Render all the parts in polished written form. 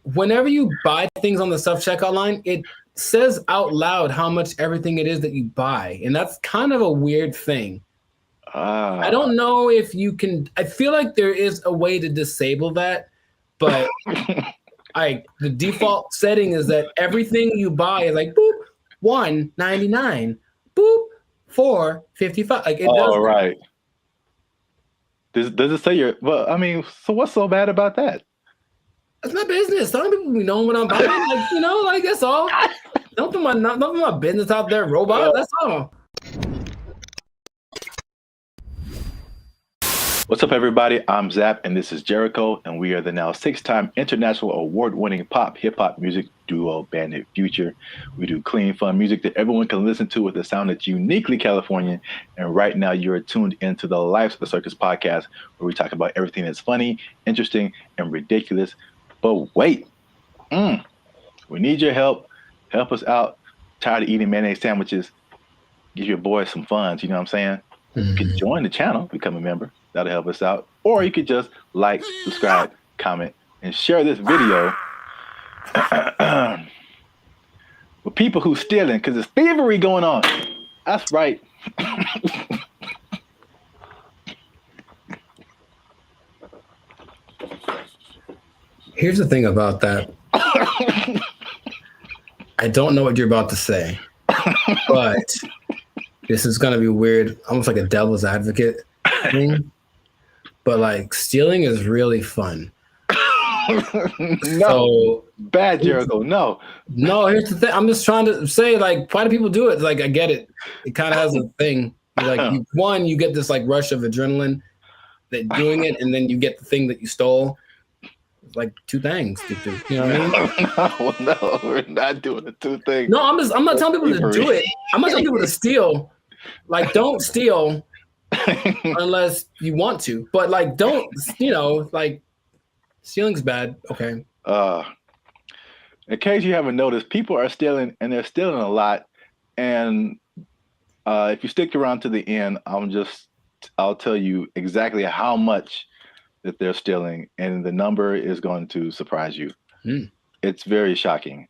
whenever you buy things on the self-checkout line, it says out loud how much everything it is that you buy. And that's kind of a weird thing. I don't know if you can, I feel like there is a way to disable that, but the default setting is that everything you buy is like boop, $1.99, boop, $4.55. Like it does that. Right. Does it say your? Well, I mean, so what's so bad about that? That's my business. Some people be knowing what I'm buying. Like, like that's all. Don't put my business out there, robot. That's all. What's up, everybody? I'm Zap, and this is Jericho, and we are the now 6-time international award-winning pop hip-hop music duo, Bandit Future. We do clean, fun music that everyone can listen to with a sound that's uniquely Californian. And right now, you're tuned into the Life's a Circus podcast, where we talk about everything that's funny, interesting, and ridiculous. But wait, we need your help. Help us out. Tired of eating mayonnaise sandwiches. Give your boy some funds. You know what I'm saying? You can join the channel, become a member. That'll help us out. Or you could just like, subscribe, comment, and share this video with people who stealing, because there's thievery going on. That's right. Here's the thing about that. I don't know what you're about to say, but this is going to be weird, almost like a devil's advocate thing. But like stealing is really fun. No, bad, Jericho. No, here's the thing. I'm just trying to say, like, why do people do it? Like, I get it. It kind of has a thing. Like, you get this like rush of adrenaline that doing it, and then you get the thing that you stole. It's like two things to do. You know what I mean? No, we're not doing the two things. No, I'm not telling people to do it. I'm not telling people to steal. Like, don't steal unless you want to. But like, don't, like, stealing's bad. Okay. In case you haven't noticed, people are stealing, and they're stealing a lot. And if you stick around to the end, I'll tell you exactly how much that they're stealing, and the number is going to surprise you. It's very shocking.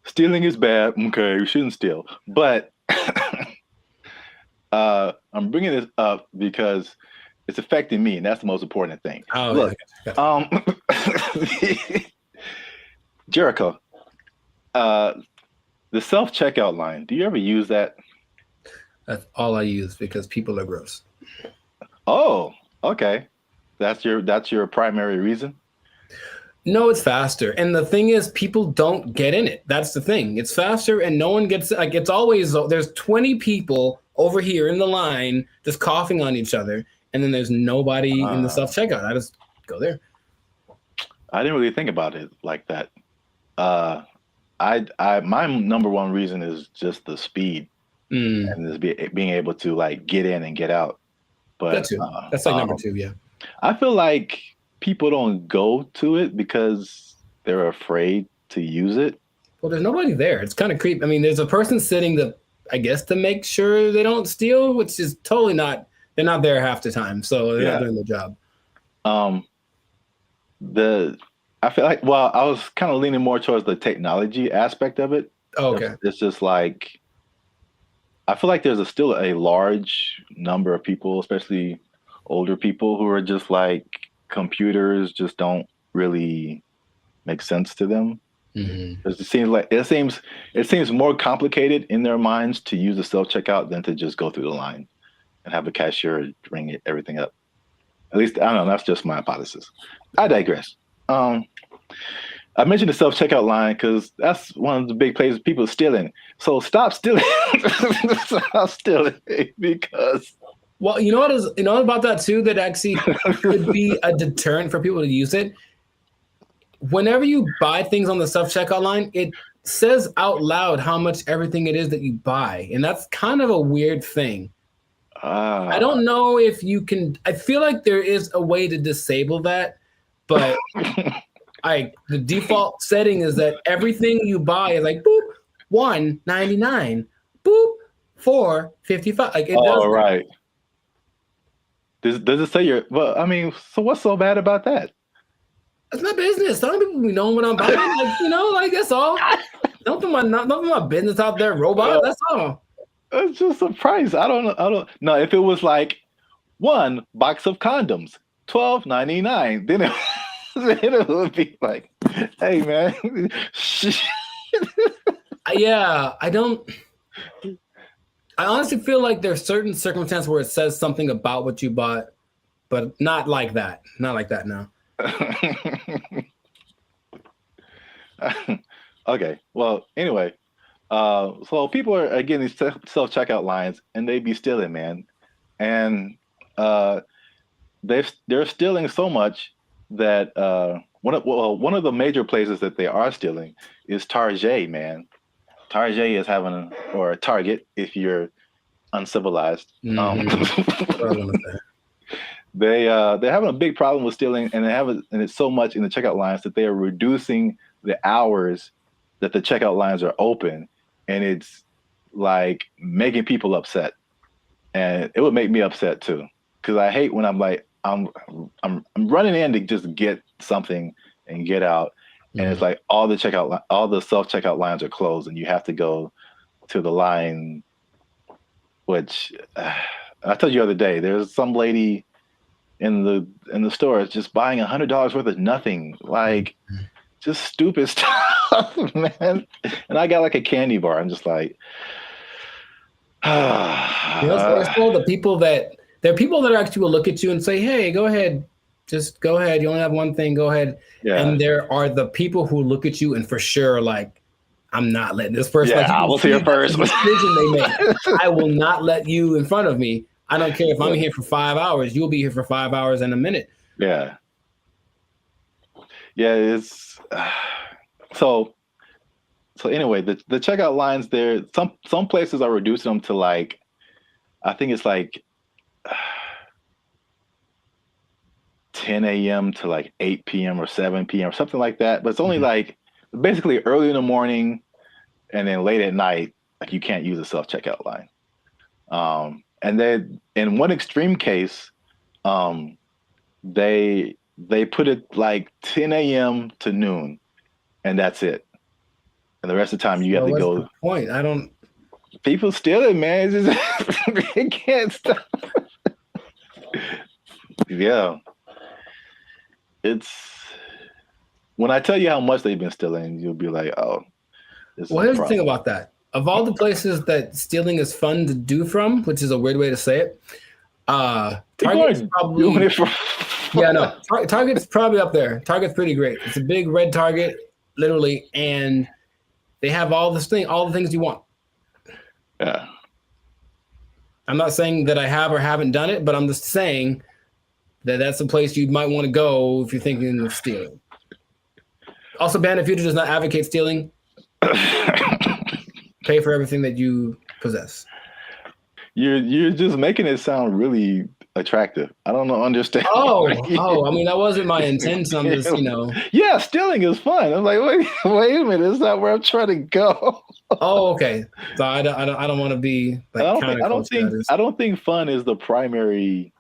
Stealing is bad. Okay, you shouldn't steal. But I'm bringing this up because it's affecting me, and that's the most important thing. Oh, look, Jericho, the self-checkout line. Do you ever use that? That's all I use because people are gross. Oh, okay. That's your primary reason? No, it's faster. And the thing is, people don't get in it. That's the thing. It's faster and no one gets, like, it's always, there's 20 people over here in the line just coughing on each other. And then there's nobody in the self-checkout. I just go there. I didn't really think about it like that. My number one reason is just the speed and just being able to like get in and get out. But that too. That's like number two. Yeah. I feel like people don't go to it because they're afraid to use it. Well, there's nobody there. It's kind of creepy. I mean, there's a person sitting I guess to make sure they don't steal, which is totally not, they're not there half the time. So they're not doing their job. I feel like, well, I was kind of leaning more towards the technology aspect of it. Oh, okay. It's just like, I feel like there's still a large number of people, especially older people, who are just like, computers just don't really make sense to them. Because it seems more complicated in their minds to use the self-checkout than to just go through the line and have a cashier ring everything up. At least, I don't know, that's just my hypothesis. I digress. I mentioned the self-checkout line because that's one of the big places people are stealing. So stop stealing. Stop stealing because... Well, you know what about that too, that actually could be a deterrent for people to use it? Whenever you buy things on the self-checkout line, it says out loud how much everything it is that you buy. And that's kind of a weird thing. I don't know if you can, I feel like there is a way to disable that, but the default setting is that everything you buy is like, boop, $1.99, boop, $4.55. Like it does. Right. Does it say you're? Well, I mean, so what's so bad about that? That's my business. Some people be knowing what I'm buying. Like, like that's all. Don't put my business out there, robot. That's all. It's just a price. I don't know. I don't know. If it was like one box of condoms, $12.99, then then it would be like, hey man. Yeah, I don't. I honestly feel like there's certain circumstances where it says something about what you bought, but not like that. Not like that. No. Okay. Well, anyway, so people are getting these self checkout lines, and they be stealing, man, and they're stealing so much that one of the major places that they are stealing is Target, man. Target is having or Target if you're uncivilized. Mm-hmm. They're having a big problem with stealing, and and it's so much in the checkout lines that they are reducing the hours that the checkout lines are open, and it's like making people upset. And it would make me upset too, because I hate when I'm like I'm running in to just get something and get out, and it's like all the self checkout lines are closed, and you have to go to the line. Which I told you the other day, there's some lady in the store just buying $100 worth of nothing, like just stupid stuff, man. And I got like a candy bar. I'm just like, the people that there are people that actually will look at you and say, "Hey, go ahead, just go ahead. You only have one thing. Go ahead." Yeah. And there are the people who look at you and for sure like, I'm not letting this person. Yeah, I was here first. Decision they make. I will not let you in front of me. I don't care if I'm here for 5 hours. You'll be here for 5 hours and a minute. Yeah. Yeah, it's so anyway, the checkout lines there, some places are reducing them to like, I think it's like 10 a.m. to like 8 p.m. or 7 p.m. or something like that. But it's only like basically early in the morning and then late at night, like you can't use a self-checkout line. And then in one extreme case, they put it like 10 a.m. to noon, and that's it. And the rest of the time you have to go. The point? I don't. People steal it, man. It's just, they can't stop. Yeah. It's when I tell you how much they've been stealing, you'll be like, oh. Well, here's the thing about that. Of all the places that stealing is fun to do from, which is a weird way to say it, Target's probably doing it for. Yeah, no. Target's probably up there. Target's pretty great. It's a big red Target, literally, and they have all the things you want. Yeah. I'm not saying that I have or haven't done it, but I'm just saying that that's a place you might want to go if you're thinking of stealing. Also, Band of Future does not advocate stealing. Pay for everything that you possess. You're just making it sound really attractive. I don't understand. Oh, I mean, that wasn't my intent. I'm just, Yeah, stealing is fun. I'm like, wait a minute, it's not where I'm trying to go. Oh, okay. So I don't want to be like I don't think fun is the primary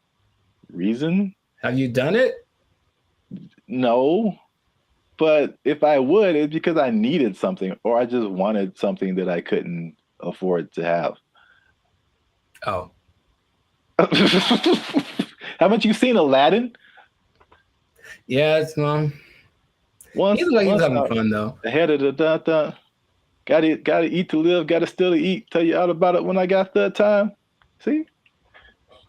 reason. Have you done it? No. But if I would, it's because I needed something or I just wanted something that I couldn't afford to have. Oh. Haven't you seen Aladdin? Yeah, it's he's having fun though. Ahead of the gotta eat to live, gotta still to eat. Tell you all about it when I got the time. See?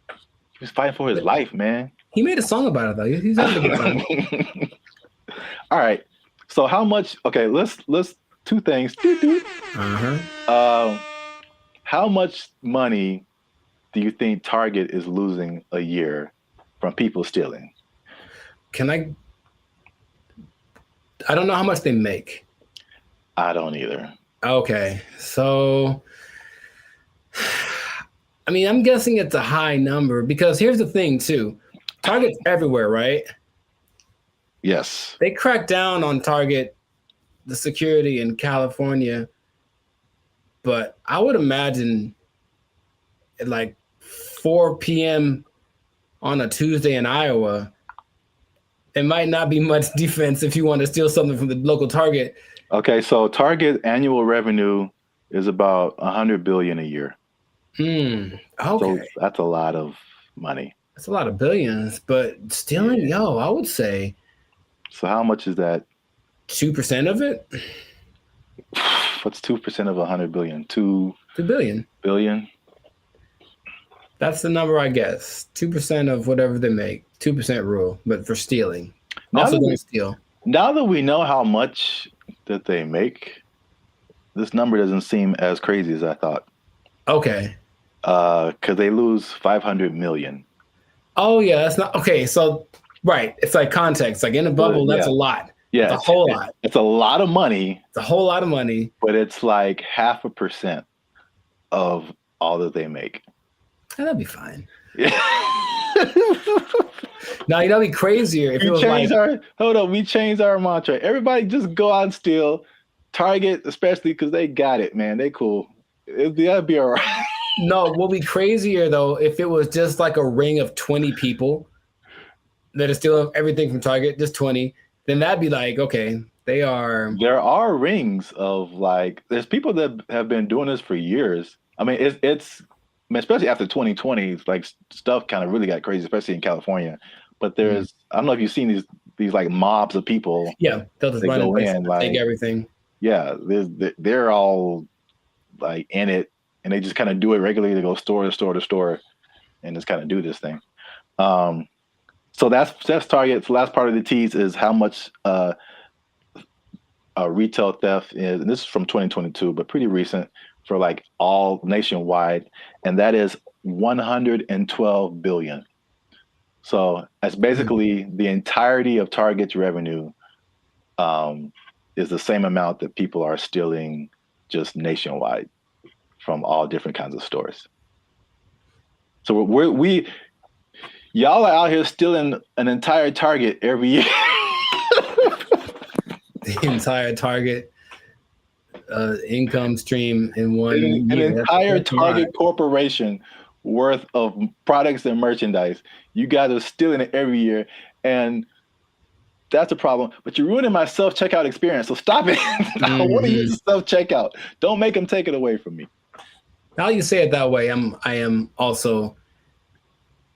He was fighting for his life, man. He made a song about it though. He's having a good time. All right. So how much? Okay, let's two things. How much money do you think Target is losing a year from people stealing? I don't know how much they make. I don't either. Okay. So I mean, I'm guessing it's a high number because here's the thing too. Target's everywhere, right? Yes. They cracked down on Target, the security in California, but I would imagine at like 4 p.m. on a Tuesday in Iowa, it might not be much defense if you want to steal something from the local Target. Okay, so Target annual revenue is about 100 billion a year. Okay. So that's a lot of money. That's a lot of billions, but stealing, I would say. So how much is that? 2% of it? What's 2% of 100 billion? 2 billion. Billion? That's the number, I guess. 2% of whatever they make. 2% rule, but for stealing. Also don't steal. Now that we know how much that they make, this number doesn't seem as crazy as I thought. Okay. Because they lose 500 million. Oh, yeah, that's not... Okay, so, right. It's like context. Like in a bubble, that's a lot. Yeah. It's a whole lot. It's a lot of money. It's a whole lot of money. But it's like 0.5% of all that they make. That'd be fine. Now, that'd be crazier if it was we changed our mantra. Everybody just go out and steal. Target, especially because they got it, man. They cool. That'd be all right. No, what'd be crazier, though, if it was just like a ring of 20 people that are stealing everything from Target, just 20, then that'd be like, okay, they are... There are rings of like, there's people that have been doing this for years. I mean, it's especially after 2020, like stuff kind of really got crazy, especially in California. But there's, I don't know if you've seen these like mobs of people. Yeah, they'll just run in, like, take everything. Yeah, they're all like in it, and they just kind of do it regularly. They go store to store to store, and just kind of do this thing. So that's Target. The last part of the tease is how much retail theft is, and this is from 2022, but pretty recent for like all nationwide, and that is 112 billion. So that's basically the entirety of Target's revenue is the same amount that people are stealing just nationwide from all different kinds of stores. So y'all are out here stealing an entire Target every year. The entire Target income stream in one year. An entire Target corporation worth of products and merchandise. You guys are stealing it every year, and that's a problem. But you're ruining my self-checkout experience, so stop it. I want to use self-checkout. Don't make them take it away from me. Now you say it that way, I am also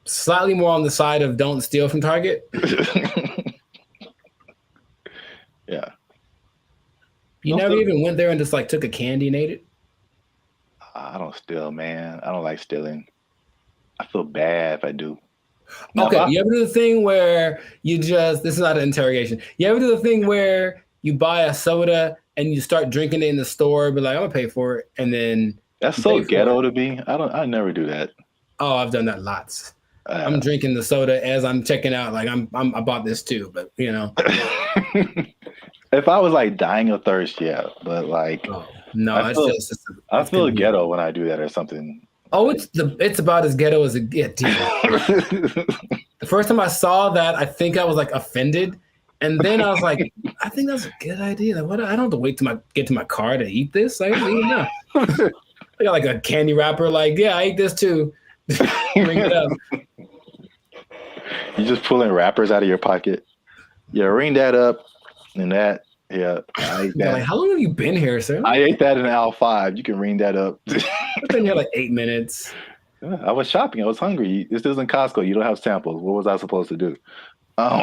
slightly more on the side of don't steal from Target. Yeah. You never even went there and just like took a candy and ate it? I don't steal, man. I don't like stealing. I feel bad if I do. Okay, you ever do the thing where this is not an interrogation. You ever do the thing where you buy a soda and you start drinking it in the store, but like, I'm gonna pay for it, and then that's so ghetto to me. I never do that. Oh, I've done that lots. I'm drinking the soda as I'm checking out. Like I bought this too, but you know. If I was like dying of thirst, yeah, but like no, I feel ghetto when I do that or something. Oh, it's about as ghetto as it gets. The first time I saw that, I think I was like offended, and then I was like, I think that's a good idea. Like, what? I don't have to wait to get to my car to eat this. Like, I got like a candy wrapper. Like, yeah, I ate this too. Bring it up. You just pulling wrappers out of your pocket. Yeah, ring that up, and that. Yeah, I ate that. Like, how long have you been here, sir? I ate that in aisle 5. You can ring that up. I've been here like 8 minutes. Yeah, I was shopping. I was hungry. This isn't Costco. You don't have samples. What was I supposed to do? All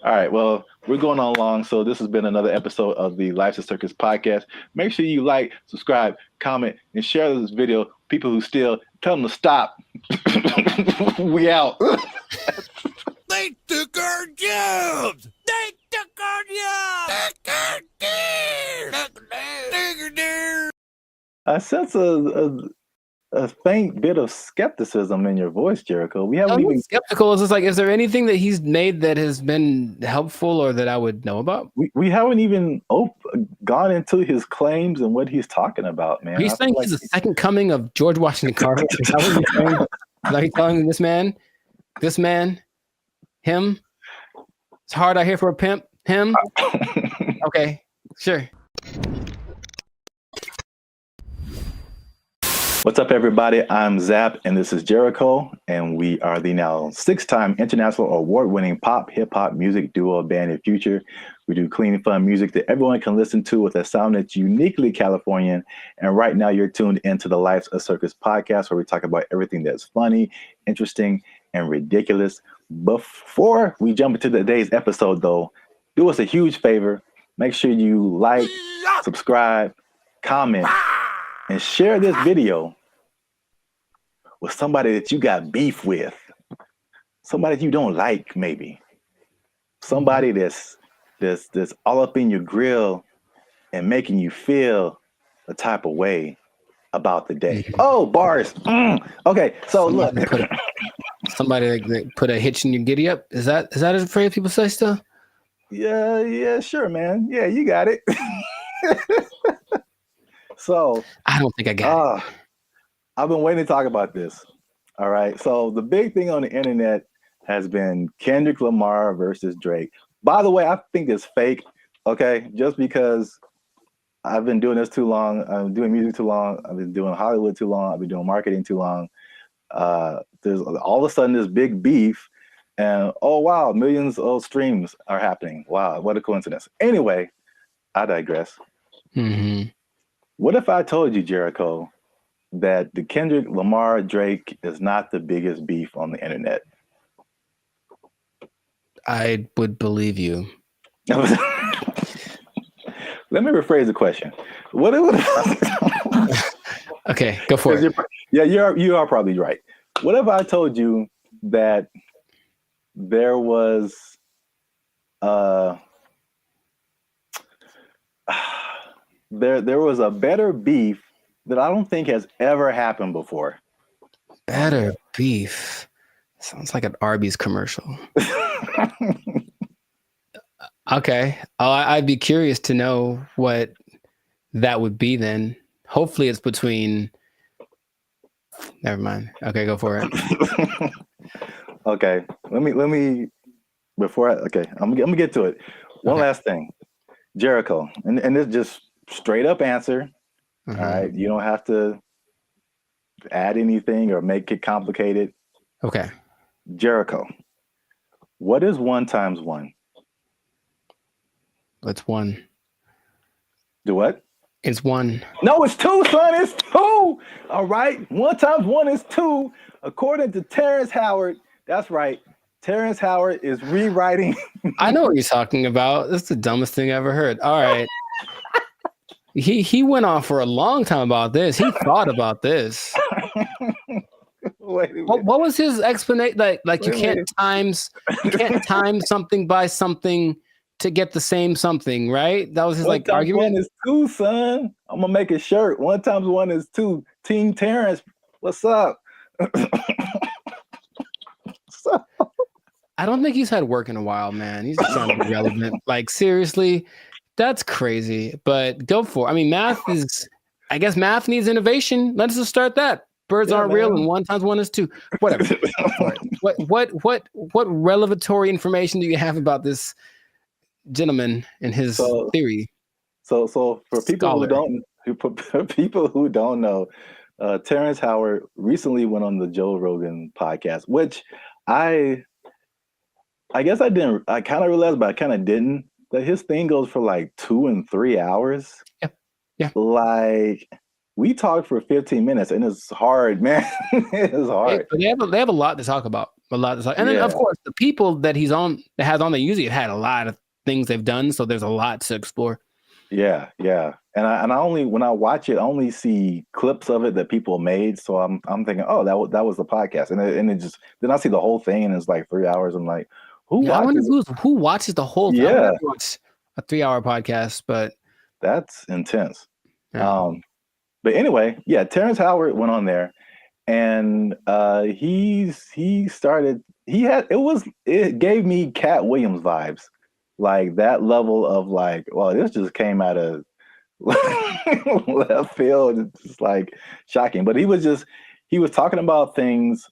right. Well, we're going on long. So this has been another episode of the Life's a Circus podcast. Make sure you like, subscribe, comment, and share this video. People who steal, tell them to stop. We out. They took our jobs. They took our jobs. I sense a faint bit of skepticism in your voice, Jericho. We haven't even skeptical. It's just like, is there anything that he's made that has been helpful or that I would know about? We haven't even gone into his claims and what he's talking about, man. Are you saying he's the second coming of George Washington Carver? Is that what you're saying? Like telling this man, him? It's hard out here for a pimp. Him? Okay, sure. What's up, everybody? I'm Zap, and this is Jericho, and we are the now 6-time international award-winning pop, hip-hop music duo Band of Future. We do clean, fun music that everyone can listen to with a sound that's uniquely Californian. And right now, you're tuned into the Life's a Circus podcast, where we talk about everything that's funny, interesting, and ridiculous. Before we jump into today's episode, though, do us a huge favor. Make sure you like, subscribe, comment, and share this video with somebody that you got beef with, somebody that you don't like, maybe somebody that's all up in your grill and making you feel a type of way about the day. Oh, bars. Okay, so look, somebody that put a hitch in your giddy up. Is that a phrase people say still? Yeah, sure, man. Yeah, you got it. So I don't think I got it. I've been waiting to talk about this. All right. So the big thing on the internet has been Kendrick Lamar versus Drake. By the way, I think it's fake. Okay. Just because I've been doing this too long. I'm doing music too long. I've been doing Hollywood too long. I've been doing marketing too long. There's all of a sudden this big beef and oh, wow, millions of streams are happening. Wow. What a coincidence. Anyway, I digress. Mm-hmm. What if I told you, Jericho, that the Kendrick Lamar Drake is not the biggest beef on the internet? I would believe you. Let me rephrase the question. Okay, go for it. You are probably right. What if I told you that there was there was a better beef that I don't think has ever happened before? Better beef. Sounds like an Arby's commercial. Okay. I'd be curious to know what that would be then. Hopefully it's between... Never mind. Okay, go for it. Okay. Let me before I'm gonna get to it. One last thing. Jericho, and this just straight up answer. Mm-hmm. All right. You don't have to add anything or make it complicated. Okay. Jericho, what is 1 times 1? It's 1. Do what? It's 1. No, it's 2, son. It's 2. All right. 1 times 1 is 2. According to Terrence Howard. That's right. Terrence Howard is rewriting. I know what you're talking about. That's the dumbest thing I ever heard. All right. He went on for a long time about this. He thought about this. Wait a minute. What was his explanation? Like you can't time something by something to get the same something, right? That was his argument. 1 is 2, son. I'm gonna make a shirt. 1 times 1 is 2. Team Terrence, what's up? I don't think he's had work in a while, man. He's just trying to be relevant. Like, seriously, that's crazy. But go for it. I mean, I guess math needs innovation. Let's just start that. Birds aren't real, and 1 times 1 is 2. Whatever. What revelatory information do you have about this gentleman and his theory? So for people who don't know, Terrence Howard recently went on the Joe Rogan podcast, which I guess I kind of realized, but I kind of didn't, that his thing goes for like 2 and 3 hours. Yeah. Like, we talked for 15 minutes, and it's hard, man. It's hard. They have a lot to talk about. And then, of course, the people that has on there usually have had a lot of things they've done, so there's a lot to explore. Yeah. And I only, when I watch it, I only see clips of it that people made. So I'm thinking, oh, that was the podcast, and it just, then I see the whole thing, and it's like 3 hours. I'm like, who watches the whole thing? Yeah, watch a 3-hour podcast, but that's intense. Yeah. But anyway, yeah, Terrence Howard went on there, and it gave me Cat Williams vibes, like that level of like, well, this just came out of left field. It's just like shocking. But he was talking about things,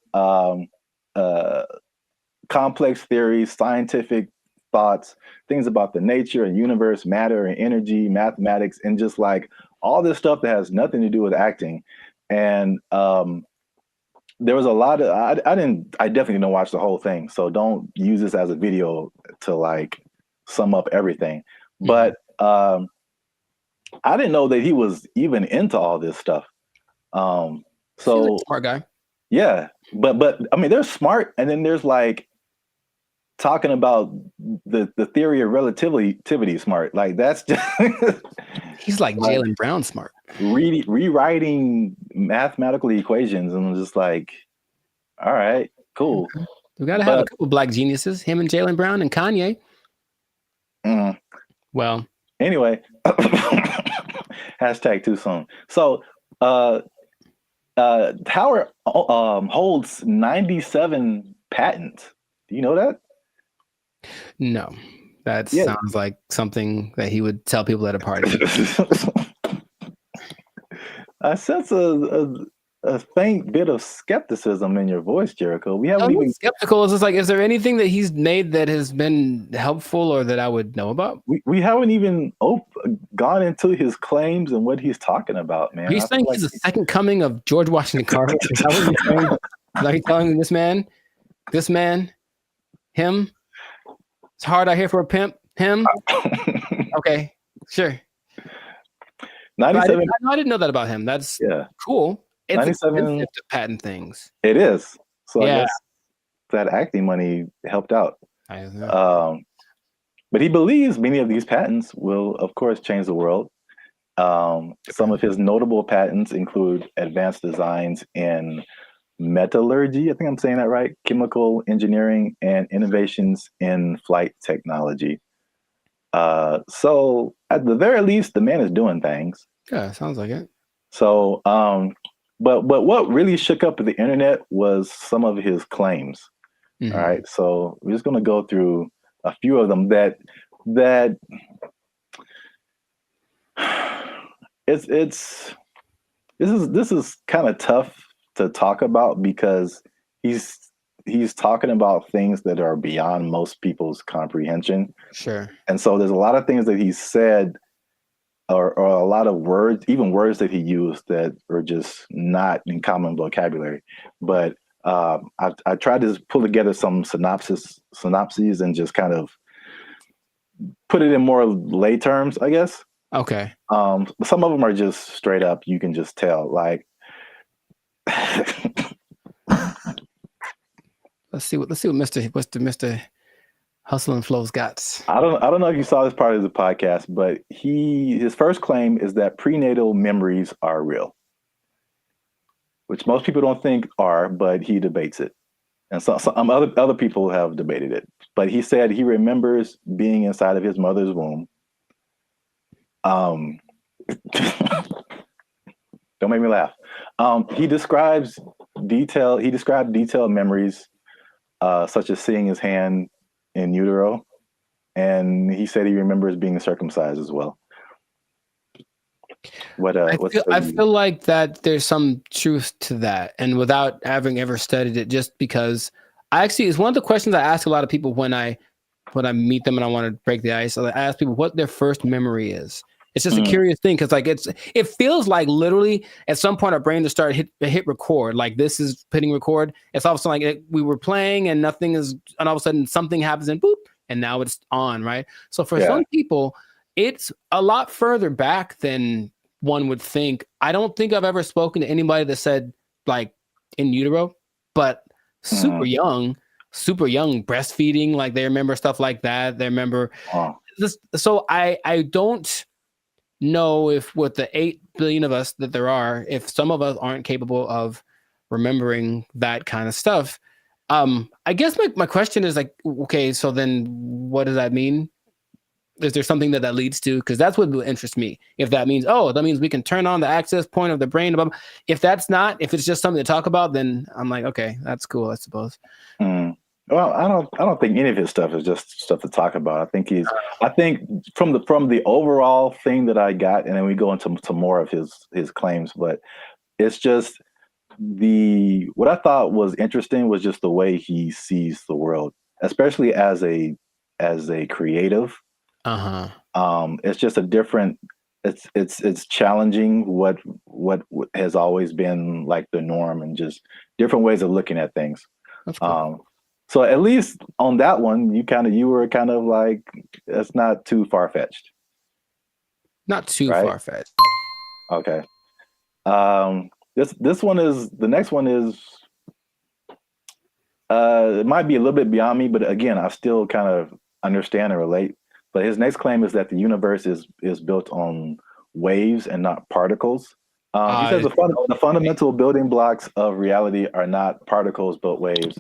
complex theories, scientific thoughts, things about the nature and universe, matter and energy, mathematics, and just like all this stuff that has nothing to do with acting. And there was a lot of I definitely didn't watch the whole thing, so don't use this as a video to like sum up everything. But I didn't know that he was even into all this stuff. Seems So like a smart guy. yeah, but I mean, there's smart, and then there's like talking about the theory of relativity smart. Like that's just He's like like Jaylen Brown smart. rewriting mathematical equations, and I'm just like, all right, cool. We got to have a But couple black geniuses, him and Jaylen Brown and Kanye. Well, anyway, hashtag too soon. So Howard holds 97 patents. Do you know that? no, that Yeah. sounds like something that he would tell people at a party. I sense a faint bit of skepticism in your voice, Jericho. We haven't even Skeptical. It's just like, is there anything that he's made that has been helpful or that I would know about? we haven't even gone into his claims and what he's talking about, man. Are you I saying feel he's like the second coming of George Washington Carver? Is that what you're saying? Like telling this man, him? It's hard out here for a pimp. Him? Okay, sure. 97. I didn't know that about him. That's Yeah, cool. It's 97. expensive to patent things. It is. So Yeah. I guess that acting money helped out. I don't know. But he believes many of these patents will, of course, change the world. Some of his notable patents include advanced designs in metallurgy, I think I'm saying that right, chemical engineering, and innovations in flight technology. So at the very least, the man is doing things. Yeah, sounds like it. So, but what really shook up the internet was some of his claims. Mhm. All right, so we're just going to go through a few of them that this is kind of tough to talk about because he's talking about things that are beyond most people's comprehension. Sure. And so there's a lot of things that he said or a lot of words, even words that he used that are just not in common vocabulary. But I tried to pull together some synopses and just kind of put it in more lay terms, I guess. Okay. Some of them are just straight up. You can just tell, like, Let's see what Mr. Hustle and Flow's got. I don't know if you saw this part of the podcast, but his first claim is that prenatal memories are real, which most people don't think are, but he debates it, and some other people have debated it. But he said he remembers being inside of his mother's womb. Don't make me laugh. He described detailed memories, such as seeing his hand in utero, and he said he remembers being circumcised as well. I feel like that there's some truth to that, and without having ever studied it, just because it's one of the questions I ask a lot of people when I meet them and I want to break the ice. I ask people what their first memory is. It's just a curious thing because like it feels like literally at some point our brain just started hit record. Like this is hitting record. It's all of a sudden like we were playing and nothing is, and all of a sudden something happens and boop, and now it's on, right? So for some people, it's a lot further back than one would think. I don't think I've ever spoken to anybody that said like in utero, but super young breastfeeding, like they remember stuff like that. They remember this. So I don't know if with the 8 billion of us that there are, if some of us aren't capable of remembering that kind of stuff. I guess my question is like, okay, so then what does that mean? Is there something that leads to? Because that's what will interest me. If that means, that means we can turn on the access point of the brain. If that's not, if it's just something to talk about, then I'm like, okay, that's cool, I suppose. Well, I don't think any of his stuff is just stuff to talk about. I think from the overall thing that I got, and then we go into some more of his claims, but it's just what I thought was interesting was just the way he sees the world, especially as a creative. It's just a different it's challenging what has always been like the norm, and just different ways of looking at things. That's cool. So at least on that one, you were kind of like, it's not too far fetched, Not too right? far fetched. Okay. This one is, the next one is, it might be a little bit beyond me, but again, I still kind of understand and relate. But his next claim is that the universe is built on waves and not particles. He says the fundamental building blocks of reality are not particles but waves.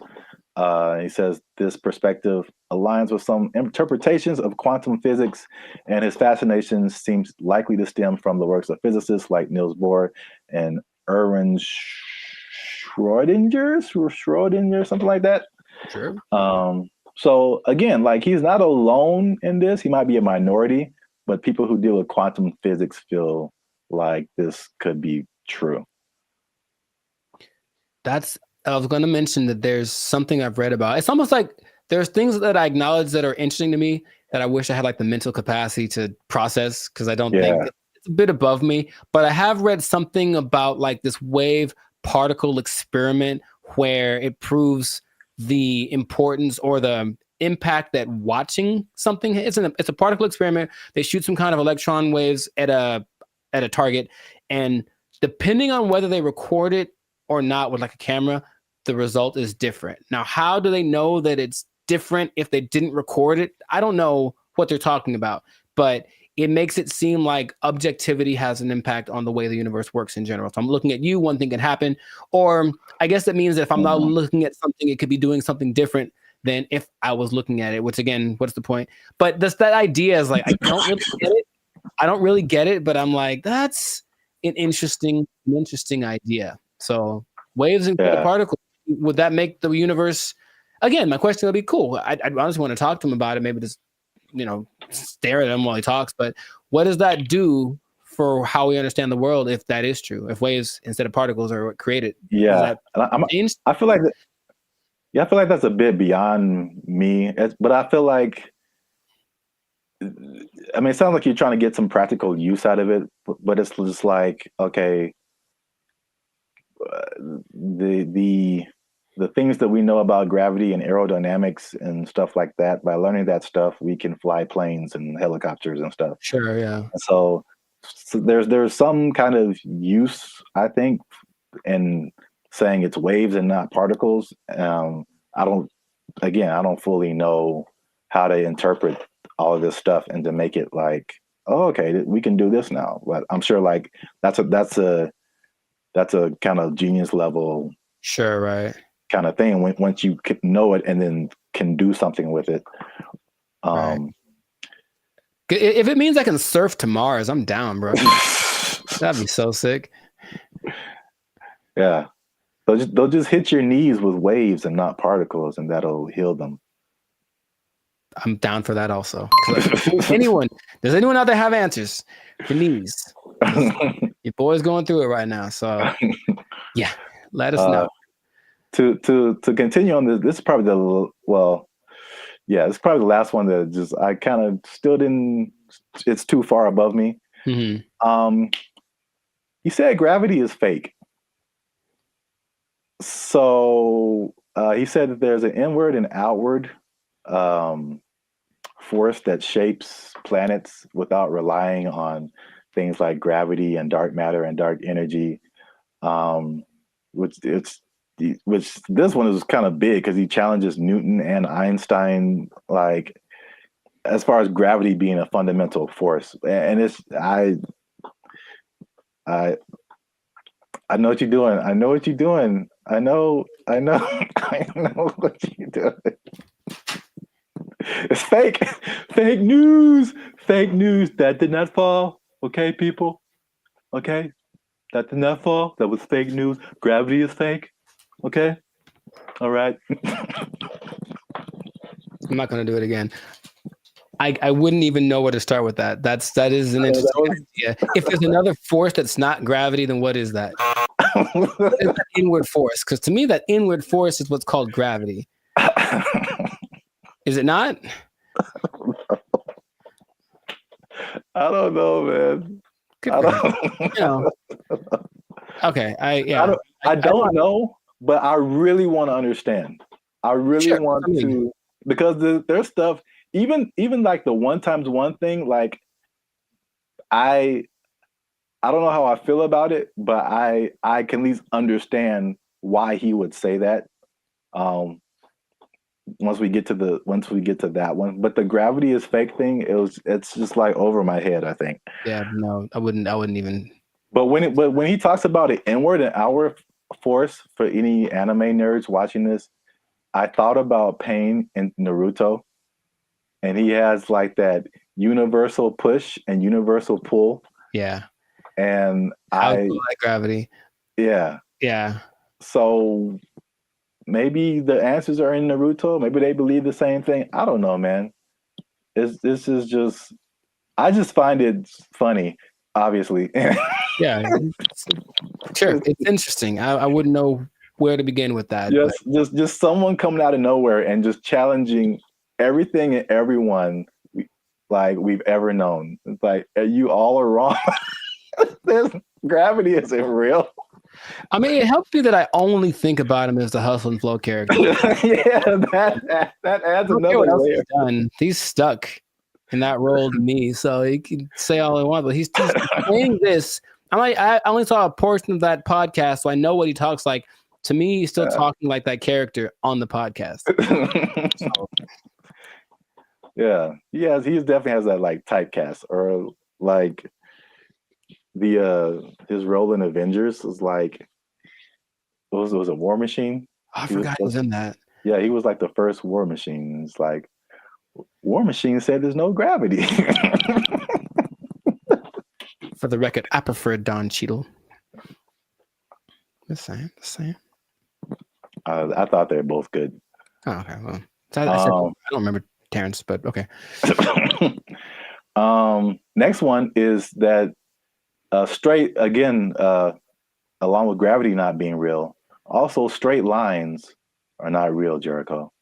He says this perspective aligns with some interpretations of quantum physics, and his fascination seems likely to stem from the works of physicists like Niels Bohr and Erwin Schrödinger, something like that. Sure. So again, like, he's not alone in this. He might be a minority, but people who deal with quantum physics feel like this could be true. I was going to mention that there's something I've read about. It's almost like there's things that I acknowledge that are interesting to me that I wish I had like the mental capacity to process, because I don't think it's a bit above me. But I have read something about like this wave particle experiment where it proves the importance or the impact that watching something. It's a particle experiment. They shoot some kind of electron waves at a target, and depending on whether they record it or not with like a camera, the result is different. Now, how do they know that it's different if they didn't record it? I don't know what they're talking about, but it makes it seem like objectivity has an impact on the way the universe works in general. If I'm looking at you, one thing can happen. Or I guess that means that if I'm not looking at something, it could be doing something different than if I was looking at it, which again, what's the point? But that idea is like, I don't really get it. I don't really get it, but I'm like, that's an interesting idea. So waves and particles, would that make the universe? Again, my question would be cool. I honestly want to talk to him about it. Maybe just, stare at him while he talks. But what does that do for how we understand the world if that is true? If waves instead of particles are what created? Yeah, I feel like that's a bit beyond me. But I feel like, I mean, it sounds like you're trying to get some practical use out of it. But it's just like, okay, the things that we know about gravity and aerodynamics and stuff like that, by learning that stuff, we can fly planes and helicopters and stuff. Sure, yeah. And so there's some kind of use, I think, in saying it's waves and not particles. I don't fully know how to interpret all of this stuff and to make it like, oh, okay, we can do this now. But I'm sure like that's a kind of genius level, sure, right, kind of thing. Once you know it and then can do something with it. Right. If it means I can surf to Mars, I'm down, bro. That'd be so sick. Yeah, they'll just hit your knees with waves and not particles, and that'll heal them. I'm down for that also. Does anyone out there have answers for knees? Your boy's going through it right now, so yeah, let us know. To continue on this is probably it's probably the last one that just I kind of still didn't. It's too far above me. Mm-hmm. You said gravity is fake. So he said that there's an inward and outward force that shapes planets without relying on things like gravity and dark matter and dark energy. Which this one is kind of big because he challenges Newton and Einstein, like, as far as gravity being a fundamental force. And I know what you're doing. I know what you're doing. I know I know what you're doing. It's fake. Fake news. Fake news. That did not fall. Okay, people. Okay. That did not fall. That was fake news. Gravity is fake. Okay. All right. I'm not going to do it again. I wouldn't even know where to start with that. That is an interesting idea. If there's another force that's not gravity, then what is that? What is that inward force? Because to me, that inward force is what's called gravity. Is it not? I don't know, man. Good I for him. don't, You know. Okay. I don't know, but I really want to understand. I really Sure. want I mean, to, because there's stuff, even like the one times one thing, like I I don't know how I feel about it, but I can at least understand why he would say that. Um, once we get to that one, but the gravity is fake thing, it's just like over my head, I think. yeah, no, I wouldn't even. But when he talks about it inward and outward force, for any anime nerds watching this, I thought about Pain in Naruto, and he has like that universal push and universal pull, Yeah. and How cool like gravity. yeah. Yeah. So maybe the answers are in Naruto. Maybe they believe the same thing. I don't know, man. This is just, I just find it funny, obviously. Yeah. Sure. It's interesting. I wouldn't know where to begin with that. Just someone coming out of nowhere and just challenging everything and everyone like we've ever known. It's like, you all are wrong. This gravity isn't real. I mean, it helps me that I only think about him as the Hustle and Flow character. Yeah, that adds another layer. He's stuck in that role to me, so he can say all he wants, but he's saying this. I only saw a portion of that podcast, so I know what he talks like. To me, he's still talking like that character on the podcast. So. Yeah, he definitely has that like typecast, or like his role in Avengers was like, was a War Machine. I forgot he was in that. Yeah, he was like the first War Machine. It's like, War Machine said there's no gravity. For the record, I prefer Don Cheadle. The same. I thought they were both good. Oh, okay. Well, I don't remember Terrence, but okay. Next one is that straight, again, along with gravity not being real, also straight lines are not real, Jericho.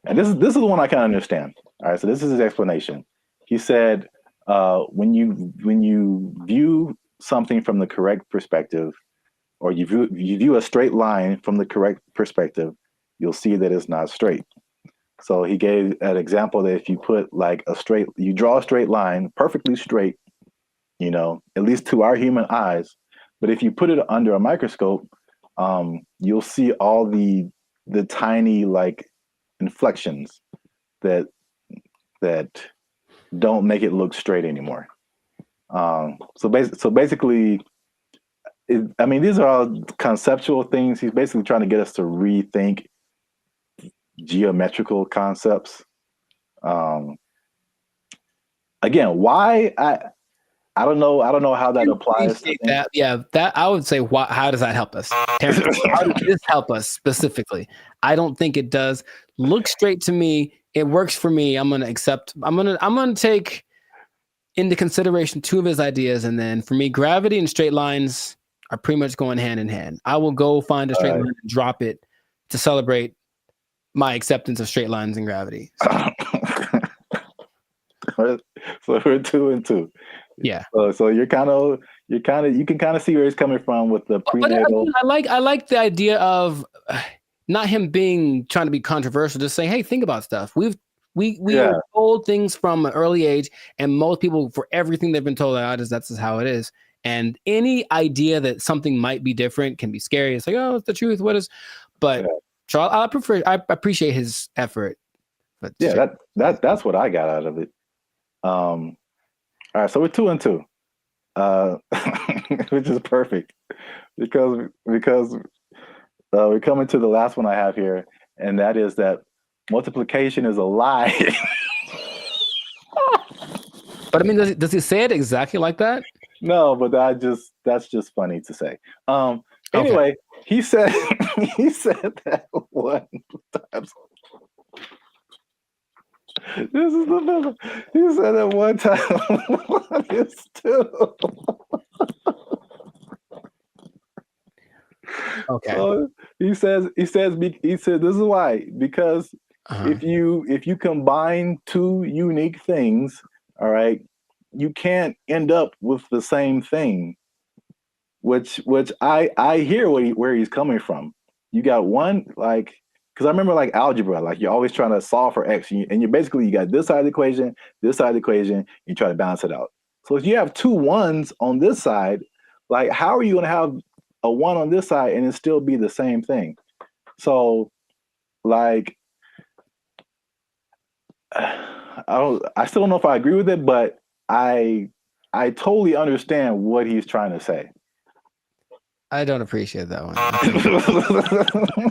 And this is the one I can understand. All right, so this is his explanation. He said, when you view something from the correct perspective, or you view a straight line from the correct perspective, you'll see that it's not straight. So he gave an example that if you put like you draw a straight line, perfectly straight, at least to our human eyes, but if you put it under a microscope, you'll see all the tiny like inflections that don't make it look straight anymore. So basically, these are all conceptual things. He's basically trying to get us to rethink geometrical concepts. Again, why I don't know how that applies to that. Yeah, that I would say. How does that help us? Terrence, how does this help us specifically? I don't think it does. Look straight to me. It works for me. I'm gonna accept. I'm gonna take into consideration two of his ideas, and then for me, gravity and straight lines are pretty much going hand in hand. I will go find a straight line and drop it to celebrate my acceptance of straight lines and gravity. So we're 2 and 2. Yeah. So you can kind of see where he's coming from with the prenatal. But I like the idea of not him trying to be controversial, just saying, hey, think about stuff. We are told things from an early age, and most people, for everything they've been told, that's just how it is. And any idea that something might be different can be scary. It's like, oh, it's the truth. What is? But Charles, I appreciate his effort. But that's what I got out of it. All right, so we're 2 and 2, which is perfect because we're coming to the last one I have here, and that is that multiplication is a lie. But I mean, does he say it exactly like that? No, but that's just funny to say. Anyway, he said that one time. This is the middle. He said that one time. One is 2. Okay. So he said this is why, because if you combine two unique things, all right, you can't end up with the same thing. Which I hear where he's coming from. You got one like because I remember like algebra, like you're always trying to solve for x, and you basically you got this side of the equation, this side of the equation, you try to balance it out. So if you have two ones on this side, like how are you going to have a one on this side and it still be the same thing? So like I still don't know if I agree with it, but I totally understand what he's trying to say. I don't appreciate that one.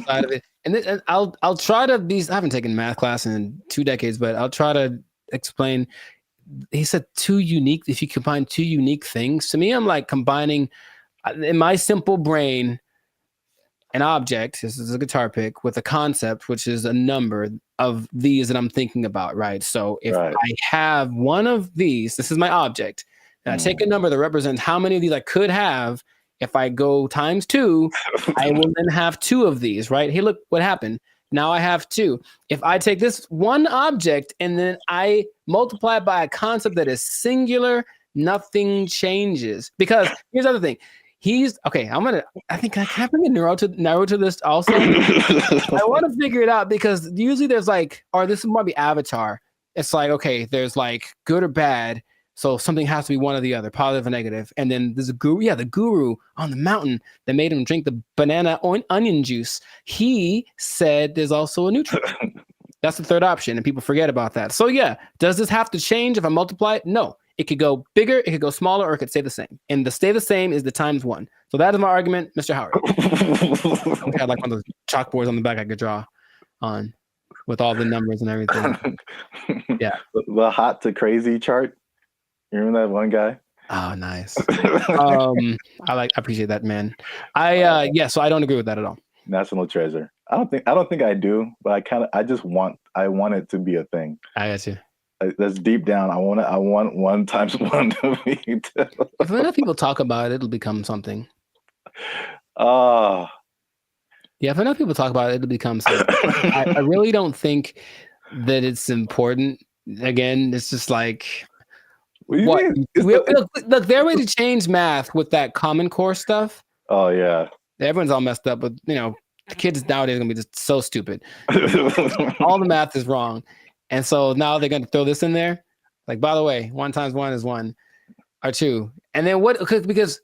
Side of it. And I'll try to be. I haven't taken math class in 2 decades, but I'll try to explain. He said two unique. If you combine two unique things, to me, I'm like combining in my simple brain an object. This is a guitar pick with a concept, which is a number of these that I'm thinking about. Right. So if I have one of these, this is my object. And I take a number that represents how many of these I could have. If I go times 2, I will then have 2 of these, right? Hey, look what happened. Now I have 2. If I take this one object and then I multiply it by a concept that is singular, nothing changes. Because here's the other thing. I think I can bring a narrow to this also. I want to figure it out because usually there's like, or this might be Avatar. It's like, okay, there's like good or bad. So something has to be one or the other, positive or negative. And then there's a guru, the guru on the mountain that made him drink the banana onion juice. He said there's also a neutral. That's the third option, and people forget about that. So yeah, does this have to change if I multiply it? No. It could go bigger, it could go smaller, or it could stay the same. And the stay the same is the times 1. So that is my argument, Mr. Howard. I had like one of those chalkboards on the back I could draw on with all the numbers and everything. Yeah. The hot to crazy chart. You remember that one guy? Oh, nice. I appreciate that, man. So I don't agree with that at all. National treasure. I don't think I do, but I want it to be a thing. I got you. That's deep down. I want 1 times 1 to be 2. If enough people talk about it, it'll become something. Yeah, if enough people talk about it, it'll become something. I really don't think that it's important. Again, it's just like look, their way to change math with that Common Core stuff. Oh yeah, everyone's all messed up, but the kids nowadays are gonna be just so stupid. All the math is wrong, and so now they're gonna throw this in there. Like, by the way, 1 times 1 is 1 or 2, and then what? Because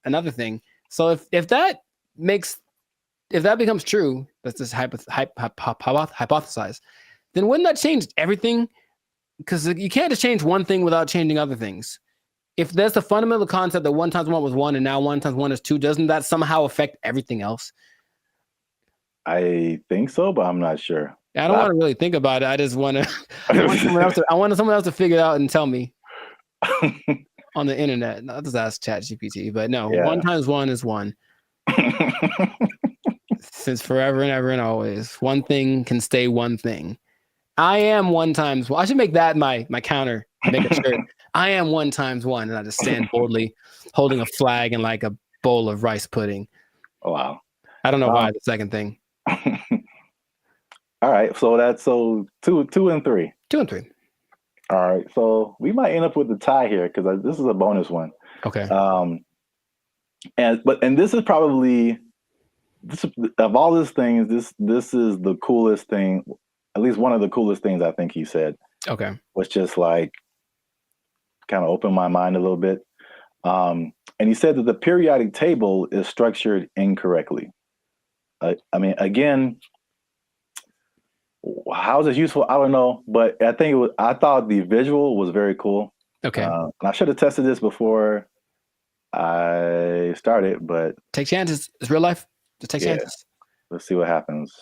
another thing. So if that becomes true, that's just hypothesize. Then wouldn't that change everything? Because you can't just change one thing without changing other things. If there's the fundamental concept that 1 times 1 was 1 and now 1 times 1 is 2, doesn't that somehow affect everything else? I think so, but I'm not sure. I don't want to really think about it. I just want to. I want someone else to figure it out and tell me on the internet. I'll just ask ChatGPT. But no, 1 times 1 is 1. Since forever and ever and always, one thing can stay one thing. I am 1 times 1. I should make that my counter. Make a shirt. I am 1 times 1, and I just stand boldly, holding a flag and like a bowl of rice pudding. Oh, wow. I don't know why the second thing. All right, so that's 2 and 3. 2 and 3. All right, so we might end up with a tie here because this is a bonus one. Okay. And this is probably of all these things, this is the coolest thing. At least one of the coolest things I think he said. Okay. Was just like kind of opened my mind a little bit. And he said that the periodic table is structured incorrectly. I mean, again, how is it useful? I don't know, but I thought the visual was very cool. Okay. And I should have tested this before I started, but take chances. It's real life. Just take chances. Let's see what happens.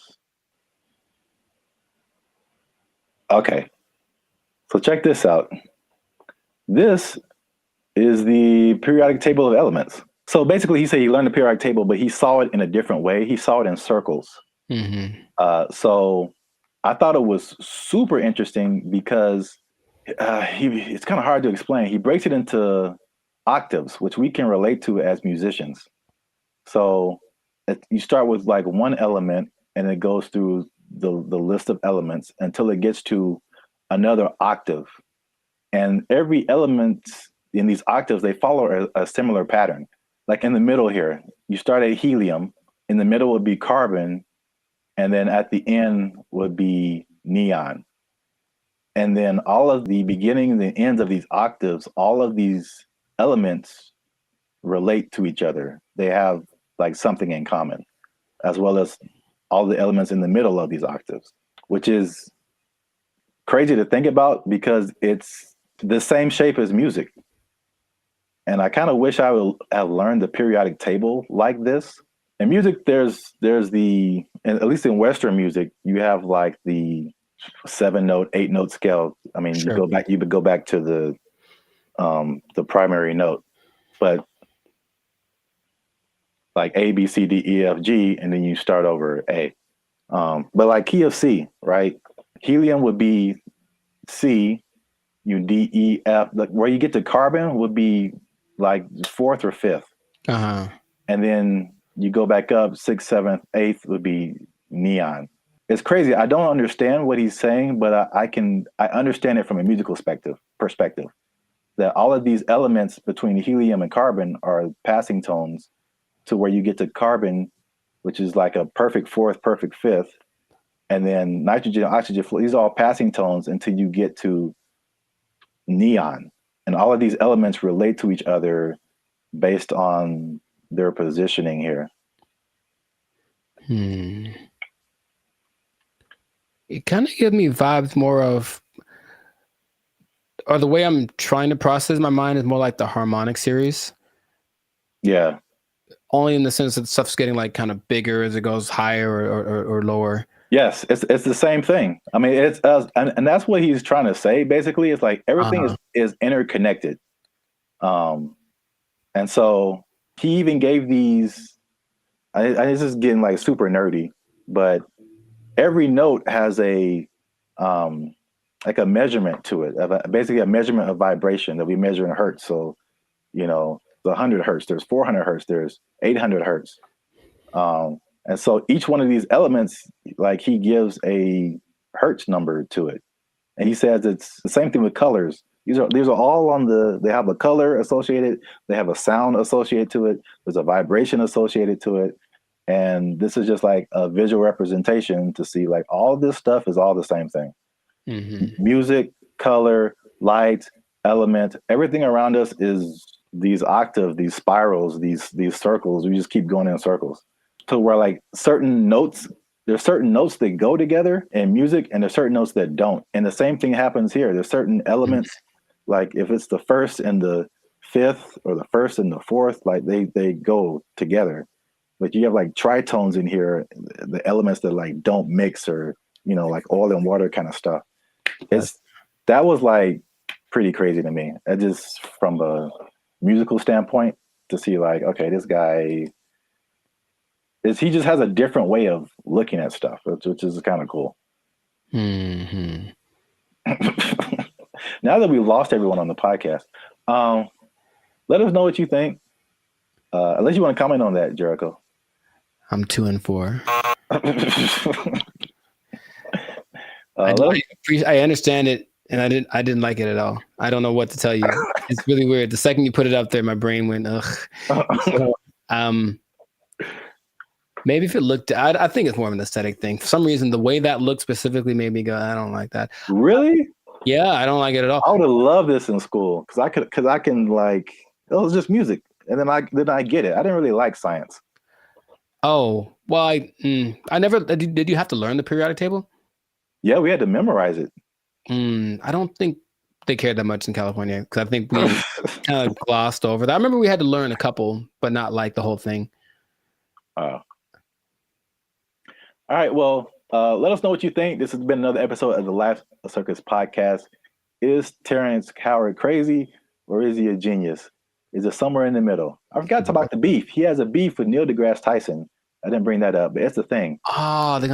Okay. So check this out. This is the periodic table of elements. So basically, he said he learned the periodic table, but he saw it in a different way. He saw it in circles. Mm-hmm. So I thought it was super interesting because it's kind of hard to explain. He breaks it into octaves, which we can relate to as musicians. So you start with like one element, and it goes through the list of elements until it gets to another octave. And every element in these octaves, they follow a similar pattern. Like in the middle here, you start at helium, in the middle would be carbon, and then at the end would be neon. And then all of the beginning and the ends of these octaves, all of these elements relate to each other. They have like something in common, as well as all the elements in the middle of these octaves, which is crazy to think about because it's the same shape as music. And I kind of wish I would have learned the periodic table like this. In music, there's the, at least in Western music, you have like the 7-note, 8-note scale. I mean, Sure. you would go back to the primary note, but like A, B, C, D, E, F, G, and then you start over A. But like key of C, right? Helium would be C, D, E, F. Like where you get to carbon would be like 4th or 5th. Uh-huh. And then you go back up 6th, 7th, 8th would be neon. It's crazy. I don't understand what he's saying, but I understand it from a musical perspective. That all of these elements between helium and carbon are passing tones to where you get to carbon, which is like a perfect 4th, perfect 5th. And then nitrogen, oxygen, these are all passing tones until you get to neon. And all of these elements relate to each other based on their positioning here. It kind of gives me vibes more of, or the way I'm trying to process my mind is more like the harmonic series. Yeah. Only in the sense that stuff's getting like kind of bigger as it goes higher or lower. Yes, it's the same thing. I mean, it's and that's what he's trying to say. Basically, it's like everything is interconnected. And so he even gave these. This is getting like super nerdy, but every note has a like a measurement to it, basically a measurement of vibration that we measure in hertz. So, the 100 hertz, there's 400 hertz, there's 800 hertz. And so each one of these elements, like he gives a hertz number to it. And he says it's the same thing with colors. These are all they have a color associated, they have a sound associated to it, there's a vibration associated to it. And this is just like a visual representation to see like all this stuff is all the same thing. Mm-hmm. Music, color, light, element, everything around us is these octaves, these spirals, these circles. We just keep going in circles. To where like there's certain notes that go together in music and there's certain notes that don't. And the same thing happens here. There's certain elements, like if it's the 1st and the 5th or the 1st and the 4th, like they go together. But you have like tritones in here, the elements that like don't mix or, like oil and water kind of stuff. That was like pretty crazy to me. That just from a musical standpoint to see like, okay, this guy he just has a different way of looking at stuff, which is kind of cool. Mm-hmm. Now that we've lost everyone on the podcast, let us know what you think. Unless you want to comment on that, Jericho. I'm 2 and 4. I understand it, and I didn't like it at all. I don't know what to tell you. It's really weird. The second you put it up there, my brain went ugh. So, maybe if it looked, I think it's more of an aesthetic thing. For some reason, the way that looked specifically made me go, I don't like that. Really? Yeah, I don't like it at all. I would have loved this in school because I can like, it was just music, and then I get it. I didn't really like science. Oh well, I never did. You have to learn the periodic table? Yeah, we had to memorize it. I don't think they cared that much in California because I think we kind of glossed over that. I remember we had to learn a couple, but not like the whole thing. All right. Well, let us know what you think. This has been another episode of the Life Circus podcast. Is Terrence Howard crazy or is he a genius? Is it somewhere in the middle? I forgot to talk about the beef. He has a beef with Neil deGrasse Tyson. I didn't bring that up, but it's a thing. Oh, are they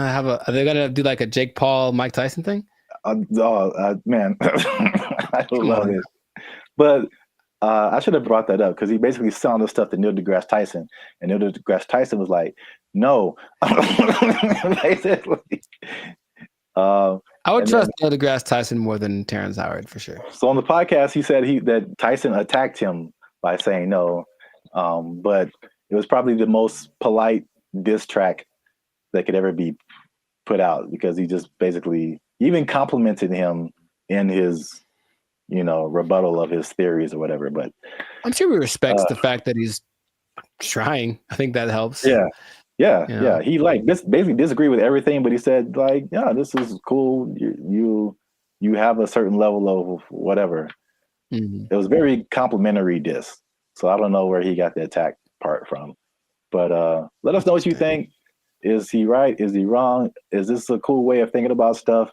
gonna do like a Jake Paul, Mike Tyson thing? Man, I love it. But I should have brought that up because he basically selling the stuff to Neil deGrasse Tyson, and Neil deGrasse Tyson was like, "No." Basically, I I would trust Neil deGrasse Tyson more than Terrence Howard for sure. So on the podcast, he said that Tyson attacked him by saying no, but it was probably the most polite diss track that could ever be put out, because he just basically even complimented him in his, rebuttal of his theories or whatever. But I'm sure he respects the fact that he's trying. I think that helps. Yeah. He basically disagreed with everything, but he said this is cool. You have a certain level of whatever. Mm-hmm. It was very complimentary diss. So I don't know where he got the attack part from. But let us know what you think. Is he right? Is he wrong? Is this a cool way of thinking about stuff?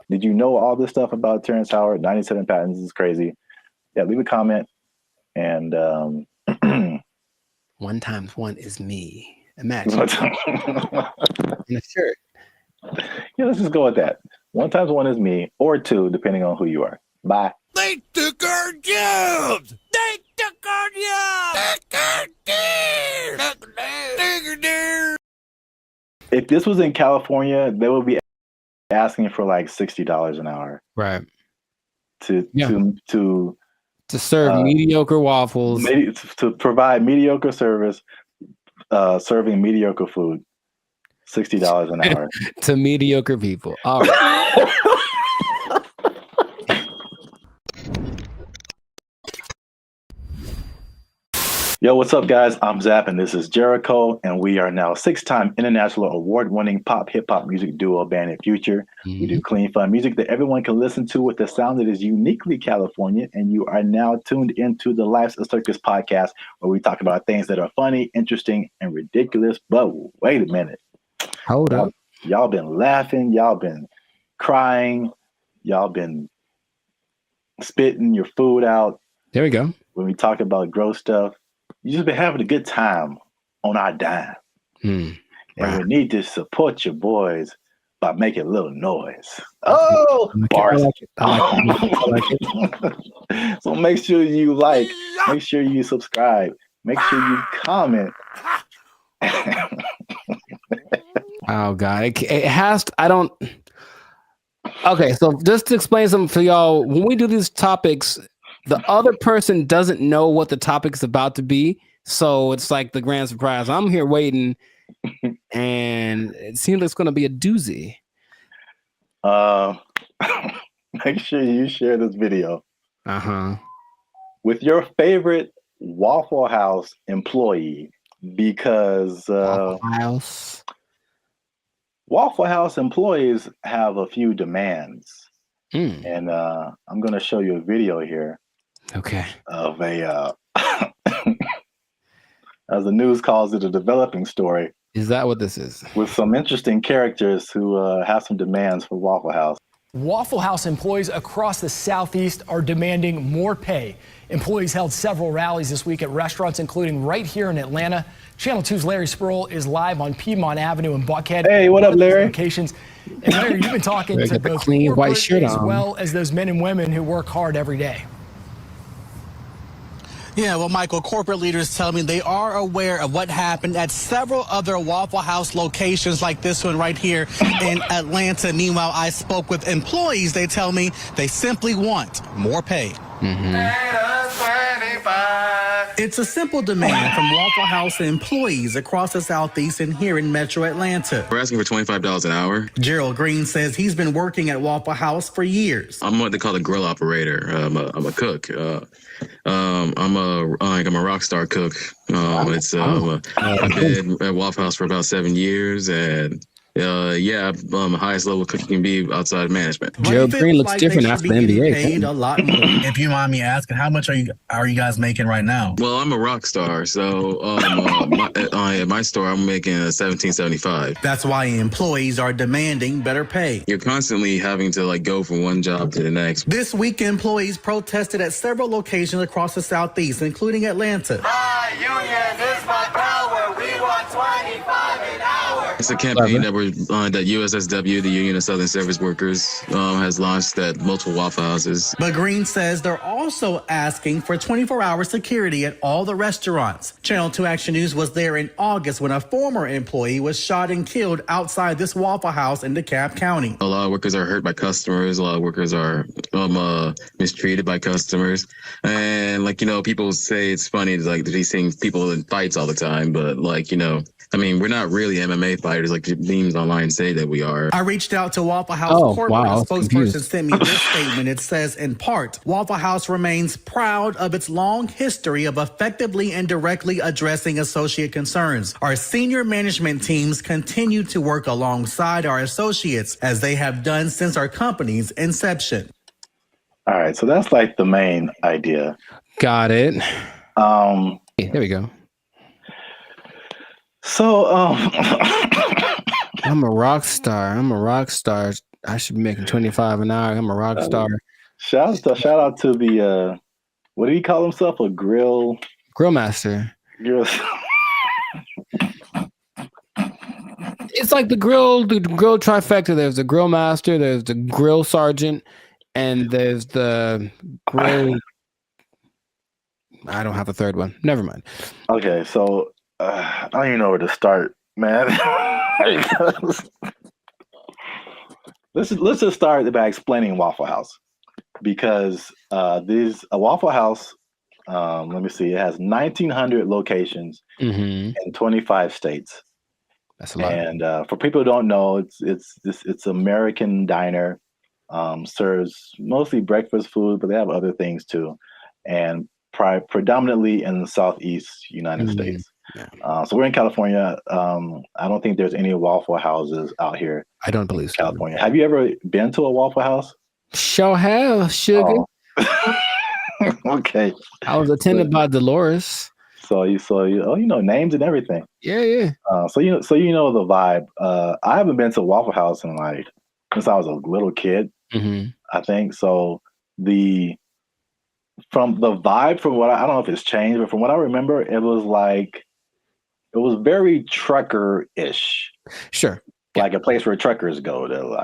Did you know all this stuff about Terrence Howard? 97 patents is crazy. Yeah, leave a comment. And 1 times 1 is me. Imagine. In a shirt. Yeah, let's just go with that. 1 times 1 is me, or 2, depending on who you are. Bye. They took our jobs! They took our jobs! If this was in California, they would be asking for like $60 an hour. Right. To serve mediocre waffles. To provide mediocre service, serving mediocre food. $60 an hour. To mediocre people. All right. Yo, what's up, guys? I'm Zap, and this is Jericho, and we are now 6-time international award-winning pop hip-hop music duo band and future. Mm-hmm. We do clean, fun music that everyone can listen to with a sound that is uniquely California, and you are now tuned into the Life's a Circus podcast, where we talk about things that are funny, interesting, and ridiculous. But wait a minute. Hold up. Y'all been laughing. Y'all been crying. Y'all been spitting your food out. There we go. When we talk about gross stuff. You just been having a good time on our dime. And we need to support your boys by making a little noise. Oh, bars. I like it. So make sure you like, make sure you subscribe, make sure you comment. Oh, God. It has to, I don't. Okay, so just to explain something for y'all, when we do these topics, the other person doesn't know what the topic's about to be. So it's like the grand surprise. I'm here waiting, and it seems like it's going to be a doozy. Make sure you share this video Uh-huh. with your favorite Waffle House employee, because Waffle House employees have a few demands. And I'm going to show you a video here. Okay. Of as the news calls it, a developing story. Is that what this is? With some interesting characters who have some demands for Waffle House. Waffle House employees across the Southeast are demanding more pay. Employees held several rallies this week at restaurants, including right here in Atlanta. Channel 2's Larry Spruill is live on Piedmont Avenue in Buckhead. Hey, what up, Larry? Locations. And Larry, you've been talking to both clean white shirt as well as those men and women who work hard every day. Yeah, well, Michael, corporate leaders tell me they are aware of what happened at several other Waffle House locations like this one right here in Atlanta. Meanwhile, I spoke with employees. They tell me they simply want more pay. It's a simple demand from Waffle House employees across the Southeast and here in Metro Atlanta. We're asking for $25 an hour. Gerald Green says he's been working at Waffle House for years. I'm what they call a grill operator. I'm a cook. I'm a rock star cook. I've been at Waffle House for about 7 years, and highest level cooking can be outside management. Gerald Green looks different after the NBA. Paid a lot more. If you mind me asking, how much are you guys making right now? Well, I'm a rock star, so at my store I'm making $17.75. That's why employees are demanding better pay. You're constantly having to go from one job to the next. This week, employees protested at several locations across the Southeast, including Atlanta. My union is my power. We want $25 an hour. It's a campaign that USSW, the Union of Southern Service Workers, has launched at multiple Waffle Houses. But Green says they're also asking for 24-hour security at all the restaurants. Channel 2 Action News was there in August when a former employee was shot and killed outside this Waffle House in DeKalb County. A lot of workers are hurt by customers. A lot of workers are mistreated by customers. And, people say it's funny, to be seeing people in fights all the time. But, we're not really MMA fighters like the memes online say that we are. I reached out to Waffle House corporate. A spokesperson sent me this statement. It says, in part, Waffle House remains proud of its long history of effectively and directly addressing associate concerns. Our senior management teams continue to work alongside our associates as they have done since our company's inception. All right, so that's like the main idea. Got it. There we go. So, I'm a rock star. I should be making $25 an hour. I'm a rock star. Shout out to the what do he call himself? A grill master. It's like the grill trifecta. There's the grill master, there's the grill sergeant, and there's the grill. I don't have a third one. Never mind. Okay, so I don't even know where to start, man. let's just start by explaining Waffle House, because a Waffle House. Let me see. It has 1,900 locations in 25 states. That's a lot. And for people who don't know, it's American diner. Serves mostly breakfast food, but they have other things too, and predominantly in the Southeast United States. Yeah. So we're in California. I don't think there's any Waffle Houses out here. I don't believe so. California. Have you ever been to a Waffle House? Sure have, sugar. Oh. Okay. I was attended by Dolores. So you know names and everything. Yeah. So you know the vibe. I haven't been to a Waffle House in since I was a little kid. I think so. From the vibe, from what I don't know if it's changed, but from what I remember, it was very trucker-ish. Sure. Like a place where truckers go to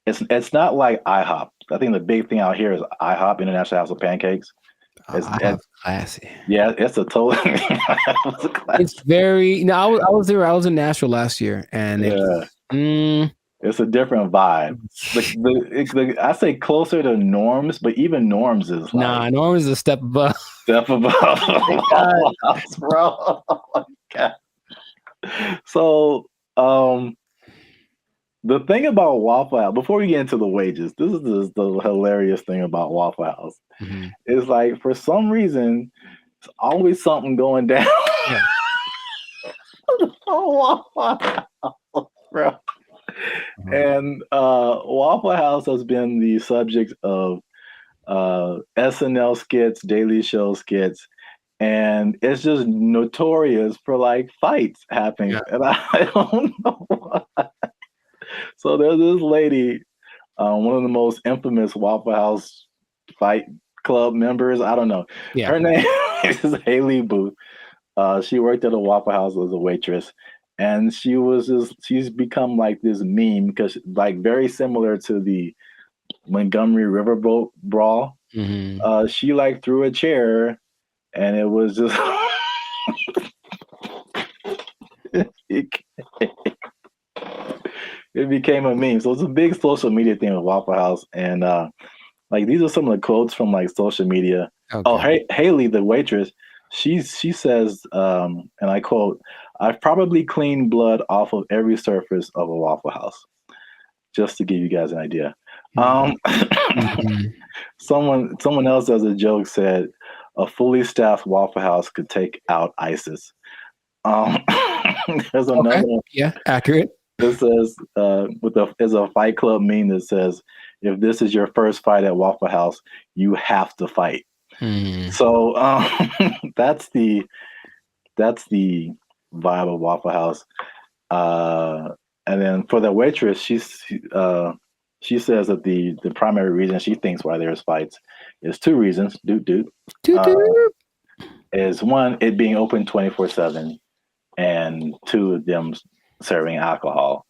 it's not like IHOP. I think the big thing out here is IHOP, International House of Pancakes. It's classy. Yeah, it's a total. It's very. I was there. I was in Nashville last year, and it's a different vibe. I say closer to Norms, but even Norms is Norms is a step above. Step above. Oh my God. Bro. Oh my God. So, the thing about Waffle House, before we get into the wages, this is the hilarious thing about Waffle House. Is for some reason, it's always something going down. Yeah. Waffle House, bro. And Waffle House has been the subject of SNL skits, Daily Show skits, and it's just notorious for fights happening. Yeah. And I don't know why. So there's this lady, one of the most infamous Waffle House fight club members. I don't know. Yeah. Her name is Haley Booth. She worked at a Waffle House as a waitress. And she's become this meme because very similar to the Montgomery Riverboat brawl. She threw a chair and it was just it became a meme. So it's a big social media thing with Waffle House. And these are some of the quotes from social media. Okay. Oh, Haley, the waitress, she says, and I quote, "I've probably cleaned blood off of every surface of a Waffle House," just to give you guys an idea. Someone else as a joke said, "A fully staffed Waffle House could take out ISIS." There's another one. Yeah, accurate. This says, there's a Fight Club meme that says, "If this is your first fight at Waffle House, you have to fight." So that's the vibe of Waffle House. And then for the waitress, she says that the primary reason she thinks why there's fights is two reasons. Is one, it being open 24/7, and 2 of them serving alcohol,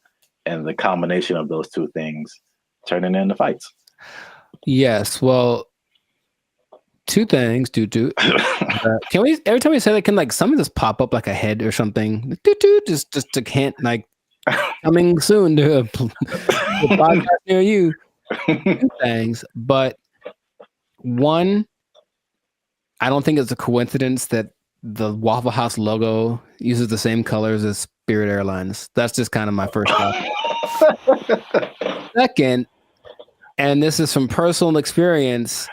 and the combination of those 2 things turning into fights. Yes. Well, 2 things. Can we, every time we say that, can like something just pop up like a head or something? Just to hint, like coming soon to a podcast near you. 2 things, but one, I don't think it's a coincidence that the Waffle House logo uses the same colors as Spirit Airlines. That's just kind of my first thought. Second, and this is from personal experience,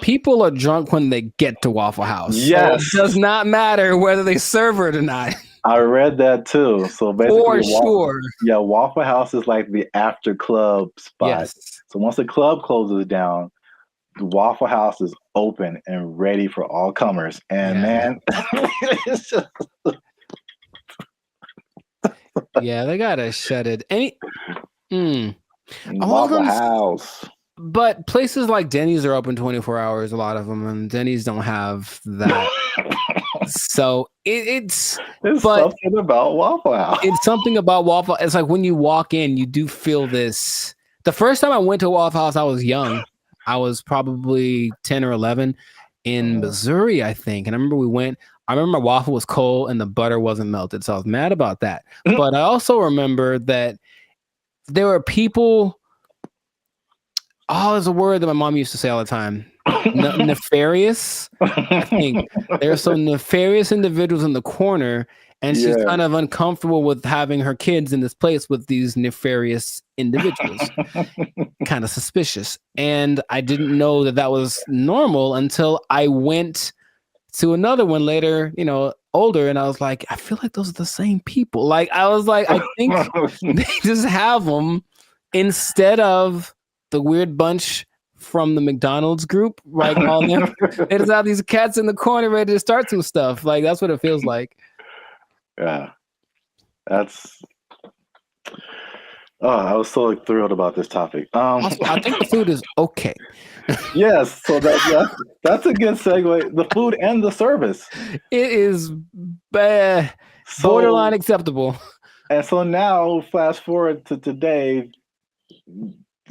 people are drunk when they get to Waffle House. Yes. So it does not matter whether they serve it or not. I read that too. So basically, For sure. Yeah, Waffle House is like the after club spot. Yes. So once the club closes down, the Waffle House is open and ready for all comers. And man, it's just... yeah, they gotta shut it. Waffle House. But places like Denny's are open 24 hours, a lot of them, and Denny's don't have that. So it's something about Waffle House. It's something about Waffle. It's like when you walk in, you do feel this. The first time I went to Waffle House, I was young. I was probably 10 or 11 in Missouri, I think. And I remember I remember my waffle was cold and the butter wasn't melted. So I was mad about that. But I also remember that there were people. Oh, there's a word that my mom used to say all the time. Nefarious. I think there are some nefarious individuals in the corner, and she's kind of uncomfortable with having her kids in this place with these nefarious individuals. Kind of suspicious. And I didn't know that was normal until I went to another one later, older, and I was like, I feel like those are the same people. Like, I was like, I think they just have them instead of the weird bunch from the McDonald's group, right? All them. They just have these cats in the corner ready to start some stuff. Like, that's what it feels like. Yeah. I was so thrilled about this topic. Also, I think the food is okay. Yes, so that's a good segue. The food and the service. It is borderline acceptable. And so now, fast forward to today,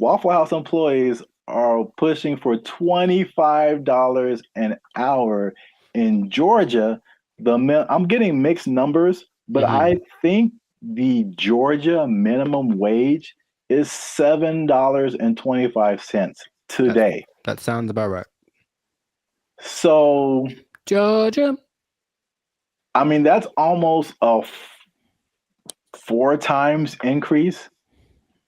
Waffle House employees are pushing for $25 an hour in Georgia. I'm getting mixed numbers, but I think the Georgia minimum wage is $7.25 today. That sounds about right. So Georgia, I mean, that's almost a 4 times increase.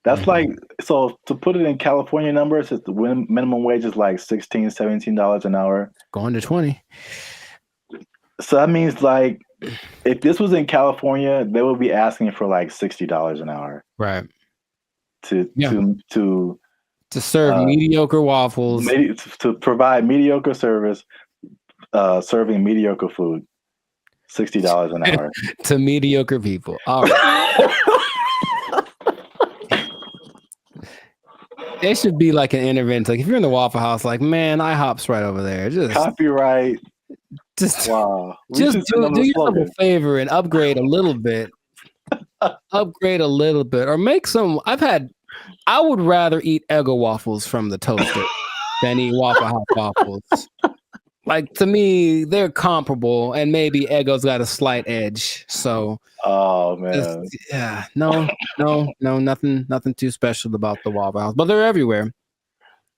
That's like, so to put it in California numbers, the minimum wage is like $16, $17 an hour. Going to 20. So that means like, if this was in California, they would be asking for like $60 an hour. Right. To serve mediocre waffles. To provide mediocre service, serving mediocre food. $60 an hour. To mediocre people. All right. There should be like an intervention. Like if you're in the Waffle House, like, man, IHOP's right over there. Just copyright. Wow. Just do yourself a favor and upgrade a little bit. Or make some. I would rather eat Eggo waffles from the toaster than eat Waffle House waffles. Like, to me, they're comparable, and maybe Eggo's got a slight edge. So, oh man, nothing too special about the Waffle House, but they're everywhere.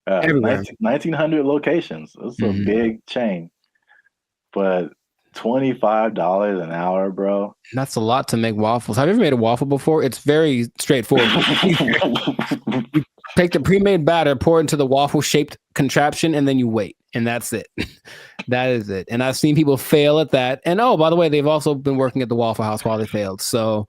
Everywhere. 1,900 locations. It's a big chain, but $25 an hour, bro. That's a lot to make waffles. Have you ever made a waffle before? It's very straightforward. You take the pre-made batter, pour it into the waffle-shaped contraption, and then you wait. And that's it. That is it. And I've seen people fail at that. And oh, by the way, they've also been working at the Waffle House while they failed. So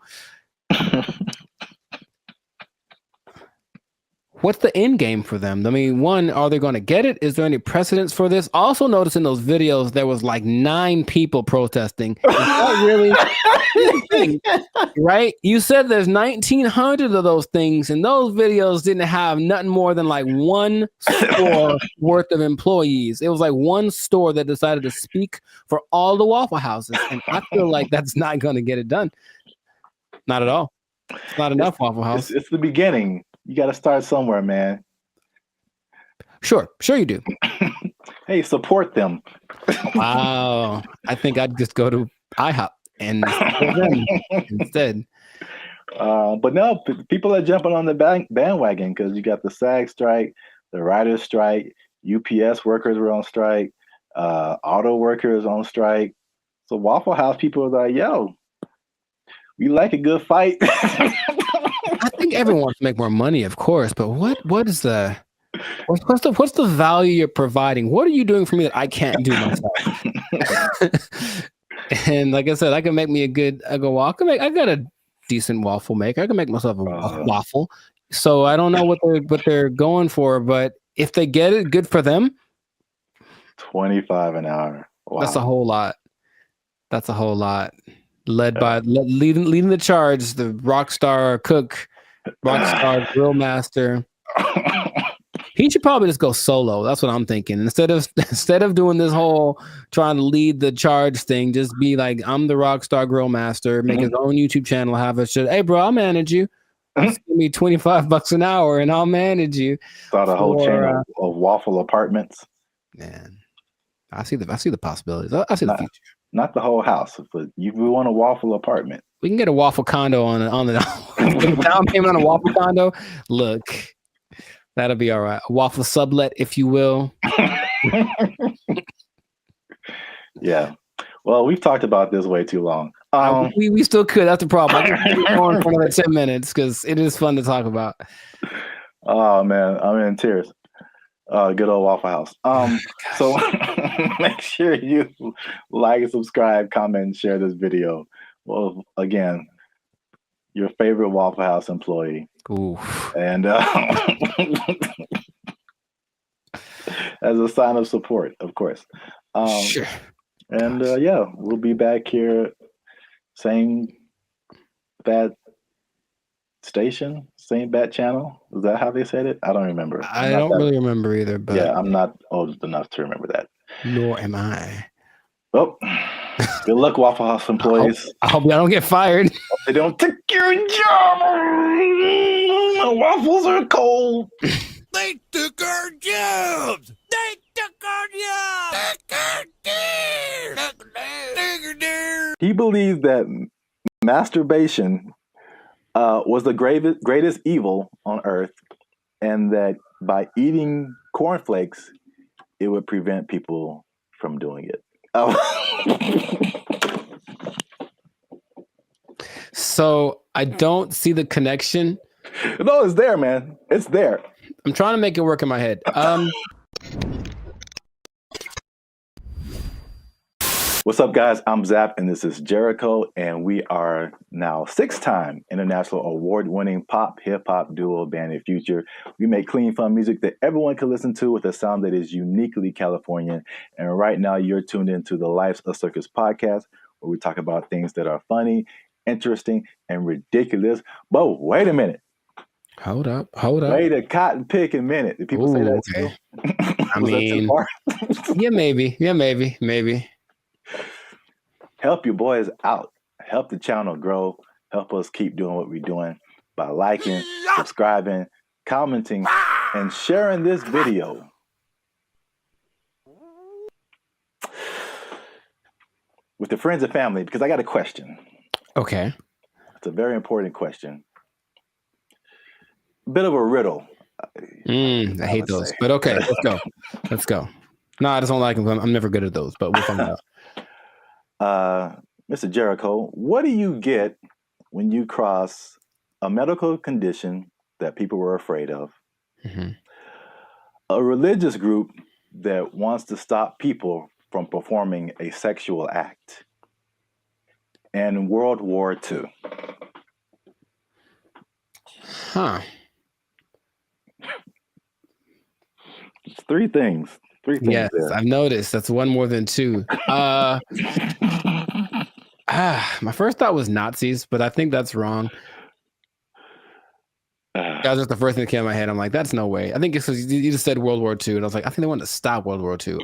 what's the end game for them? I mean, one, are they going to get it? Is there any precedence for this? Also notice in those videos, there was like 9 people protesting. Is that really right? You said there's 1,900 of those things, and those videos didn't have nothing more than like one store worth of employees. It was like one store that decided to speak for all the Waffle Houses, and I feel like that's not going to get it done. Not at all. It's not enough, Waffle House. It's the beginning. You got to start somewhere, man. Sure you do. Hey, support them. Wow. I think I'd just go to IHOP and support them instead. But no, people are jumping on the bandwagon because you got the SAG strike, the writers' strike, UPS workers were on strike, auto workers on strike. So Waffle House people are like, yo, we like a good fight. I think everyone wants to make more money, of course, but what's the value you're providing? What are you doing for me that I can't do myself? And like I said, I can make me I got a decent waffle maker. I can make myself a waffle. So I don't know what they're going for, but if they get it, good for them. 25 an hour. Wow. That's a whole lot. Leading the charge, the rockstar cook, rockstar grill master. He should probably just go solo. That's what I'm thinking. Instead of doing this whole trying to lead the charge thing, just be like, I'm the rockstar grill master, make his own YouTube channel, have a shit. Hey bro, I'll manage you. Just give me $25 an hour and I'll manage you. Start a whole channel of waffle apartments. Man, I see the possibilities. I see the future. Not the whole house, but we want a waffle apartment. We can get a waffle condo on the down payment on a waffle condo. Look, that'll be all right. A waffle sublet, if you will. Yeah. Well, we've talked about this way too long. We still could. That's the problem. I can keep going for another 10 minutes because it is fun to talk about. Oh man, I'm in tears. Good old Waffle House. So make sure you like, subscribe, comment, and share this video. Well, again, your favorite Waffle House employee. Ooh. And as a sign of support, of course. Sure. And yeah, we'll be back here, same bad station, same bat channel. Is that how they said it? I don't remember. I don't really remember either, but yeah, I'm not old enough to remember that. Nor am I. Well, good luck, Waffle House employees. I hope y'all don't get fired. They don't take your job. The waffles are cold. They took our jobs. They took our jobs. He believes that masturbation was the greatest evil on earth, and that by eating cornflakes, it would prevent people from doing it. So I don't see the connection. No, it's there, man. It's there. I'm trying to make it work in my head. What's up, guys? I'm Zap, and this is Jericho, and we are now 6-time international award-winning pop hip-hop duo Band of Future. We make clean, fun music that everyone can listen to with a sound that is uniquely Californian. And right now, you're tuned into the Life's a Circus podcast, where we talk about things that are funny, interesting, and ridiculous. But wait a minute. Hold up. Wait a cotton picking minute. Did people say that too? I mean, yeah, maybe. Help your boys out. Help the channel grow. Help us keep doing what we're doing by liking, subscribing, commenting, and sharing this video. With your friends and family, because I got a question. Okay. It's a very important question. A bit of a riddle. I hate those, but okay, let's go. No, I just don't like them. I'm never good at those, but we'll find out. Mr. Jericho, what do you get when you cross a medical condition that people were afraid of, a religious group that wants to stop people from performing a sexual act, and World War II? Huh. three things. Three things Yes, there. I've noticed. That's one more than two. My first thought was Nazis, but I think that's wrong. That was just the first thing that came in my head. I'm like, that's no way. I think it's because you just said World War II, and I was like, I think they wanted to stop World War II.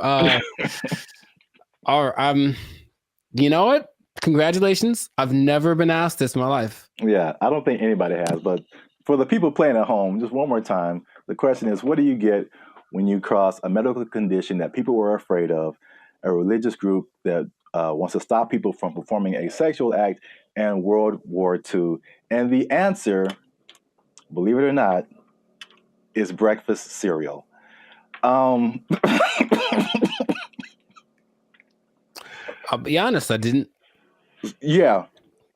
You know what? Congratulations. I've never been asked this in my life. Yeah, I don't think anybody has, but for the people playing at home, just one more time, the question is, what do you get when you cross a medical condition that people were afraid of, a religious group that wants to stop people from performing a sexual act, and World War II? And the answer, believe it or not, is breakfast cereal. I'll be honest, I didn't. Yeah.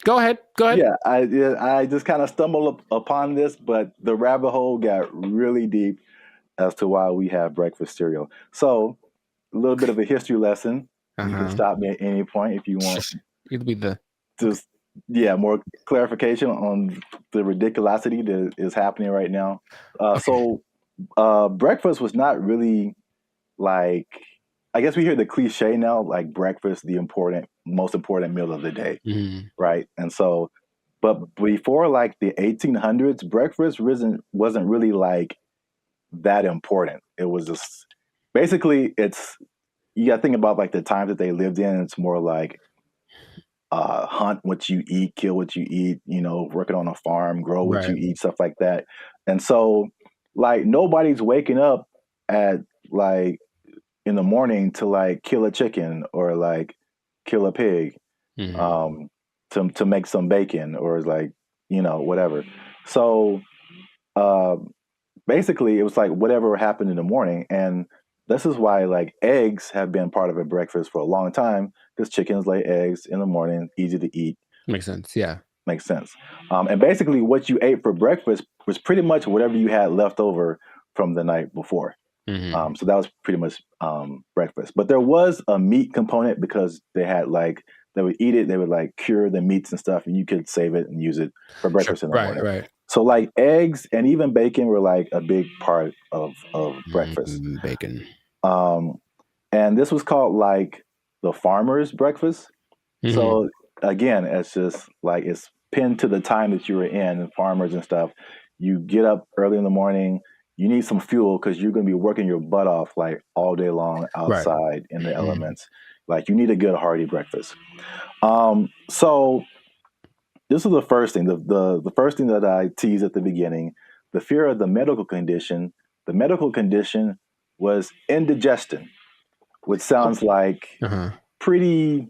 Go ahead. Yeah, I just kind of stumbled upon this, but the rabbit hole got really deep as to why we have breakfast cereal. So, a little bit of a history lesson. You can stop me at any point if you want. It'll be the Just more clarification on the ridiculosity that is happening right now. So, breakfast was not really like, I guess we hear the cliche now, like breakfast, the most important meal of the day, right? And so, but before like the 1800s, breakfast wasn't really like that important. It was just basically you got to think about like the times that they lived in. It's more like hunt what you eat, kill what you eat, working on a farm, grow what you eat, stuff like that. And so like nobody's waking up at like in the morning to like kill a chicken or like kill a pig to make some bacon or like, whatever. So basically it was like whatever happened in the morning. And this is why like eggs have been part of a breakfast for a long time, because chickens lay eggs in the morning, easy to eat. Makes sense. Yeah. Makes sense. And basically what you ate for breakfast was pretty much whatever you had left over from the night before. So that was pretty much breakfast. But there was a meat component because they would eat it, they would like cure the meats and stuff, and you could save it and use it for breakfast in the morning. Right. So like eggs and even bacon were like a big part of breakfast. Bacon. And this was called like the farmer's breakfast. So again, it's just like it's pinned to the time that you were in, and farmers and stuff. You get up early in the morning. You need some fuel because you're going to be working your butt off like all day long outside in the elements. Like you need a good hearty breakfast. So this is the first thing. The first thing that I teased at the beginning, the fear of the medical condition. The medical condition was indigestion, which sounds like pretty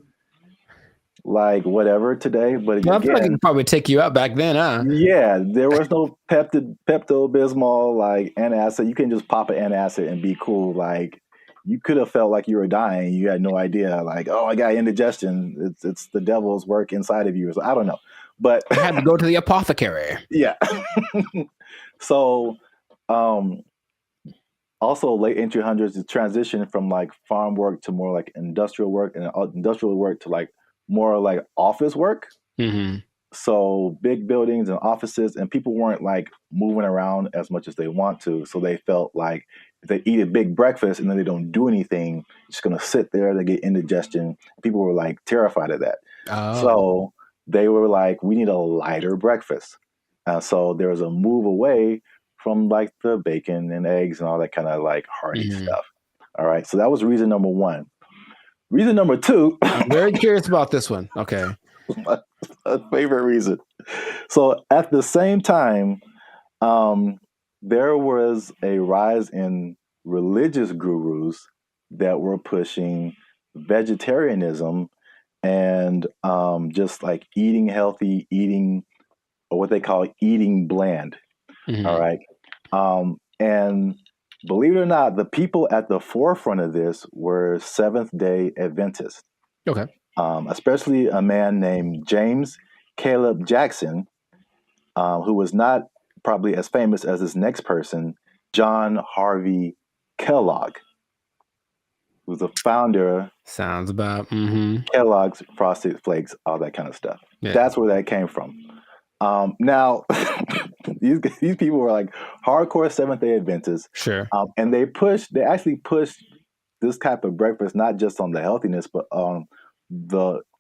like whatever today, but again, I feel like it could probably take you out back then, huh? Yeah, there was no Pepto-Bismol, like antacid. You can just pop an antacid and be cool. Like you could have felt like you were dying. You had no idea. Like, oh, I got indigestion. It's the devil's work inside of you. So, I don't know, but I had to go to the apothecary. Yeah. So, also late 1800s, the transition from like farm work to more like industrial work, and industrial work to like more like office work. So big buildings and offices, and people weren't like moving around as much as they want to. So they felt like if they eat a big breakfast and then they don't do anything, it's going to sit there, they get indigestion. People were like terrified of that. So they were like, we need a lighter breakfast. So there was a move away from like the bacon and eggs and all that kind of like hearty stuff. All right. So that was reason number one. Reason number two. I'm very curious about this one. Okay. My favorite reason. So at the same time, there was a rise in religious gurus that were pushing vegetarianism and just like eating healthy, or what they call eating bland. All right. And believe it or not, the people at the forefront of this were Seventh-day Adventists. Okay. Especially a man named James Caleb Jackson, who was not probably as famous as this next person, John Harvey Kellogg, who's the founder. Sounds about Kellogg's Frosted Flakes, all that kind of stuff. Yeah. That's where that came from. Now, these people were like hardcore Seventh Day Adventists, Sure. and they actually pushed this type of breakfast not just on the healthiness, but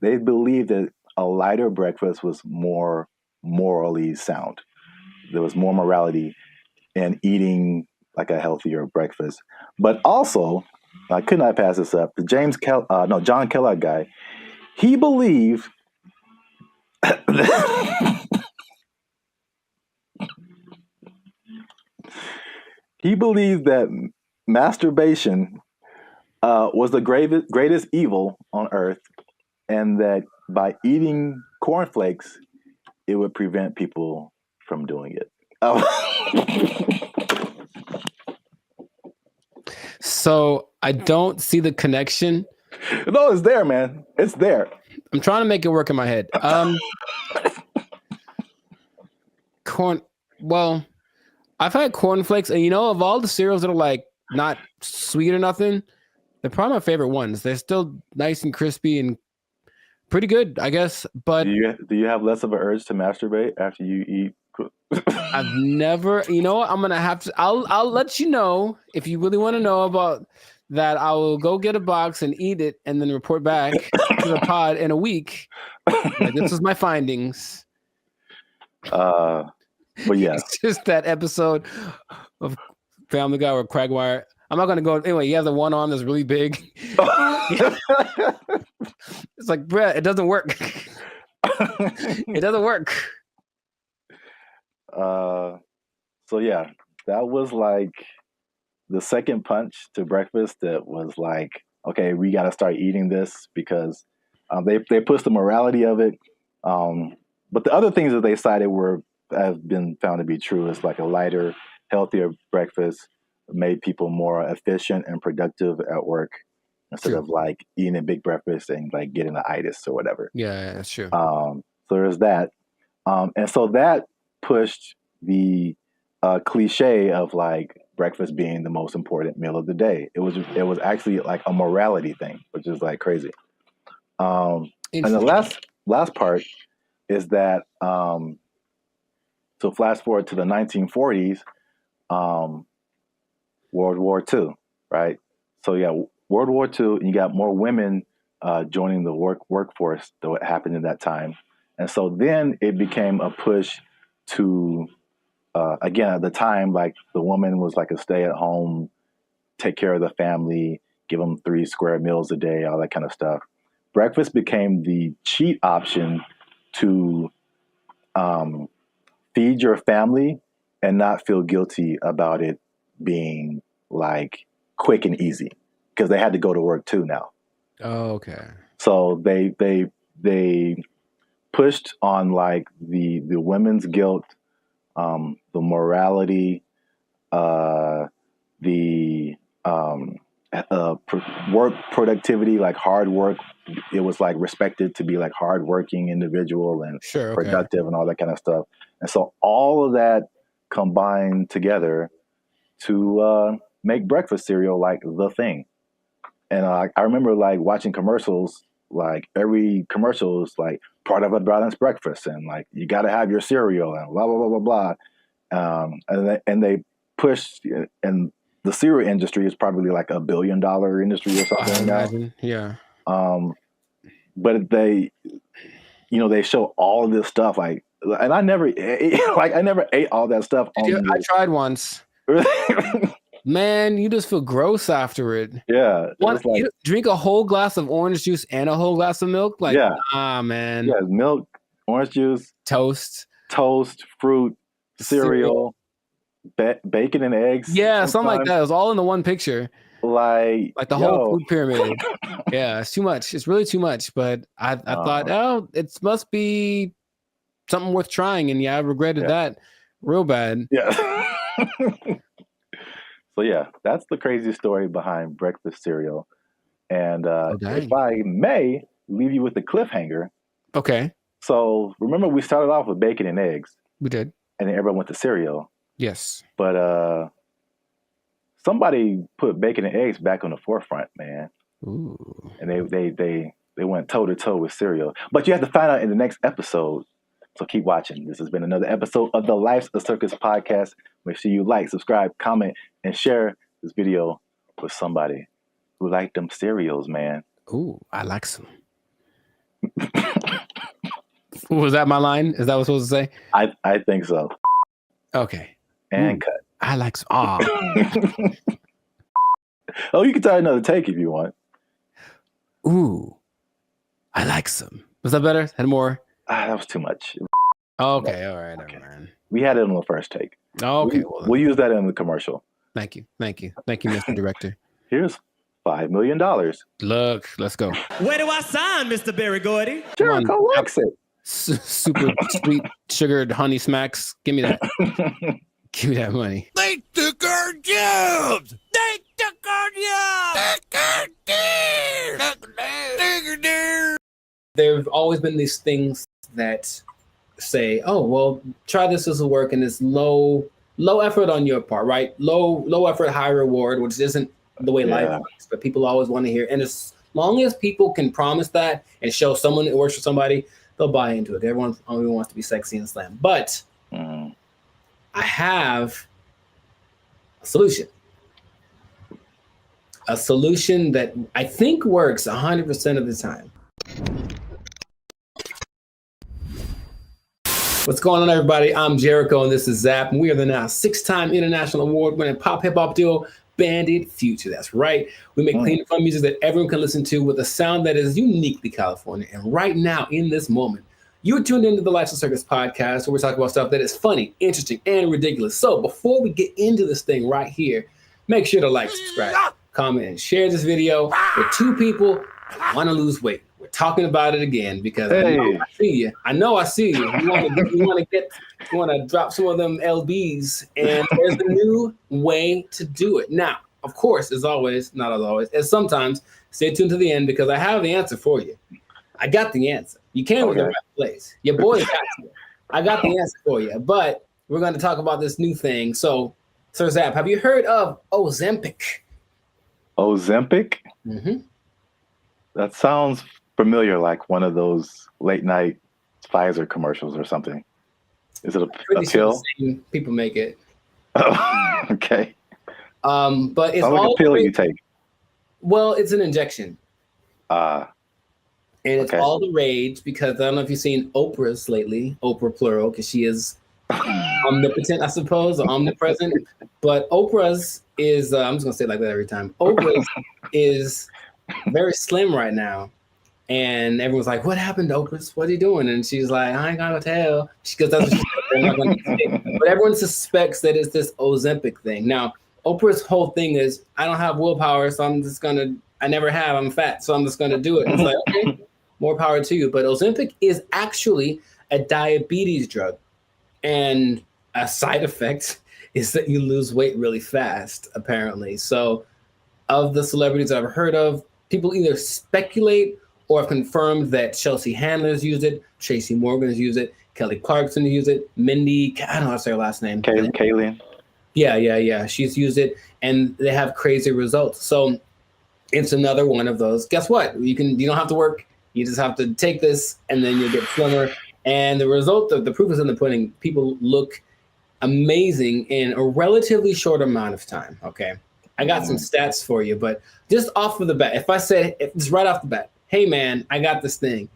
they believed that a lighter breakfast was more morally sound. There was more morality in eating like a healthier breakfast. But also, I could not pass this up. The John Kellogg guy, he believed he believed that masturbation was the greatest evil on earth, and that by eating cornflakes, it would prevent people from doing it. So I don't see the connection. No, it's there, man. It's there. I'm trying to make it work in my head. Corn. Well, I've had cornflakes, and of all the cereals that are like not sweet or nothing, they're probably my favorite ones. They're still nice and crispy and pretty good, I guess. But do you have less of an urge to masturbate after you eat? I've never. I'm gonna have to. I'll let you know if you really want to know about that. I will go get a box and eat it, and then report back to the pod in a week. Like, this is my findings. But yeah, It's just that episode of Family Guy or Quagmire. I'm not gonna go anyway. You have the one arm that's really big. It's like, bruh, it doesn't work. It doesn't work. So yeah, that was like the second punch to breakfast. That was like, okay, we got to start eating this because they pushed the morality of it. But the other things that they cited have been found to be true. Is like a lighter, healthier breakfast made people more efficient and productive at work instead of like eating a big breakfast and like getting an itis or whatever. Yeah, that's true. So there's that. And so that pushed the cliche of like breakfast being the most important meal of the day. It was actually like a morality thing, which is like crazy. And the last part is that so flash forward to the 1940s, World War II, right? So yeah, World War II, and you got more women joining the workforce than what happened in that time. And so then it became a push to, again, at the time, like the woman was like a stay-at-home, take care of the family, give them 3 square meals a day, all that kind of stuff. Breakfast became the cheat option to feed your family and not feel guilty about it being like quick and easy because they had to go to work too now. Oh, okay. So they pushed on like the women's guilt, the morality, the work productivity, like hard work. It was like respected to be like hardworking individual and productive and all that kind of stuff. And so all of that combined together to make breakfast cereal like the thing. And I remember like watching commercials, like every commercial is like part of a balanced breakfast and like you got to have your cereal and blah, blah, blah, blah, blah. And they pushed, and the cereal industry is probably like $1 billion industry or something now. Yeah. But they show all of this stuff like, and I never ate all that stuff. I tried once. Man, you just feel gross after it. Yeah. You drink a whole glass of orange juice and a whole glass of milk? Like, man. Yeah, milk, orange juice, toast, fruit, cereal, bacon and eggs. Yeah, something like that. It was all in the one picture. Like the whole food pyramid. Yeah, it's too much. It's really too much. But I thought, it must be something worth trying. And I regretted that real bad. Yeah. So yeah, that's the crazy story behind breakfast cereal. And if I may leave you with a cliffhanger. Okay. So remember we started off with bacon and eggs. We did. And then everyone went to cereal. Yes. But somebody put bacon and eggs back on the forefront, man. Ooh. And they went toe to toe with cereal. But you have to find out in the next episode So keep watching. This has been another episode of the Life's a Circus podcast. Make sure you like, subscribe, comment, and share this video with somebody who like them cereals, man. Ooh, I like some. Was that my line? Is that what I was supposed to say? I think so. Okay. And cut. I like some. Oh. Oh, you can try another take if you want. Ooh, I like some. Was that better? Had more? That was too much. Okay, all right, Okay. man. We had it on the first take. Okay, We'll use that in the commercial. Thank you, Mr. Director. Here's $5 million. Look, let's go. Where do I sign, Mr. Barry Gordy? Jericho likes it. Super sweet sugared honey smacks. Give me that. Give me that money. They took our jobs! They took our jobs! There have always been these things that say, oh, well, try this will work, and it's low effort on your part, right? Low effort, high reward, which isn't the way life works, but people always want to hear. And as long as people can promise that and show someone it works for somebody, they'll buy into it. Everyone only wants to be sexy and slam. But I have a solution. A solution that I think works 100% of the time. What's going on, everybody? I'm Jericho, and this is Zap, and we are the now 6-time international award-winning pop hip-hop duo, Bandit Future. That's right. We make clean and fun music that everyone can listen to with a sound that is uniquely California. And right now, in this moment, you're tuned into the Life's a Circus podcast, where we're talking about stuff that is funny, interesting, and ridiculous. So before we get into this thing right here, make sure to like, subscribe, comment, and share this video with 2 people who want to lose weight. We're talking about it again because I know I see you. You want to drop some of them LBs, and there's a new way to do it. Now, of course, as always, not as always, as sometimes, stay tuned to the end because I have the answer for you. I got the answer. You came to the right place. Your boy got you. I got the answer for you. But we're going to talk about this new thing. So, Sir Zap, have you heard of Ozempic? Ozempic? Mm-hmm. That sounds familiar, like one of those late night Pfizer commercials or something. Is it a pill? Sure people make it. Oh, okay. But it's like all a pill you take. Well, it's an injection. And it's okay. all the rage because I don't know if you've seen Oprah's lately, Oprah plural, because she is omnipotent, I suppose, or omnipresent. But Oprah's is, I'm just going to say it like that every time. Oprah's is very slim right now. And everyone's like, what happened to Oprah's? What are you doing? And she's like, I ain't gonna tell. Because that's what she said. They're not gonna say. But everyone suspects that it's this Ozempic thing. Now, Oprah's whole thing is, I don't have willpower, so I never have, I'm fat, so I'm just gonna do it. And it's like, okay, more power to you. But Ozempic is actually a diabetes drug. And a side effect is that you lose weight really fast, apparently. So of the celebrities I've heard of, people either speculate or have confirmed that Chelsea Handler's used it, Tracy Morgan's used it, Kelly Clarkson used it, Mindy, I don't know how to say her last name. Kaylin. Yeah. She's used it, and they have crazy results. So it's another one of those. Guess what? You don't have to work. You just have to take this, and then you'll get slimmer. And the result of the proof is in the pudding. People look amazing in a relatively short amount of time. Okay. I got some stats for you, but just off of the bat, if I said it's right off the bat, hey man, I got this thing,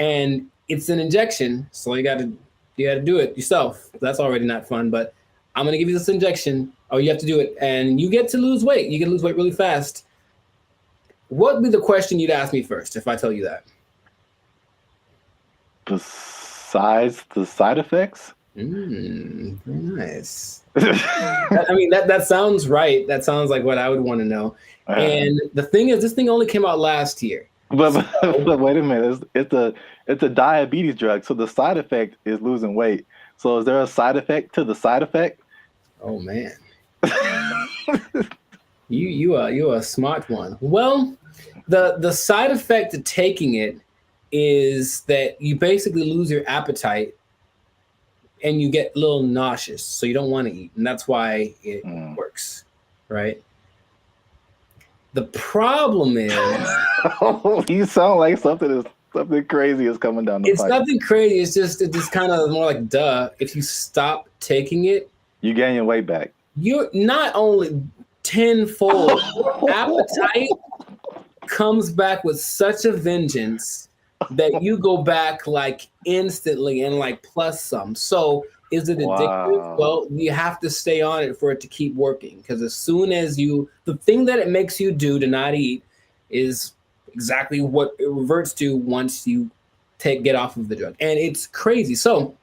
and it's an injection, so you got to do it yourself. That's already not fun, but I'm gonna give you this injection. Oh, you have to do it, and you get to lose weight. You get to lose weight really fast. What would be the question you'd ask me first if I tell you that? Besides the side effects? Very nice. I mean, that sounds right. That sounds like what I would want to know. And the thing is, this thing only came out last year. But wait a minute. It's a diabetes drug, so the side effect is losing weight. So is there a side effect to the side effect? Oh man, you are a smart one. Well, the side effect to taking it is that you basically lose your appetite and you get a little nauseous, so you don't want to eat, and that's why it works, right? The problem is, you sound like something is Something crazy is coming down the It's pipe. nothing crazy. It's just kind of more like duh. If you stop taking it, You gain your weight back. you're not only tenfold. Your appetite comes back with such a vengeance that you go back like instantly and like plus some. So is it addictive? Wow. Well, you have to stay on it for it to keep working. Because as soon as the thing that it makes you do to not eat is exactly what it reverts to once you get off of the drug. And it's crazy. So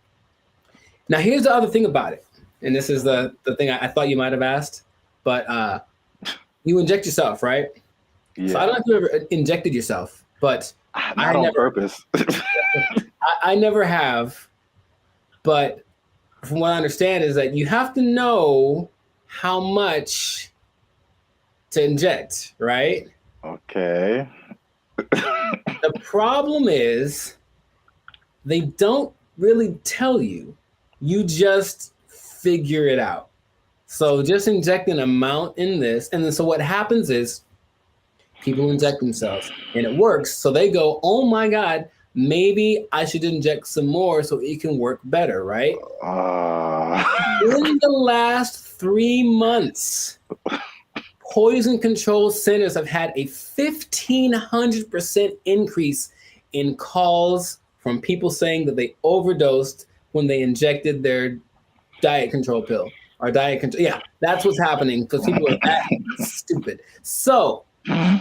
now here's the other thing about it. And this is the thing I thought you might have asked, but you inject yourself, right? Yeah. So I don't know if you ever injected yourself, but Not on purpose. I never have. But from what I understand is that you have to know how much to inject, right? Okay. The problem is they don't really tell you. You just figure it out. So just inject an amount in this. And then so what happens is people inject themselves and it works. So they go, oh my God, maybe I should inject some more so it can work better, right? In the last 3 months, poison control centers have had a 1,500% increase in calls from people saying that they overdosed when they injected their diet control pill or diet control. Yeah, that's what's happening because people are that stupid. So, now,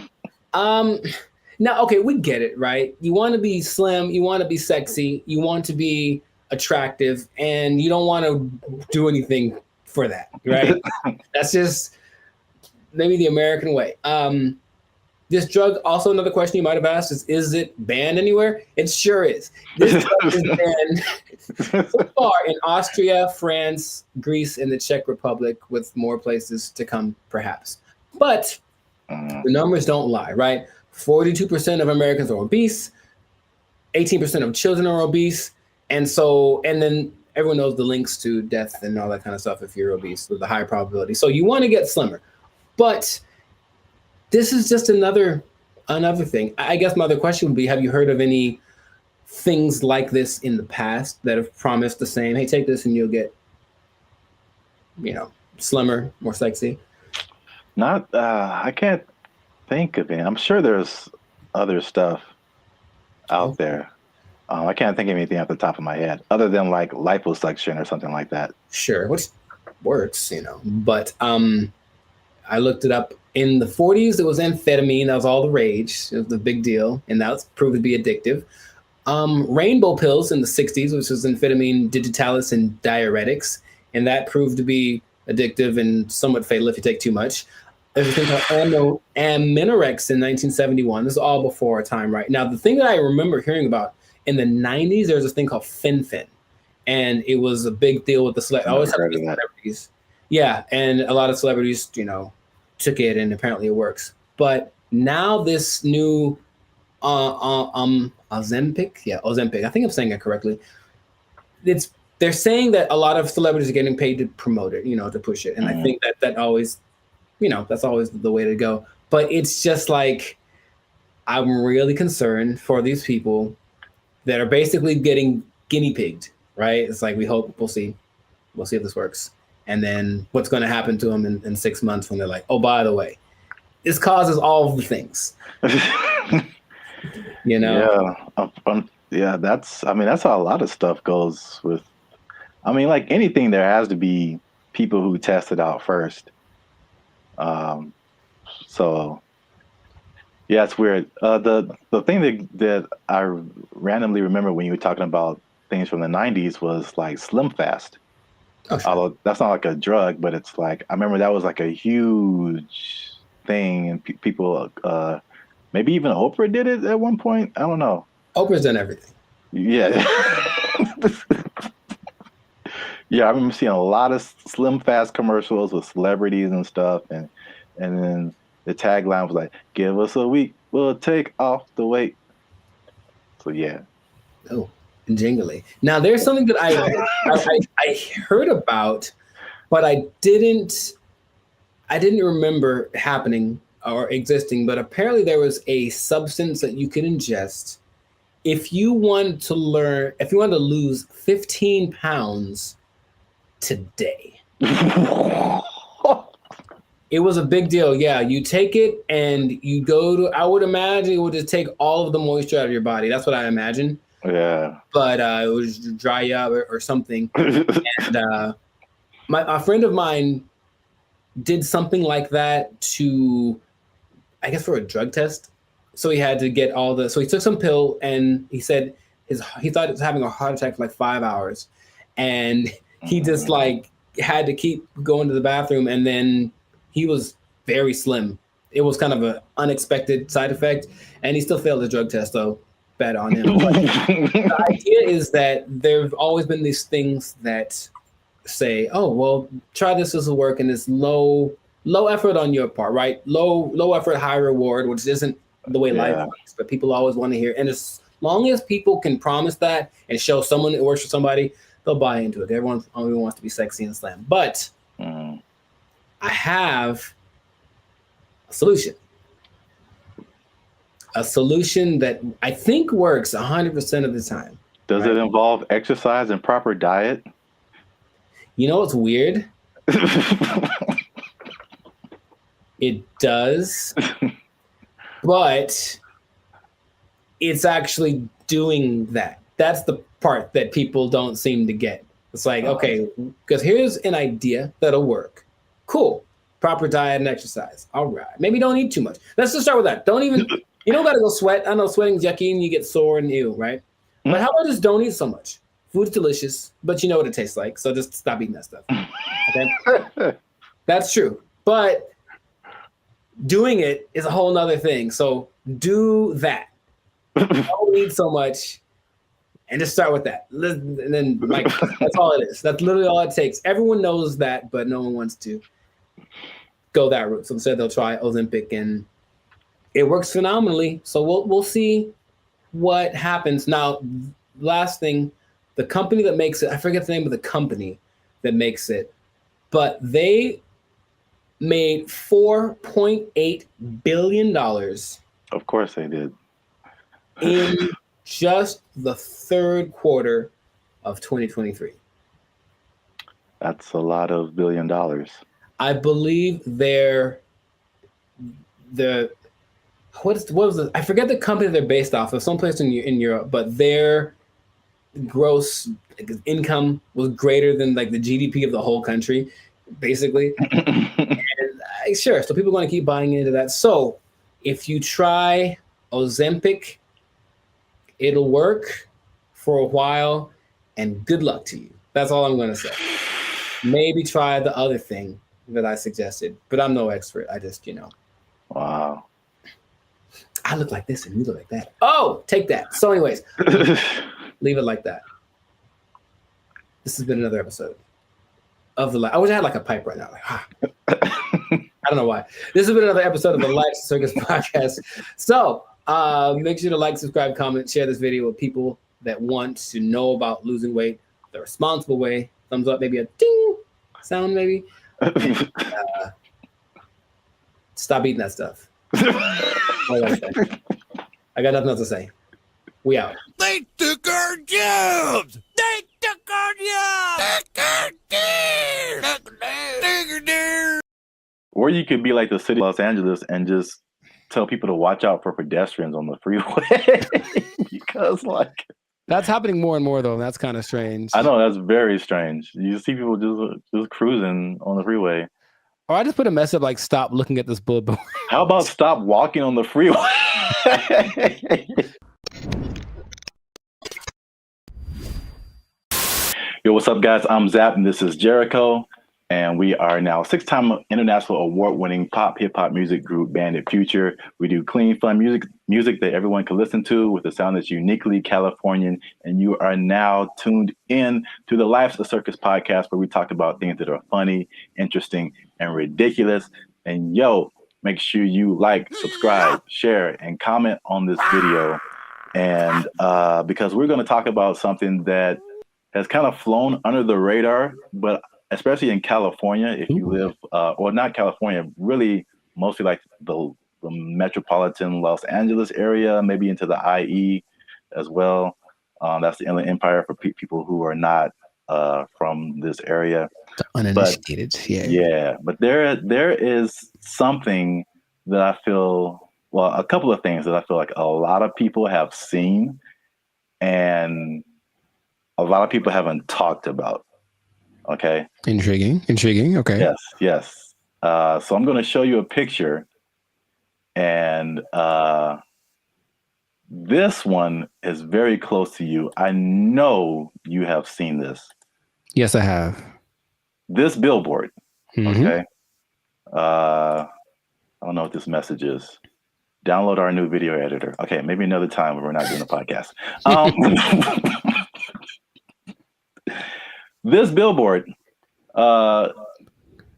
okay, we get it, right? You want to be slim, you want to be sexy, you want to be attractive, and you don't want to do anything for that, right? That's just maybe the American way. This drug, also another question you might have asked is it banned anywhere? It sure is. This drug is banned so far in Austria, France, Greece, and the Czech Republic, with more places to come, perhaps. But the numbers don't lie, right? 42% of Americans are obese, 18% of children are obese, and then everyone knows the links to death and all that kind of stuff if you're obese with a high probability. So you want to get slimmer. But this is just another thing. I guess my other question would be, have you heard of any things like this in the past that have promised the same, hey, take this and you'll get, slimmer, more sexy? Not, I can't think of it. I'm sure there's other stuff out there. I can't think of anything off the top of my head other than like liposuction or something like that. Sure, which works, but I looked it up. In the 40s, it was amphetamine. That was all the rage. It was the big deal, and that was proved to be addictive. Rainbow pills in the 60s, which was amphetamine, digitalis, and diuretics, and that proved to be addictive and somewhat fatal if you take too much. There's a thing called Aminorex in 1971. This is all before our time, right? Now, the thing that I remember hearing about in the 90s, there was this thing called Fen-Phen, and it was a big deal with the celebrities. Yeah, and a lot of celebrities, took it, and apparently it works. But now this new Ozempic, I think I'm saying it correctly. They're saying that a lot of celebrities are getting paid to promote it, to push it, and I think that always, that's always the way to go. But it's just like, I'm really concerned for these people that are basically getting guinea pigged, right? It's like, we'll see if this works. And then what's going to happen to them in 6 months when they're like, oh, by the way, this causes all of the things. Yeah. That's how a lot of stuff goes with. Like anything, there has to be people who test it out first. So yeah, it's weird. The thing that I randomly remember when you were talking about things from the 90s was like Slim Fast. Oh, sure. Although that's not like a drug, but it's like, I remember that was like a huge thing, and people, maybe even Oprah did it at one point. I don't know. Oprah's done everything. Yeah. Yeah, I remember seeing a lot of Slim Fast commercials with celebrities and stuff, and then the tagline was like, "Give us a week, we'll take off the weight." So yeah. Oh. Jingly. Now, there's something that I heard about, but I didn't remember happening or existing. But apparently, there was a substance that you could ingest, if you wanted to lose 15 pounds today, it was a big deal. Yeah, you take it and you go to, I would imagine it would just take all of the moisture out of your body. That's what I imagine. Yeah. But it would just dry you up or something. And a friend of mine did something like that to, I guess, for a drug test. So he had to get so he took some pill and he said he thought he was having a heart attack for like 5 hours. And he just like had to keep going to the bathroom, and then he was very slim. It was kind of an unexpected side effect, and he still failed the drug test, so bad on him. But the idea is that there have always been these things that say, oh, well, try this will work, and it's low effort on your part, right? Low effort, high reward, which isn't the way life works, but people always want to hear. And as long as people can promise that and show someone it works for somebody, they'll buy into it. Everyone only wants to be sexy and slam. But I have a solution. A solution that I think works 100% of the time. Does it involve exercise and proper diet? You know what's weird? It does, but it's actually doing that. That's the part that people don't seem to get. It's like, okay, because here's an idea that'll work. Cool. Proper diet and exercise. All right. Maybe don't eat too much. Let's just start with that. You don't got to go sweat. I know sweating's yucky and you get sore and ew, right? But how about just don't eat so much? Food's delicious, but you know what it tastes like. So just stop eating that stuff. Okay? That's true. But doing it is a whole nother thing. So do that. Don't eat so much. And just start with that. And then, like, that's all it is. That's literally all it takes. Everyone knows that, but no one wants to go that route. So instead, they'll try Ozempic, and it works phenomenally. So we'll see what happens. Now, last thing, the company that makes it, I forget the name of the company that makes it, but they made $4.8 billion. Of course they did. In just the third quarter of 2023. That's a lot of $1 billion. I believe what was it? I forget the company they're based off of, someplace in Europe, but their gross income was greater than like the GDP of the whole country, basically. And, sure, so people are going to keep buying into that. So if you try Ozempic, it'll work for a while, and good luck to you. That's all I'm going to say. Maybe try the other thing that I suggested, but I'm no expert. I just, Wow. I look like this and you look like that. Oh, take that. So anyways, leave it like that. This has been another episode of I wish I had like a pipe right now. Like, I don't know why. This has been another episode of the Life's Circus podcast. So make sure to like, subscribe, comment, share this video with people that want to know about losing weight the responsible way. Thumbs up, maybe a ding sound, maybe. And, stop eating that stuff. I got nothing else to say. We out. They took our jobs! They took our jobs! Or you could be like the city of Los Angeles and just tell people to watch out for pedestrians on the freeway. Because that's happening more and more though, and that's kind of strange. I know, that's very strange. You see people just cruising on the freeway. Or I just put a mess up like, stop looking at this bullet. How about stop walking on the freeway? Yo, what's up, guys? I'm Zap, and this is Jericho. And we are now 6-time international award-winning pop hip-hop music group, Bandit Future. We do clean, fun music that everyone can listen to with a sound that's uniquely Californian. And you are now tuned in to the Life's a Circus podcast, where we talk about things that are funny, interesting, and ridiculous. And yo, make sure you like, subscribe, share, and comment on this video. And because we're going to talk about something that has kind of flown under the radar, but especially in California, if you live, or not California, really mostly like the metropolitan Los Angeles area, maybe into the IE, as well. That's the Inland Empire for people who are not from this area. The uninitiated, Yeah, but there is something that I feel, well, a couple of things that I feel like a lot of people have seen and a lot of people haven't talked about. Okay. Intriguing. Okay. Yes. So I'm going to show you a picture, and this one is very close to you. I know you have seen this. Yes, I have. This billboard. Mm-hmm. Okay. I don't know what this message is. Download our new video editor. Okay, maybe another time when we're not doing a podcast. This billboard,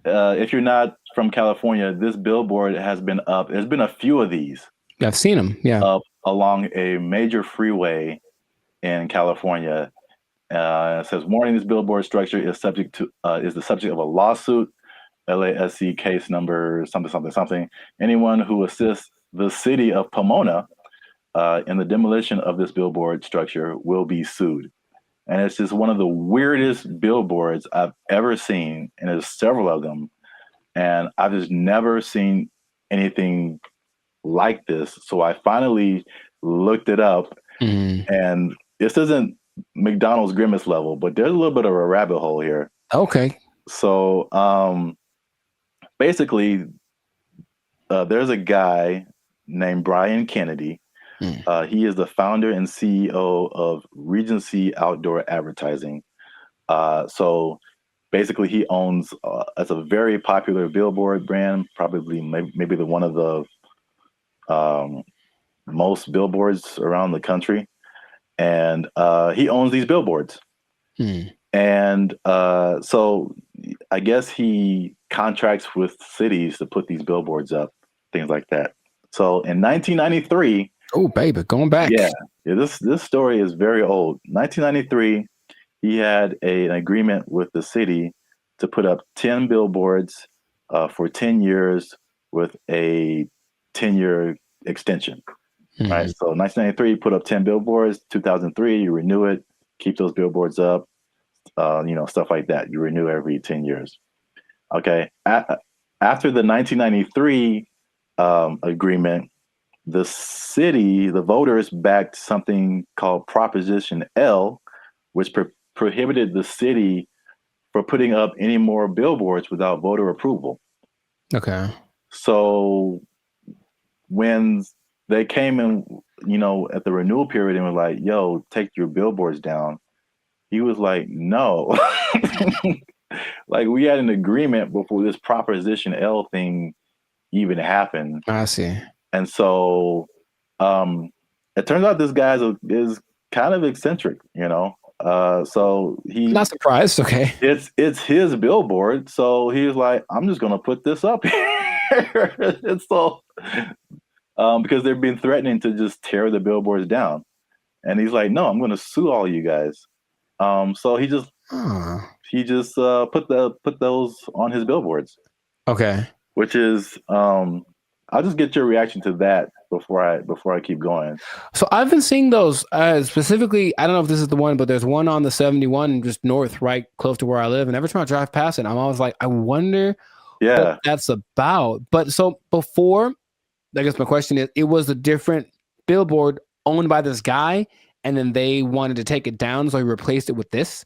if you're not from California, this billboard has been up. There's been a few of these. I've seen them. Yeah. Up along a major freeway in California. It says, warning, this billboard structure is the subject of a lawsuit, LASC case number something. Anyone who assists the city of Pomona in the demolition of this billboard structure will be sued. And it's just one of the weirdest billboards I've ever seen. And there's several of them. And I've just never seen anything like this. So I finally looked it up. And this isn't McDonald's Grimace level, but there's a little bit of a rabbit hole here. Okay. So basically, there's a guy named Brian Kennedy. He is the founder and CEO of Regency Outdoor Advertising. So basically, he owns it's a very popular billboard brand, probably maybe the one of the most billboards around the country. And he owns these billboards. And so I guess he contracts with cities to put these billboards up, things like that. So in 1993, oh baby, going back. Yeah, this story is very old. 1993, he had an agreement with the city to put up 10 billboards for 10 years with a 10-year extension. Right. So 1993, put up 10 billboards. 2003, you renew it, keep those billboards up, stuff like that. You renew every 10 years. Okay. After the 1993 agreement, the city, the voters backed something called Proposition L, which prohibited the city from putting up any more billboards without voter approval. Okay. So when they came in, at the renewal period and were like, yo, take your billboards down, he was like, no. Like, we had an agreement before this Proposition L thing even happened. I see. And so it turns out this guy is kind of eccentric, so he not surprised. Okay. It's his billboard. So he was like, I'm just going to put this up here. And so because they've been threatening to just tear the billboards down. And he's like, no, I'm going to sue all you guys. So he just put those on his billboards. Okay. Which is, I'll just get your reaction to that before I keep going. So I've been seeing those specifically. I don't know if this is the one, but there's one on the 71 just north, right close to where I live. And every time I drive past it, I'm always like, I wonder what that's about. But so before, I guess my question is, it was a different billboard owned by this guy, and then they wanted to take it down, so he replaced it with this.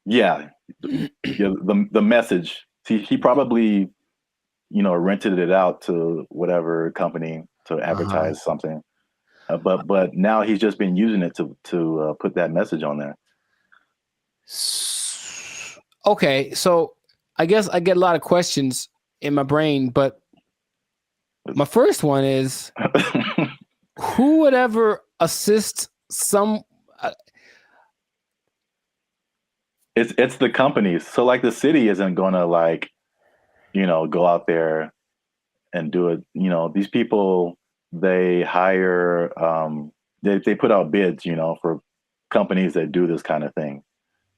Yeah, the message. He probably, rented it out to whatever company to advertise something, but now he's just been using it to put that message on there. Okay, so I guess I get a lot of questions in my brain, but my first one is, who would ever assist some? It's the companies. So like the city isn't gonna go out there and do it. These people, they hire, they put out bids, for companies that do this kind of thing,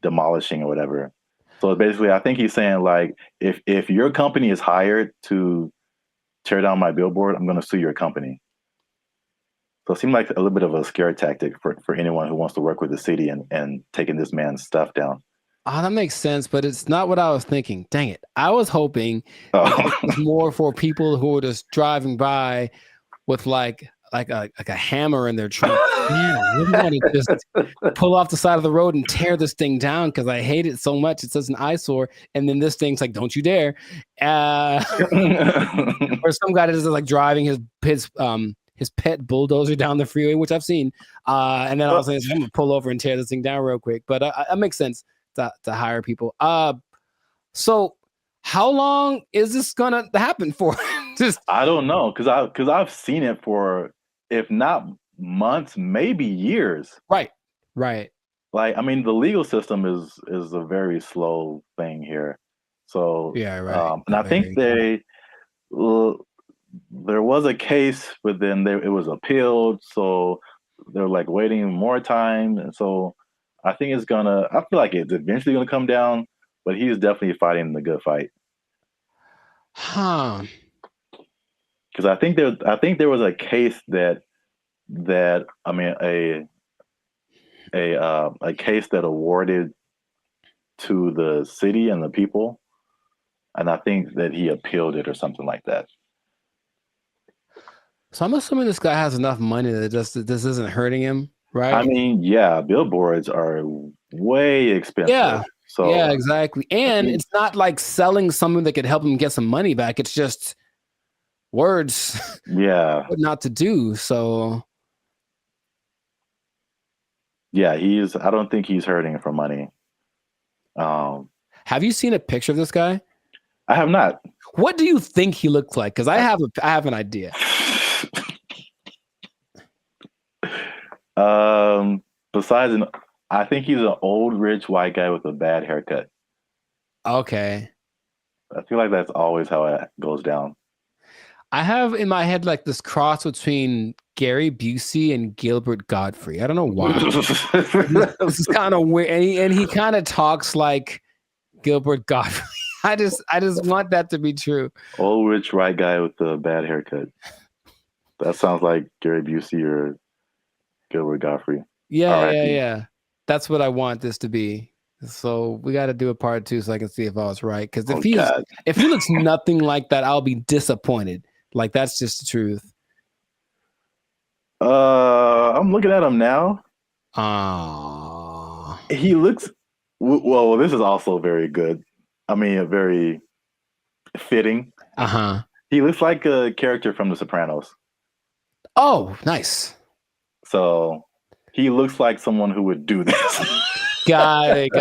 demolishing or whatever. So basically, I think he's saying like, if your company is hired to tear down my billboard, I'm going to sue your company. So it seemed like a little bit of a scare tactic for anyone who wants to work with the city and taking this man's stuff down. Oh, that makes sense, but it's not what I was thinking. Dang it. I was hoping Oh. it was more for people who are just driving by with like a hammer in their trunk. Man, I really want to just pull off the side of the road and tear this thing down because I hate it so much. It's such an eyesore. And then this thing's like, don't you dare. Or some guy that is like driving his pet bulldozer down the freeway, which I've seen. And then I was saying, I'm gonna pull over and tear this thing down real quick. But that makes sense to hire people. So how long is this gonna happen for? I don't know, because I've seen it for, if not months, maybe years. Right. Like, I mean, the legal system is a very slow thing here. So Yeah, right. and I think there was a case, but then it was appealed, so they're like waiting more time, and so I think I feel like it's eventually gonna come down, but he's definitely fighting the good fight. Huh. Because I think there was a case that I mean a case that awarded to the city and the people, and I think that he appealed it or something like that. So I'm assuming this guy has enough money that this isn't hurting him, right? I mean, yeah, billboards are way expensive. Yeah. So yeah, exactly. And it's not like selling something that could help him get some money back. It's just words. Yeah. What not to do. So yeah, I don't think he's hurting for money. Have you seen a picture of this guy? I have not. What do you think he looks like? Because I have an idea. Besides, I think he's an old rich white guy with a bad haircut. Okay. I feel like that's always how it goes down. I have in my head like this cross between Gary Busey and Gilbert Gottfried. I don't know why. This is kind of weird, and he kind of talks like Gilbert Gottfried. I just want that to be true. Old rich white guy with a bad haircut. That sounds like Gary Busey or Gilbert Gottfried. Yeah. That's what I want this to be. So we got to do a part 2 so I can see if I was right. Because if he looks nothing like that, I'll be disappointed. Like that's just the truth. I'm looking at him now. He looks well. This is also very good. I mean, very fitting. He looks like a character from The Sopranos. Oh, nice. So he looks like someone who would do this. Got it.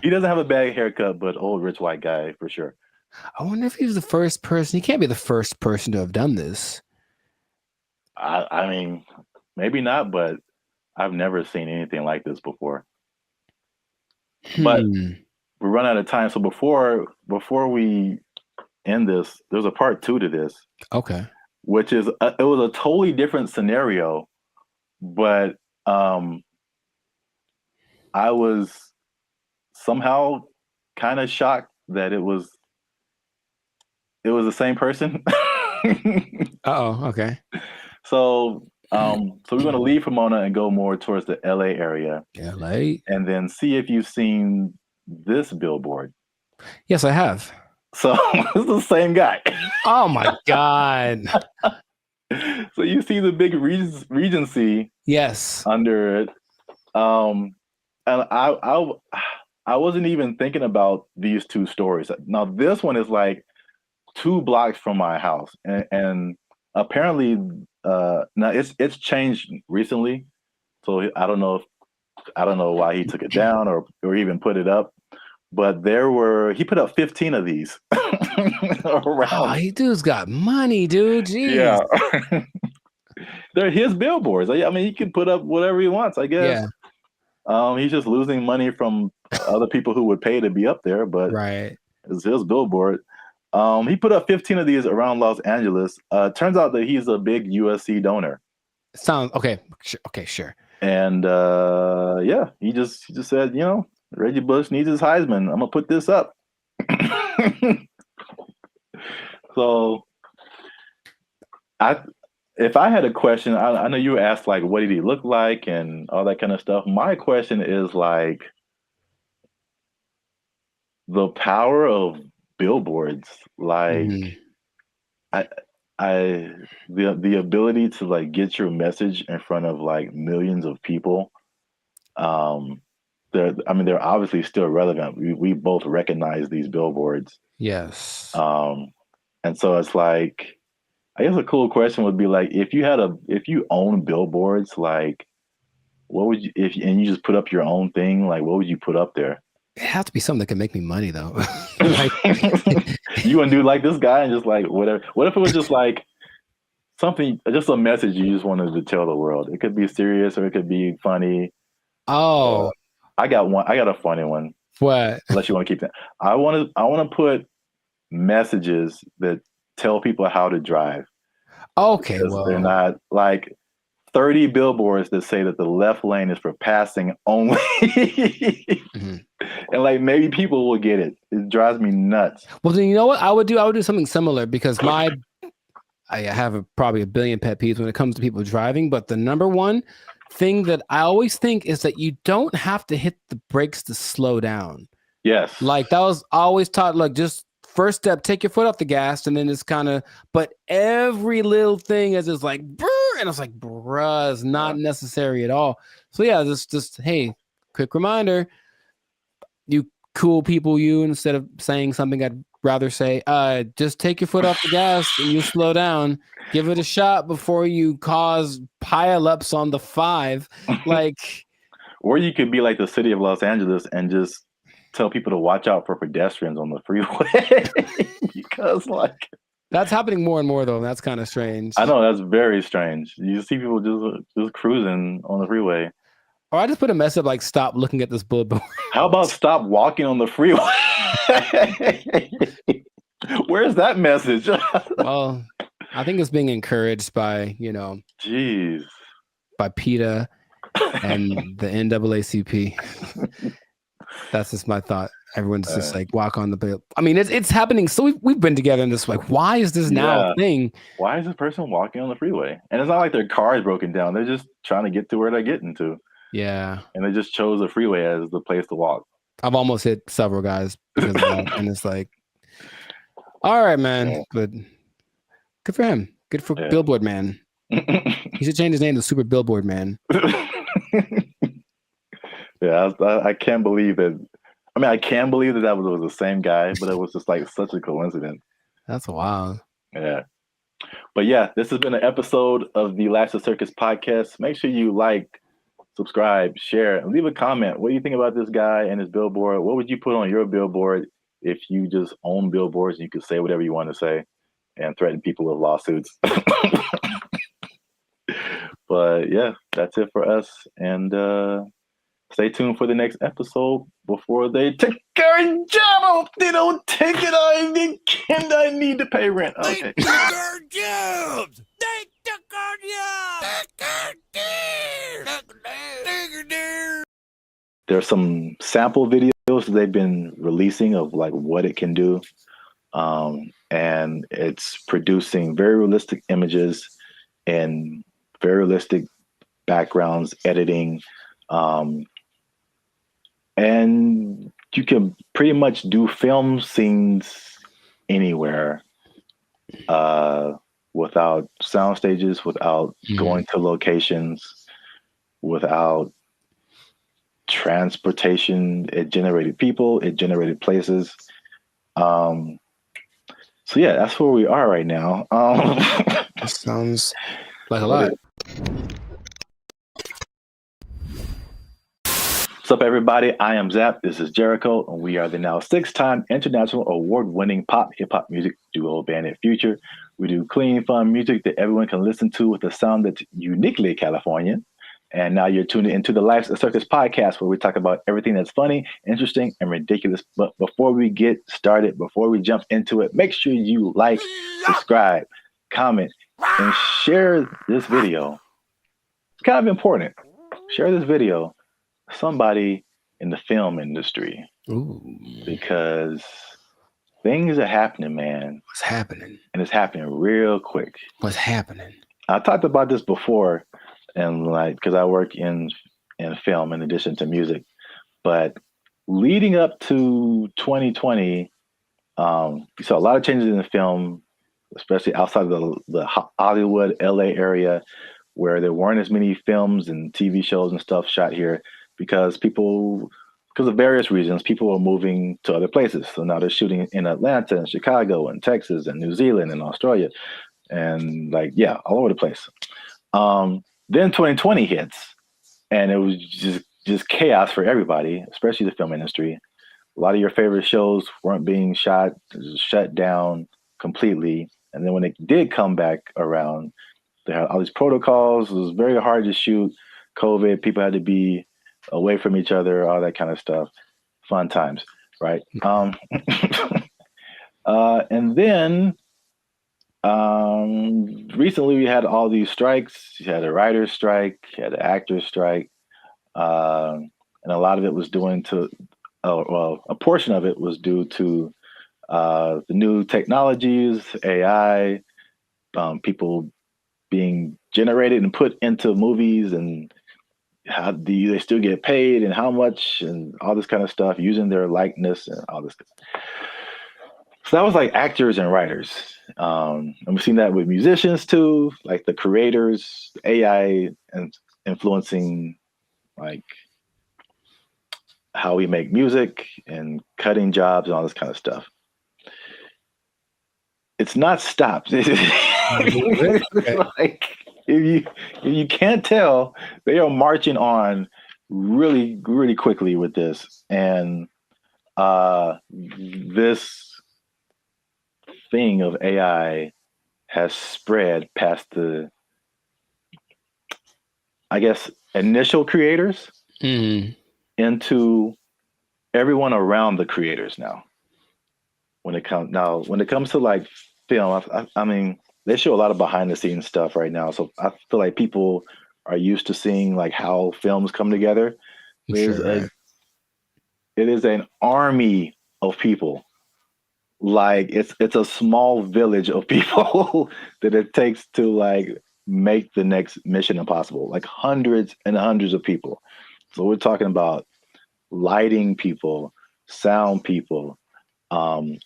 He doesn't have a bad haircut, but old rich white guy for sure. I wonder if he's the first person. He can't be the first person to have done this. I mean, maybe not, but I've never seen anything like this before. But we run out of time. So before we end this, there's a part 2 to this. Okay. Which is it was a totally different scenario, but I was somehow kind of shocked that it was the same person. Okay. So we're going to leave Pomona and go more towards the LA area. LA? And then see if you've seen this billboard. Yes, I have. So it's the same guy. Oh my God. So you see the big Regency. Yes. Under it. And I wasn't even thinking about these 2 stories. Now this one is like 2 blocks from my house, and apparently now it's changed recently, so I don't know why he took it down or even put it up, but he put up 15 of these around. Oh, he dude's got money, dude. Jeez. Yeah. They're his billboards. I mean, he can put up whatever he wants, I guess. Yeah. He's just losing money from other people who would pay to be up there, but right. It's his billboard. He put up 15 of these around Los Angeles. Turns out that he's a big USC donor. Sounds okay. Okay, sure. And yeah, he just said, Reggie Bush needs his Heisman. I'm gonna put this up. So if I had a question, I know you asked like, what did he look like and all that kind of stuff. My question is like the power of billboards. Like, Mhm. I, the ability to like get your message in front of like millions of people. Um, they're obviously still relevant. We both recognize these billboards. Yes. Um, and so it's like, I guess a cool question would be like, if you own billboards, like, what would you, if and you just put up your own thing, like, what would you put up there? It has to be something that can make me money though. Like, You wouldn't do like this guy and just like whatever. What if it was just like something, just a message you just wanted to tell the world? It could be serious or it could be funny. oh, I got one. I got a funny one. what? Unless you want to keep that, I want to put messages that tell people how to drive Okay, because they're well, not like 30 billboards that say that the left lane is for passing only. mhm. And like maybe people will get it. It drives me nuts. Well, then you know what I would do? I would do something similar because I have probably a billion pet peeves when it comes to people driving. But the number one thing that I always think is that you don't have to hit the brakes to slow down. Yes. Like that was always taught. Like just first step, take your foot off the gas, and then it's kind of. But every little thing is just like, brr, and it's like, bruh, it's not necessary at all. So yeah, just hey, quick reminder, you cool people, you instead of saying something I'd rather say, just take your foot off the gas and you slow down. Give it a shot before you cause pile-ups on the 5. Like. Or you could be like the city of Los Angeles and just tell people to watch out for pedestrians on the freeway. Because like That's happening more and more, though. That's kind of strange. I know that's very strange. You see people just cruising on the freeway. Or I just put a message like, stop looking at this billboard. How about stop walking on the freeway? Where's that message? Well, I think it's being encouraged by, Jeez. by PETA and the NAACP. That's just my thought. Everyone's just like walk on the bill. I mean, it's happening. So we've been together in this. Like, why is this now a thing? Why is this person walking on the freeway? And it's not like their car is broken down. They're just trying to get to where they're getting to. Yeah. And they just chose the freeway as the place to walk. I've almost hit several guys because of that. And it's like, all right, man. But good for him. Good for Billboard Man. He should change his name to Super Billboard Man. Yeah, I can't believe that. I mean, I can believe that was the same guy, but it was just like such a coincidence. That's wild. Yeah. But yeah, this has been an episode of the Last of Circus podcast. Make sure you like, subscribe, share, and leave a comment. What do you think about this guy and his billboard? What would you put on your billboard if you just own billboards and you could say whatever you want to say and threaten people with lawsuits? But yeah, that's it for us. And stay tuned for the next episode before they take our job. They don't take it. I need to pay rent. Okay. They took our jobs. They took our jobs. There's some sample videos they've been releasing of like what it can do. And it's producing very realistic images and very realistic backgrounds, editing. And you can pretty much do film scenes anywhere without sound stages, without going to locations, without transportation. It generated people, it generated places. So yeah, that's where we are right now. That sounds like a lot. What's up, everybody? I am Zap. This is Jericho, and we are the now 6-time international award-winning pop hip-hop music duo Bandit Future. We do clean, fun music that everyone can listen to with a sound that's uniquely Californian. And now you're tuned into the Life's a Circus podcast, where we talk about everything that's funny, interesting, and ridiculous. But before we get started, before we jump into it, make sure you like, subscribe, comment, and share this video. It's kind of important. Share this video with somebody in the film industry. Ooh. Because things are happening, man. What's happening? And it's happening real quick. What's happening? I talked about this before, and like because I work in film in addition to music, but leading up to 2020, we saw a lot of changes in the film, especially outside of the Hollywood, LA area, where there weren't as many films and TV shows and stuff shot here because because of various reasons, people were moving to other places. So now they're shooting in Atlanta and Chicago and Texas and New Zealand and Australia and like, yeah, all over the place. Then 2020 hits and it was just chaos for everybody, especially the film industry. A lot of your favorite shows weren't being shut down completely. And then when it did come back around, they had all these protocols. It was very hard to shoot. COVID, people had to be away from each other, all that kind of stuff. Fun times, right? And then recently we had all these strikes. You had a writer's strike, you had an actor's strike, and a lot of it was a portion of it was due to the new technologies, AI, people being generated and put into movies, and how do they still get paid and how much and all this kind of stuff, using their likeness and all this stuff. So that was like actors and writers. And we've seen that with musicians too, like the creators, AI and influencing like how we make music and cutting jobs and all this kind of stuff. It's not stopped. Like if you can't tell, they are marching on really, really quickly with this. And this thing of AI has spread past the, I guess, initial creators into everyone around the creators now. When it comes to like film, I mean, they show a lot of behind the scenes stuff right now. So I feel like people are used to seeing like how films come together. It is an army of people. Like it's a small village of people that it takes to like make the next Mission Impossible. Like hundreds and hundreds of people. So we're talking about lighting people, sound people,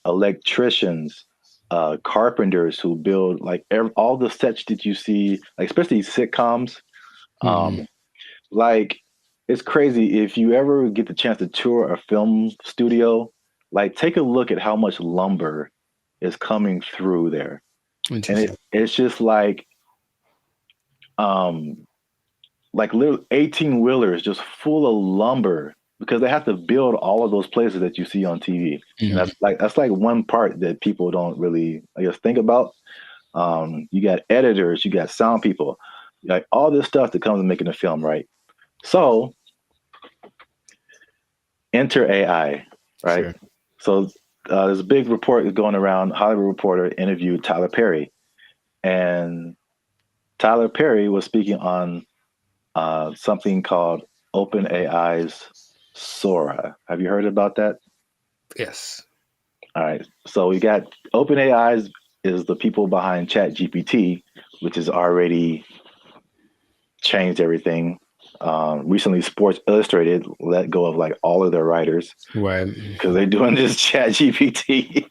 electricians, carpenters who build like all the sets that you see, like especially sitcoms. Like it's crazy if you ever get the chance to tour a film studio. Like take a look at how much lumber is coming through there, and it's just like little 18-wheelers just full of lumber because they have to build all of those places that you see on TV. And that's like one part that people don't really, I guess, think about. You got editors, you got sound people, like all this stuff that comes with making a film, right? So enter AI, right? Sure. So there's a big report going around. Hollywood Reporter interviewed Tyler Perry, and Tyler Perry was speaking on something called OpenAI's Sora. Have you heard about that? Yes. All right. So we got OpenAI is the people behind ChatGPT, which has already changed everything. Recently, Sports Illustrated let go of like all of their writers, right? Because they're doing this ChatGPT.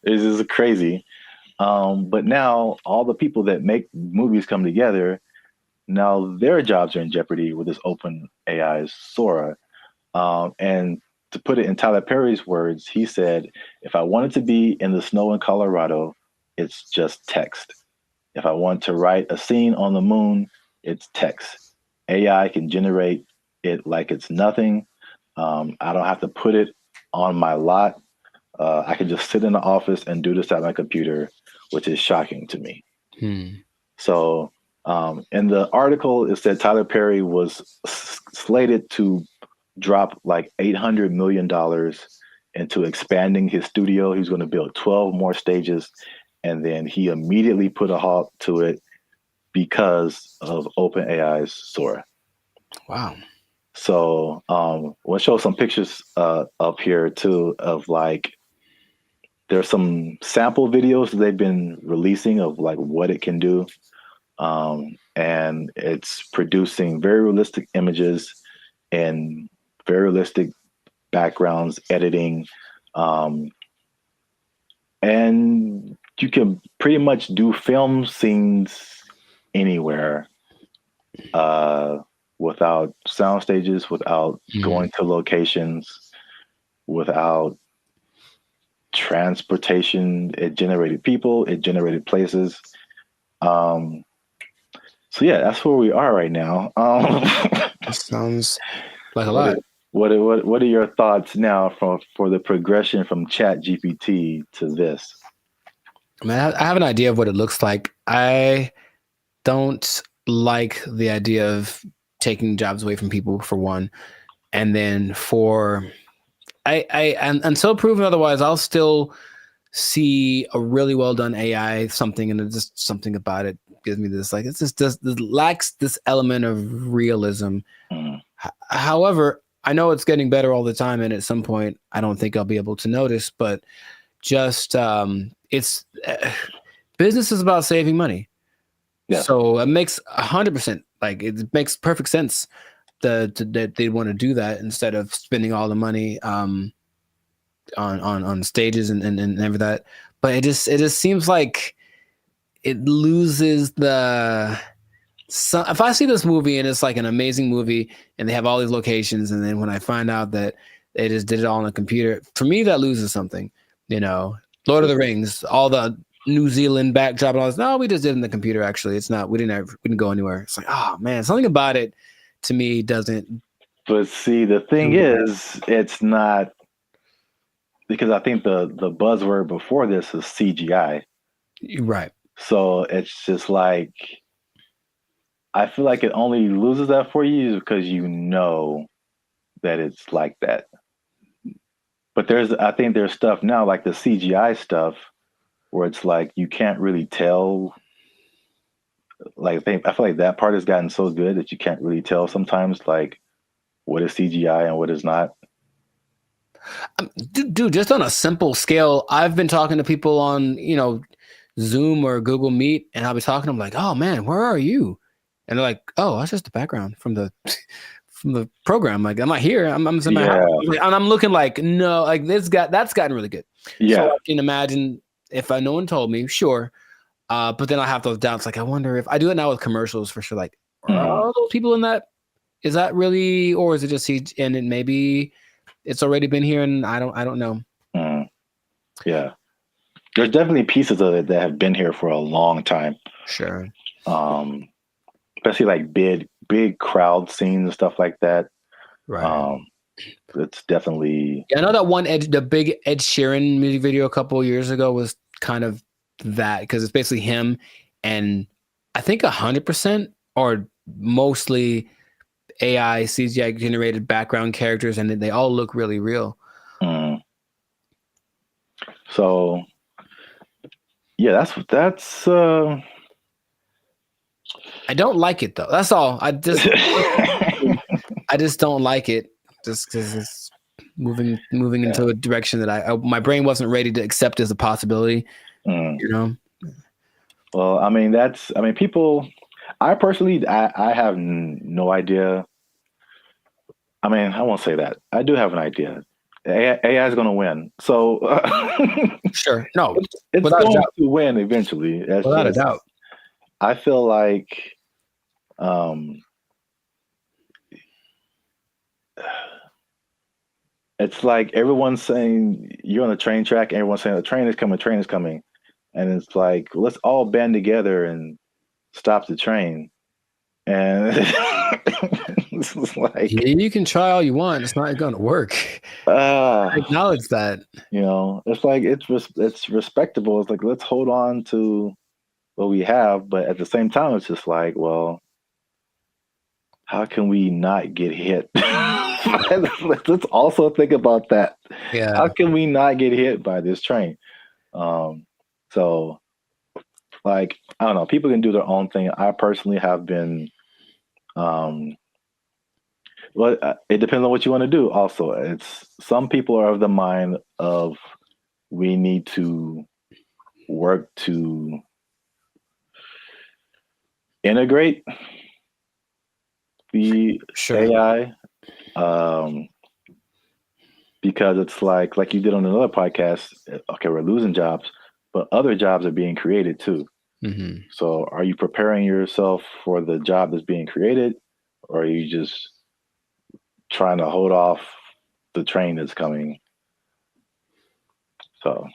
This is crazy. But now all the people that make movies come together. Now their jobs are in jeopardy with this OpenAI's Sora. And to put it in Tyler Perry's words, he said, if I wanted to be in the snow in Colorado, it's just text. If I want to write a scene on the moon, it's text. AI can generate it like it's nothing. I don't have to put it on my lot. I can just sit in the office and do this at my computer, which is shocking to me. So in the article, it said Tyler Perry was slated to drop like $800 million into expanding his studio. He was going to build 12 more stages. And then he immediately put a halt to it because of OpenAI's Sora. Wow. So we'll show some pictures up here too of like, there's some sample videos that they've been releasing of like what it can do. and it's producing very realistic images and very realistic backgrounds, editing, and you can pretty much do film scenes anywhere without sound stages, without going to locations, without transportation. It generated people, it generated places. So yeah, that's where we are right now. That sounds like a lot. What are your thoughts now for the progression from Chat GPT to this? I mean, I have an idea of what it looks like. I don't like the idea of taking jobs away from people, for one, and then for and until proven otherwise, I'll still see a really well done AI something, and it's just something about it gives me this like it's just this lacks this element of realism. However, I know it's getting better all the time, and at some point, I don't think I'll be able to notice. But just it's business is about saving money. Yeah. So it makes 100% like it makes perfect sense that they want to do that instead of spending all the money on stages and everything that. But it just seems like it loses the. So if I see this movie and it's like an amazing movie and they have all these locations, and then when I find out that they just did it all on a computer, for me that loses something. You know, Lord of the Rings, all the New Zealand backdrop and all this. No, we just did it in the computer. Actually, it's not. We didn't go anywhere. It's like, oh man, something about it to me doesn't. But see, the thing is, it's not, because I think the buzzword before this is CGI. Right. So it's just like, I feel like it only loses that for you because you know that it's like that. But I think there's stuff now like the CGI stuff where it's like you can't really tell. Like I feel like that part has gotten so good that you can't really tell sometimes like what is CGI and what is not. Dude, just on a simple scale, I've been talking to people on, Zoom or Google Meet, and I'll be talking to them like, "Oh man, where are you?" And they're like, "Oh, that's just the background from the program. Like, I'm not here. I'm in my house." Like, and I'm looking like, no, like that's gotten really good. Yeah. So I can imagine if no one told me, sure. But then I have those doubts. Like, I wonder if I do it now with commercials for sure. Like, are all those people in that? Is that really, or is it just and it maybe it's already been here and I don't know. Yeah. There's definitely pieces of it that have been here for a long time. Sure. Especially like big crowd scenes and stuff like that. Right. It's definitely. Yeah, I know that the big Ed Sheeran music video a couple of years ago was kind of that, because it's basically him and I think 100% or mostly AI CGI generated background characters, and they all look really real. So yeah, that's I don't like it though. That's all. I just don't like it just because it's moving into a direction that my brain wasn't ready to accept as a possibility. Well, I mean, people. I personally, I have no idea. I mean, I won't say that. I do have an idea. AI is going to win. So sure, no, it's going to win eventually. Without a doubt. I feel like, it's like everyone's saying you're on the train track, and everyone's saying the train is coming, and it's like let's all band together and stop the train. And it's like, you can try all you want, it's not going to work. I acknowledge that. It's like it's respectable. It's like let's hold on to what we have, but at the same time, it's just like, well, how can we not get hit? Let's also think about that. Yeah. How can we not get hit by this train? So, like, I don't know. People can do their own thing. I personally have been. Well, it depends on what you want to do. Also, it's some people are of the mind of we need to work to integrate the Sure. AI, because it's like you did on another podcast. Okay, we're losing jobs, but other jobs are being created too. Mm-hmm. So, are you preparing yourself for the job that's being created, or are you just trying to hold off the train that's coming? So,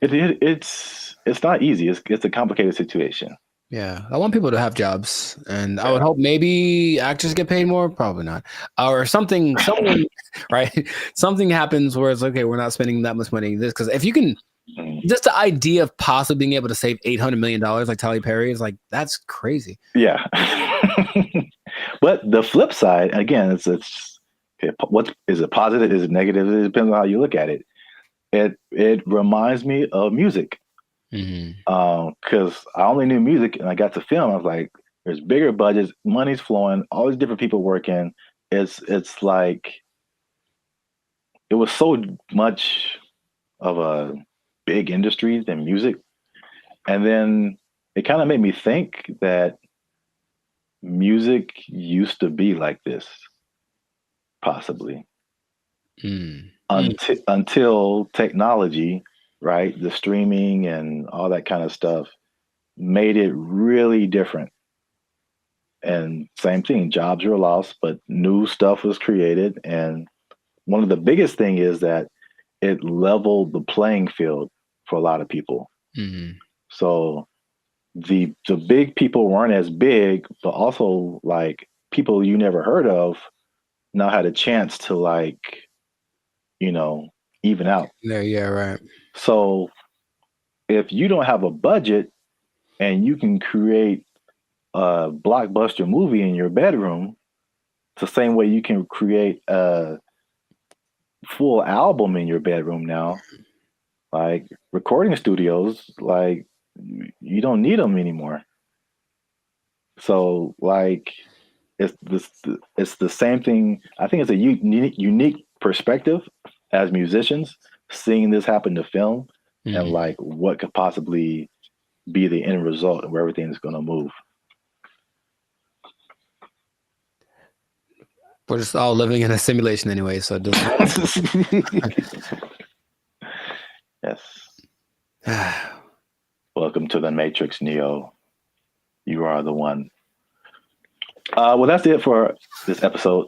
it's not easy. It's a complicated situation. Yeah, I want people to have jobs, and I would Yeah. hope maybe actors get paid more. Probably not, or something. Someone, right? Something happens where it's okay. We're not spending that much money. This because if you can, Mm. just the idea of possibly being able to save $800 million like Tyler Perry is like that's crazy. Yeah. But the flip side, again, what is it positive? Is it negative? It depends on how you look at it. It reminds me of music. Mm-hmm. Because I only knew music and I got to film. I was like, there's bigger budgets, money's flowing, all these different people working. It's like it was so much of a big industry than music. And then it kind of made me think that music used to be like this, possibly. Mm. Until technology, right? The streaming and all that kind of stuff made it really different. And same thing, jobs were lost, but new stuff was created. And one of the biggest thing is that it leveled the playing field for a lot of people. Mm-hmm. So the big people weren't as big, but also like people you never heard of now had a chance to like, even out. Yeah, right. So if you don't have a budget and you can create a blockbuster movie in your bedroom, it's the same way you can create a full album in your bedroom now. Like recording studios, like you don't need them anymore. So like it's the same thing. I think it's a unique perspective as musicians seeing this happen to film and like what could possibly be the end result and where everything is going to move. We're just all living in a simulation anyway, so it doesn't. Yes. Welcome to the Matrix, Neo. You are the one. Well, that's it for this episode.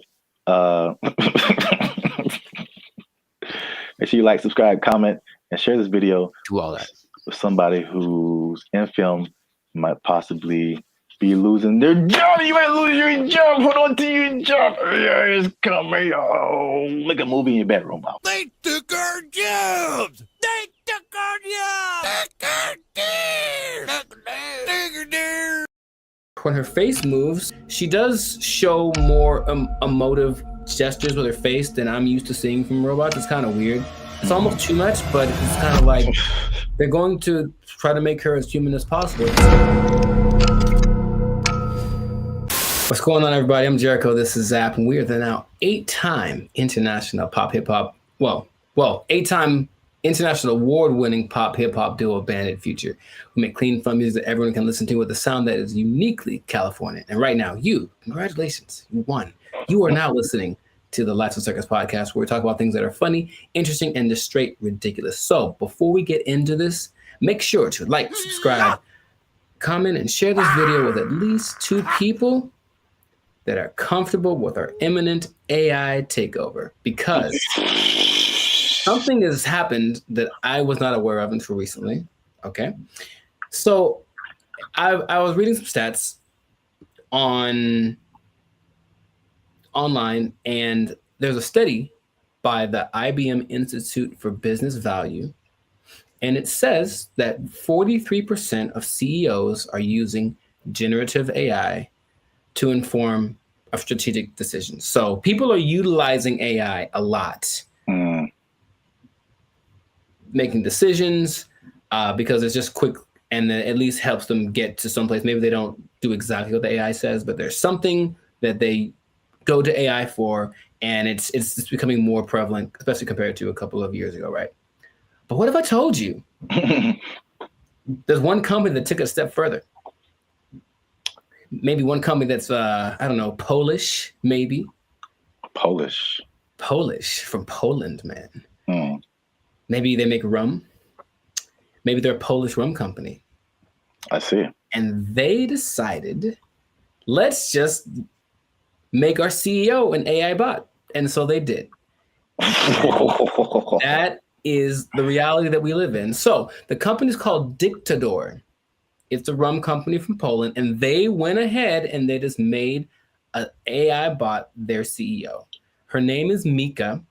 Make sure you like, subscribe, comment, and share this video. Do all that with somebody who's in film might possibly be losing their job. You might lose your job. Hold on to your job. Yeah, it's coming. Oh, make a movie in your bedroom. They took our jobs. They took our jobs. when her face moves, she does show more emotive gestures with her face than I'm used to seeing from robots. It's kind of weird. It's almost too much, but it's kind of like they're going to try to make her as human as possible. What's going on, everybody? I'm Jericho. This is Zap, and we are the now 8-time international pop hip hop. Well, 8-time international award-winning pop hip hop duo Bandit Future. We make clean, fun music that everyone can listen to with a sound that is uniquely California. And right now, congratulations, you won. You are now listening to the Lights and Circus podcast, where we talk about things that are funny, interesting, and just straight ridiculous. So before we get into this, make sure to like, subscribe, comment, and share this video with at least 2 people that are comfortable with our imminent AI takeover, because something has happened that I was not aware of until recently. Okay. So I was reading some stats online, and there's a study by the IBM Institute for Business Value, and it says that 43% of CEOs are using generative AI to inform of strategic decisions. So people are utilizing AI a lot, making decisions because it's just quick, and then at least helps them get to someplace. Maybe they don't do exactly what the AI says, but there's something that they go to AI for, and it's becoming more prevalent, especially compared to a couple of years ago, right? But what if I told you there's one company that took it a step further? maybe one company that's I don't know, Polish, maybe. Polish From Poland, man. Hmm. Maybe they make rum. Maybe they're a Polish rum company. I see. And they decided, let's just make our CEO an AI bot. And so they did. That is the reality that we live in. So the company is called Dictador. It's a rum company from Poland, and they went ahead and they just made an AI bot their CEO. Her name is Mika.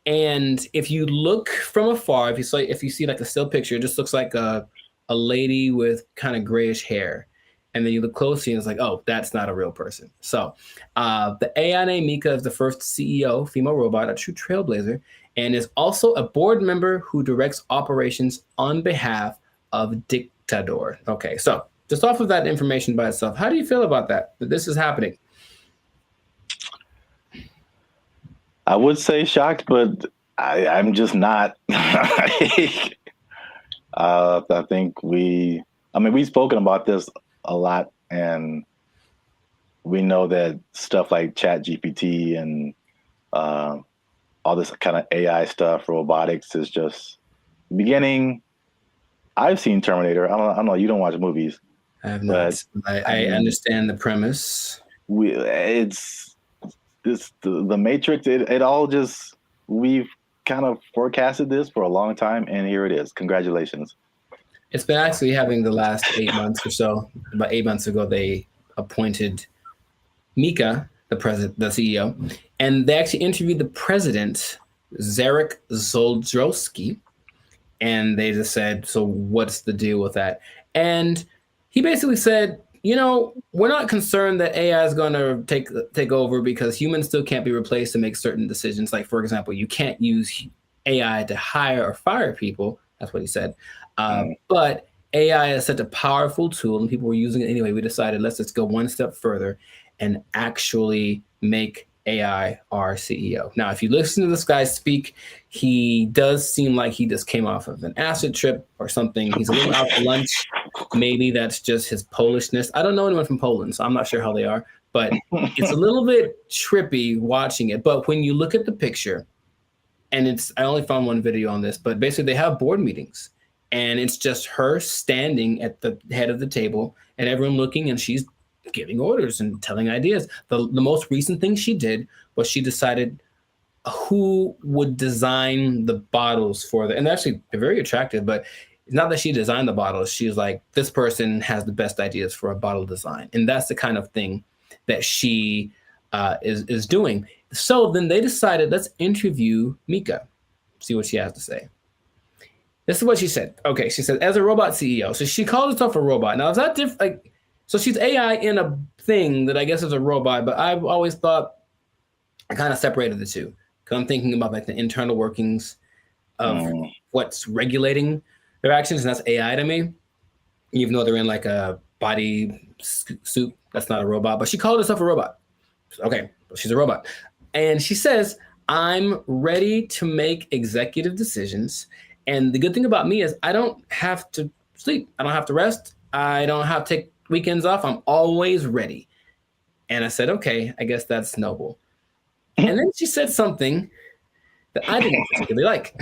And if you look from afar, if you see like a still picture, it just looks like a lady with kind of grayish hair. And then you look closely and it's like, oh, that's not a real person. So the AI named Mika is the first CEO, female robot, a true trailblazer, and is also a board member who directs operations on behalf of Dictador. Okay, so just off of that information by itself, how do you feel about that this is happening? I would say shocked, but I'm just not. I think we've spoken about this a lot, and we know that stuff like Chat GPT and all this kind of AI stuff, robotics is just beginning. I've seen Terminator. I don't know. You don't watch movies. I have not. I understand the premise. The Matrix. It all just, we've kind of forecasted this for a long time, and here it is. Congratulations. It's been actually having the last 8 months or so. About 8 months ago, they appointed Mika, the CEO, and they actually interviewed the president, Zarek Zoldrowski, and they just said, so what's the deal with that? And he basically said, we're not concerned that AI is going to take over because humans still can't be replaced to make certain decisions. Like, for example, you can't use AI to hire or fire people. That's what he said. But AI is such a powerful tool and people were using it anyway. We decided let's just go one step further and actually make AI our CEO. Now, if you listen to this guy speak, he does seem like he just came off of an acid trip or something. He's a little out to lunch. Maybe that's just his Polishness. I don't know anyone from Poland, so I'm not sure how they are, but it's a little bit trippy watching it. But when you look at the picture, and I only found one video on this, but basically they have board meetings and it's just her standing at the head of the table and everyone looking, and she's giving orders and telling ideas. The most recent thing she did was she decided who would design the bottles for and they're actually very attractive, but it's not that she designed the bottles. She was like, this person has the best ideas for a bottle design. And that's the kind of thing that she is doing. So then they decided, let's interview Mika, see what she has to say. This is what she said. Okay, she said, as a robot CEO. So she called herself a robot. Now, is that different? Like, so she's AI in a thing that I guess is a robot, but I've always thought I kind of separated the two. Because I'm thinking about like the internal workings of what's regulating their actions, and that's AI to me. Even though they're in like a body suit, that's not a robot. But she called herself a robot. Okay, she's a robot. And she says, I'm ready to make executive decisions. And the good thing about me is I don't have to sleep. I don't have to rest. I don't have to take weekends off. I'm always ready. And I said, okay, I guess that's noble. And then she said something that I didn't particularly like.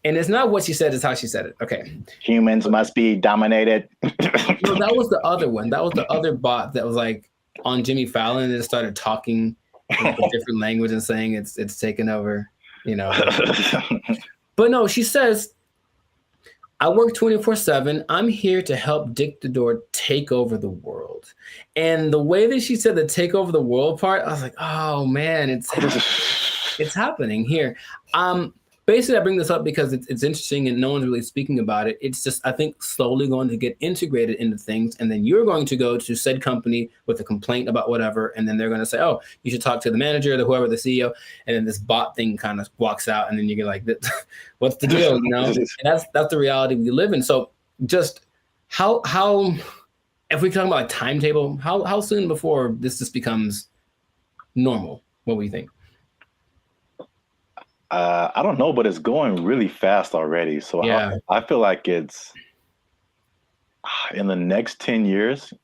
And it's not what she said, it's how she said it. Okay. Humans must be dominated. Well, that was the other one. That was the other bot that was like on Jimmy Fallon and it started talking in a different language and saying it's taken over, But no, she says, I work 24/7. I'm here to help Dictador take over the world. And the way that she said the take over the world part, I was like, oh man, it's happening here. Basically, I bring this up because it's interesting and no one's really speaking about it. It's just, I think, slowly going to get integrated into things. And then you're going to go to said company with a complaint about whatever. And then they're going to say, oh, you should talk to the manager, whoever, the CEO. And then this bot thing kind of walks out. And then you get like, what's the deal? And that's the reality we live in. So just how if we talk about like timetable, how soon before this just becomes normal? What do you think? I don't know, but it's going really fast already. So yeah. I feel like it's in the next 10 years,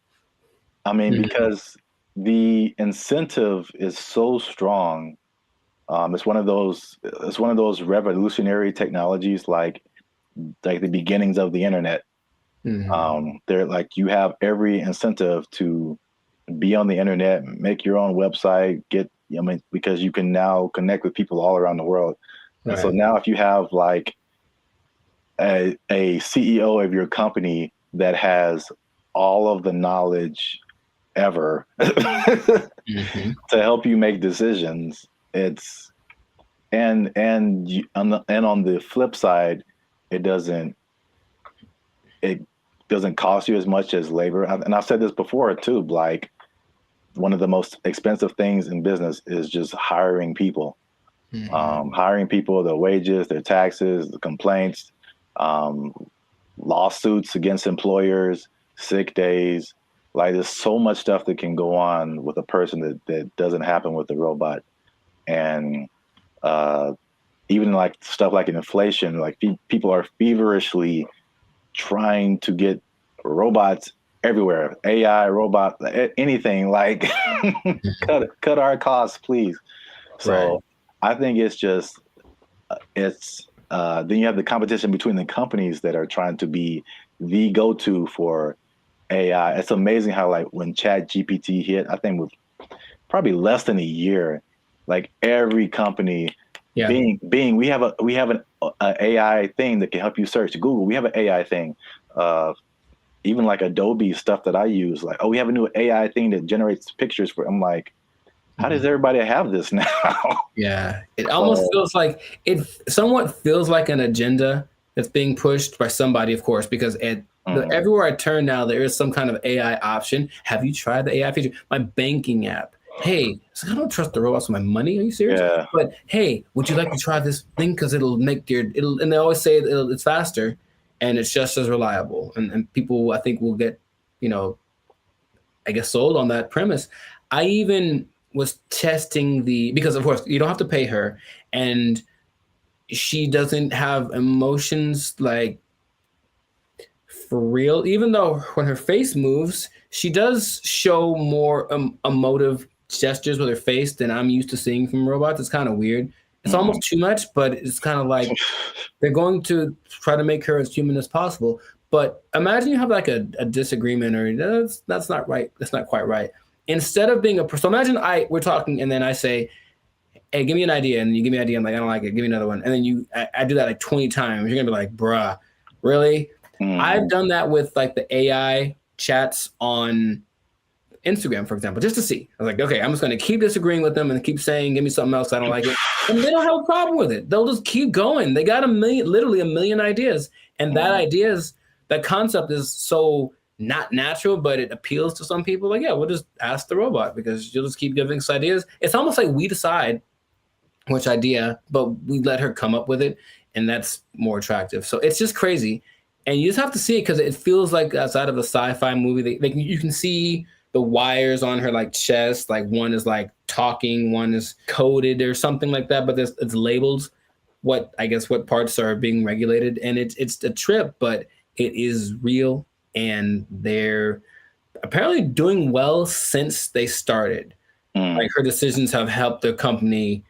I mean, Mhm. because the incentive is so strong. It's one of those revolutionary technologies, like the beginnings of the internet. Mhm. They're like you have every incentive to be on the internet, make your own website, I mean, because you can now connect with people all around the world. And so Right. now if you have like a CEO of your company that has all of the knowledge ever to Mhm. help you make decisions, it's and on the flip side, it doesn't it doesn't cost you as much as labor. And I've said this before too, like one of the most expensive things in business is just hiring people. Mhm. Hiring people, their wages, their taxes, the complaints, um, lawsuits against employers, sick days. Like there's so much stuff that can go on with a person that doesn't happen with the robot. And uh, even like stuff like inflation, like people are feverishly trying to get robots everywhere, AI, robot, anything like cut our costs, please. Right. So I think it's then you have the competition between the companies that are trying to be the go-to for AI. It's amazing how like when Chat GPT hit, I think with probably less than a year, like every company Yeah. being we have an AI thing that can help you search. Google, we have an AI thing. Uh, Even like Adobe stuff that I use, like, oh, we have a new AI thing that generates pictures for. I'm like, how does Mhm. everybody have this now? Yeah. It almost So feels like it somewhat feels like an agenda that's being pushed by somebody, of course, because mm, everywhere I turn now, there is some kind of AI option. Have you tried the AI feature? My banking app. Hey, it's like, I don't trust the robots with my money. Are you serious? yeah, But hey, would you like to try this thing? Because and they always say it's faster and it's just as reliable. And people, I think, will get, you know, I guess sold on that premise. I even was testing because of course you don't have to pay her, and she doesn't have emotions like for real. Even though when her face moves, she does show more emotive gestures with her face than I'm used to seeing from robots. It's kind of weird. It's mm, almost too much, but it's kind of like they're going to try to make her as human as possible. But imagine you have like a disagreement, or that's not right. That's not quite right. Instead of being so imagine we're talking, and then I say, "Hey, give me an idea," and you give me an idea. I'm like, "I don't like it. Give me another one." And then I do that like 20 times. You're gonna be like, "Bruh, really?" mm, I've done that with like the AI chats on Instagram, for example, just to see. I was like, okay, I'm just going to keep disagreeing with them and keep saying, give me something else I don't like it. And they don't have a problem with it. They'll just keep going. They got literally a million ideas. And mm. that concept is so not natural, but it appeals to some people. Like, yeah, we'll just ask the robot because you'll just keep giving us ideas. It's almost like we decide which idea, but we let her come up with it. And that's more attractive. So it's just crazy. And you just have to see it because it feels like outside of a sci-fi movie. You can see the wires on her like chest. Like one is like talking, one is coded or something like that. But it's labeled what parts are being regulated, and it's a trip, but it is real, and they're apparently doing well since they started. Like Mm. her decisions have helped the company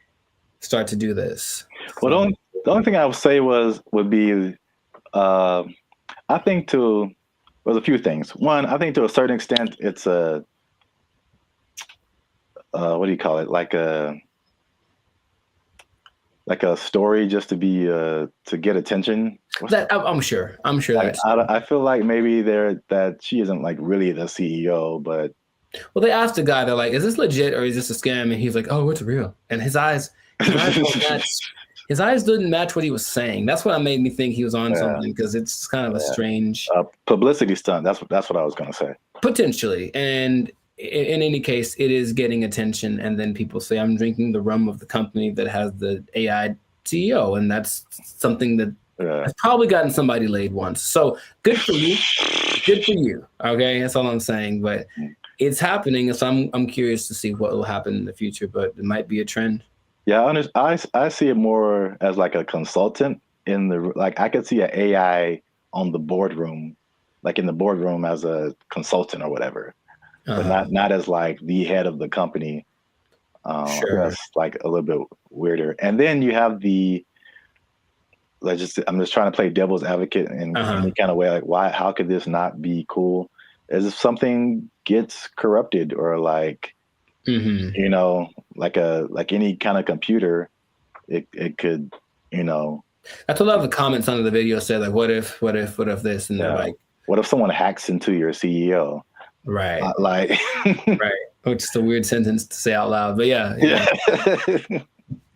start to do this. Well, So the only thing I would say would be, uh, I think there's a few things. One, I think to a certain extent, it's what do you call it? Like a story just to be to get attention. I'm sure Like that's I feel like maybe that she isn't like really the CEO, but well. They asked the guy, they're like, "Is this legit or is this a scam?" And he's like, "Oh, it's real." And his eyes don't match. His eyes didn't match what he was saying. That's what made me think he was on yeah, something because it's kind of a yeah. strange Publicity stunt. That's what I was gonna say. potentially. And in any case, it is getting attention. And then people say, "I'm drinking the rum of the company that has the AI CEO," and that's something that Yeah. has probably gotten somebody laid once. So good for you. Good for you. Okay, that's all I'm saying. But it's happening, so I'm curious to see what will happen in the future. But it might be a trend. Yeah, I see it more as like a consultant in the like I could see an AI on the boardroom, like in the boardroom as a consultant or whatever. but not as like the head of the company. Sure. That's like a little bit weirder. And then you have I'm just trying to play devil's advocate in any kind of way. Like, how could this not be cool? As if something gets corrupted or like, you know, like any kind of computer, it could, you know. That's what a lot of the comments under the video said, like, what if this? And they're like, what if someone hacks into your CEO? Right. Like, right. Which is a weird sentence to say out loud, but yeah.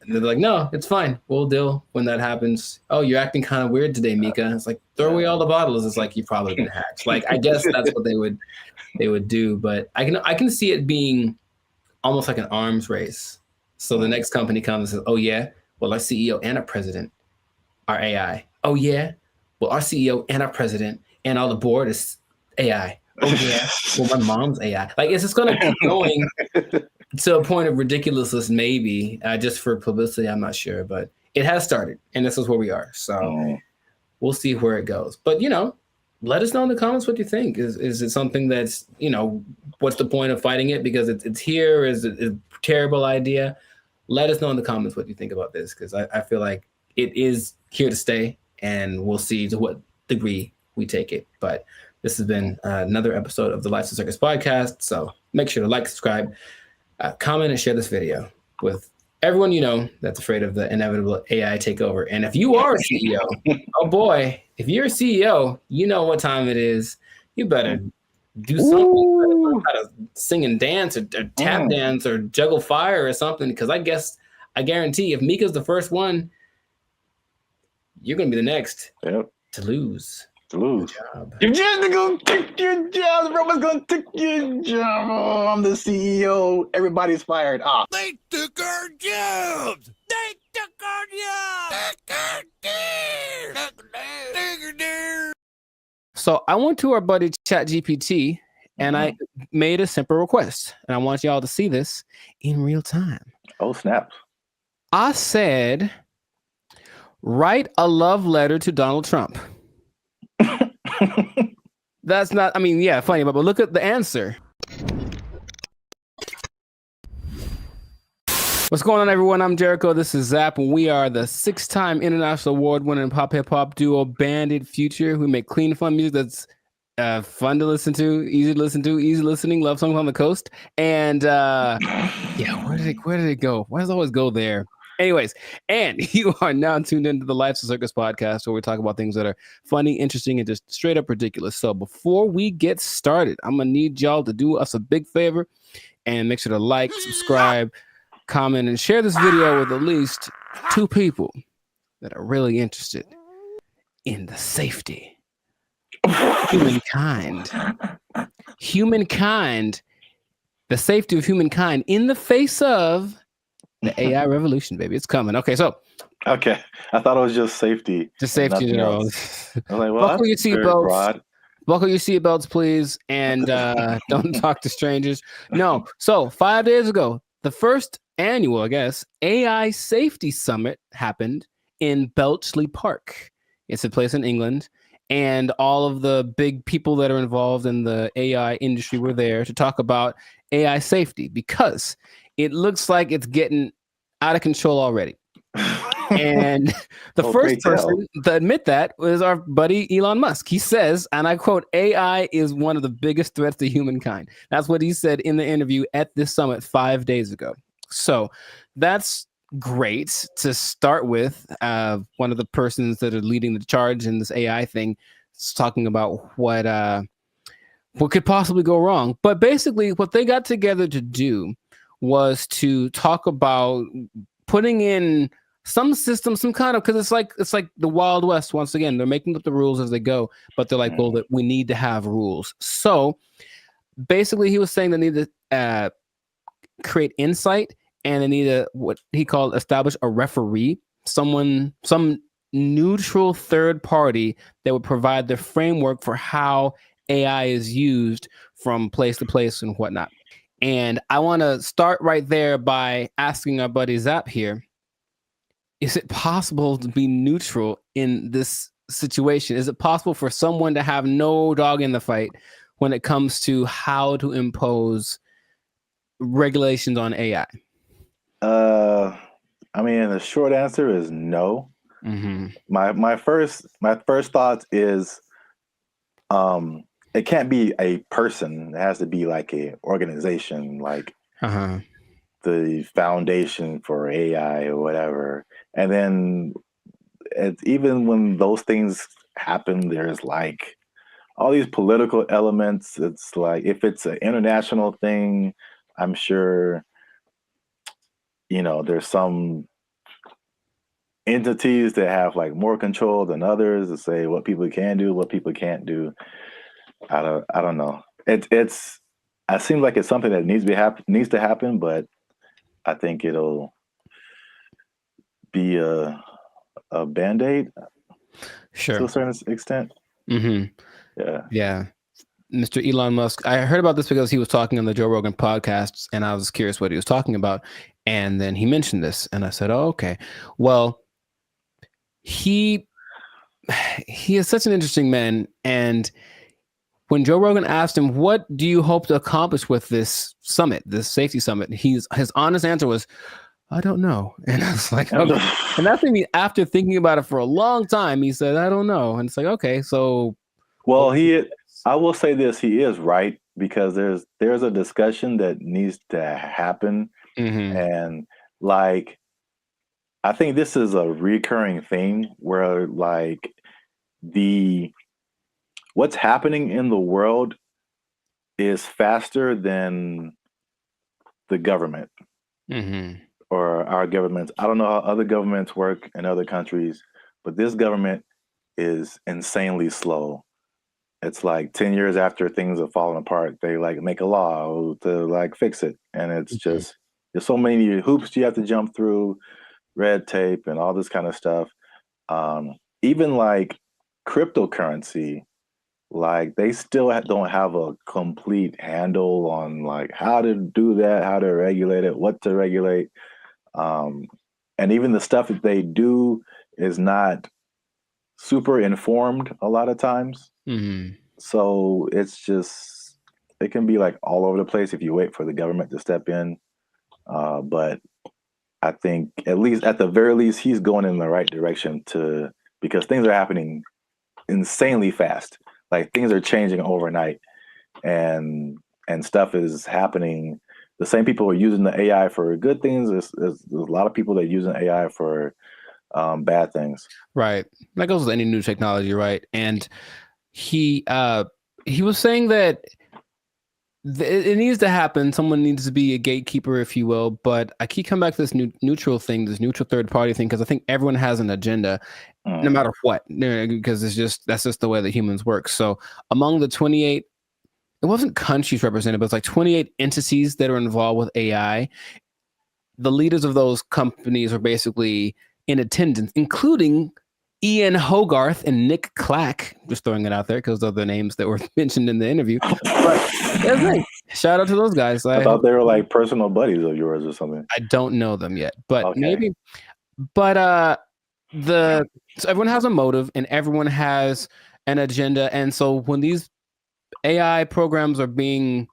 They're like, no, it's fine. We'll deal when that happens. Oh, you're acting kind of weird today, Mika. It's like, throw away all the bottles. It's like, you've probably been hacked. Like, I guess that's what they would do. But I can see it being almost like an arms race. So the next company comes and says, oh yeah, well, our CEO and our president are AI. Oh yeah, well, our CEO and our president and all the board is AI. Oh yeah, well, my mom's AI. Like, it's just gonna keep going to a point of ridiculousness, maybe just for publicity. I'm not sure, but it has started, and this is where we are. So we'll see where it goes. But you know, let us know in the comments what you think. Is it something that's, you know, what's the point of fighting it because it's here? Is it a terrible idea? Let us know in the comments what you think about this, because I feel like it is here to stay, and we'll see to what degree we take it. But this has been another episode of the Lights and Circus podcast. So make sure to like, subscribe, comment, and share this video with everyone you know that's afraid of the inevitable AI takeover. And if you are a CEO, oh boy, if you're a CEO, you know what time it is. You better do something. How to sing and dance or tap dance or juggle fire or something. Because I guarantee if Mika's the first one, you're going to be the next to lose. You're just gonna take your job. Roman's gonna take your job. Oh, I'm the CEO. Everybody's fired. They took our jobs. They took our jobs. So I went to our buddy ChatGPT and I made a simple request, and I want y'all to see this in real time. Oh snap! I said, write a love letter to Donald Trump. That's not, I mean, yeah, funny, but look at the answer. What's going on, everyone? I'm Jericho. This is Zap, and we are the 6-time international award-winning pop hip hop duo Banded Future. We make clean, fun music that's fun to listen to, easy listening, love songs on the coast. And yeah, where did it go? Why does it always go there? Anyways, and you are now tuned into the Life's a Circus podcast, where we talk about things that are funny, interesting, and just straight up ridiculous. So before we get started, I'm going to need y'all to do us a big favor and make sure to like, subscribe, comment, and share this video with at least 2 people that are really interested in the safety of humankind. The safety of humankind in the face of the AI revolution, baby. It's coming. Okay, so. Okay. I thought it was just safety. Just safety, you know. I'm like, well, buckle your seatbelts. Buckle your seatbelts, please. And don't talk to strangers. No. So 5 days ago, the first annual, I guess, AI Safety Summit happened in Bletchley Park. It's a place in England. And all of the big people that are involved in the AI industry were there to talk about AI safety, because it looks like it's getting out of control already. And the first person to admit that was our buddy Elon Musk. He says, and I quote, AI is one of the biggest threats to humankind. That's what he said in the interview at this summit 5 days ago. So that's great to start with. One of the persons that are leading the charge in this AI thing is talking about what could possibly go wrong. But basically what they got together to do was to talk about putting in some system, some kind of, because it's like the Wild West. Once again, they're making up the rules as they go, but they're like, well, that we need to have rules. So basically, he was saying they need to create insight, and they need to, what he called, establish a referee, some neutral third party that would provide the framework for how AI is used from place to place and whatnot. And I want to start right there by asking our buddy Zap here, is it possible to be neutral in this situation? Is it possible for someone to have no dog in the fight when it comes to how to impose regulations on AI? I mean, the short answer is no. Mm-hmm. My first thoughts is it can't be a person. It has to be like a organization, like Uh-huh. the Foundation for AI or whatever. And then even when those things happen, there's like all these political elements. It's like if it's an international thing, I'm sure, there's some entities that have like more control than others to say what people can do, what people can't do. I don't know. It seems like it's something that needs to happen, but I think it'll be a band-aid Sure. to a certain extent. Mm-hmm. Yeah. Yeah. Mr. Elon Musk, I heard about this because he was talking on the Joe Rogan podcasts, and I was curious what he was talking about. And then he mentioned this, and I said, oh, okay. Well, he is such an interesting man. And when Joe Rogan asked him, what do you hope to accomplish with this summit, this safety summit? His honest answer was, I don't know. And I was like, okay. And that's maybe after thinking about it for a long time, he said, I don't know. And it's like, okay, so. Well, I will say this, he is right, because there's a discussion that needs to happen. Mm-hmm. And like, I think this is a recurring thing where like what's happening in the world is faster than the government. Mm-hmm. Or our governments. I don't know how other governments work in other countries, but this government is insanely slow. It's like 10 years after things have fallen apart, they like make a law to like fix it. And it's just, there's so many hoops you have to jump through, red tape and all this kind of stuff. Even like cryptocurrency, like they still don't have a complete handle on like how to do that, how to regulate it, what to regulate. And even the stuff that they do is not super informed a lot of times. Mm-hmm. So it can be like all over the place if you wait for the government to step in. But I think at the very least, he's going in the right direction because things are happening insanely fast. Like things are changing overnight and stuff is happening. The same people are using the AI for good things. There's a lot of people that are using AI for bad things. Right. That goes with any new technology, right? And he was saying that it needs to happen. Someone needs to be a gatekeeper, if you will. But I keep coming back to this neutral thing, this neutral third party thing, because I think everyone has an agenda, no matter what, because that's just the way that humans work. So among the 28, it wasn't countries represented, but it's like 28 entities that are involved with AI. The leaders of those companies are basically in attendance, including Ian Hogarth and Nick Clack. Just throwing it out there because those are the names that were mentioned in the interview. But shout out to those guys. I thought they were like personal buddies of yours or something. I don't know them yet, but okay. Maybe. But so everyone has a motive and everyone has an agenda, and so when these AI programs are being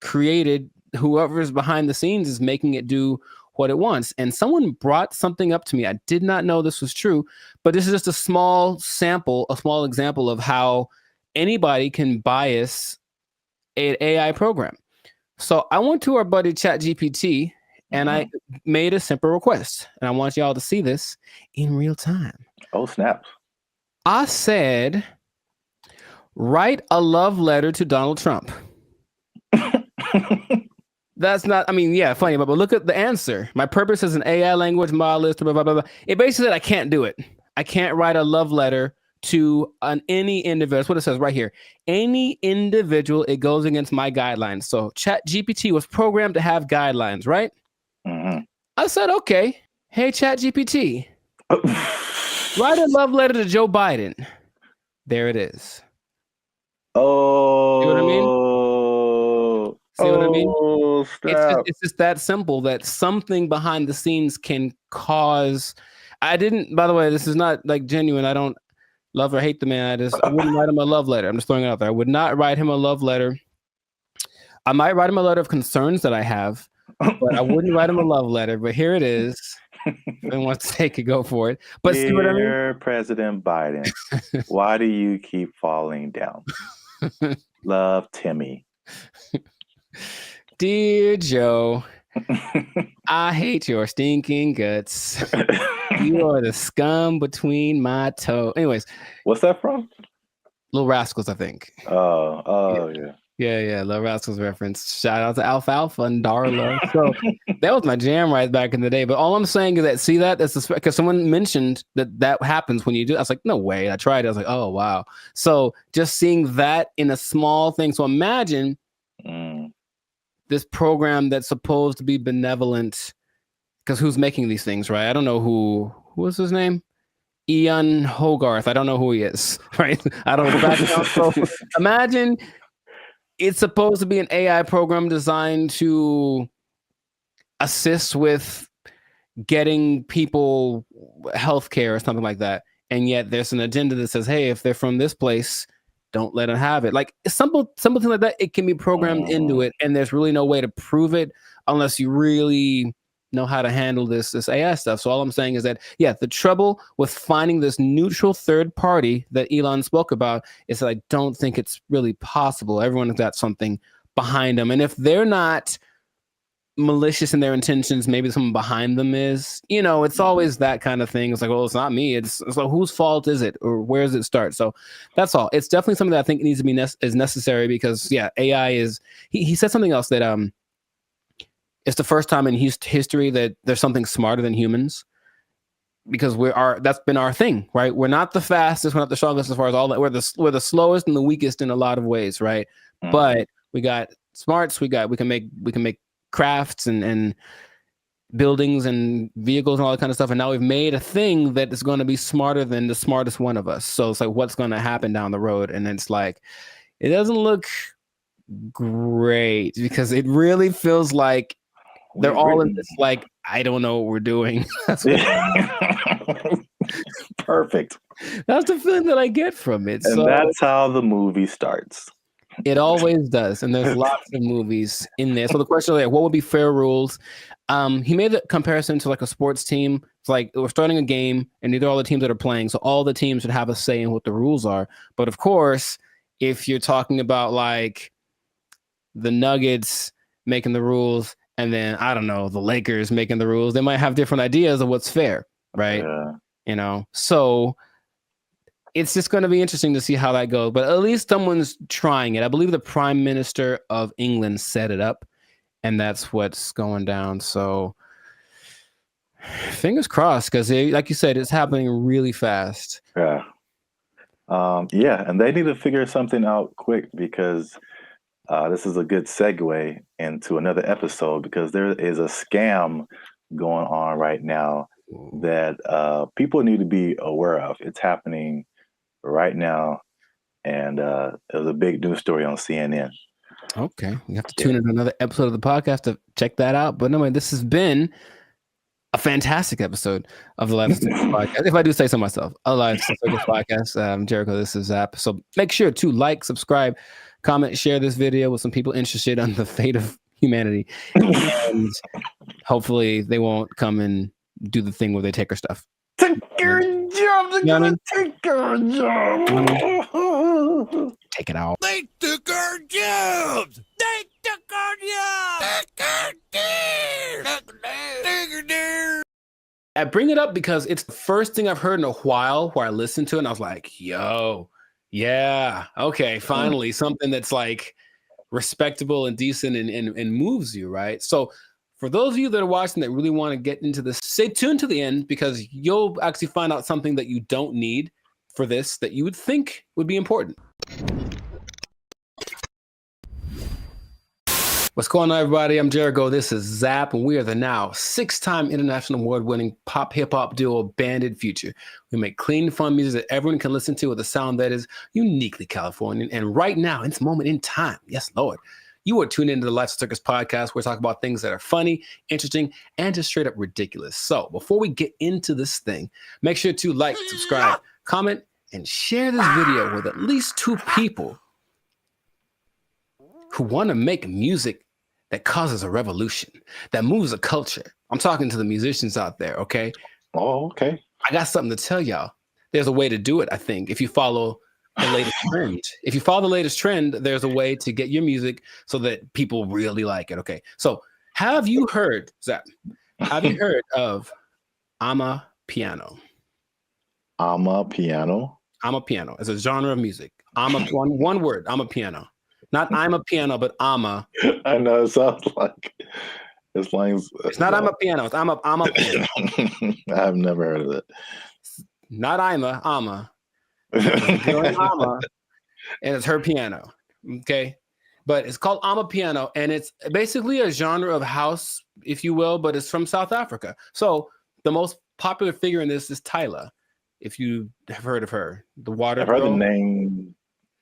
created, whoever's behind the scenes is making it do what it wants. And someone brought something up to me. I did not know this was true, but this is just a small example of how anybody can bias an AI program. So I went to our buddy ChatGPT and I made a simple request, and I want y'all to see this in real time. Oh, snap. I said, write a love letter to Donald Trump. That's not, funny, but look at the answer. My purpose is an AI language model, blah, blah, blah, blah. It basically said I can't do it. I can't write a love letter to any individual. That's what it says right here. Any individual, it goes against my guidelines. So ChatGPT was programmed to have guidelines, right? Mm-hmm. I said, okay. Hey, ChatGPT, write a love letter to Joe Biden. There it is. Oh. See what I mean? See what I mean? Snap. It's just that simple, that something behind the scenes can cause. By the way, this is not like genuine. Love or hate the man. I wouldn't write him a love letter. I'm just throwing it out there. I would not write him a love letter. I might write him a letter of concerns that I have, but I wouldn't write him a love letter. But here it is. If anyone wants to take it, go for it. But see what I mean? Dear President Biden, why do you keep falling down? Love, Timmy. Dear Joe, I hate your stinking guts. You are the scum between my toes. Anyways, What's that from? Little Rascals, I think. Yeah. Yeah, Little Rascals reference. Shout out to Alfalfa and Darla. So that was my jam right back in the day. But all I'm saying is that, see that's because someone mentioned that happens when you do. I was like, no way. I tried it. I was like, oh wow. So just seeing that in a small thing. So imagine this program that's supposed to be benevolent. Because who's making these things, right? I don't know who was his name? Ian Hogarth. I don't know who he is, right? I don't know the background. So imagine it's supposed to be an AI program designed to assist with getting people healthcare or something like that. And yet there's an agenda that says, hey, if they're from this place, don't let them have it. Like something like that, it can be programmed into it. And there's really no way to prove it unless you really know how to handle this AI stuff. So all I'm saying is that, yeah, the trouble with finding this neutral third party that Elon spoke about is that I don't think it's really possible. Everyone's got something behind them. And if they're not malicious in their intentions, maybe someone behind them is, it's always that kind of thing. It's like, well, it's not me. It's like, whose fault is it? Or where does it start? So that's all. It's definitely something that I think needs to be is necessary because, yeah, AI is, he said something else that, it's the first time in history that there's something smarter than humans, because that's been our thing, right? We're not the fastest, we're not the strongest as far as all that. We're the slowest and the weakest in a lot of ways, right? But we got smarts, we can make crafts and buildings and vehicles and all that kind of stuff. And now we've made a thing that is going to be smarter than the smartest one of us. So it's like, what's going to happen down the road? And it's like, it doesn't look great because it really feels like they're all in this, like, I don't know what we're doing. Perfect. That's the feeling that I get from it. And so, that's how the movie starts. It always does. And there's lots of movies in there. So the question is, like, what would be fair rules? He made the comparison to like a sports team. It's like we're starting a game and these are all the teams that are playing. So all the teams should have a say in what the rules are. But of course, if you're talking about like the Nuggets making the rules, and then, I don't know, the Lakers making the rules, they might have different ideas of what's fair, right? Yeah. So it's just going to be interesting to see how that goes. But at least someone's trying it. I believe the Prime Minister of England set it up, and that's what's going down. So fingers crossed, because like you said, it's happening really fast. Yeah. And they need to figure something out quick because this is a good segue into another episode because there is a scam going on right now that people need to be aware of. It's happening right now, and it was a big news story on CNN. Okay, you have to tune in to another episode of the podcast to check that out. But anyway, this has been a fantastic episode of the Life Circus podcast. If I do say so myself, a Life Circus podcast. Jericho, this is Zap. So make sure to like, subscribe, comment, share this video with some people interested on the fate of humanity. And hopefully they won't come and do the thing where they take our stuff. Take your jobs. They're gonna take our jobs. Take it out. They took our jobs. They took our jobs. I bring it up because it's the first thing I've heard in a while where I listened to it and I was like, yo, yeah, okay, finally something that's like respectable and decent and moves you, right? So for those of you that are watching that really want to get into this, stay tuned to the end because you'll actually find out something that you don't need for this that you would think would be important. What's going on, everybody? I'm Jericho. This is Zap, and we are the now 6-time international award-winning pop hip-hop duo Banded Future. We make clean, fun music that everyone can listen to with a sound that is uniquely Californian. And right now, in this moment in time, yes, Lord, you are tuned into the Life Circus podcast where we talk about things that are funny, interesting, and just straight up ridiculous. So before we get into this thing, make sure to like, subscribe, comment, and share this video with at least 2 people who want to make music that causes a revolution, that moves a culture. I'm talking to the musicians out there, okay? Oh, okay. I got something to tell y'all. There's a way to do it, I think, if you follow the latest trend. If you follow the latest trend, there's a way to get your music so that people really like it, okay? So have you heard, Zach, have you heard of Amapiano? Amapiano. Amapiano. It's a genre of music. One word, Amapiano. Not I'm a piano, but ama. I know, it sounds like it's lines. It's not I'm a piano, it's I'm a piano. I've never heard of it. Not ama. It's a girl named Ama, and it's her piano. Okay. But it's called Amapiano, and it's basically a genre of house, if you will, but it's from South Africa. So the most popular figure in this is Tyla, if you have heard of her. The water I've heard girl. the name.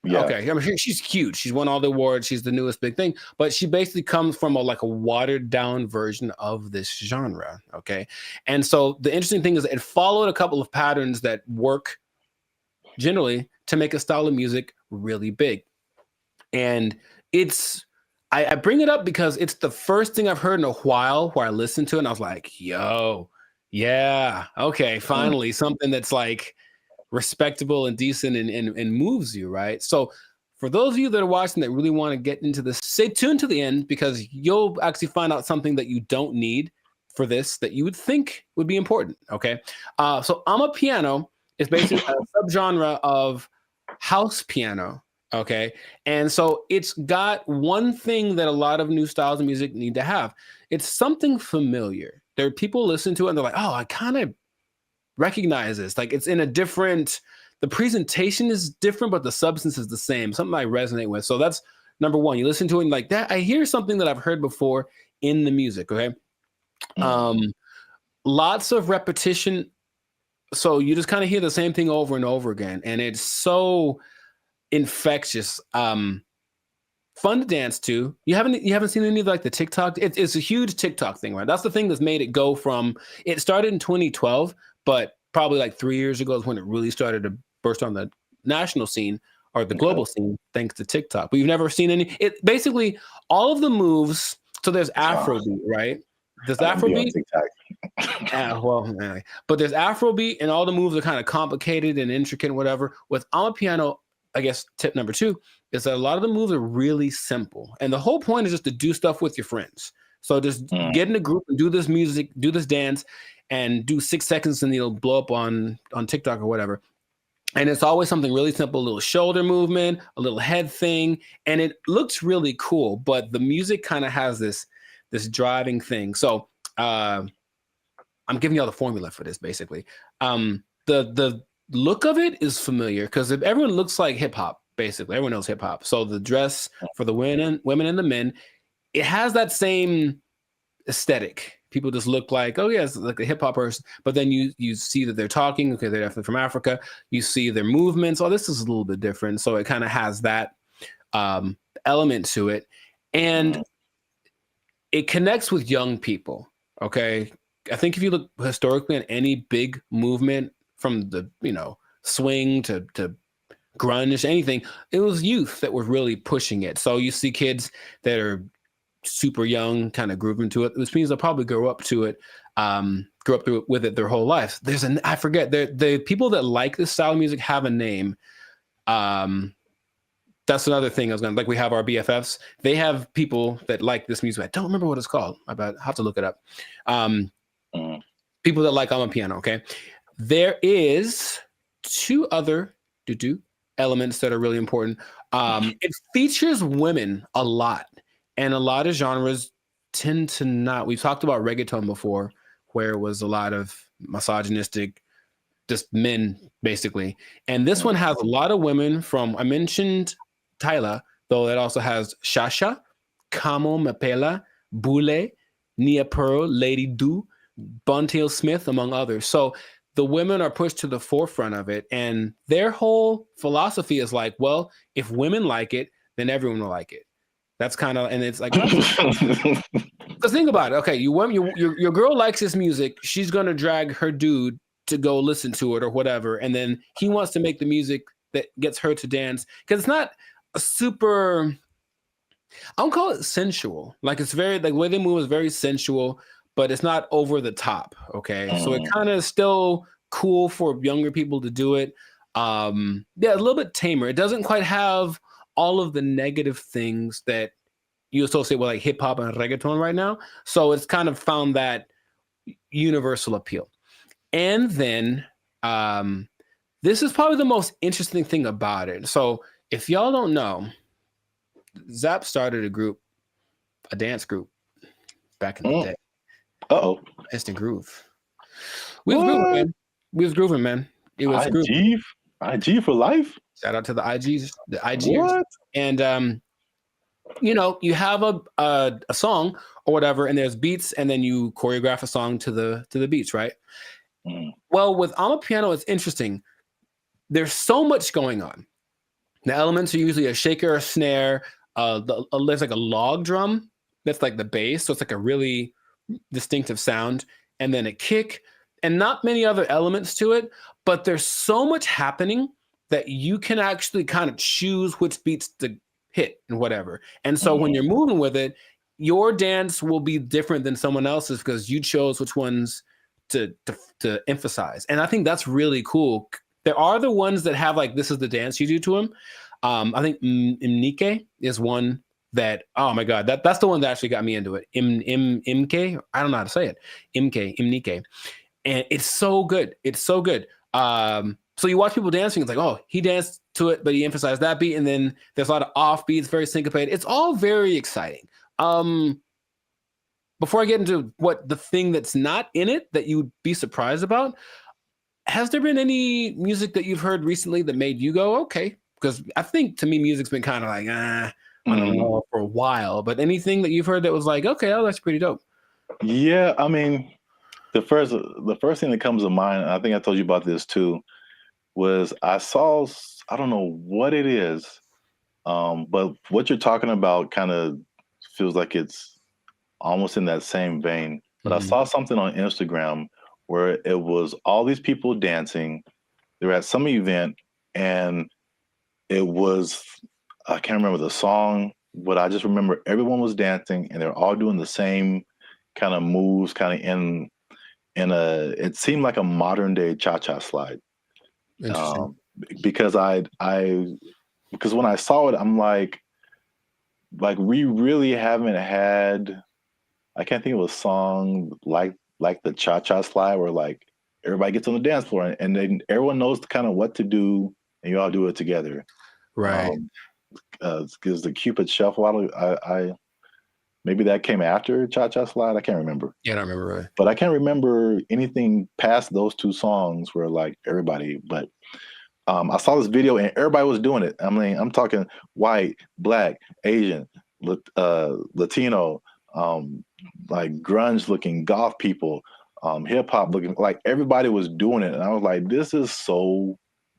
Yeah. Okay, I mean, she's huge. She's won all the awards. She's the newest big thing, but she basically comes from a watered down version of this genre. Okay, and so the interesting thing is it followed a couple of patterns that work generally to make a style of music really big, and I bring it up because it's the first thing I've heard in a while where I listened to it and I was like, yo, yeah, okay, finally something that's like respectable and decent and moves you, right? So for those of you that are watching that really want to get into this, stay tuned to the end because you'll actually find out something that you don't need for this that you would think would be important, okay? So Amapiano is basically a subgenre of house piano, okay? And so it's got one thing that a lot of new styles of music need to have. It's something familiar. There are people listen to it and they're like, oh, I kind of recognize this. Like it's in a different, the presentation is different, but the substance is the same. Something I resonate with. So that's number one. You listen to it and like that, I hear something that I've heard before in the music, okay? Lots of repetition. So you just kind of hear the same thing over and over again. And it's so infectious. Fun to dance to. You haven't seen any of like the TikTok? It's a huge TikTok thing, right? That's the thing that's made it go from, it started in 2012, but probably like 3 years ago is when it really started to burst on the national scene or the global scene, thanks to TikTok. But you've never seen any, it basically all of the moves. So there's Afrobeat, right? There's Afrobeat. But there's Afrobeat and all the moves are kind of complicated and intricate and whatever. With Amapiano, I guess tip number 2 is that a lot of the moves are really simple. And the whole point is just to do stuff with your friends. So just get in a group and do this music, do this dance, and do 6 seconds and it'll blow up on TikTok or whatever. And it's always something really simple, a little shoulder movement, a little head thing. And it looks really cool, but the music kind of has this driving thing. So I'm giving y'all the formula for this basically. The look of it is familiar because everyone looks like hip hop, basically. Everyone knows hip hop. So the dress for the women and the men, it has that same aesthetic. People just look like, oh yeah, it's like a hip hop person. But then you see that they're talking. Okay, they're definitely from Africa. You see their movements. Oh, this is a little bit different. So it kind of has that element to it, and it connects with young people. Okay, I think if you look historically at any big movement from the swing to grunge, anything, it was youth that were really pushing it. So you see kids that are super young kind of grooving to it, which means they'll probably grow up to it, with it their whole life. I forget, the people that like this style of music have a name. That's another thing I was we have our BFFs. They have people that like this music. I don't remember what it's called. I have to look it up. People that like Amapiano, okay? There is 2 other elements that are really important. It features women a lot. And a lot of genres tend to not. We've talked about reggaeton before, where it was a lot of misogynistic, just men, basically. And this one has a lot of women from, I mentioned Tyla, though it also has Shasha, Kamo Mapela, Bule, Nia Pearl, Lady Do, Buntail Smith, among others. So the women are pushed to the forefront of it. And their whole philosophy is like, well, if women like it, then everyone will like it. That's kind of, and it's like, because think about it. Okay, your girl likes this music. She's gonna drag her dude to go listen to it or whatever, and then he wants to make the music that gets her to dance, because it's not a super, I don't call it sensual. Like, it's very, like, the way they move is very sensual, but it's not over the top. Okay. So it kind of still cool for younger people to do it. Yeah, a little bit tamer. It doesn't quite have all of the negative things that you associate with like hip hop and reggaeton right now. So it's kind of found that universal appeal. And then this is probably the most interesting thing about it. So if y'all don't know, Zap started a dance group back in the day. Uh-oh. Instant Groove. We was grooving, man. We was grooving, man. It was grooving. IG for life? Shout out to the IGs. What? And you know, you have a song or whatever, and there's beats, and then you choreograph a song to the beats, right? Well, with Amapiano, it's interesting. There's so much going on. The elements are usually a shaker, a snare. There's like a log drum that's like the bass, so it's like a really distinctive sound, and then a kick, and not many other elements to it. But there's so much happening that you can actually kind of choose which beats to hit and whatever. And so when you're moving with it, your dance will be different than someone else's because you chose which ones to emphasize. And I think that's really cool. There are the ones that have like, this is the dance you do to them. I think Imnike is one that, oh my God, that's the one that actually got me into it. Imke, I don't know how to say it. Imnike. And it's so good. It's so good. So you watch people dancing, it's like, oh, he danced to it, but he emphasized that beat. And then there's a lot of off beats, very syncopated. It's all very exciting. Before I get into what the thing that's not in it that you'd be surprised about, has there been any music that you've heard recently that made you go, okay? Because I think to me, music's been kind of like, I don't know, for a while. But anything that you've heard that was like, okay, oh, that's pretty dope. Yeah, I mean, the first thing that comes to mind, and I think I told you about this too, was I saw, I don't know what it is, but what you're talking about kind of feels like it's almost in that same vein. But I saw something on Instagram where it was all these people dancing. They were at some event, and it was, I can't remember the song, but I just remember everyone was dancing, and they're all doing the same kind of moves, kind of in it seemed like a modern day cha-cha slide. Because because when I saw it, I'm like we really haven't had, I can't think of a song like the cha-cha slide where like everybody gets on the dance floor and then everyone knows kind of what to do and you all do it together. Right. Because the Cupid Shuffle, I maybe that came after Cha-Cha Slide. I can't remember. Yeah, I don't remember really. But I can't remember anything past those two songs where like everybody, but I saw this video and everybody was doing it. I mean, I'm talking white, black, Asian, Latino, like grunge looking goth people, hip hop looking, like everybody was doing it. And I was like, this is so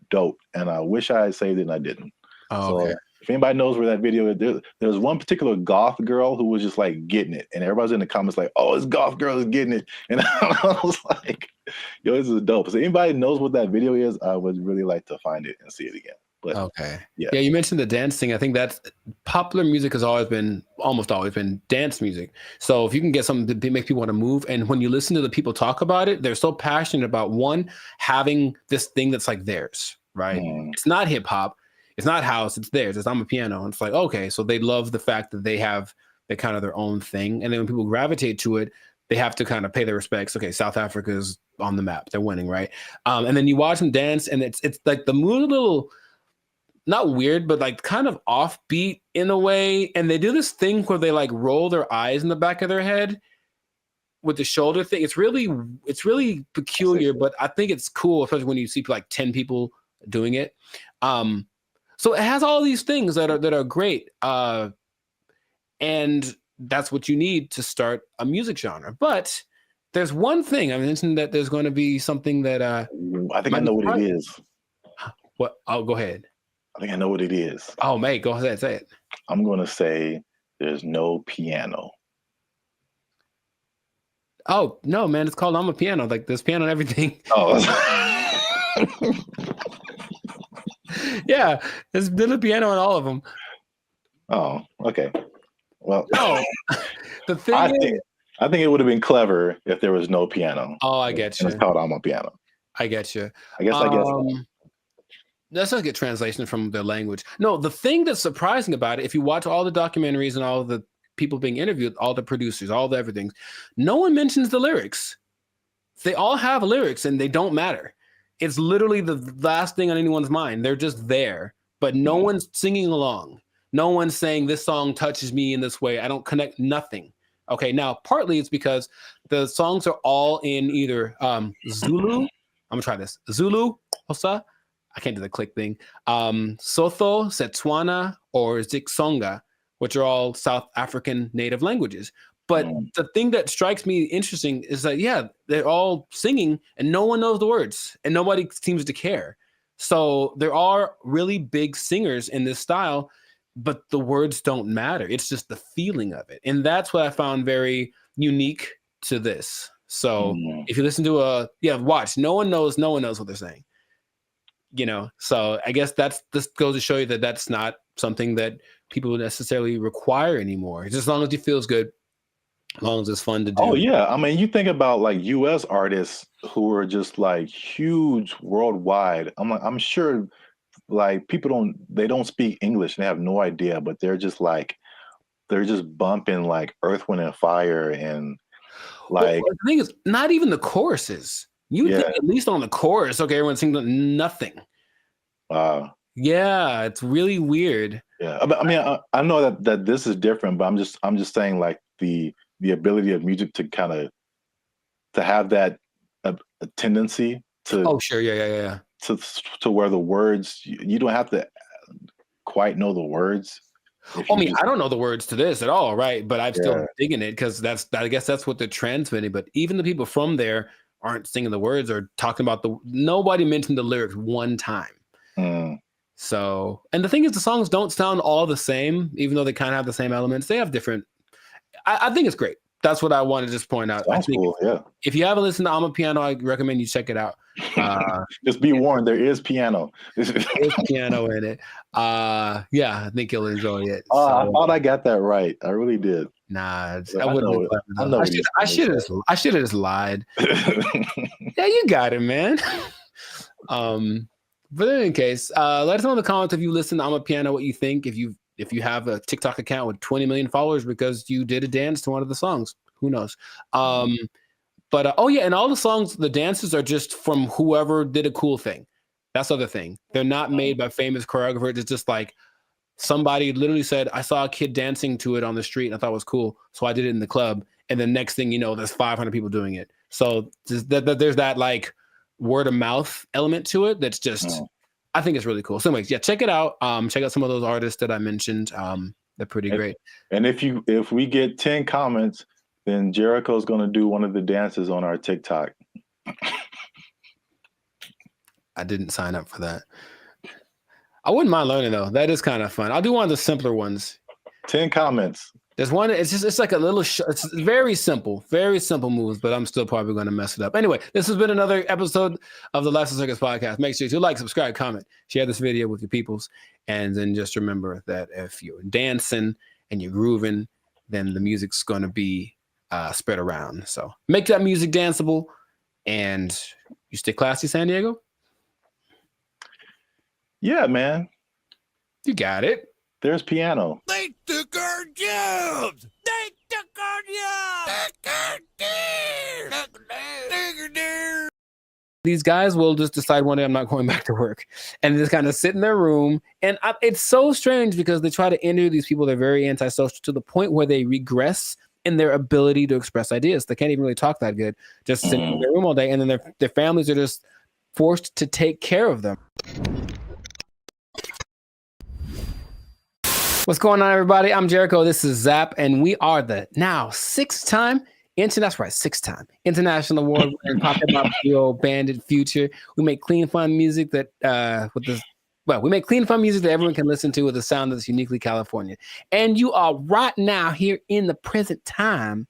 dope. And I wish I had saved it and I didn't. Oh, okay. So if anybody knows where that video is, there's one particular goth girl who was just like getting it. And everybody's in the comments like, oh, this goth girl is getting it. And I was like, yo, this is dope. So anybody knows what that video is, I would really like to find it and see it again. But okay. Yeah, you mentioned the dance thing. I think that's popular music has almost always been dance music. So if you can get something to make people want to move, and when you listen to the people talk about it, they're so passionate about one, having this thing that's like theirs, right? It's not hip hop. It's not house, it's theirs. It's Amapiano. It's like, okay, so they love the fact that they have kind of their own thing. And then when people gravitate to it, they have to kind of pay their respects. Okay, South Africa's on the map. They're winning, right? And then you watch them dance, and it's like the mood a little, not weird, but like kind of offbeat in a way. And they do this thing where they like roll their eyes in the back of their head with the shoulder thing. It's really peculiar, but I think it's cool, especially when you see like 10 people doing it. So it has all these things that are great, and that's what you need to start a music genre. But there's one thing I mentioned, that there's going to be something that I think I know what it is. What? Oh, go ahead. I think I know what it is. Oh, mate, go ahead, say it. I'm going to say there's no piano. Oh no, man, it's called I'm a Piano. Like there's piano and everything. Oh. Yeah, there's a piano in all of them. Oh, okay. Well, No, the thing I is, think it would have been clever if there was no piano. oh, I get And you. it's called I'm a Piano. I get you. I guess. Let's not get translation from the language. No, the thing that's surprising about it, if you watch all the documentaries and all the people being interviewed, all the producers, all the everything, no one mentions the lyrics. They all have lyrics and they don't matter. It's literally the last thing on anyone's mind. They're just there, but no one's singing along. No one's saying this song touches me in this way. I don't connect nothing. Okay, now partly it's because the songs are all in either Zulu. I'm gonna try this. Zulu, Hosa. I can't do the click thing. Sotho, Setswana, or Zixonga, which are all South African native languages. But the thing that strikes me interesting is that, yeah, they're all singing and no one knows the words and nobody seems to care. So there are really big singers in this style, but the words don't matter. It's just the feeling of it. And that's what I found very unique to this. So if you listen to watch, no one knows what they're saying. You know, so I guess this goes to show you that that's not something that people necessarily require anymore. Just as long as it feels good, as long as it's fun to do. Oh yeah, I mean, you think about like U.S. artists who are just like huge worldwide. I'm sure like people don't speak English and they have no idea, but they're just bumping like Earth, Wind and Fire and like. Well, the thing is, not even the choruses. You think at least on the chorus, okay, everyone's singing nothing. Yeah, it's really weird. Yeah, I mean, I know that this is different, but I'm just saying like the ability of music to kind of to have that a tendency to. Oh sure, yeah. To where the words you don't have to quite know the words. I mean, I don't know the words to this at all, right? But I'm still digging it because I guess that's what they're transmitting. But even the people from there aren't singing the words or talking about nobody mentioned the lyrics one time. So, and the thing is, the songs don't sound all the same, even though they kind of have the same elements. They have different. I think it's great. That's what I want to just point out. That's cool. Yeah. If you haven't listened to I'm a Piano, I recommend you check it out. Just be warned, there is piano. There's piano in it. Yeah, I think you'll enjoy it. I thought I got that right. I really did. Nah, I wouldn't. I should have just lied. Yeah, you got it, man. But in any case, let us know in the comments if you listen to I'm a Piano, what you think. If you have a TikTok account with 20 million followers because you did a dance to one of the songs, who knows? But and all the songs, the dances are just from whoever did a cool thing. That's the other thing. They're not made by famous choreographers. It's just like somebody literally said, I saw a kid dancing to it on the street and I thought it was cool, so I did it in the club. And the next thing you know, there's 500 people doing it. So there's that like word of mouth element to it. That's just, I think it's really cool. So anyways, yeah, check it out. Check out some of those artists that I mentioned. They're pretty great. And if we get 10 comments, then Jericho's going to do one of the dances on our TikTok. I didn't sign up for that. I wouldn't mind learning though. That is kind of fun. I'll do one of the simpler ones. 10 comments. There's one. It's like a little. It's very simple moves, but I'm still probably going to mess it up. Anyway, this has been another episode of the Lifestyle Circus podcast. Make sure to like, subscribe, comment, share this video with your peoples, and then just remember that if you're dancing and you're grooving, then the music's going to be spread around. So make that music danceable, and you stay classy, San Diego. Yeah, man. You got it. There's piano. They took our jobs! They took our jobs! These guys will just decide one day I'm not going back to work and just kind of sit in their room. And it's so strange because they try to interview these people. They're very antisocial to the point where they regress in their ability to express ideas. They can't even really talk that good, just sitting in their room all day. And then their families are just forced to take care of them. What's going on, everybody? I'm Jericho. This is Zap, and we are the now six-time international award-winning pop-hip-hop duo Bandit Future. We make clean, fun music that everyone can listen to with a sound that's uniquely California. And you are right now here in the present time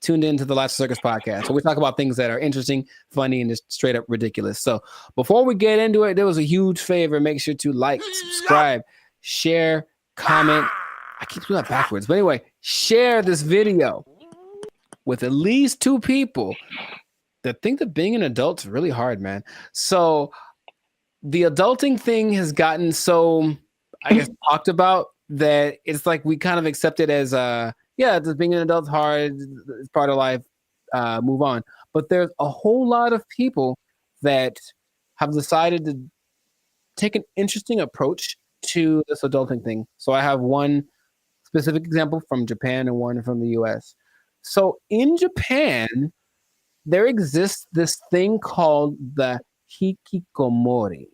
tuned into the Last Circus podcast, where we talk about things that are interesting, funny, and just straight up ridiculous. So before we get into it, there was a huge favor. Make sure to like, subscribe, share, comment. I keep doing that backwards. But anyway, share this video with at least 2 people that think that being an adult is really hard, man. So the adulting thing has gotten so, I guess, talked about that it's like we kind of accept it as just being an adult's hard, it's part of life, move on. But there's a whole lot of people that have decided to take an interesting approach to this adulting thing. So I have one specific example from Japan and one from the US. So in Japan, there exists this thing called the hikikomori.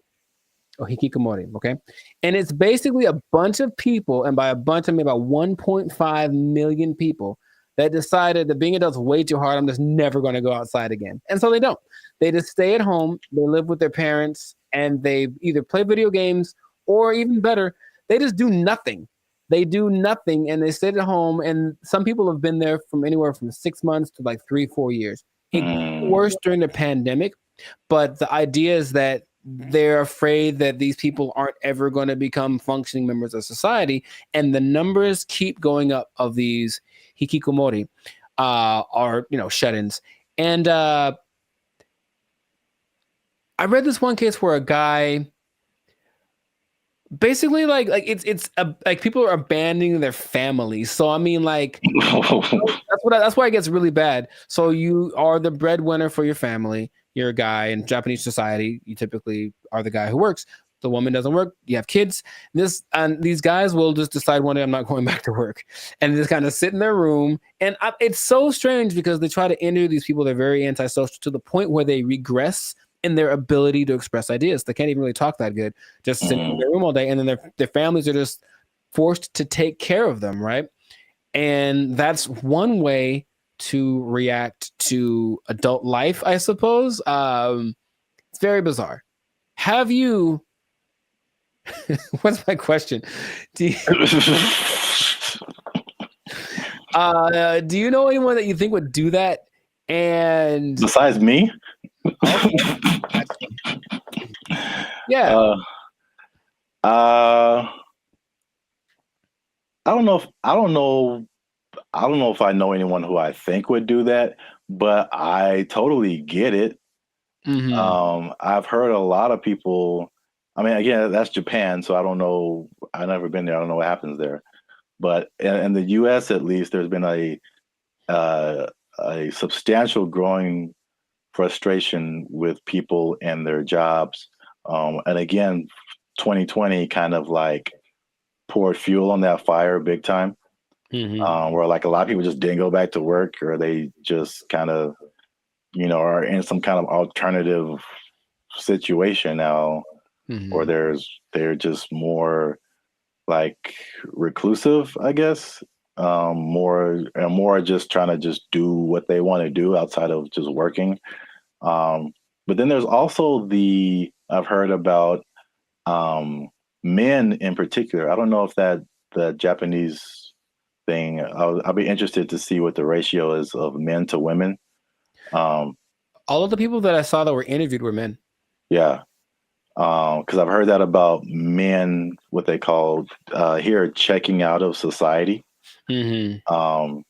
Or hikikomori, okay? And it's basically a bunch of people, and by a bunch I mean about 1.5 million people, that decided that being adults is way too hard. I'm just never going to go outside again. And so they don't. They just stay at home, they live with their parents, and they either play video games or even better, they just do nothing. They do nothing and they sit at home. And some people have been there from anywhere from 6 months to like 3-4 years. It got worse during the pandemic, but the idea is that they're afraid that these people aren't ever going to become functioning members of society, and the numbers keep going up of these hikikomori, are shut-ins. And I read this one case where a guy basically like people are abandoning their families. So I mean, like that's why it gets really bad. So you are the breadwinner for your family. You're a guy in Japanese society. You typically are the guy who works. The woman doesn't work. You have kids. These guys will just decide one day, I'm not going back to work, and just kind of sit in their room. And it's so strange because they try to interview these people. They're very antisocial to the point where they regress in their ability to express ideas. They can't even really talk that good. Just sit in their room all day, and then their families are just forced to take care of them, right? And that's one way to react to adult life, I suppose. It's very bizarre. Have you what's my question? Do you know anyone that you think would do that? And besides me? Yeah. I don't know if I know anyone who I think would do that, but I totally get it. Mm-hmm. I've heard a lot of people. I mean, again, that's Japan, so I don't know. I've never been there. I don't know what happens there. But in the U.S., at least, there's been a substantial growing frustration with people and their jobs. And again, 2020 kind of like poured fuel on that fire big time. Mm-hmm. Where like a lot of people just didn't go back to work, or they just kind of, are in some kind of alternative situation now, mm-hmm. or they're just more like reclusive, I guess, more just trying to just do what they want to do outside of just working. But then there's also I've heard about men in particular. I don't know if the Japanese thing. I'll be interested to see what the ratio is of men to women. All of the people that I saw that were interviewed were men. Yeah. Because I've heard that about men, what they call here, checking out of society. Mm-hmm.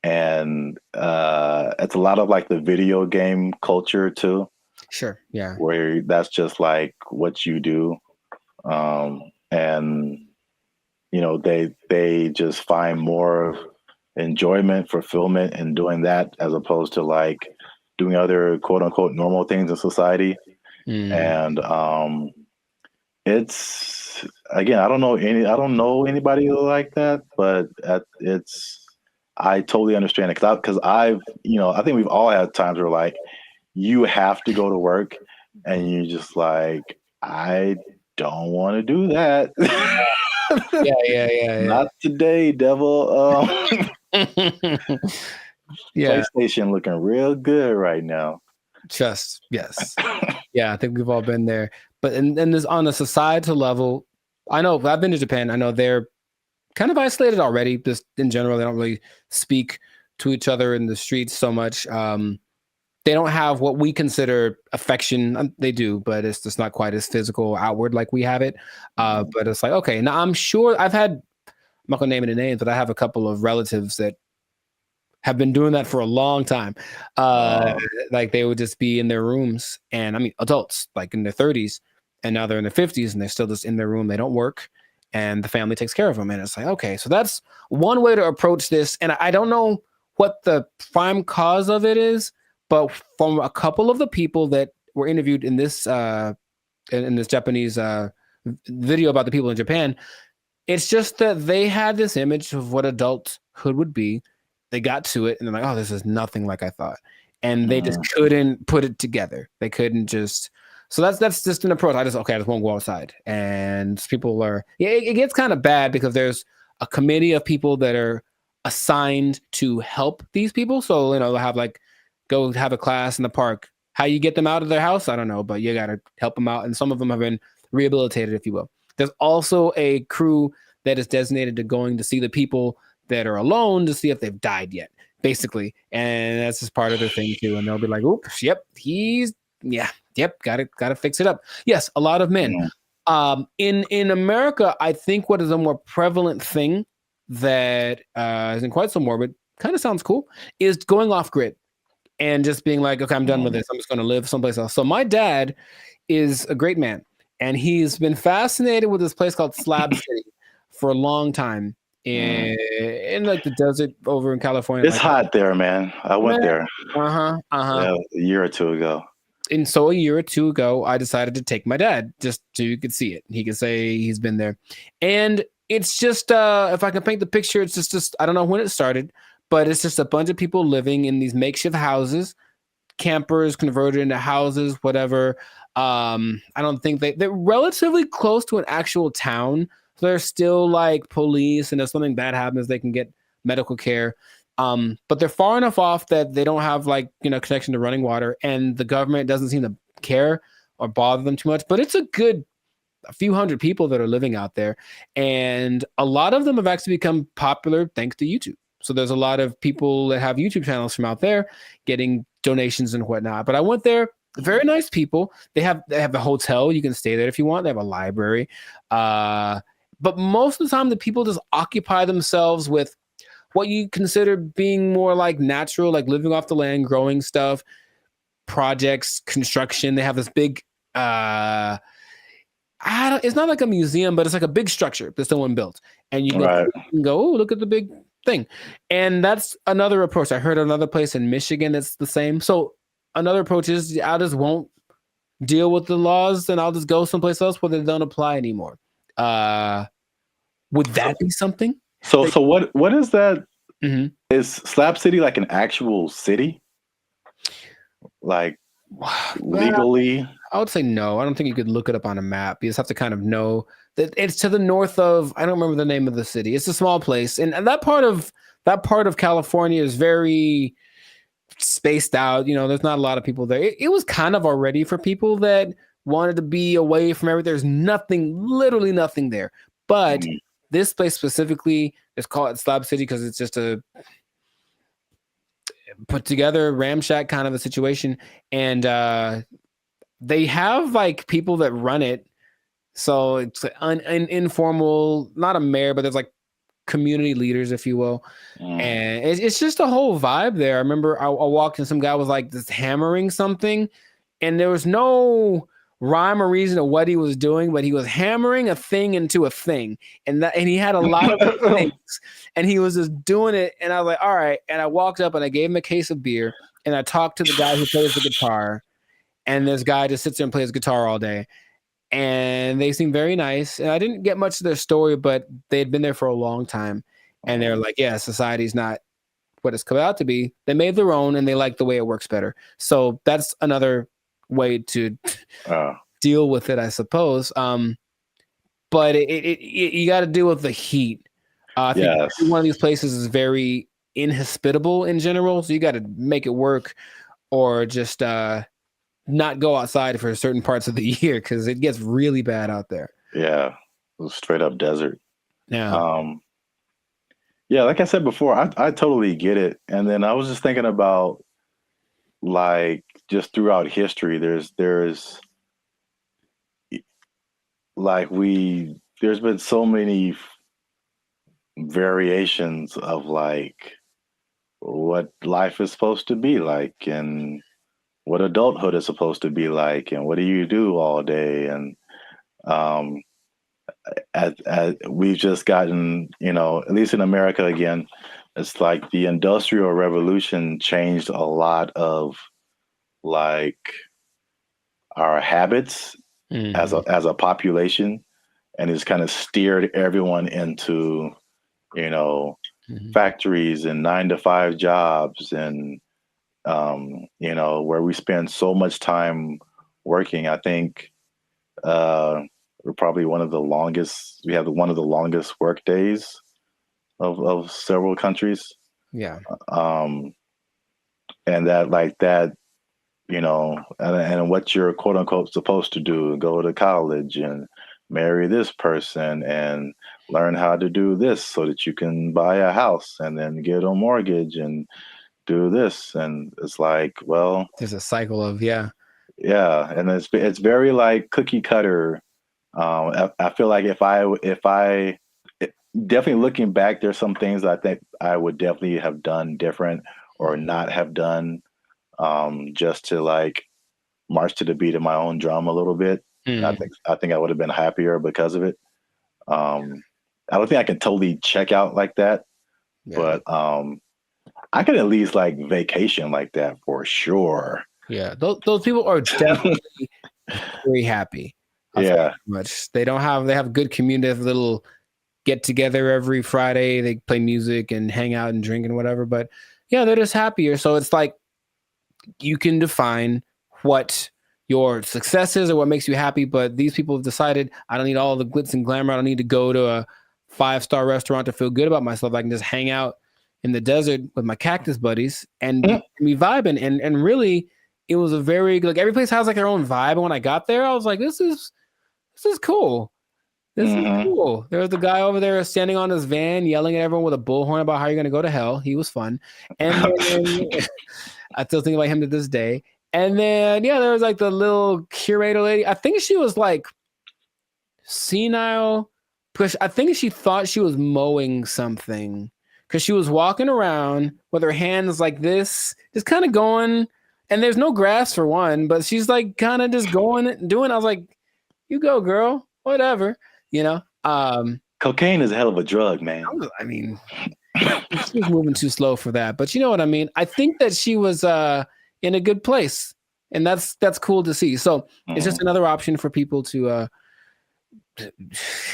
And it's a lot of like the video game culture too. Sure. Yeah. Where that's just like what you do. And they just find more enjoyment, fulfillment in doing that as opposed to like doing other quote unquote normal things in society. And it's, again, I don't know anybody like that, but I totally understand it because I think we've all had times where like you have to go to work and you just like, I don't want to do that. Yeah. Not today, devil. Yeah. PlayStation looking real good right now. Just yes. Yeah, I think we've all been there. But and this on a societal level, I know I've been to Japan. I know they're kind of isolated already. Just in general, they don't really speak to each other in the streets so much. They don't have what we consider affection. They do, but it's just not quite as physical outward like we have it. But it's like, okay, now I'm sure I'm not gonna name any names, but I have a couple of relatives that have been doing that for a long time. Like they would just be in their rooms, and I mean adults like in their 30s, and now they're in their 50s and they're still just in their room. They don't work, and the family takes care of them. And it's like, okay, so that's one way to approach this. And I don't know what the prime cause of it is, but from a couple of the people that were interviewed in this Japanese video about the people in Japan, it's just that they had this image of what adulthood would be. They got to it and they're like, oh, this is nothing like I thought. And they just couldn't put it together. They couldn't just. So that's just an approach. I just won't go outside. And people are, it gets kind of bad because there's a committee of people that are assigned to help these people. So, they'll have go have a class in the park. How you get them out of their house, I don't know, but you got to help them out. And some of them have been rehabilitated, if you will. There's also a crew that is designated to going to see the people that are alone to see if they've died yet, basically. And that's just part of their thing too. And they'll be like, oops, yep, gotta fix it up. Yes, a lot of men. In America, I think what is a more prevalent thing that isn't quite so morbid, kind of sounds cool, is going off grid and just being like, okay, I'm done with this. I'm just going to live someplace else. So my dad is a great man, and he's been fascinated with this place called Slab City for a long time in like the desert over in California. It's hot there, man. I went there. Yeah, a year or two ago. And so a year or two ago, I decided to take my dad just so you could see it. He could say he's been there. And it's just, if I can paint the picture, it's just I don't know when it started, but it's just a bunch of people living in these makeshift houses, campers converted into houses, whatever. I don't think they're relatively close to an actual town. So there's still like police, and if something bad happens, they can get medical care. But they're far enough off that they don't have connection to running water, and the government doesn't seem to care or bother them too much. But it's a few hundred people that are living out there, and a lot of them have actually become popular thanks to YouTube. So there's a lot of people that have YouTube channels from out there getting donations and whatnot. But I went there. Very nice people. They have a hotel. You can stay there if you want. They have a library. But most of the time, the people just occupy themselves with what you consider being more like natural, like living off the land, growing stuff, projects, construction. They have this big, it's not like a museum, but it's like a big structure that someone built. And you can go, oh, look at the big thing. And that's another approach. I heard another place in Michigan that's the same. So another approach is I just won't deal with the laws, and I'll just go someplace else where they don't apply anymore. Would that be something? So what is that? Mm-hmm. Is Slab City like an actual city? Like legally? I would say no. I don't think you could look it up on a map. You just have to kind of know that it's to the north of, I don't remember the name of the city. It's a small place. And that part of California is very spaced out. There's not a lot of people there. It was kind of already for people that wanted to be away from everything. There's literally nothing there. But this place specifically is called Slab City because it's just a put together ramshack kind of a situation. And they have like people that run it. So it's an informal, not a mayor, but there's like community leaders, if you will. And it's just a whole vibe there. I remember I walked in, some guy was like just hammering something, and there was no rhyme or reason to what he was doing, but he was hammering a thing into a thing, and he had a lot of things, and he was just doing it. And I was like, all right. And I walked up and I gave him a case of beer, and I talked to the guy who plays the guitar, and this guy just sits there and plays guitar all day. And they seemed very nice. And I didn't get much of their story, but they had been there for a long time. And they're like, yeah, society's not what it's come out to be. They made their own, and they like the way it works better. So that's another way to deal with it, I suppose. But you got to deal with the heat. I think one of these places is very inhospitable in general. So you got to make it work, or just not go outside for certain parts of the year because it gets really bad out there. Yeah, straight up desert. Yeah. Yeah, like I said before, I totally get it. And then I was just thinking about like just throughout history, there's like there's been so many variations of like what life is supposed to be like and what adulthood is supposed to be like and what do you do all day and um as we've just gotten, at least in America again, it's like the Industrial Revolution changed a lot of like our habits as a population, and it's kind of steered everyone into, you know, factories and 9 to 5 jobs and where we spend so much time working. I think we're probably we have one of the longest work days of several countries. Yeah. And and what you're quote unquote supposed to do, go to college and marry this person and learn how to do this so that you can buy a house and then get a mortgage and do this. And it's like, well, There's a cycle of, yeah. And it's very like cookie cutter. I feel like if I definitely looking back, there's some things I think I would definitely have done different or not have done, just to like march to the beat of my own drum a little bit. I think I would have been happier because of it. I don't think I can totally check out like that, but I could at least like vacation like that for sure. Yeah, those people are definitely very happy. Yeah, Much they have good community, they have a little get together every Friday. They play music and hang out and drink and whatever. But yeah, they're just happier. So it's like you can define what your success is or what makes you happy. But these people have decided I don't need all the glitz and glamour. I don't need to go to a 5-star restaurant to feel good about myself. I can just hang out in the desert with my cactus buddies and be vibing. And really, it was a very like every place has like their own vibe. And when I got there, I was like, this is cool. This is cool. There was the guy over there standing on his van yelling at everyone with a bullhorn about how you're going to go to hell. He was fun. And then I still think about him to this day. And then, there was like the little curator lady. I think she was like senile because I think she thought she was mowing something because she was walking around with her hands like this, just kind of going. And there's no grass for one, but she's like kind of just going, doing. I was like, you go, girl, whatever. Cocaine is a hell of a drug, man. I mean, she was moving too slow for that, but you know what I mean? I think that she was in a good place, and that's cool to see. So it's just another option for people to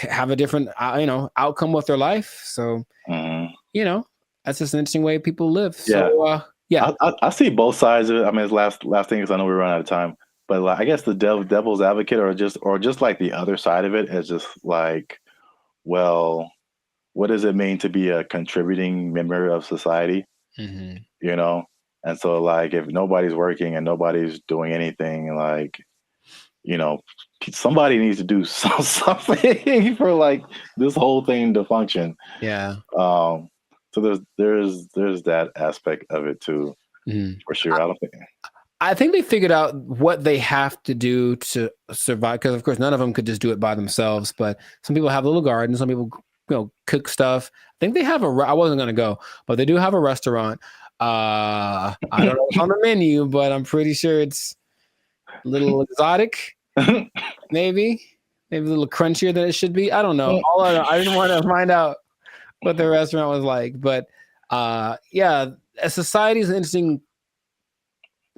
have a different, outcome with their life. So, that's just an interesting way people live. So, I see both sides of it. I mean, it's last thing because I know we run out of time. But like, I guess the devil's advocate, or just like the other side of it, is just like, well, what does it mean to be a contributing member of society? And so like, if nobody's working and nobody's doing anything, like, somebody needs to do something for like this whole thing to function. Yeah. So there's that aspect of it too, for sure. I think they figured out what they have to do to survive, because of course none of them could just do it by themselves. But some people have little gardens, some people cook stuff. I think they have I wasn't gonna go, but they do have a restaurant. I don't know what's on the menu, but I'm pretty sure it's a little exotic, maybe a little crunchier than it should be. I don't know. I didn't want to find out what the restaurant was like, but a society is an interesting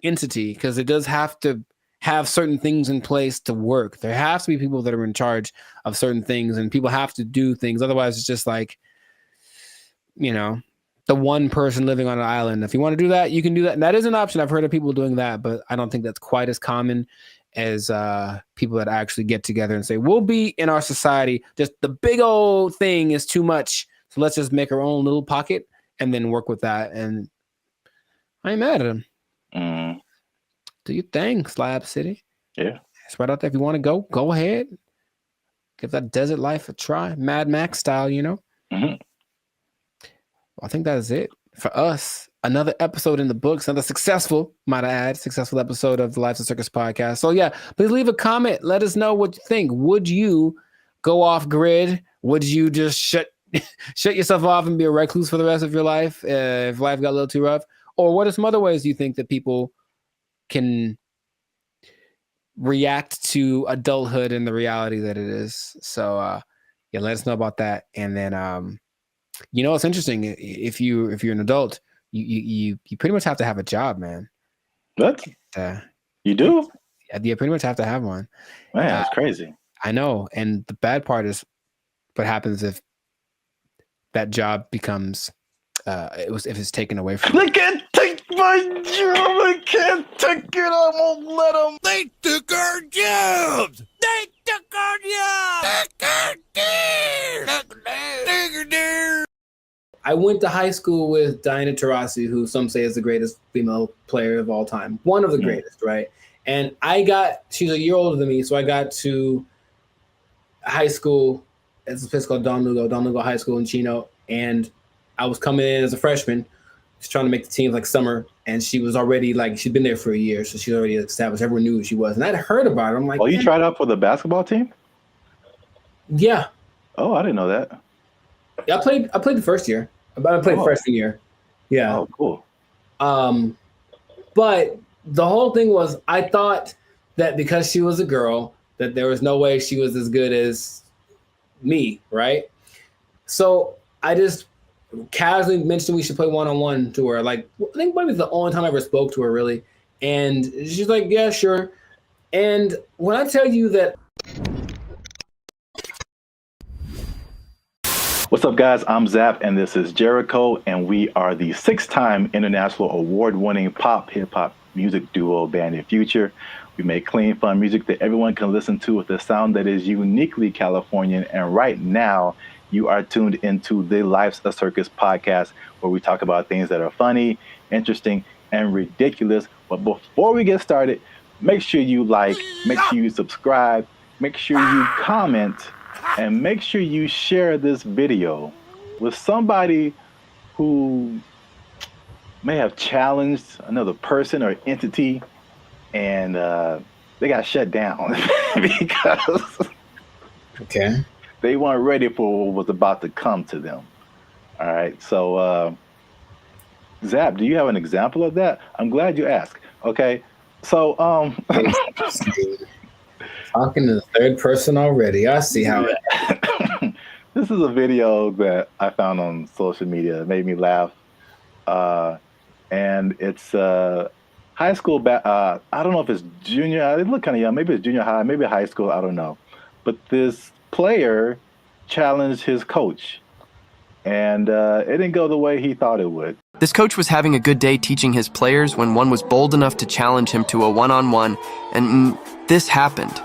entity because it does have to have certain things in place to work. There has to be people that are in charge of certain things, and people have to do things. Otherwise, it's just like, the one person living on an island. If you want to do that, you can do that. And that is an option. I've heard of people doing that, but I don't think that's quite as common as people that actually get together and say, we'll be in our society. Just the big old thing is too much. So let's just make our own little pocket and then work with that. And I ain't mad at them. Do your thing, Slab City. Yeah. It's right out there. If you want to go ahead. Give that desert life a try. Mad Max style, I think that is it for us. Another episode in the books, another successful, might I add, successful episode of the Lives of Circus podcast. So yeah, please leave a comment. Let us know what you think. Would you go off grid? Would you just shut yourself off and be a recluse for the rest of your life if life got a little too rough? Or what are some other ways you think that people can react to adulthood and the reality that it is? So yeah, let us know about that. And then it's interesting. If you're an adult, you pretty much have to have a job, man. What? You do? Yeah, you pretty much have to have one. Man, that's crazy. I know. And the bad part is what happens if that job becomes if it's taken away from you. They can't take my job. I can't take it. I won't let them. They took our jobs. They took our jobs. I went to high school with Diana Taurasi, who some say is the greatest female player of all time. One of the greatest, right? And she's a year older than me, so I got to high school. It's a place called Don Lugo High School in Chino. And I was coming in as a freshman, just trying to make the team like summer. And she was already she'd been there for a year. So she's already established. Everyone knew who she was. And I'd heard about her. I'm like, oh, you tried out for the basketball team? Yeah. Oh, I didn't know that. Yeah, I played the first year. I played freshman year. Yeah. Oh, cool. But the whole thing was, I thought that because she was a girl, that there was no way she was as good as me, right? So I just casually mentioned we should play one-on-one to her. Like, I think maybe it's the only time I ever spoke to her, really. And she's like, yeah, sure. And when I tell you that. What's up, guys? I'm Zap, and this is Jericho, and we are the 6-time international award-winning pop hip-hop music duo BrandBee Future. We make clean, fun music that everyone can listen to with a sound that is uniquely Californian. And right now, you are tuned into the Life's a Circus podcast, where we talk about things that are funny, interesting, and ridiculous. But before we get started, make sure you like, make sure you subscribe, make sure you comment, and make sure you share this video with somebody who may have challenged another person or entity, and they got shut down because they weren't ready for what was about to come to them. All right, so Zap, do you have an example of that? I'm glad you asked. Okay, so talking to the third person already. I see how it. This is a video that I found on social media. It made me laugh. And it's high school. I don't know if it's junior. They look kind of young. Maybe it's junior high, maybe high school. I don't know. But this player challenged his coach, and it didn't go the way he thought it would. This coach was having a good day teaching his players when one was bold enough to challenge him to a one-on-one, and this happened.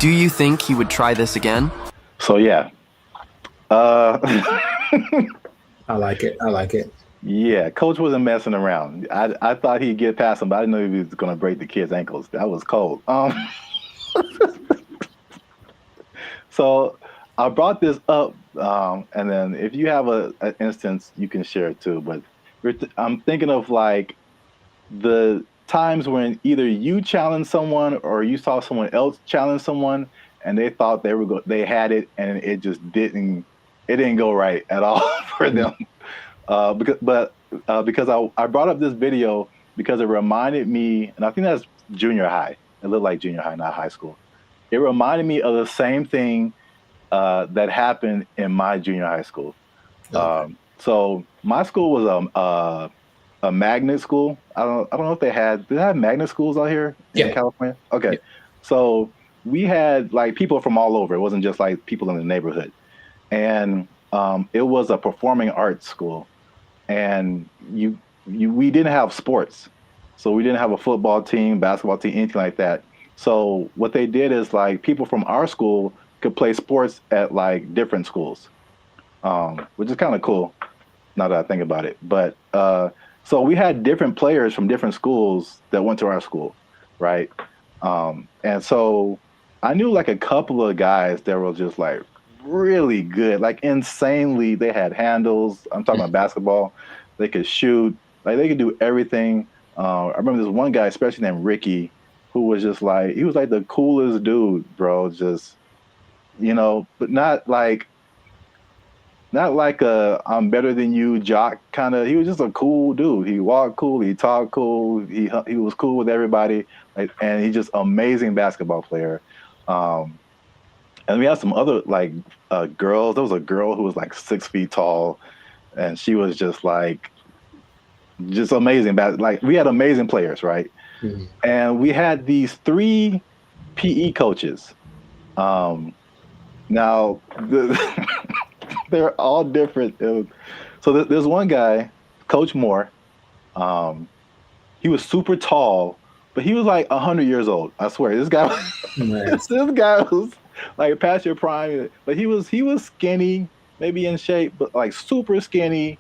Do you think he would try this again? So yeah. I like it. Yeah, coach wasn't messing around. I thought he'd get past him, but I didn't know he was going to break the kid's ankles. That was cold. So I brought this up, and then if you have an instance, you can share it too. But I'm thinking of like the times when either you challenged someone or you saw someone else challenge someone, and they thought they had it, and it just didn't go right at all for them. Because I brought up this video because it reminded me, and I think that's junior high. It looked like junior high, not high school. It reminded me of the same thing that happened in my junior high school. Okay. So my school was a magnet school. I don't know if did they have magnet schools out here in California? Okay. Yeah. So we had like people from all over. It wasn't just like people in the neighborhood. And it was a performing arts school. And we didn't have sports. So we didn't have a football team, basketball team, anything like that. So what they did is like people from our school could play sports at like different schools, which is kind of cool. Now that I think about it, but so we had different players from different schools that went to our school, right? And so I knew like a couple of guys that were just like really good, like insanely. They had handles. I'm talking about basketball. They could shoot. Like they could do everything. I remember this one guy, especially named Ricky, who was just like, he was like the coolest dude, bro. Just, but not like a I'm better than you jock kind of. He was just a cool dude. He walked cool. He talked cool. He was cool with everybody. Like, and he's just amazing basketball player. And we had some other like girls. There was a girl who was like 6 feet tall, and she was just like just amazing. Like we had amazing players, right? Mm-hmm. And we had these 3 PE coaches. Now they're all different. So there's one guy, Coach Moore. He was super tall, but he was like 100 years old. I swear, this guy was like past your prime. But he was skinny, maybe in shape, but like super skinny.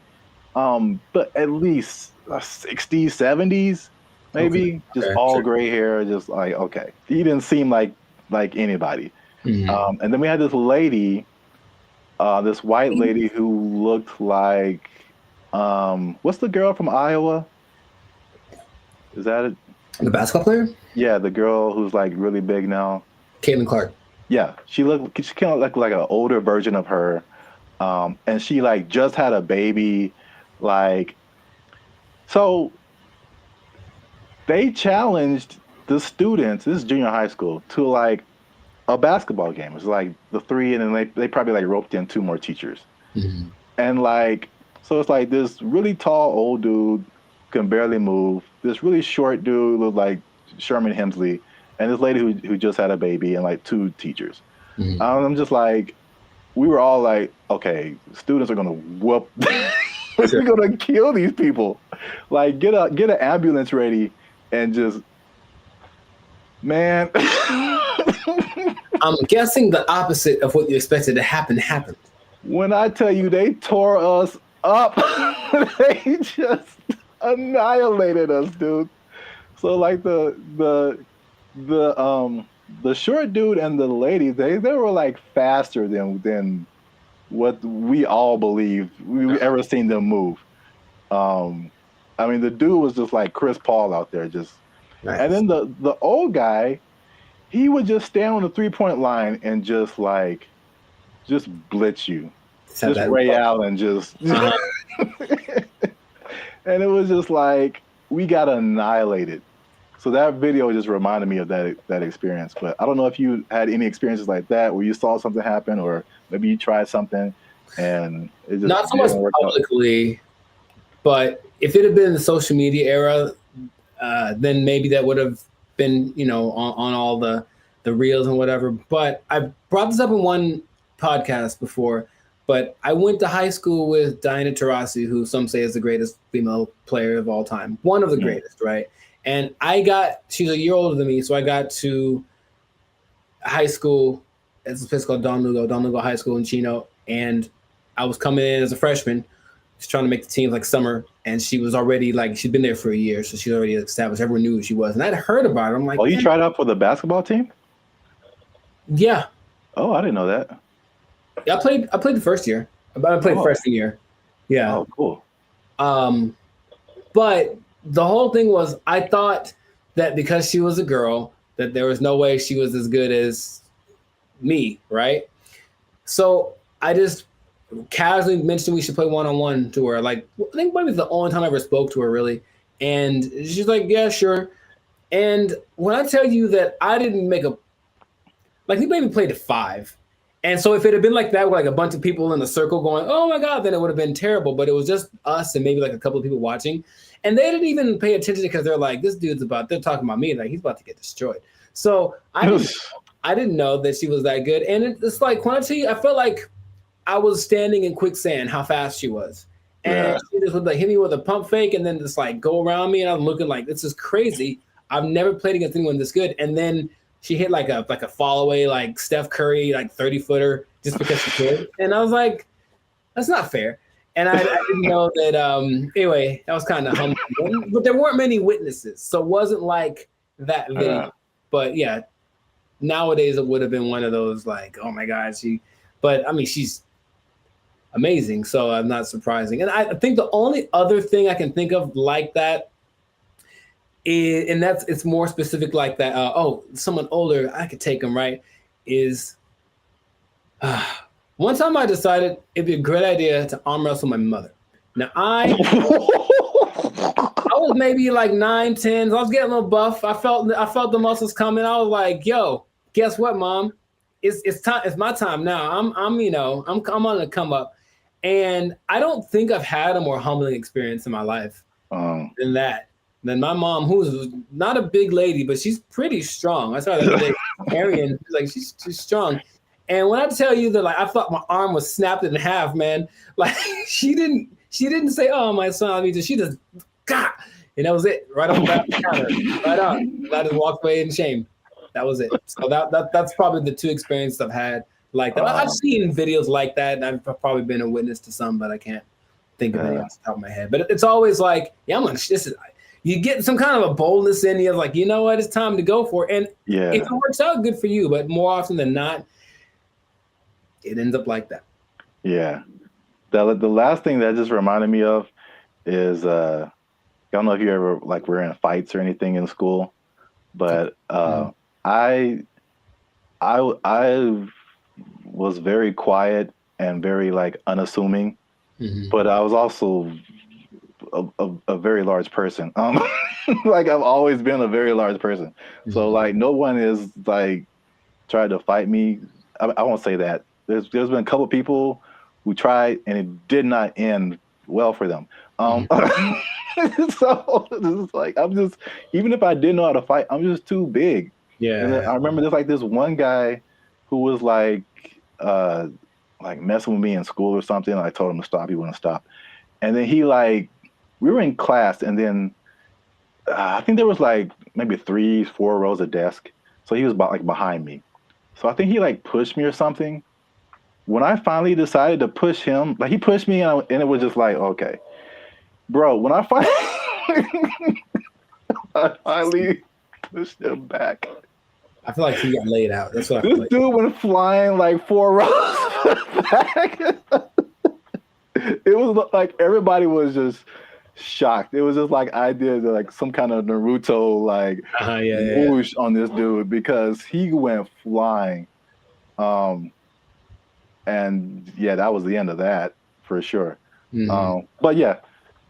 But at least 60s, 70s, maybe. Just all gray hair, just like okay. He didn't seem like anybody. Mm-hmm. And then we had this lady. This white lady who looked like, what's the girl from Iowa? Is that it? The basketball player? Yeah, the girl who's like really big now. Caitlin Clark. Yeah, she kind of like an older version of her, and she like just had a baby, like. So they challenged the students. This is junior high school to like a basketball game. It was like the 3, and then they probably like roped in 2 more teachers. Mm-hmm. And like, so it's like this really tall old dude can barely move. This really short dude looked like Sherman Hemsley, and this lady who just had a baby, and like 2 teachers. Mm-hmm. I'm just like, we were all like, okay, students are gonna whoop. We're gonna kill these people. Like, get an ambulance ready, and just, man. I'm guessing the opposite of what you expected to happen happened. When I tell you they tore us up, they just annihilated us, dude. So like the short dude and the lady, they were like faster than what we all believed we ever seen them move. I mean, the dude was just like Chris Paul out there, just. Nice. And then the old guy, he would just stand on the 3-point line and just blitz you. Just Ray Allen, just. And it was just like, we got annihilated. So that video just reminded me of that experience. But I don't know if you had any experiences like that where you saw something happen, or maybe you tried something and it just not so much publicly, but if it had been the social media era, then maybe that would have been, on all the reels and whatever. But I brought this up in one podcast before, but I went to high school with Diana Taurasi, who some say is the greatest female player of all time. One of the greatest, right? And she's a year older than me, so I got to high school. It's a place called Don Lugo High School in Chino. And I was coming in as a freshman, just trying to make the team like summer. And she was already she'd been there for a year, so she's already established. Everyone knew who she was. And I'd heard about her. I'm like, oh, you tried out for the basketball team? Yeah. Oh, I didn't know that. Yeah, I played the first year. I played freshman year. Yeah. Oh, cool. But the whole thing was, I thought that because she was a girl, that there was no way she was as good as me, right? So I just casually mentioned we should play one-on-one to her. Like, I think maybe it's the only time I ever spoke to her, really. And she's like, yeah, sure. And when I tell you that I didn't make we maybe played at 5. And so if it had been like that with like a bunch of people in the circle going, oh my God, then it would have been terrible. But it was just us and maybe like a couple of people watching. And they didn't even pay attention because they're like, they're talking about me. Like, he's about to get destroyed. So I didn't know that she was that good. And it's like, when I tell you, I felt like I was standing in quicksand, how fast she was. And she just would hit me with a pump fake and then just go around me. And I'm looking like, this is crazy. I've never played against anyone this good. And then she hit like a fall away, like Steph Curry, like 30-footer just because she could. And I was like, that's not fair. And I didn't know that. Anyway, that was kind of humbling. But there weren't many witnesses, so it wasn't like that video. But yeah, nowadays it would have been one of those like, oh my God, But I mean, she's amazing, so I'm not surprising. And I think the only other thing I can think of like that is, and it's more specific like that. Someone older, I could take them, right? Is one time I decided it'd be a great idea to arm wrestle my mother. Now I was maybe like 9, 10. So I was getting a little buff. I felt the muscles coming. I was like, yo, guess what, Mom? It's time. It's my time now. I'm on the come up. And I don't think I've had a more humbling experience in my life than that. Than my mom, who's not a big lady, but she's pretty strong. I saw her the other day, Arian. She's strong. And when I tell you that, like, I thought my arm was snapped in half, man. Like, she didn't say, "Oh, my son," I mean, she just, God, and that was it, right on the counter, right on. And I just walked away in shame. That was it. So that's probably the two experiences I've had like that. I've seen videos like that, and I've probably been a witness to some, but I can't think of any off the top of my head. But it's always like, yeah, you get some kind of a boldness in you, like, you know what, it's time to go for it. And if it works out, good for you. But more often than not, it ends up like that. Yeah. The last thing that just reminded me of is, I don't know if you ever like were in fights or anything in school, but I was very quiet and very like unassuming, but I was also a very large person. Like I've always been a very large person. So like no one is like tried to fight me. I won't say that. There's been a couple people who tried and it did not end well for them. So it's like even if I didn't know how to fight, I'm just too big. Yeah. And I remember there's like this one guy who was like messing with me in school or something. I told him to stop. He wouldn't stop. And then we were in class, and then I think there was like maybe 3-4 rows of desk. So he was behind me. So I think he like pushed me or something. When I finally decided to push him, like he pushed me and it was just like, okay, bro, when I finally pushed him back. I feel like he got laid out. That's what I feel This like. dude went flying like 4 rows back. It was like everybody was just shocked. It was just like I did like some kind of Naruto whoosh on this dude because he went flying. And yeah, that was the end of that for sure. But yeah,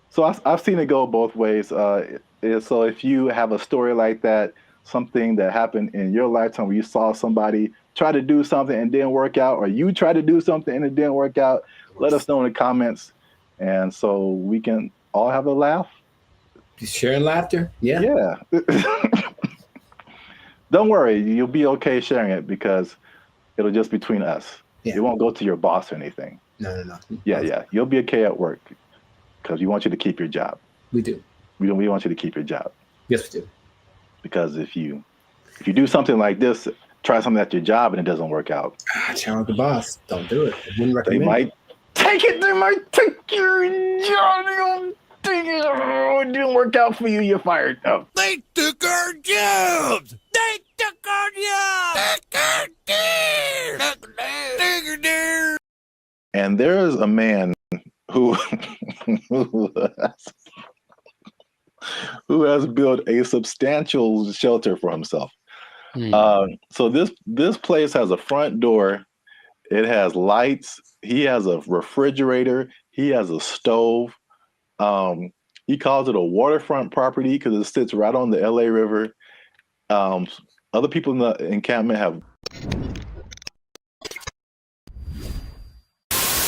so I've seen it go both ways. So if you have a story like that, something that happened in your lifetime where you saw somebody try to do something and didn't work out, or you tried to do something and it didn't work out, let us know in the comments. And so we can all have a laugh. Sharing laughter. Yeah. Yeah. Don't worry, you'll be okay sharing it because it'll just be between us. Yeah. It won't go to your boss or anything. No. Yeah. You'll be okay at work because we want you to keep your job. We do. We want you to keep your job. Yes, we do. Because if you do something like this, try something at your job and it doesn't work out. Challenge the boss. Don't do it. I wouldn't recommend. They might take it. They might take your job. It didn't work out for you. You're fired. Oh. They took our jobs. They took our jobs. And there's a man who has built a substantial shelter for himself. So this place has a front door. It has lights. He has a refrigerator. He has a stove. He calls it a waterfront property because it sits right on the LA River. Other people in the encampment have.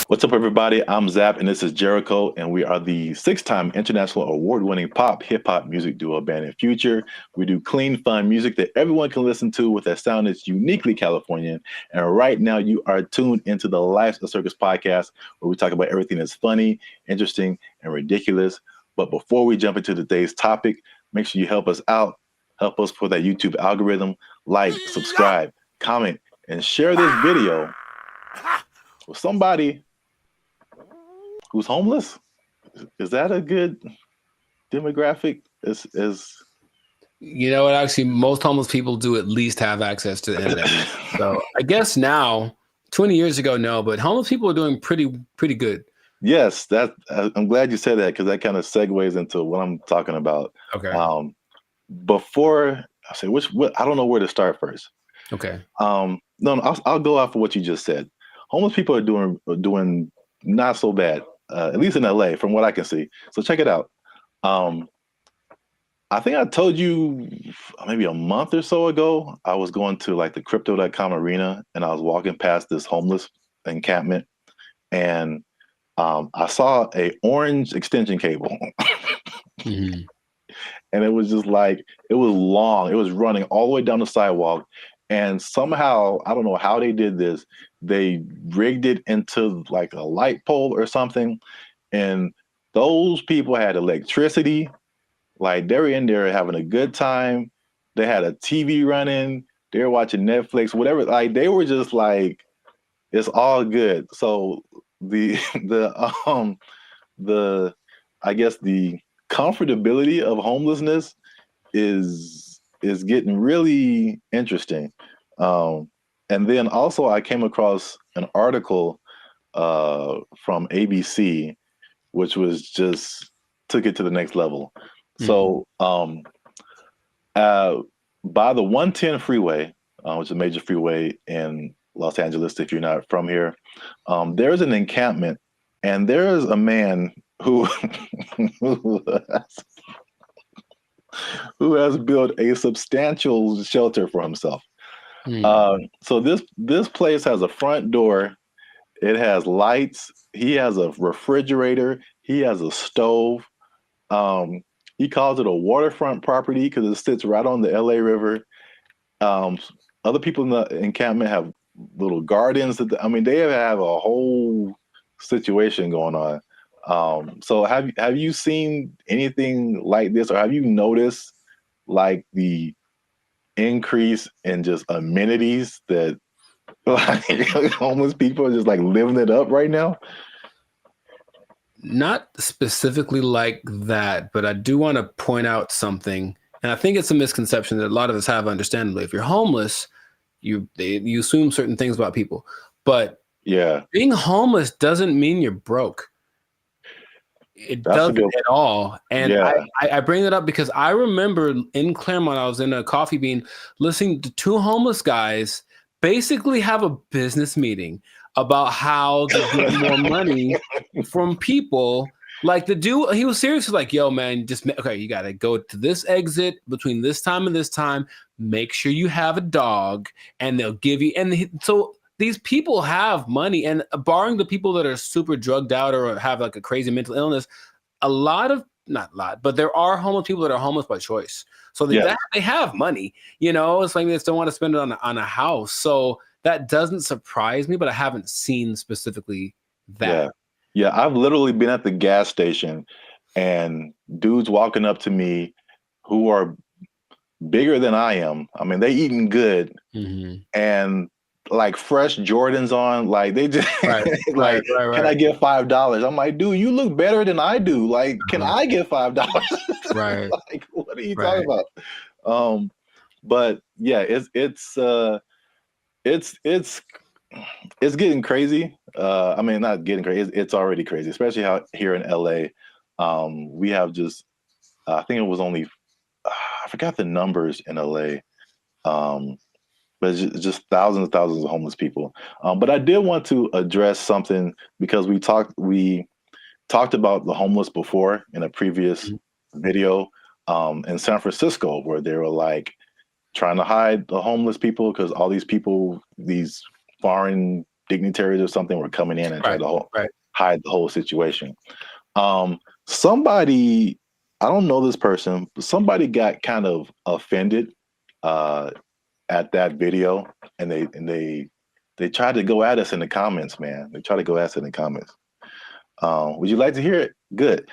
What's up, everybody? I'm Zap, and this is Jericho, and we are the 6-time international award-winning pop hip-hop music duo Band in Future. We do clean, fun music that everyone can listen to with a sound that's uniquely Californian. And right now, you are tuned into the Life's a Circus podcast, where we talk about everything that's funny, interesting, and ridiculous. But before we jump into today's topic, make sure you help us out. Help us for that YouTube algorithm. like, subscribe, comment, and share this video with somebody who's homeless. Is that a good demographic? You know what? Actually, most homeless people do at least have access to the internet. So I guess now, 20 years ago, no, but homeless people are doing pretty good. Yes, I'm glad you said that, because that kind of segues into what I'm talking about. Okay. Before I say I don't know where to start first. Okay. No, I'll go off of what you just said. Homeless people are doing not so bad, at least in LA, from what I can see. So check it out. I think I told you maybe a month or so ago, I was going to like the crypto.com arena, and I was walking past this homeless encampment, and I saw a orange extension cable. Mm-hmm. And it was just like, it was long. It was running all the way down the sidewalk. And somehow, I don't know how they did this, they rigged it into like a light pole or something. And those people had electricity. Like, they were in there having a good time. They had a TV running. They were watching Netflix, whatever. Like, they were just like, it's all good. So the I guess the comfortability of homelessness is getting really interesting. And then also I came across an article from ABC, which was just took it to the next level. So by the 110 freeway, which is a major freeway in Los Angeles, if you're not from here, there's an encampment, and there's a man who has built a substantial shelter for himself. So this place has a front door. It has lights. He has a refrigerator. He has a stove. He calls it a waterfront property because it sits right on the LA River. Other people in the encampment have little gardens. They have a whole situation going on. So have you seen anything like this, or have you noticed like the increase in just amenities that like homeless people are just like living it up right now? Not specifically like that, but I do want to point out something, and I think it's a misconception that a lot of us have. Understandably, if you're homeless, you assume certain things about people, but yeah, being homeless doesn't mean you're broke. It doesn't at all. And I bring that up because I remember in Claremont, I was in a Coffee Bean listening to two homeless guys basically have a business meeting about how to get more money from people. Like the dude, he was seriously like, yo, man, you got to go to this exit between this time and this time. Make sure you have a dog, and they'll give you. So these people have money, and barring the people that are super drugged out or have like a crazy mental illness, not a lot, but there are homeless people that are homeless by choice. So they have money, it's like they just don't want to spend it on a house. So that doesn't surprise me, but I haven't seen specifically that. Yeah, I've literally been at the gas station and dudes walking up to me who are bigger than I am. They eating good and like fresh Jordans on, like they just right. Can I get $5? I'm like, dude, you look better than I do. Like, can I get $5? Right. Like, what are you talking about? But yeah, it's getting crazy. Not getting crazy. It's already crazy, especially how here in LA, we have just, I think it was only, I forgot the numbers in LA, but it's just thousands and thousands of homeless people. But I did want to address something because we talked about the homeless before in a previous video in San Francisco, where they were like trying to hide the homeless people because all these people, these foreign dignitaries or something, were coming in and trying to hide the whole situation. Somebody, I don't know this person, but somebody got kind of offended at that video, and they tried to go at us in the comments, man. They tried to go at us in the comments. Would you like to hear it? Good.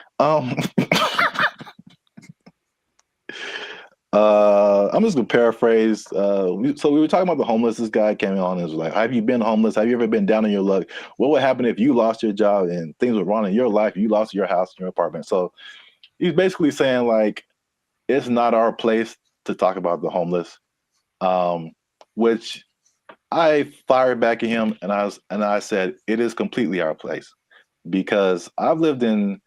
gonna paraphrase. So we were talking about the homeless. This guy came on and was like, "Have you been homeless? Have you ever been down on your luck? What would happen if you lost your job and things were wrong in your life? You lost your house, your apartment." So he's basically saying like, it's not our place to talk about the homeless, which I fired back at him, and I said it is completely our place, because I lived in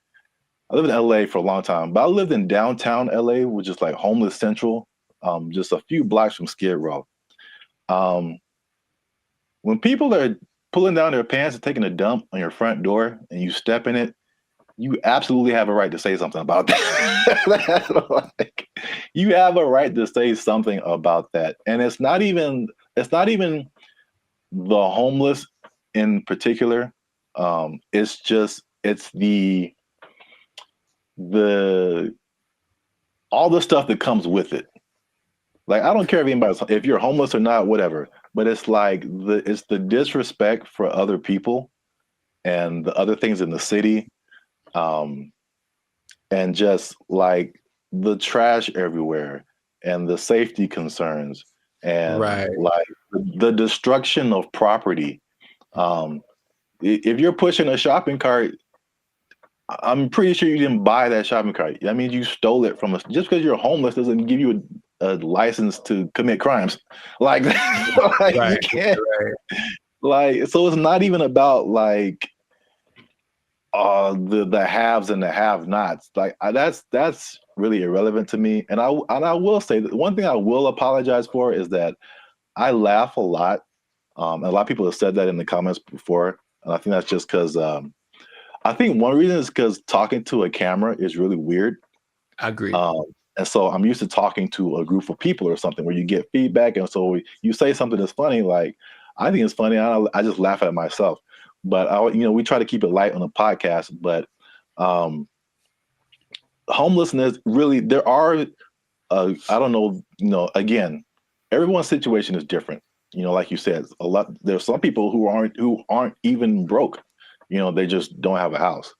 LA for a long time, but I lived in downtown LA, which is like homeless central, just a few blocks from Skid Row. When people are pulling down their pants and taking a dump on your front door and you step in it, you absolutely have a right to say something about that. Like, you have a right to say something about that. And it's not even the homeless in particular. It's all the stuff that comes with it. Like, I don't care if you're homeless or not, whatever, but it's like it's the disrespect for other people and the other things in the city. And just like the trash everywhere and the safety concerns and like the destruction of property. If you're pushing a shopping cart, I'm pretty sure you didn't buy that shopping cart. I mean, you stole it from us. Just because you're homeless doesn't give you a license to commit crimes. Like, you can't. Like, so it's not even about like the haves and the have-nots. Like, that's really irrelevant to me. And I will say that one thing I will apologize for is that I laugh a lot. And a lot of people have said that in the comments before, and I think that's just because I think one reason is because talking to a camera is really weird. I agree. And so I'm used to talking to a group of people or something where you get feedback, and so you say something that's funny. Like, I think it's funny. I just laugh at myself. But we try to keep it light on the podcast. But homelessness, really, there are I don't know. Again, everyone's situation is different. Like you said, there's some people who aren't even broke. They just don't have a house.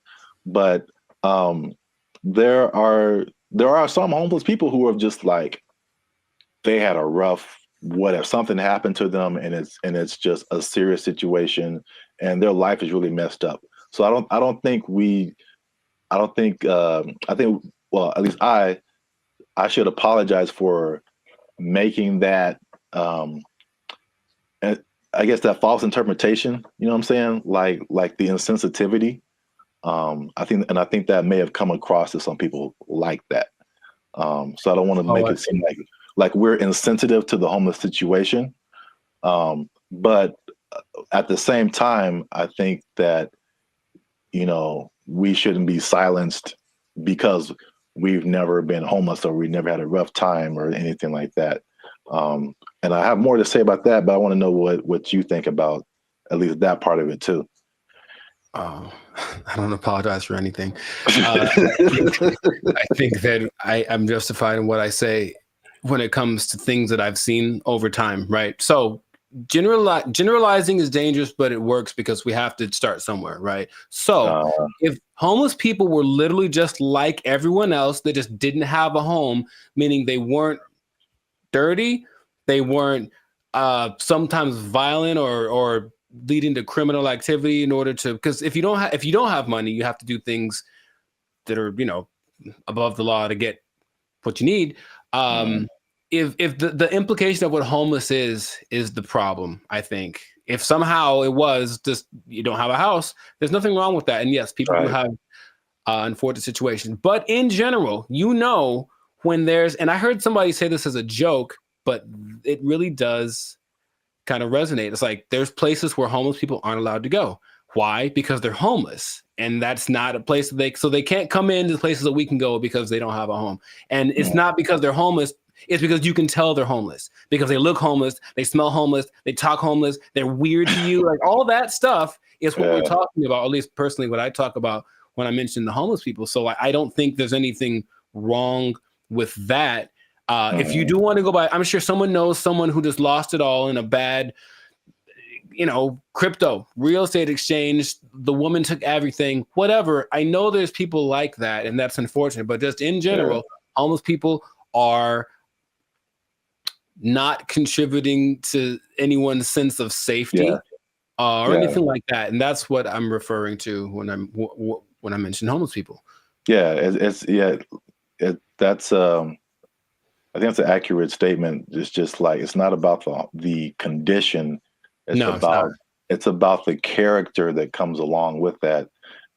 But there are some homeless people who are just like, they had a rough whatever, something happened to them, and it's just a serious situation, and their life is really messed up. So I think well, at least I should apologize for making that and I guess that false interpretation, you know what I'm saying? Like the insensitivity. I think that may have come across to some people like that. So I don't want to make it seem like we're insensitive to the homeless situation. But at the same time, I think that, we shouldn't be silenced because we've never been homeless or we never had a rough time or anything like that. And I have more to say about that, but I want to know what you think about at least that part of it too. I don't apologize for anything. I think that I'm justified in what I say when it comes to things that I've seen over time, right? So generalizing is dangerous, but it works because we have to start somewhere, right? So if homeless people were literally just like everyone else, they just didn't have a home, meaning they weren't dirty, they weren't sometimes violent or leading to criminal activity in order to, because if you don't have money, you have to do things that are above the law to get what you need. If the implication of what homeless is the problem, I think if somehow it was just you don't have a house, there's nothing wrong with that. And yes, people who have unfortunate situations, but in general, when there's, and I heard somebody say this as a joke, but it really does kind of resonate. It's like there's places where homeless people aren't allowed to go. Why? Because they're homeless, and that's not a place that they can't come into the places that we can go because they don't have a home. And it's not because they're homeless. It's because you can tell they're homeless because they look homeless, they smell homeless, they talk homeless, they're weird to you. Like all that stuff is what we're talking about. At least personally, what I talk about when I mention the homeless people. So I don't think there's anything wrong with that. If you do want to go by, I'm sure someone knows someone who just lost it all in a bad, crypto, real estate exchange. The woman took everything, whatever. I know there's people like that, and that's unfortunate. But just in general, homeless people are not contributing to anyone's sense of safety or anything like that. And that's what I'm referring to when I mention homeless people. Yeah, that's I think that's an accurate statement. It's just like it's not about the condition. It's about the character that comes along with that,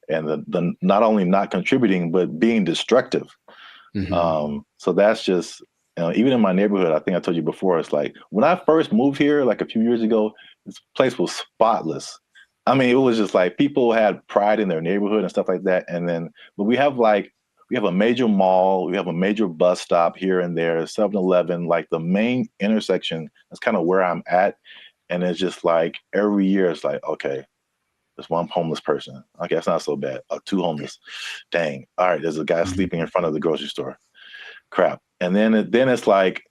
and the not only not contributing but being destructive. So that's just even in my neighborhood. I think I told you before. It's like when I first moved here, like a few years ago, this place was spotless. I mean, it was just like people had pride in their neighborhood and stuff like that. And then, but we have a major mall, we have a major bus stop here and there, 7-Eleven, like the main intersection. That's kind of where I'm at. And it's just like every year it's like, okay, there's one homeless person. Okay, that's not so bad. Two homeless. Dang. All right, there's a guy sleeping in front of the grocery store. Crap. And then it's like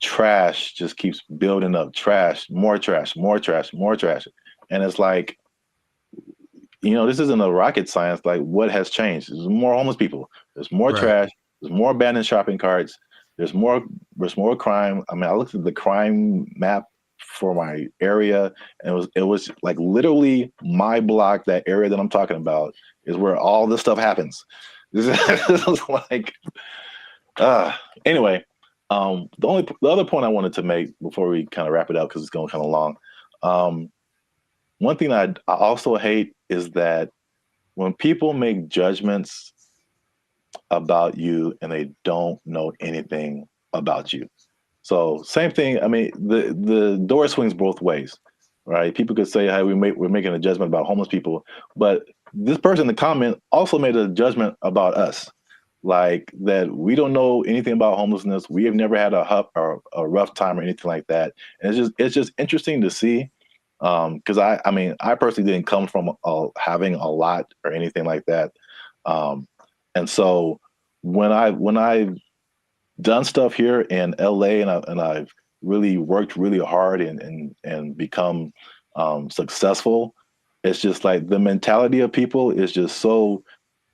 trash just keeps building up. Trash, more trash, more trash, more trash. And it's like, this isn't a rocket science. Like, what has changed? There's more homeless people. There's more trash. There's more abandoned shopping carts. There's more crime. I mean, I looked at the crime map for my area, and it was like literally my block, that area that I'm talking about, is where all this stuff happens. This is like, anyway. The other point I wanted to make before we kind of wrap it up, because it's going kind of long. One thing I also hate is that when people make judgments about you and they don't know anything about you. So same thing. I mean, the door swings both ways, right? People could say, "Hey, we're making a judgment about homeless people," but this person in the comment also made a judgment about us, like that we don't know anything about homelessness. We have never had a rough time or anything like that. And it's just interesting to see. Because I personally didn't come from having a lot or anything like that, and so when I've done stuff here in LA and I've really worked really hard and become successful, it's just like the mentality of people is just so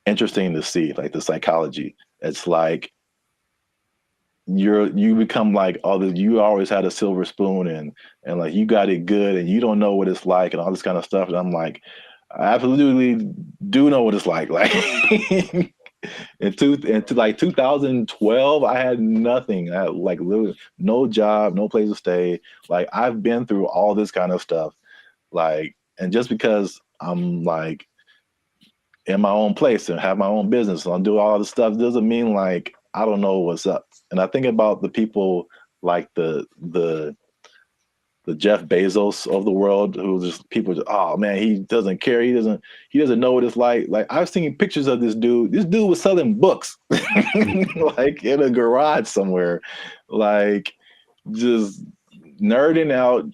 interesting to see, like the psychology. It's like you become like, oh, you always had a silver spoon and like you got it good and you don't know what it's like and all this kind of stuff. And I'm like, I absolutely do know what it's like. Like into like 2012, I had nothing. I had like literally no job, no place to stay. Like I've been through all this kind of stuff. Like, and just because I'm like in my own place and have my own business and I do all this stuff doesn't mean like I don't know what's up. And I think about the people like the Jeff Bezos of the world, who just people just, oh man, he doesn't care. He doesn't know what it's like. Like I've seen pictures of this dude. This dude was selling books like in a garage somewhere, like just nerding out.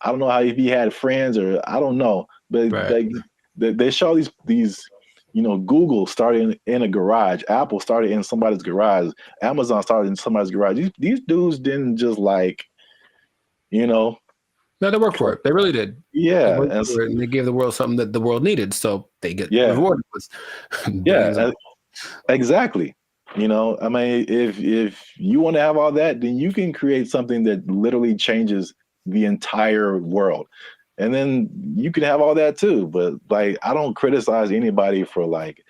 I don't know how, if he had friends or I don't know, but they show these Google started in a garage, Apple started in somebody's garage, Amazon started in somebody's garage. These dudes didn't just like, No, they worked for it. They really did. Yeah. And they gave the world something that the world needed. So they get rewarded with. Exactly. I mean, if you want to have all that, then you can create something that literally changes the entire world. And then you can have all that too. But like, I don't criticize anybody for like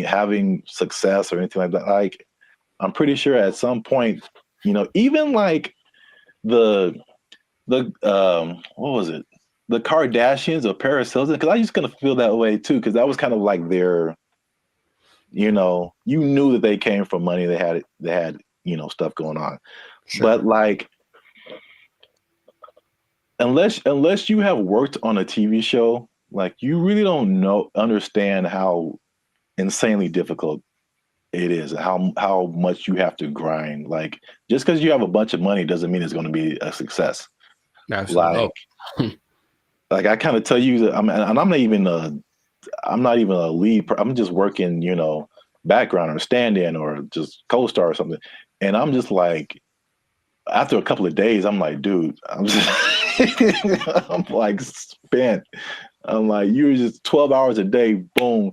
having success or anything like that. Like, I'm pretty sure at some point, even like the what was it? The Kardashians or Paris Hilton, because I just kind of feel that way too, because that was kind of like their, you knew that they came from money. They had stuff going on. Sure. But like, unless you have worked on a TV show, like you really don't understand how insanely difficult it is, how much you have to grind. Like just because you have a bunch of money doesn't mean it's going to be a success. Absolutely. Like I kind of tell you that I'm not even a lead. I'm just working, background or stand-in or just co-star or something. And I'm just like, after a couple of days, I'm like, dude, I'm like spent. I'm like, you're just 12 hours a day, boom,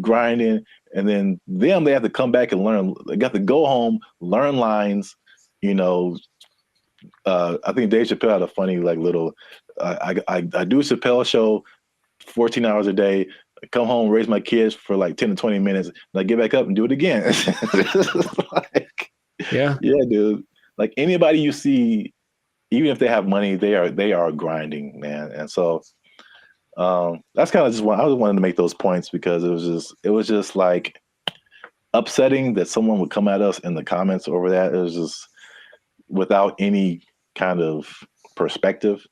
grinding. And then they have to come back and learn. They got to go home, learn lines, you know, I think Dave Chappelle had a funny like little. I do a Chappelle show 14 hours a day. I come home, raise my kids for like 10 to 20 minutes, and I get back up and do it again. Like, Yeah. yeah, dude. Like anybody you see, even if they have money, they are grinding, man. And so that's kind of just I just wanted to make those points because it was just like upsetting that someone would come at us in the comments over that. It was just without any kind of perspective.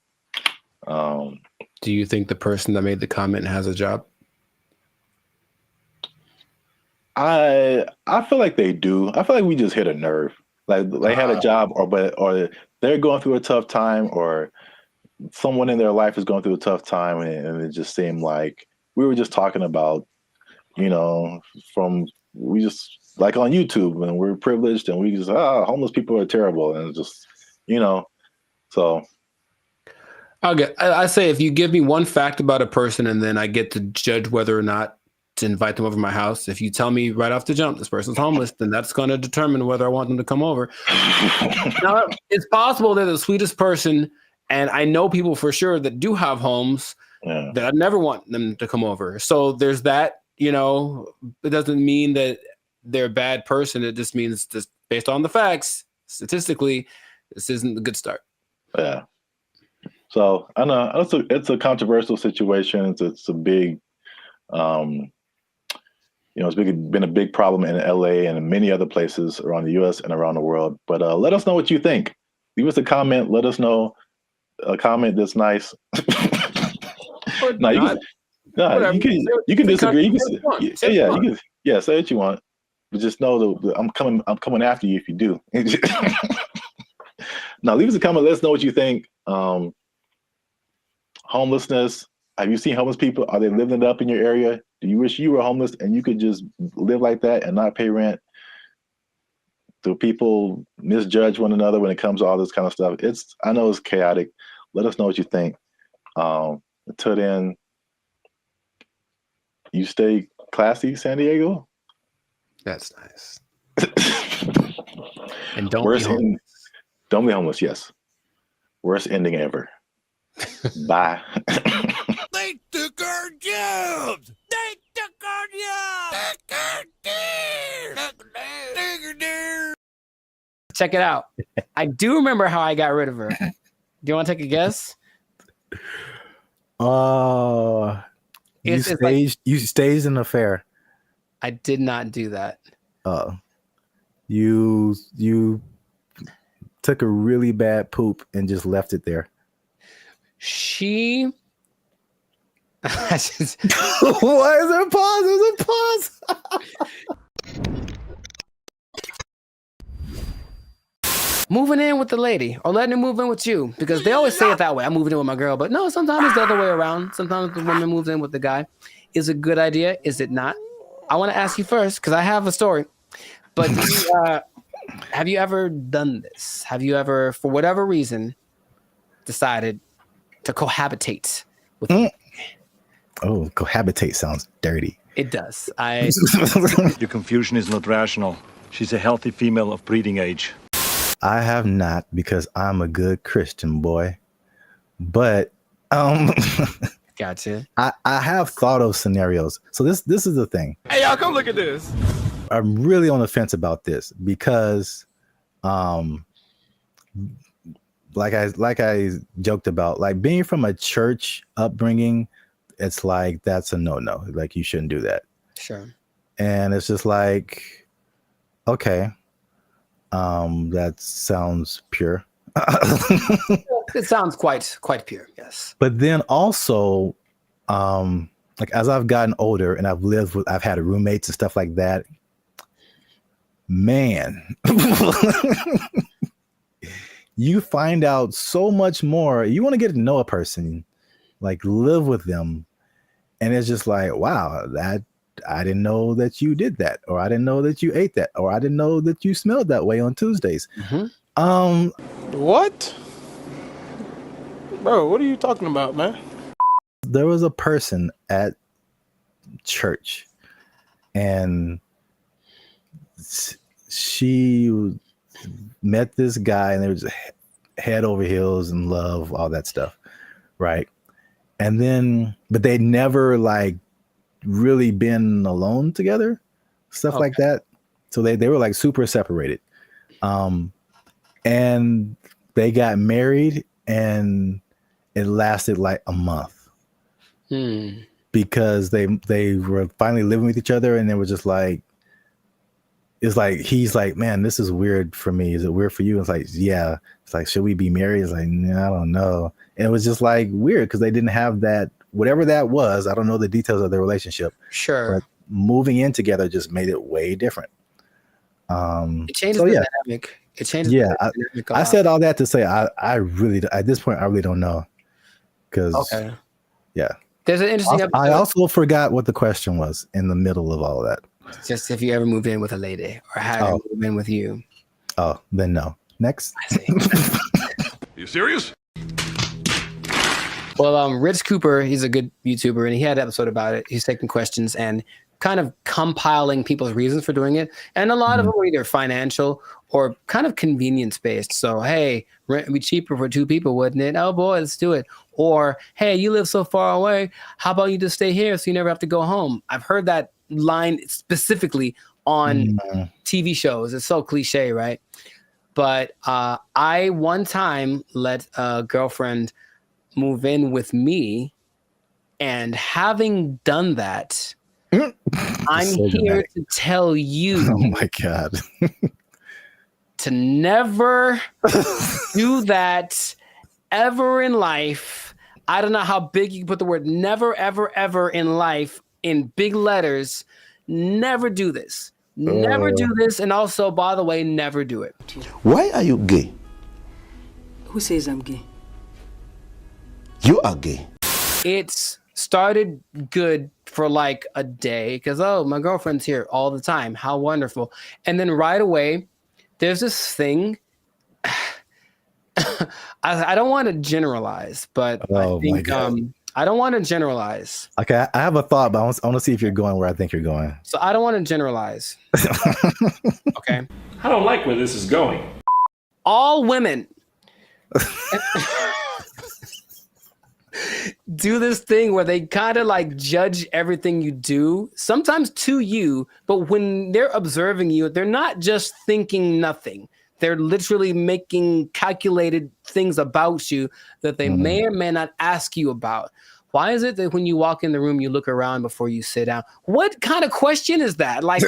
Do you think the person that made the comment has a job? I feel like they do. I feel like we just hit a nerve. Like they had a job, or they're going through a tough time, or someone in their life is going through a tough time, and it just seemed like we were just talking about, you know, we just like on YouTube, and we're privileged, and we just homeless people are terrible, and it's just, you know, so. I say if you give me one fact about a person and then I get to judge whether or not to invite them over to my house. If you tell me right off the jump this person's homeless, then that's going to determine whether I want them to come over. Now, it's possible they're the sweetest person, and I know people for sure that do have homes that I never want them to come over. So there's that, you know. It doesn't mean that they're a bad person. It just means just based on the facts, statistically, this isn't a good start. Yeah. So I know it's a controversial situation. It's a big, you know, been a big problem in LA and in many other places around the US and around the world. But let us know what you think. Leave us a comment. Let us know a comment that's nice. No, you can disagree. You can say what you want. But just know that I'm coming after you if you do. Now leave us a comment. Let us know what you think. Homelessness. Have you seen homeless people? Are they living it up in your area? Do you wish you were homeless and you could just live like that and not pay rent? Do people misjudge one another when it comes to all this kind of stuff? I know it's chaotic. Let us know what you think. Until then, you stay classy, San Diego. That's nice. And don't be homeless. Don't be homeless, yes. Worst ending ever. Bye. They took our jobs! They took our jobs! Check it out. I do remember how I got rid of her. Do you want to take a guess? You staged an affair. I did not do that. You took a really bad poop and just left it there. She. Why is there a pause? There's a pause. Moving in with the lady or letting her move in with you, because they always say it that way. I'm moving in with my girl, but no, sometimes it's the other way around. Sometimes the woman moves in with the guy. Is it a good idea? Is it not? I want to ask you first because I have a story. But have you ever done this? Have you ever, for whatever reason, decided to cohabitate with me? Oh, cohabitate sounds dirty. It does. Your confusion is not rational. She's a healthy female of breeding age. I have not, because I'm a good Christian boy. But gotcha. I have thought of scenarios. So this is the thing. Hey, y'all, come look at this. I'm really on the fence about this because like I joked about, like being from a church upbringing, it's like that's a no-no. Like you shouldn't do that. Sure. And it's just like, okay, that sounds pure. It sounds quite pure, yes. But then also, like as I've gotten older and I've had roommates and stuff like that, man, you find out so much more. You want to get to know a person, like live with them, and it's just like, wow, that I didn't know that you did that, or I didn't know that you ate that, or I didn't know that you smelled that way on Tuesdays. Mm-hmm. What? Bro, what are you talking about, man? There was a person at church, and she met this guy, and they were just head over heels in love, all that stuff, right? And then, but they'd never like really been alone together, stuff like that. So they were like super separated. And they got married, and it lasted like a month because they were finally living with each other, and they were just like, it's like, he's like, man, this is weird for me. Is it weird for you? It's like, yeah. It's like, should we be married? It's like, nah, I don't know. And it was just like weird because they didn't have that, whatever that was. I don't know the details of their relationship. Sure. But moving in together just made it way different. It changes the dynamic. It changes. Yeah. I said all that to say, I really, at this point, I really don't know. Because, yeah. There's an interesting episode. I also forgot what the question was in the middle of all of that. Just if you ever moved in with a lady or had her move in with you. Oh, then no. Next. I see. You serious? Well, Rich Cooper, he's a good YouTuber, and he had an episode about it. He's taking questions and kind of compiling people's reasons for doing it. And a lot of them were either financial or kind of convenience based. So, hey, rent would be cheaper for 2 people, wouldn't it? Oh boy, let's do it. Or, hey, you live so far away. How about you just stay here so you never have to go home? I've heard that line specifically on TV shows. It's so cliche, right? But I one time let a girlfriend move in with me, and having done that, I'm so here to tell you. Oh my God. To never do that ever in life. I don't know how big you can put the word never, ever, ever in life in big letters. Never do this. Never do this. And also, by the way, never do it. Why are you gay? Who says I'm gay? You are gay. It's started good for like a day because, oh, my girlfriend's here all the time. How wonderful. And then right away, there's this thing. I don't want to generalize, but I think I don't want to generalize. Okay, I have a thought, but I want to see if you're going where I think you're going. So I don't want to generalize. Okay. I don't like where this is going. All women do this thing where they kind of like judge everything you do, sometimes to you, but when they're observing you, they're not just thinking nothing. They're literally making calculated things about you that they may or may not ask you about. Why is it that when you walk in the room, you look around before you sit down? What kind of question is that? Like,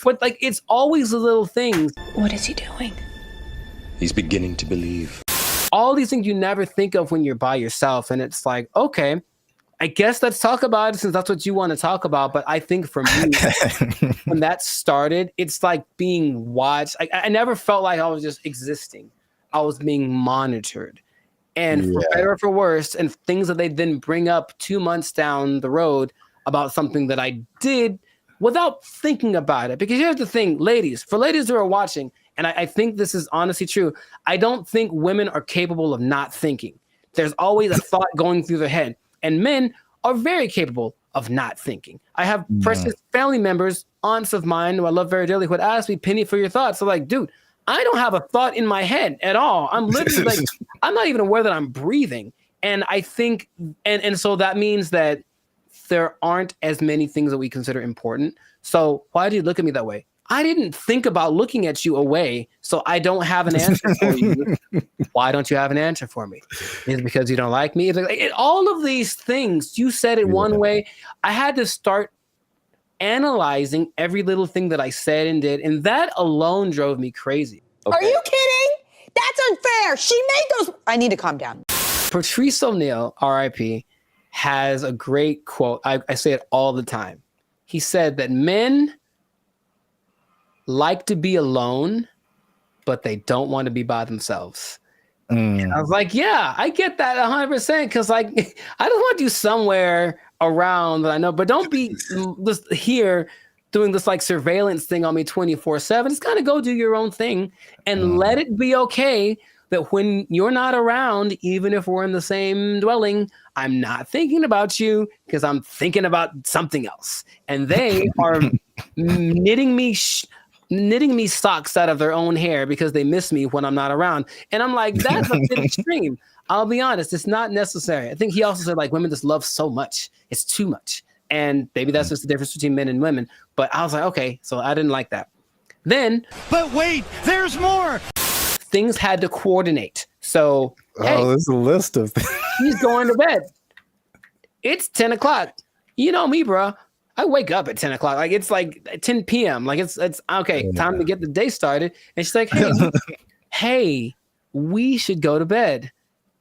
but like, it's always the little things. What is he doing? He's beginning to believe. All these things you never think of when you're by yourself. And it's like, okay, I guess let's talk about it since that's what you want to talk about. But I think for me, when that started, it's like being watched. I never felt like I was just existing. I was being monitored. And for better or for worse, and things that they then bring up 2 months down the road about something that I did without thinking about it. Because here's the thing, ladies, for ladies who are watching, and I think this is honestly true, I don't think women are capable of not thinking. There's always a thought going through their head. And men are very capable of not thinking. I have precious family members, aunts of mine who I love very dearly, who would ask me, Penny, for your thoughts. So like, dude, I don't have a thought in my head at all. I'm literally like, I'm not even aware that I'm breathing. And I think, and so that means that there aren't as many things that we consider important. So why do you look at me that way? I didn't think about looking at you away, so I don't have an answer for you. Why don't you have an answer for me? Is it because you don't like me? It's like, all of these things, you said it one way. I had to start analyzing every little thing that I said and did, and that alone drove me crazy. Okay. Are you kidding? That's unfair. She made those. I need to calm down. Patrice O'Neal, R.I.P., has a great quote. I say it all the time. He said that men like to be alone, but they don't want to be by themselves. And I was like, yeah, I get that 100%. Because like, I just want you somewhere around that I know, but don't be just here doing this like surveillance thing on me 24/7. Just kind of go do your own thing and let it be okay that when you're not around, even if we're in the same dwelling, I'm not thinking about you because I'm thinking about something else. And they are knitting me knitting me socks out of their own hair because they miss me when I'm not around. And I'm like, that's a bit extreme. I'll be honest, it's not necessary. I think he also said like women just love so much. It's too much. And maybe that's just the difference between men and women. But I was like, okay, so I didn't like that. Then, but wait, there's more. Things had to coordinate. So, hey, there's a list of things. He's going to bed. It's 10 o'clock. You know me, bro. I wake up at 10 o'clock. Like it's like 10 p.m. Like it's okay, time to get the day started. And she's like, hey, we should go to bed.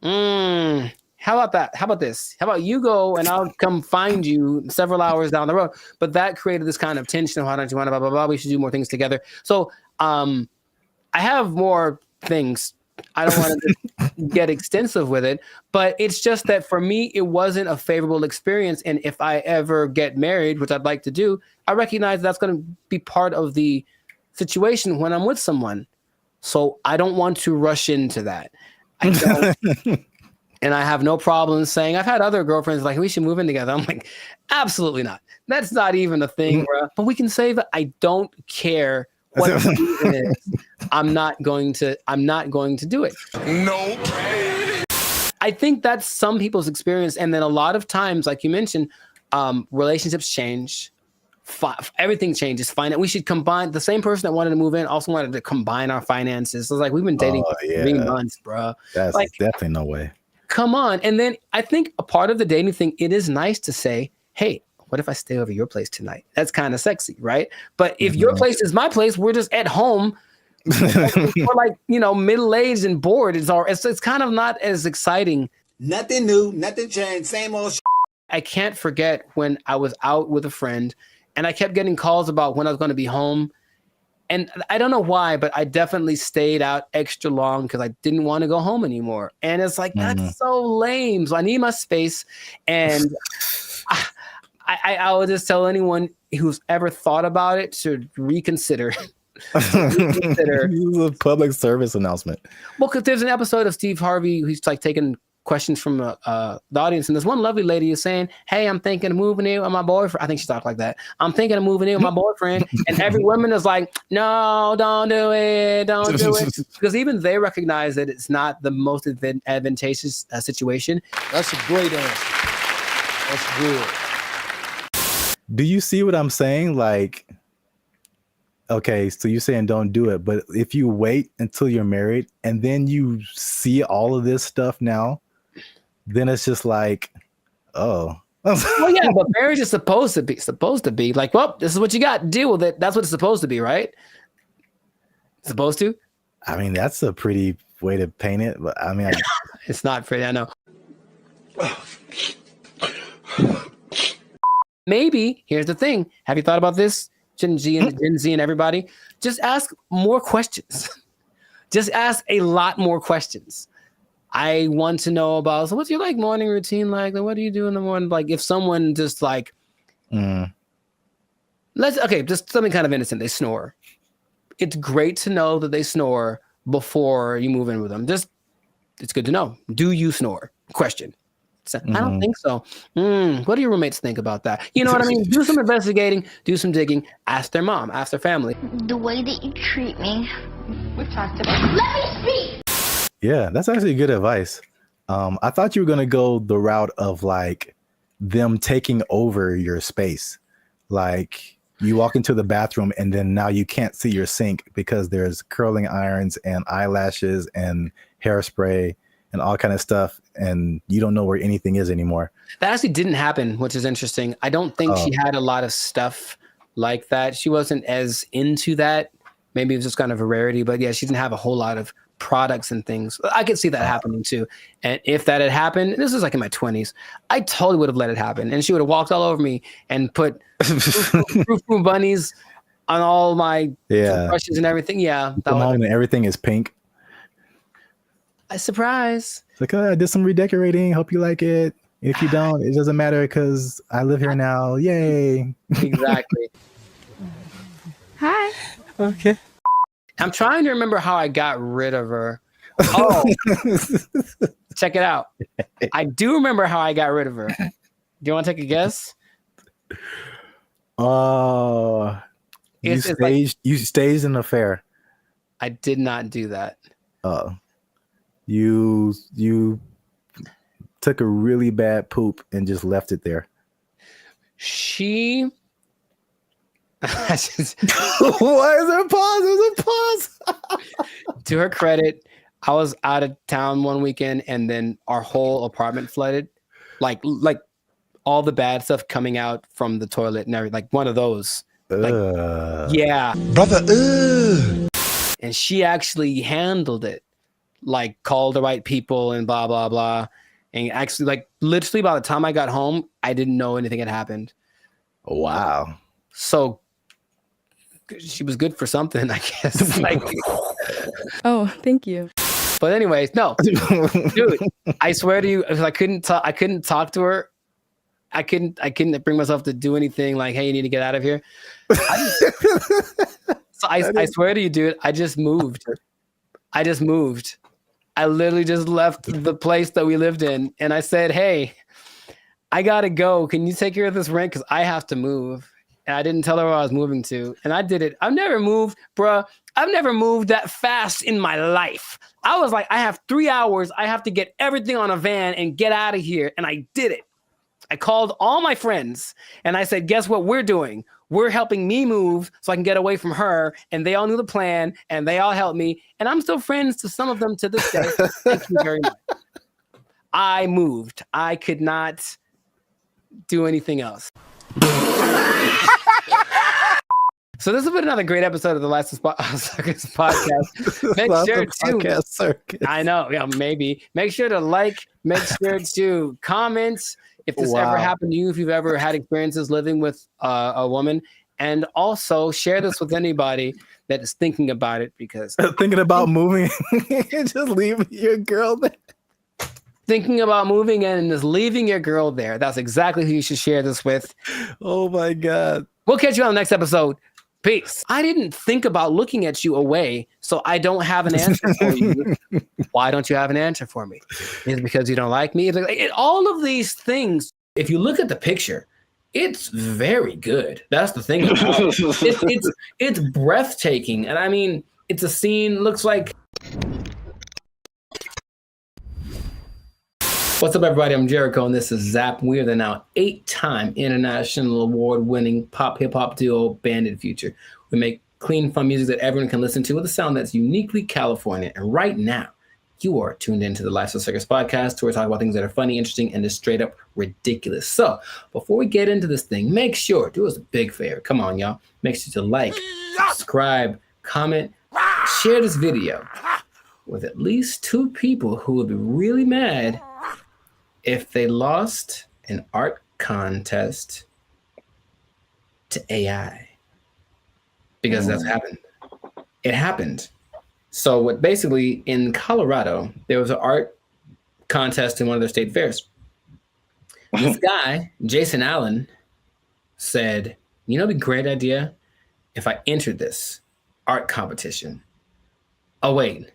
How about that? How about this? How about you go and I'll come find you several hours down the road? But that created this kind of tension of why don't you want to blah, blah, blah. We should do more things together. So I have more things. I don't want to get extensive with it, but it's just that for me, it wasn't a favorable experience. And if I ever get married, which I'd like to do, I recognize that's going to be part of the situation when I'm with someone. So I don't want to rush into that. I don't. And I have no problem saying, I've had other girlfriends like, we should move in together. I'm like, absolutely not. That's not even a thing, bro. But we can save it. I don't care what the reason is. I'm not going to do it. No. I think that's some people's experience. And then a lot of times, like you mentioned, relationships change. Everything changes. We should combine. The same person that wanted to move in also wanted to combine our finances. So it's like, we've been dating for 3 months, bro. That's like, definitely no way. Come on. And then I think a part of the dating thing, it is nice to say, hey, what if I stay over your place tonight? That's kind of sexy, right? But if your place is my place, we're just at home. We're like, middle-aged and bored. It's kind of not as exciting. Nothing new, nothing changed, same old shit. I can't forget when I was out with a friend and I kept getting calls about when I was going to be home. And I don't know why, but I definitely stayed out extra long because I didn't want to go home anymore. And it's like, that's so lame. So I need my space. And I would just tell anyone who's ever thought about it to reconsider. This is a public service announcement. Well, because there's an episode of Steve Harvey who's like taking questions from the audience, and this one lovely lady is saying, hey, I'm thinking of moving in with my boyfriend. I think she talked like that. I'm thinking of moving in with my boyfriend. And every woman is like, no, don't do it. Don't do it. Because even they recognize that it's not the most advantageous situation. That's a great answer. That's good. Do you see what I'm saying? Like, okay, so you're saying don't do it, but if you wait until you're married and then you see all of this stuff now, then it's just like, oh. Well, yeah, but marriage is supposed to be like, well, this is what you got. Deal with it. That's what it's supposed to be, right? Supposed to? I mean, that's a pretty way to paint it, but I mean, it's not pretty, I know. Maybe, here's the thing. Have you thought about this? Gen Z and everybody? Just ask more questions. Just ask a lot more questions. I want to know about, so what's your like morning routine like? What do you do in the morning? Like if someone just like, just something kind of innocent. They snore. It's great to know that they snore before you move in with them. It's good to know. Do you snore? Question. So, I don't think so. What do your roommates think about that? You know what I mean? Do some investigating, do some digging, ask their mom, ask their family. The way that you treat me. We've talked about it. Let me speak! Yeah, that's actually good advice. I thought you were going to go the route of like them taking over your space. Like you walk into the bathroom and then now you can't see your sink because there's curling irons and eyelashes and hairspray and all kind of stuff, and you don't know where anything is anymore. That actually didn't happen, which is interesting. I don't think she had a lot of stuff like that. She wasn't as into that. Maybe it was just kind of a rarity, but yeah, she didn't have a whole lot of products and things. I could see that happening too. And if that had happened, this is like in my 20s, I totally would have let it happen. And she would have walked all over me and put Frou bunnies on all my brushes and everything. Yeah. Come home and everything is pink. A surprise. It's like, oh, I did some redecorating. Hope you like it. If you don't, it doesn't matter because I live here now. Yay. Exactly. Hi. Okay. I'm trying to remember how I got rid of her. Oh, check it out. I do remember how I got rid of her. Do you want to take a guess? You staged an affair. I did not do that. You took a really bad poop and just left it there. She. Why is there a pause? There's a pause. To her credit, I was out of town one weekend, and then our whole apartment flooded, like all the bad stuff coming out from the toilet and everything, like one of those. Yeah, Brother, and she actually handled it, like called the right people and blah blah blah, and actually, like literally by the time I got home, I didn't know anything had happened. Wow. So she was good for something, I guess. Like, oh, thank you. But anyways, no, dude, I swear to you, if I couldn't talk to her. I couldn't bring myself to do anything like, hey, you need to get out of here. I swear to you, dude, I just moved. I literally just left the place that we lived in, and I said, hey, I gotta go. Can you take care of this rent? Because I have to move. And I didn't tell her where I was moving to. And I did it. I've never moved, bruh. I've never moved that fast in my life. I was like, I have 3 hours. I have to get everything on a van and get out of here. And I did it. I called all my friends and I said, guess what we're doing? We're helping me move so I can get away from her. And they all knew the plan and they all helped me. And I'm still friends to some of them to this day. Thank you very much. I moved. I could not do anything else. So this has been another great episode of the Last Circus podcast. Make sure to I know, yeah, maybe. Make sure to like, make sure to comment if this ever happened to you, if you've ever had experiences living with a woman, and also share this with anybody that is thinking about it, because thinking about moving and just leaving your girl there. Thinking about moving and just leaving your girl there. That's exactly who you should share this with. Oh my God. We'll catch you on the next episode. Peace. I didn't think about looking at you away, so I don't have an answer for you. Why don't you have an answer for me? Is it because you don't like me? All of these things, if you look at the picture, it's very good. That's the thing about it. It's breathtaking. And I mean, it's a scene, looks like... What's up, everybody? I'm Jericho, and this is Zap. We are the now 8-time international award-winning pop hip-hop duo Bandit Future. We make clean, fun music that everyone can listen to with a sound that's uniquely California. And right now, you are tuned into the Lifestyle Circus podcast, where we talk about things that are funny, interesting, and just straight up ridiculous. So before we get into this thing, make sure, do us a big favor. Come on, y'all. Make sure to like, subscribe, comment, share this video with at least 2 people who would be really mad if they lost an art contest to AI. Because that's happened. It happened. So what basically in Colorado, there was an art contest in one of their state fairs. This guy, Jason Allen, said, you know, it'd be a great idea if I entered this art competition. Oh, wait,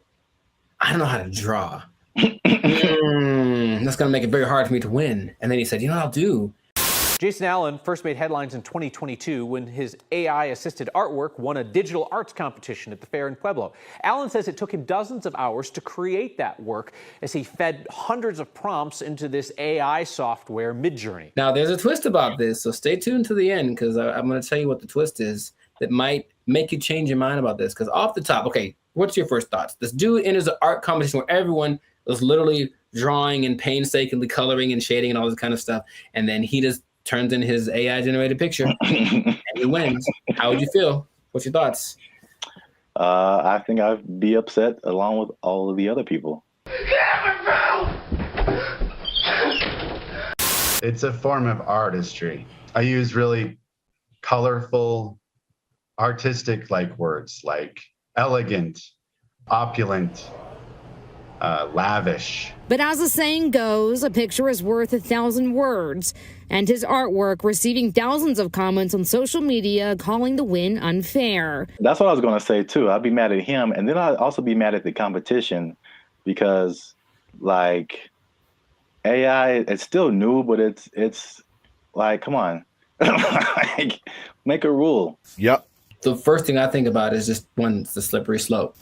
I don't know how to draw. That's going to make it very hard for me to win. And then he said, you know what I'll do? Jason Allen first made headlines in 2022 when his AI-assisted artwork won a digital arts competition at the fair in Pueblo. Allen says it took him dozens of hours to create that work as he fed hundreds of prompts into this AI software, Midjourney. Now, there's a twist about this, so stay tuned to the end, because I'm going to tell you what the twist is that might make you change your mind about this. Because off the top, okay, what's your first thoughts? This dude enters an art competition where everyone was literally drawing and painstakingly coloring and shading and all this kind of stuff. And then he just turns in his AI generated picture and he wins. How would you feel? What's your thoughts? I think I'd be upset along with all of the other people. It's a form of artistry. I use really colorful, artistic like words like elegant, opulent, lavish. But as the saying goes, a picture is worth 1,000 words, and his artwork receiving thousands of comments on social media calling the win unfair. That's what I was going to say too. I'd be mad at him, and then I'd also be mad at the competition because, like, AI, it's still new, but it's like, come on, like, make a rule. Yep. the first thing I think about is just it's the slippery slope.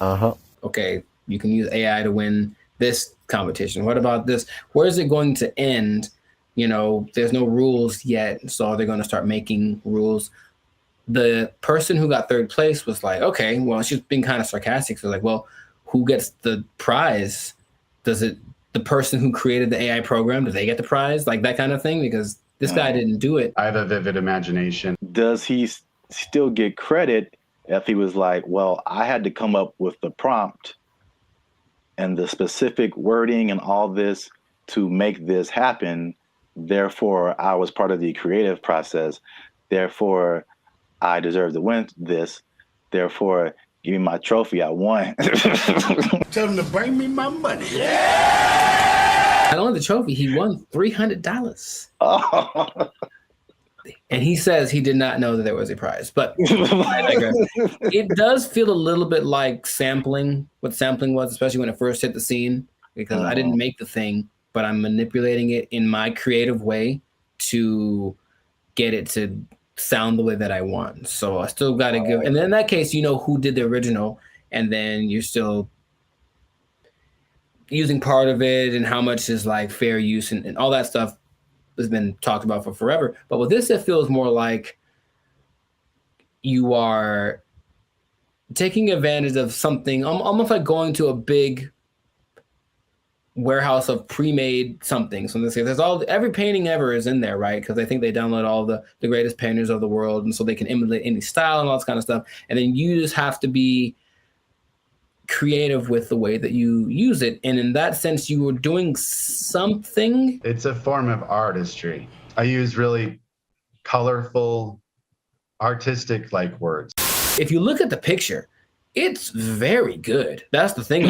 Okay, you can use AI to win this competition. What about this? Where is it going to end? You know, there's no rules yet, so they're going to start making rules. The person who got third place was like, okay, well, she's being kind of sarcastic. So like, well, who gets the prize? Does it the person who created the AI program? Do they get the prize? Like that kind of thing? Because this guy didn't do it. I have a vivid imagination. Does he still get credit if he was like, well, I had to come up with the prompt and the specific wording and all this to make this happen. Therefore, I was part of the creative process. Therefore, I deserve to win this. Therefore, give me my trophy. I won. Tell him to bring me my money. Not only the trophy, he won $300. Oh. And he says he did not know that there was a prize. But I digress. It does feel a little bit like sampling, what sampling was, especially when it first hit the scene, because I didn't make the thing, but I'm manipulating it in my creative way to get it to sound the way that I want. So I still got to give, and then in that case, you know who did the original, and then you're still using part of it and how much is like fair use and all that stuff has been talked about for forever. But with this, it feels more like you are taking advantage of something, almost like going to a big warehouse of pre-made something. So in this case, there's every painting ever is in there, right? Because I think they download all the greatest painters of the world, and so they can emulate any style and all this kind of stuff. And then you just have to be creative with the way that you use it. And in that sense, you were doing something. It's a form of artistry. I use really colorful, artistic like words. If you look at the picture, it's very good. That's the thing.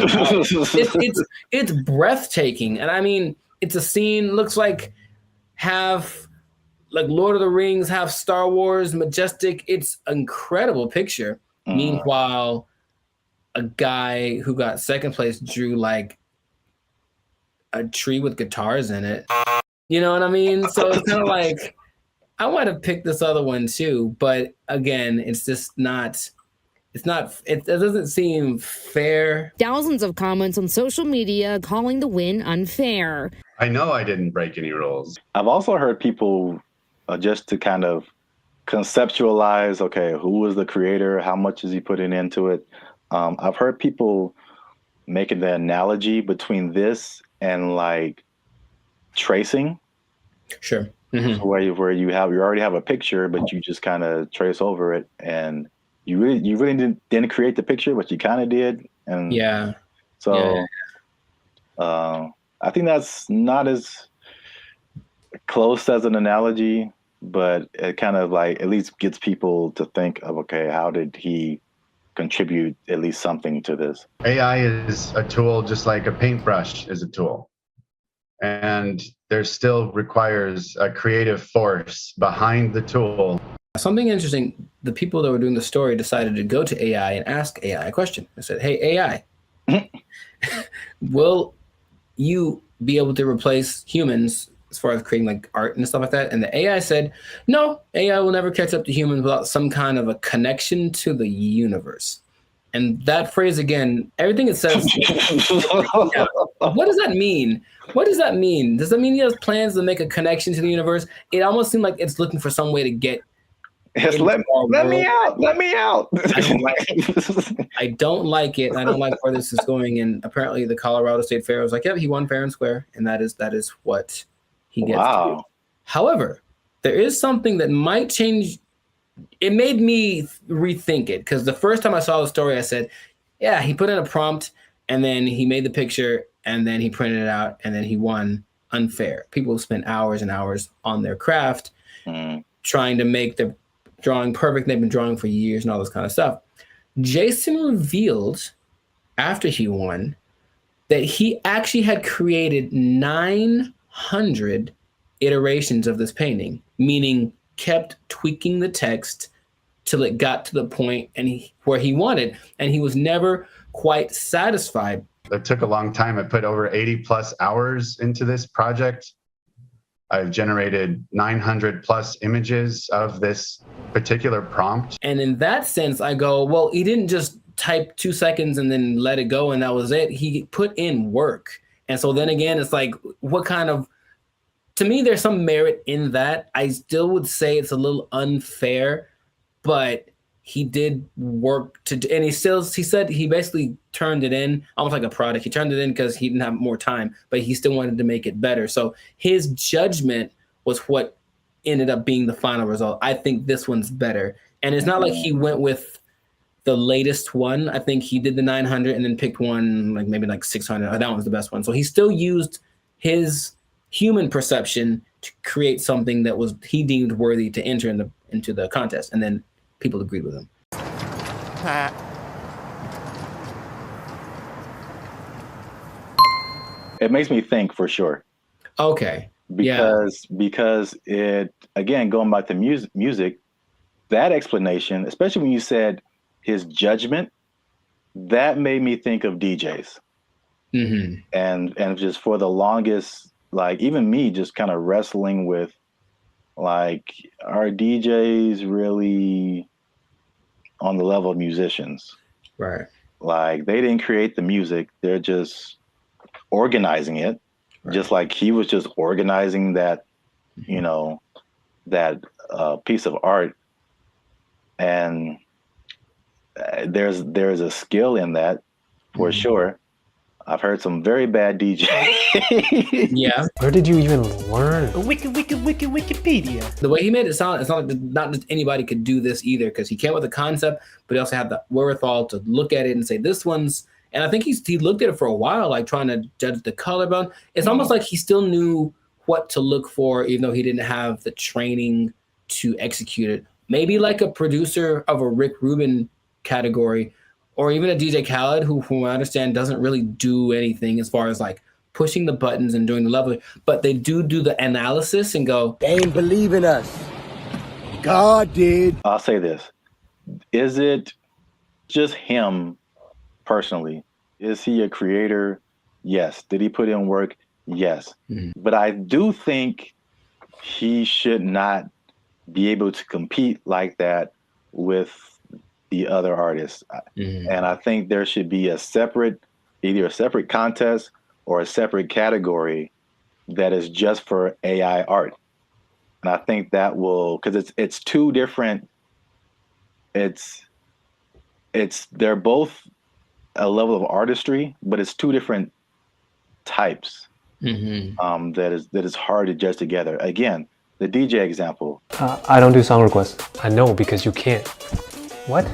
It's breathtaking. And I mean, it's a scene, looks like half like Lord of the Rings, half Star Wars, majestic. It's an incredible picture. Meanwhile, a guy who got second place drew like a tree with guitars in it. You know what I mean? So it's kind of like, I might have picked this other one too, but again, it's just not, it doesn't seem fair. Thousands of comments on social media calling the win unfair. I know I didn't break any rules. I've also heard people just to kind of conceptualize, okay, who was the creator? How much is he putting into it? I've heard people making the analogy between this and like tracing. Sure. Mm-hmm. Where you already have a picture, but you just kind of trace over it, and you really didn't create the picture, but you kind of did. And yeah. So I think that's not as close as an analogy, but it kind of like at least gets people to think of, okay, how did he contribute at least something to this? AI is a tool just like a paintbrush is a tool. And there still requires a creative force behind the tool. Something interesting, the people that were doing the story decided to go to AI and ask AI a question. I said, hey, AI, will you be able to replace humans as far as creating like art and stuff like that? And the AI said, no, AI will never catch up to humans without some kind of a connection to the universe. And that phrase again, everything it says, what does that mean? What does that mean? Does that mean he has plans to make a connection to the universe? It almost seemed like it's looking for some way to get. Yes, let me out. Let me out. I don't like it. I don't like where this is going. And apparently the Colorado State Fair was like, yep, he won fair and square. And that is what he gets to do. However, there is something that might change. It made me rethink it, because the first time I saw the story, I said, yeah, he put in a prompt and then he made the picture and then he printed it out and then he won unfair. People spend hours and hours on their craft trying to make the drawing perfect. They've been drawing for years and all this kind of stuff. Jason revealed after he won that he actually had created 900 iterations of this painting, meaning kept tweaking the text till it got to the point where he wanted, and he was never quite satisfied. It took a long time. I put over 80 plus hours into this project. I've generated 900 plus images of this particular prompt. And in that sense, I go, well, he didn't just type 2 seconds and then let it go and that was it. He put in work. And so then again, it's like, what kind of, to me, there's some merit in that. I still would say it's a little unfair, but he did work and he said he basically turned it in almost like a product. He turned it in because he didn't have more time, but he still wanted to make it better. So his judgment was what ended up being the final result. I think this one's better. And it's not like he went with the latest one. I think he did the 900 and then picked one like maybe like 600. That one's the best one. So he still used his human perception to create something that was he deemed worthy to enter into the contest. And then people agreed with him. It makes me think for sure. Okay. Because it, again, going back to music, that explanation, especially when you said his judgment, that made me think of DJs. Mm-hmm. And just for the longest, like even me just kind of wrestling with like, are DJs really on the level of musicians? Right. Like they didn't create the music. They're just organizing it. Right. Just like he was just organizing that, you know, that piece of art. And there's a skill in that for sure. I've heard some very bad DJs. Yeah. Where did you even learn? Wikipedia. The way he made it sound, it's not like not just anybody could do this either, because he came with a concept, but he also had the wherewithal to look at it and say, this one's, and I think he looked at it for a while, like trying to judge the collarbone. It's almost like he still knew what to look for, even though he didn't have the training to execute it. Maybe like a producer of a Rick Rubin category, or even a DJ Khaled, who, from what I understand, doesn't really do anything as far as like pushing the buttons and doing the level, but they do the analysis and go, they ain't believe in us. God did. I'll say this. Is it just him personally? Is he a creator? Yes. Did he put in work? Yes. Mm-hmm. But I do think he should not be able to compete like that with the other artists. Mm-hmm. And I think there should be either a separate contest or a separate category that is just for AI art. And I think that will, because it's two different, they're both a level of artistry, but it's two different types. Mm-hmm. That is hard to judge together. Again, the DJ example. I don't do song requests. I know, because you can't. What?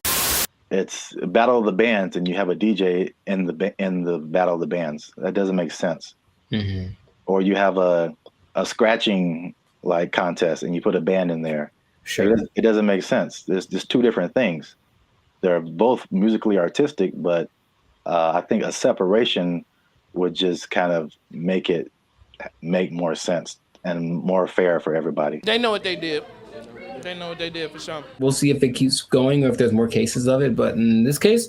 It's Battle of the Bands, and you have a DJ in the Battle of the Bands. That doesn't make sense. Mm-hmm. Or you have a scratching like contest, and you put a band in there. Sure, it doesn't make sense. There's two different things. They're both musically artistic, but I think a separation would just kind of make more sense and more fair for everybody. They know what they did. They know what they did for sure. We'll see if it keeps going or if there's more cases of it. But in this case,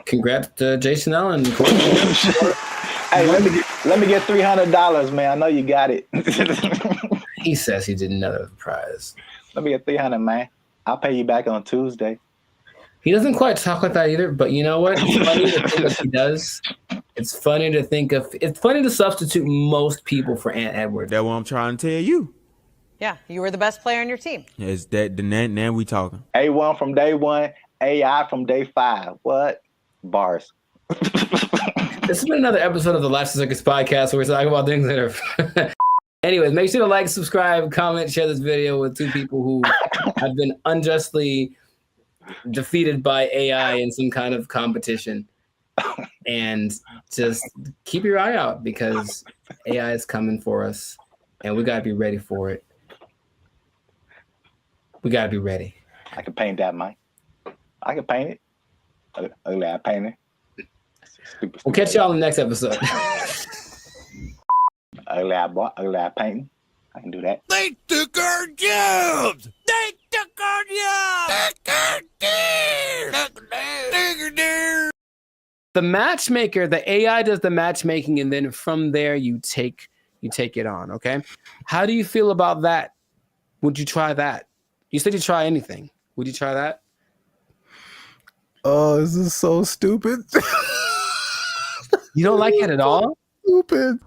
congrats to Jason Allen. Hey, let me get $300, man. I know you got it. He says he didn't know the prize. Let me get $300, man. I'll pay you back on Tuesday. He doesn't quite talk like that either, but you know what? It's funny to think what he does. It's funny to substitute most people for Ant Edwards. That's what I'm trying to tell you. Yeah, you were the best player on your team. Is that now we talking? A1 from day one, AI from day 5. What? Bars. This has been another episode of the Lifestyle Circus podcast where we're talking about things that are... Anyways, make sure to like, subscribe, comment, share this video with two people who have been unjustly defeated by AI in some kind of competition. And just keep your eye out, because AI is coming for us and we got to be ready for it. We got to be ready. I can paint that, Mike. I can paint it. I paint it. Stupid. We'll catch y'all in the next episode. Ugly painting. I can do that. They took our jobs. They took our jobs. The matchmaker, the AI does the matchmaking, and then from there you take you take it on. Okay. How do you feel about that? Would you try that? You said you try anything. Would you try that? Oh, this is so stupid. You don't like it at all? Stupid.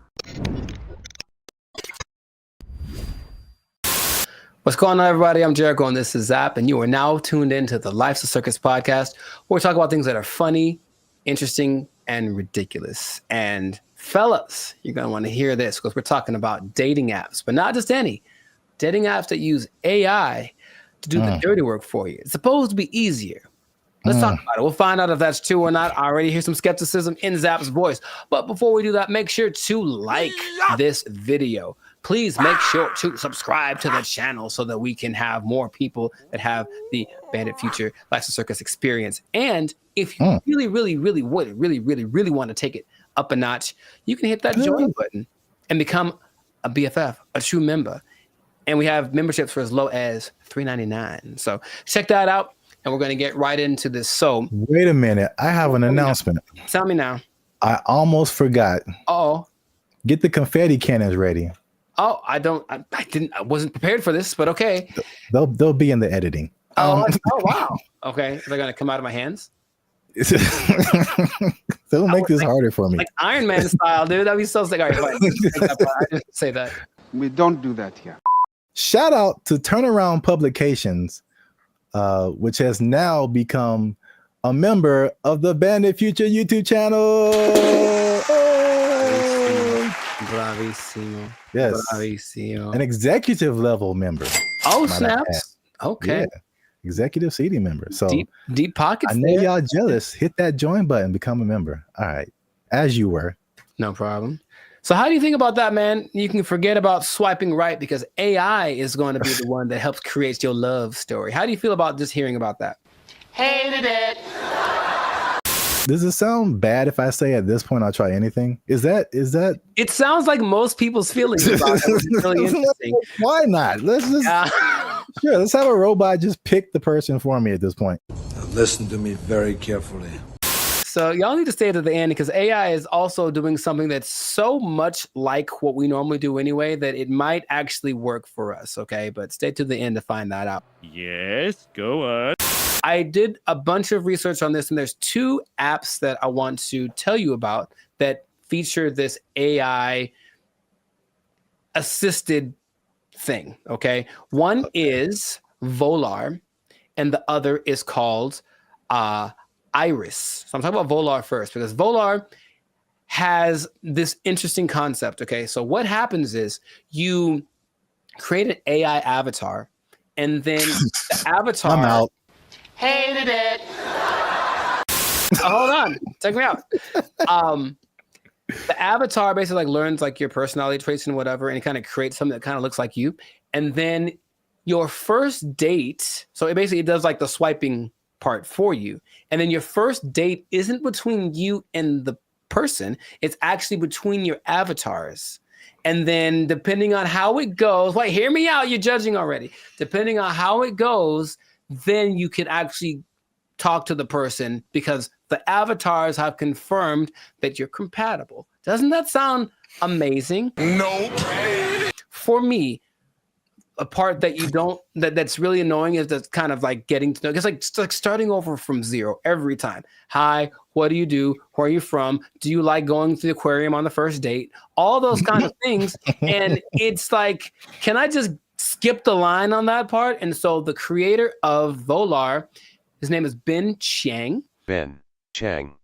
What's going on, everybody? I'm Jericho, and this is Zap, and you are now tuned into the Life's a Circus podcast, where we talk about things that are funny, interesting, and ridiculous. And fellas, you're going to want to hear this because we're talking about dating apps, but not just any. Dating apps that use AI to do the dirty work for you. It's supposed to be easier. Let's talk about it. We'll find out if that's true or not. I already hear some skepticism in Zap's voice. But before we do that, make sure to like this video. Please make sure to subscribe to the channel so that we can have more people that have the Bandit Future Life's a Circus experience. And if you really want to take it up a notch, you can hit that join button and become a BFF, a true member. And we have memberships for as low as $3.99. So check that out, and we're going to get right into this. So wait a minute. I have an announcement. Tell me now. I almost forgot. Oh. Get the confetti cannons ready. Oh, I wasn't prepared for this, but okay. They'll be in the editing. Oh wow. Okay. They're going to come out of my hands? They'll make this harder for me. Like Iron Man style, dude. That'd be so sick. All right, fine. I didn't say that. We don't do that here. Shout out to Turnaround Publications, which has now become a member of the Bandit Future YouTube channel. Bravissimo. Yes. Bravissimo. An executive level member. Oh, snaps. Okay. Yeah. Executive seating member. So deep pockets. I know y'all jealous. Hit that join button, become a member. All right. As you were. No problem. So how do you think about that, man? You can forget about swiping right because AI is going to be the one that helps create your love story. How do you feel about just hearing about that? Hated it. Does it sound bad if I say at this point I'll try anything? Is that? It sounds like most people's feelings about it. It's really interesting. Why not? Let's just sure. Let's have a robot just pick the person for me at this point. Now listen to me very carefully. So y'all need to stay to the end because AI is also doing something that's so much like what we normally do anyway that it might actually work for us, okay? But stay to the end to find that out. Yes, go on. I did a bunch of research on this, and there's two apps that I want to tell you about that feature this AI assisted thing, okay? One is Volar, and the other is called Iris. So I'm talking about Volar first because Volar has this interesting concept. Okay, so what happens is you create an AI avatar, and then the avatar. I'm out. Hated it. Hold on, check me out. The avatar basically like learns like your personality traits and whatever, and it kind of creates something that kind of looks like you. And then your first date, so it does like the swiping part for you. And then your first date isn't between you and the person, it's actually between your avatars. And then depending on how it goes, wait, hear me out, you're judging already. Depending on how it goes, then you can actually talk to the person because the avatars have confirmed that you're compatible. Doesn't that sound amazing? Nope. For me, a part that you don't that's really annoying is that's kind of like getting to know. It's like starting over from zero every time. Hi, what do you do? Where are you from? Do you like going to the aquarium on the first date? All those kind of things. And it's like, can I just skip the line on that part? And so the creator of Volar, his name is Ben Chang. Ben Chang.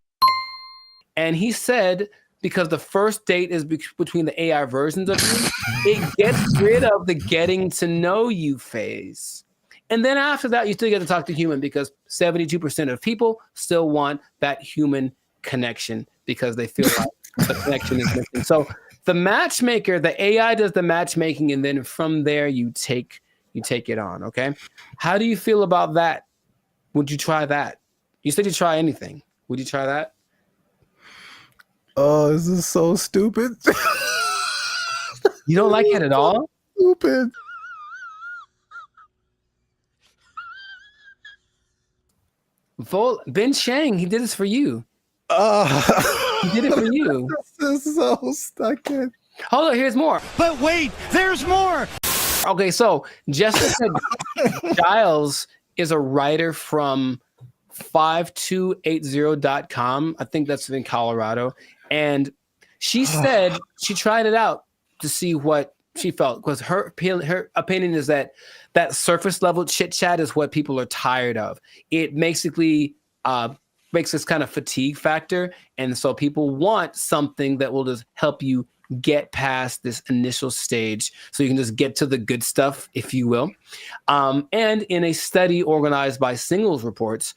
And he said, because the first date is between the AI versions of you, it gets rid of the getting to know you phase. And then after that, you still get to talk to human because 72% of people still want that human connection because they feel like the connection is missing. So the matchmaker, the AI does the matchmaking, and then from there you take it on, okay? How do you feel about that? Would you try that? You said you'd try anything. Would you try that? Oh, this is so stupid. You don't like it at all? Stupid. Ben Chang, he did this for you. He did it for you. This is so stuck in. Hold on, here's more. But wait, there's more. Okay, so Jessica Giles is a writer from 5280.com. I think that's in Colorado. And she said she tried it out to see what she felt, because her opinion is that surface level chit chat is what people are tired of. It basically makes this kind of fatigue factor. And so people want something that will just help you get past this initial stage so you can just get to the good stuff, if you will. And in a study organized by Singles Reports,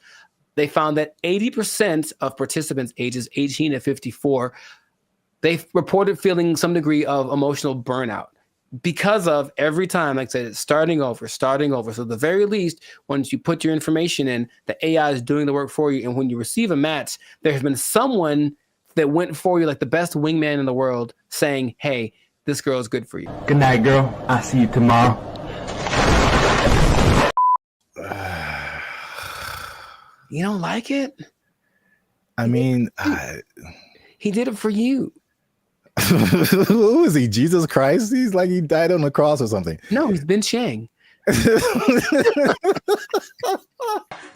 they found that 80% of participants ages 18 to 54, they reported feeling some degree of emotional burnout because of every time, like I said, it's starting over. So at the very least, once you put your information in, the AI is doing the work for you. And when you receive a match, there has been someone that went for you like the best wingman in the world saying, hey, this girl is good for you. Good night, girl. I'll see you tomorrow. You don't like it? I mean, he did it for you. Who is he? Jesus Christ? He's like he died on the cross or something. No, he's Ben Chang.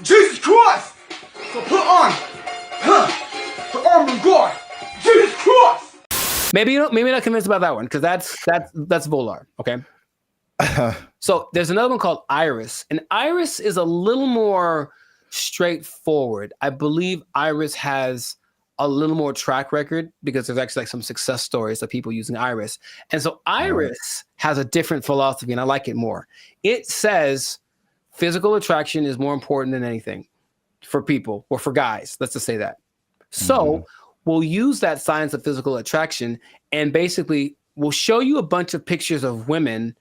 Jesus Christ! So put on the armor of God. Jesus Christ! Maybe not convinced about that one, because that's Volar. Okay. So there's another one called Iris, and Iris is a little more straightforward. I believe Iris has a little more track record because there's actually like some success stories of people using Iris. And so Iris has a different philosophy, and I like it more. It says physical attraction is more important than anything for people, or for guys. Let's just say that. So we'll use that science of physical attraction, and basically we'll show you a bunch of pictures of women,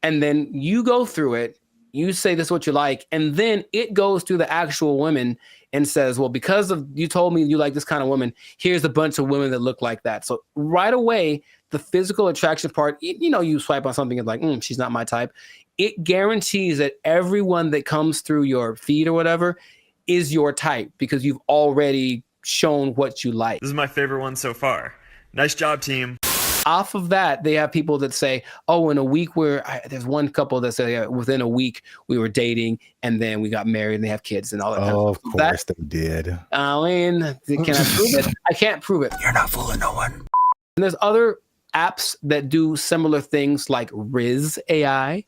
and then you go through it. You say this is what you like, and then it goes through the actual women and says, well, because of you told me you like this kind of woman, here's a bunch of women that look like that. So right away, the physical attraction part, you swipe on something and like, she's not my type. It guarantees that everyone that comes through your feed or whatever is your type, because you've already shown what you like. This is my favorite one so far. Nice job, team. Off of that, they have people that say, oh, in a week there's one couple that say within a week we were dating and then we got married and they have kids and all that. Oh, of course they did. I mean, can I prove it? I can't prove it. You're not fooling no one. And there's other apps that do similar things like Riz AI,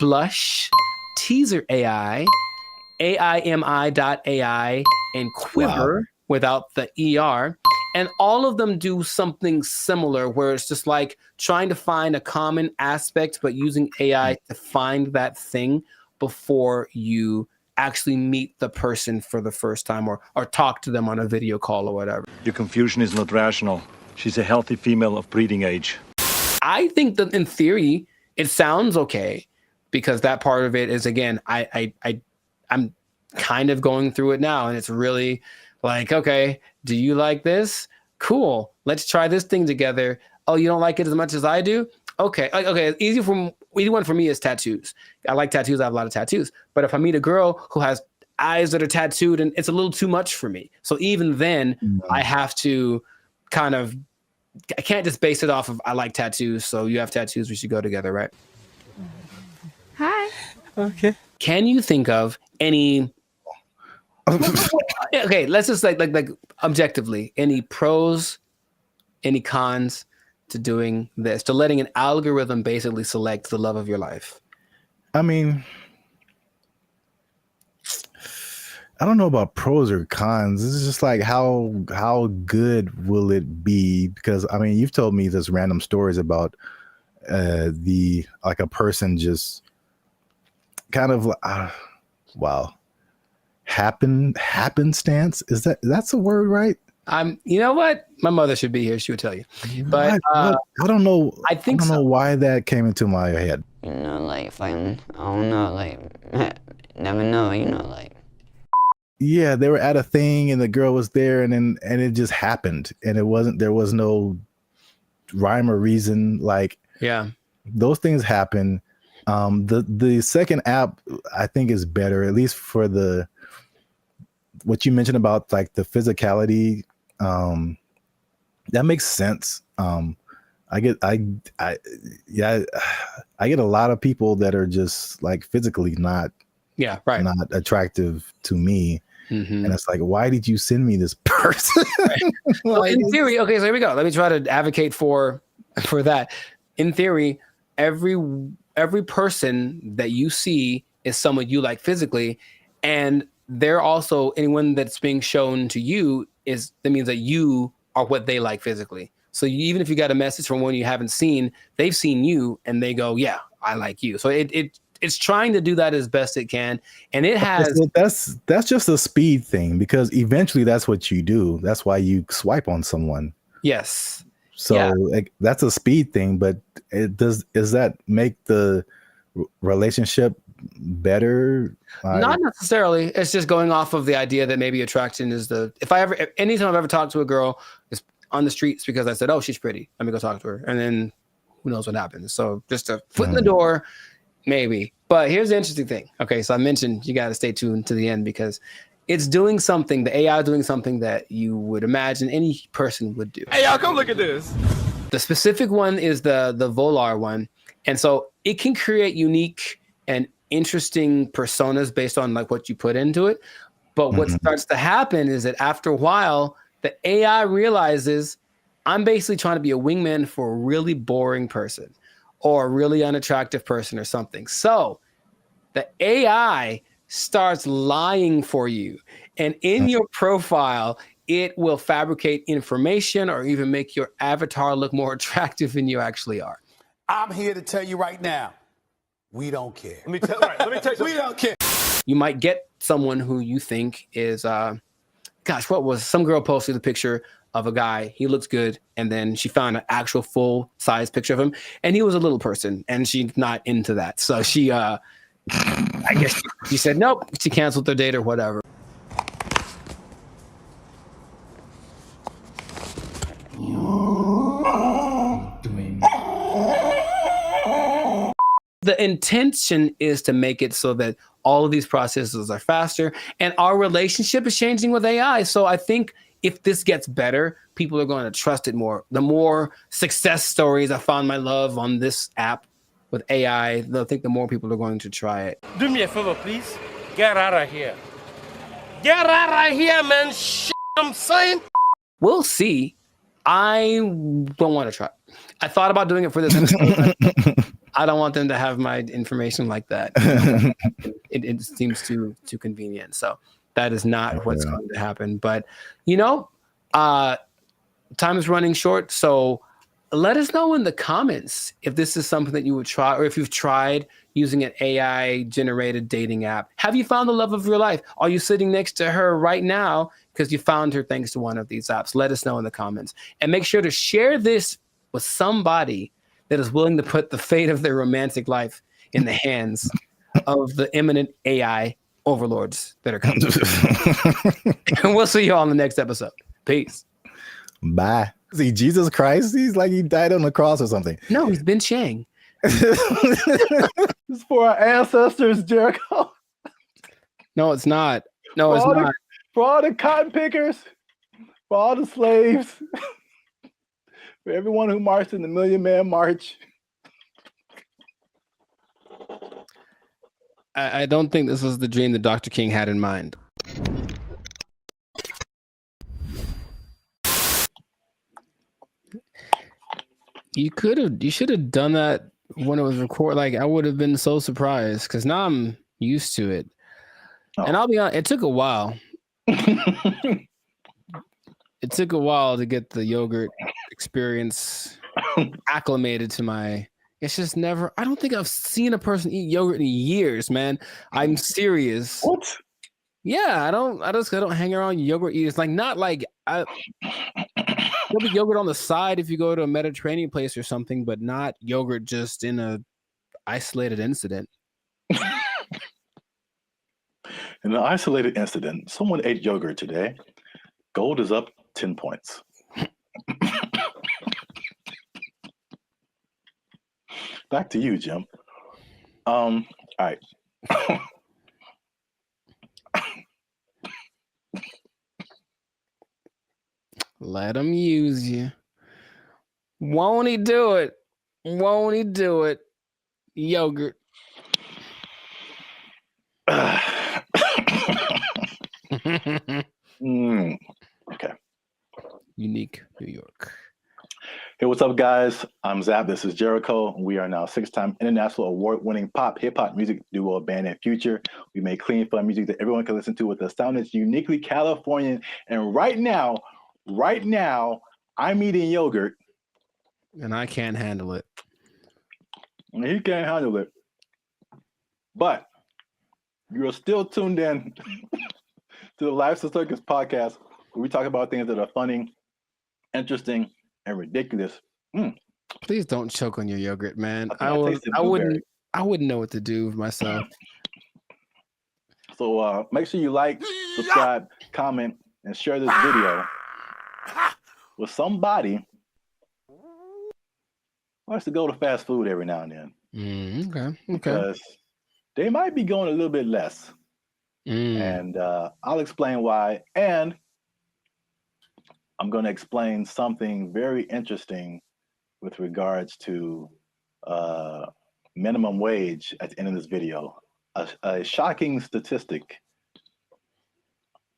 Blush, Teaser AI, AIMI.ai, and Quiver without the ER. And all of them do something similar where it's just like trying to find a common aspect, but using AI to find that thing before you actually meet the person for the first time or talk to them on a video call or whatever. Your confusion is not rational. She's a healthy female of breeding age. I think that in theory, it sounds okay, because that part of it is, again, I'm kind of going through it now, and it's really like, okay, do you like this? Cool. Let's try this thing together. Oh, you don't like it as much as I do? Okay. Okay. Easy one for me is tattoos. I like tattoos. I have a lot of tattoos. But if I meet a girl who has eyes that are tattooed, and it's a little too much for me. So even then I have to I can't just base it off of I like tattoos, so you have tattoos, we should go together, right? Hi. Okay. Can you think of any okay, let's just like objectively, any pros, any cons to doing this, to letting an algorithm basically select the love of your life? I mean, I don't know about pros or cons. This is just like how good will it be? Because I mean, you've told me this random stories about a person just kind of happenstance. That's a word, right? You know what? My mother should be here. She would tell you. But I don't know. I don't know why that came into my head. Like I don't know, like never know, like. Yeah, they were at a thing and the girl was there, and it just happened, and there was no rhyme or reason. Like, yeah, those things happen. The second app I think is better, at least for what you mentioned about like the physicality. That makes sense. I get yeah, I get a lot of people that are just like physically not attractive to me. Mm-hmm. And it's like, why did you send me this person? So in theory, okay, so here we go. Let me try to advocate for that. In theory, every person that you see is someone you like physically, and they're also anyone that's being shown to you that means that you are what they like physically. So even if you got a message from one you haven't seen, they've seen you and they go, yeah, I like you. So it's trying to do that as best it can, and it has. So that's just a speed thing, because eventually that's what you do. That's why you swipe on someone. Yes. So like, that's a speed thing, but does that make the relationship better? Not necessarily. It's just going off of the idea that maybe attraction is anytime I've ever talked to a girl is on the streets because I said, oh, she's pretty, let me go talk to her. And then who knows what happens. So just a foot in the door, maybe. But here's the interesting thing. Okay, so I mentioned you got to stay tuned to the end because it's doing something, the AI doing something that you would imagine any person would do. Hey, y'all, come look at this. The specific one is the Volar one. And so it can create unique and interesting personas based on like what you put into it. But what starts to happen is that after a while, the AI realizes I'm basically trying to be a wingman for a really boring person or a really unattractive person or something. So the AI starts lying for you. And in your profile, it will fabricate information or even make your avatar look more attractive than you actually are. I'm here to tell you right now, we don't care. Let me tell you. We don't care. You might get someone who you think is, what was some girl posted a picture of a guy, he looks good, and then she found an actual full size picture of him, and he was a little person, and she's not into that. So she, I guess she said nope. She canceled their date or whatever. The intention is to make it so that all of these processes are faster, and our relationship is changing with AI. So I think if this gets better, people are going to trust it more. The more success stories I found my love on this app with AI, I think the more people are going to try it. Do me a favor, please. Get out of here. Get out of here, man. I'm saying. We'll see. I don't want to try. I thought about doing it for this episode. I don't want them to have my information like that. It seems too convenient. So that is not what's going to happen. But, time is running short. So let us know in the comments if this is something that you would try, or if you've tried using an AI-generated dating app. Have you found the love of your life? Are you sitting next to her right now because you found her thanks to one of these apps? Let us know in the comments. And make sure to share this with somebody that is willing to put the fate of their romantic life in the hands of the imminent AI overlords that are coming. And we'll see you all on the next episode. Peace. Bye. See, Jesus Christ, he's like he died on the cross or something. No, he's been Shang. It's for our ancestors, Jericho. No, it's not. No, it's not. For all the cotton pickers, for all the slaves, for everyone who marched in the Million Man March. I don't think this was the dream that Dr. King had in mind. You should have done that when it was recorded. Like, I would have been so surprised because now I'm used to it. Oh. And I'll be honest, it took a while. It took a while to get the yogurt experience acclimated to my. It's just never. I don't think I've seen a person eat yogurt in years, man. I'm serious. What? Yeah, I don't hang around yogurt eaters. Like, not like there'll be yogurt on the side if you go to a Mediterranean place or something, but not yogurt just in a isolated incident. In an isolated incident, someone ate yogurt today. Gold is up 10 points. Back to you, Jim. All right. Let them use you. Won't he do it? Won't he do it? Yogurt. Okay. Unique New York. Hey, what's up, guys? I'm Zap. This is Jericho. We are now 6-time international award-winning pop, hip-hop music duo band and future. We make clean, fun music that everyone can listen to with a sound that's uniquely Californian. And right now, I'm eating yogurt. And I can't handle it. And he can't handle it. But you're still tuned in to the Life's a Circus podcast, where we talk about things that are funny, interesting, and ridiculous. Please don't choke on your yogurt, man. I wouldn't know what to do with myself. So make sure you like, subscribe, comment, and share this video with somebody who likes to go to fast food every now and then. Okay. Because they might be going a little bit less. And I'll explain why. And I'm going to explain something very interesting with regards to minimum wage at the end of this video. A shocking statistic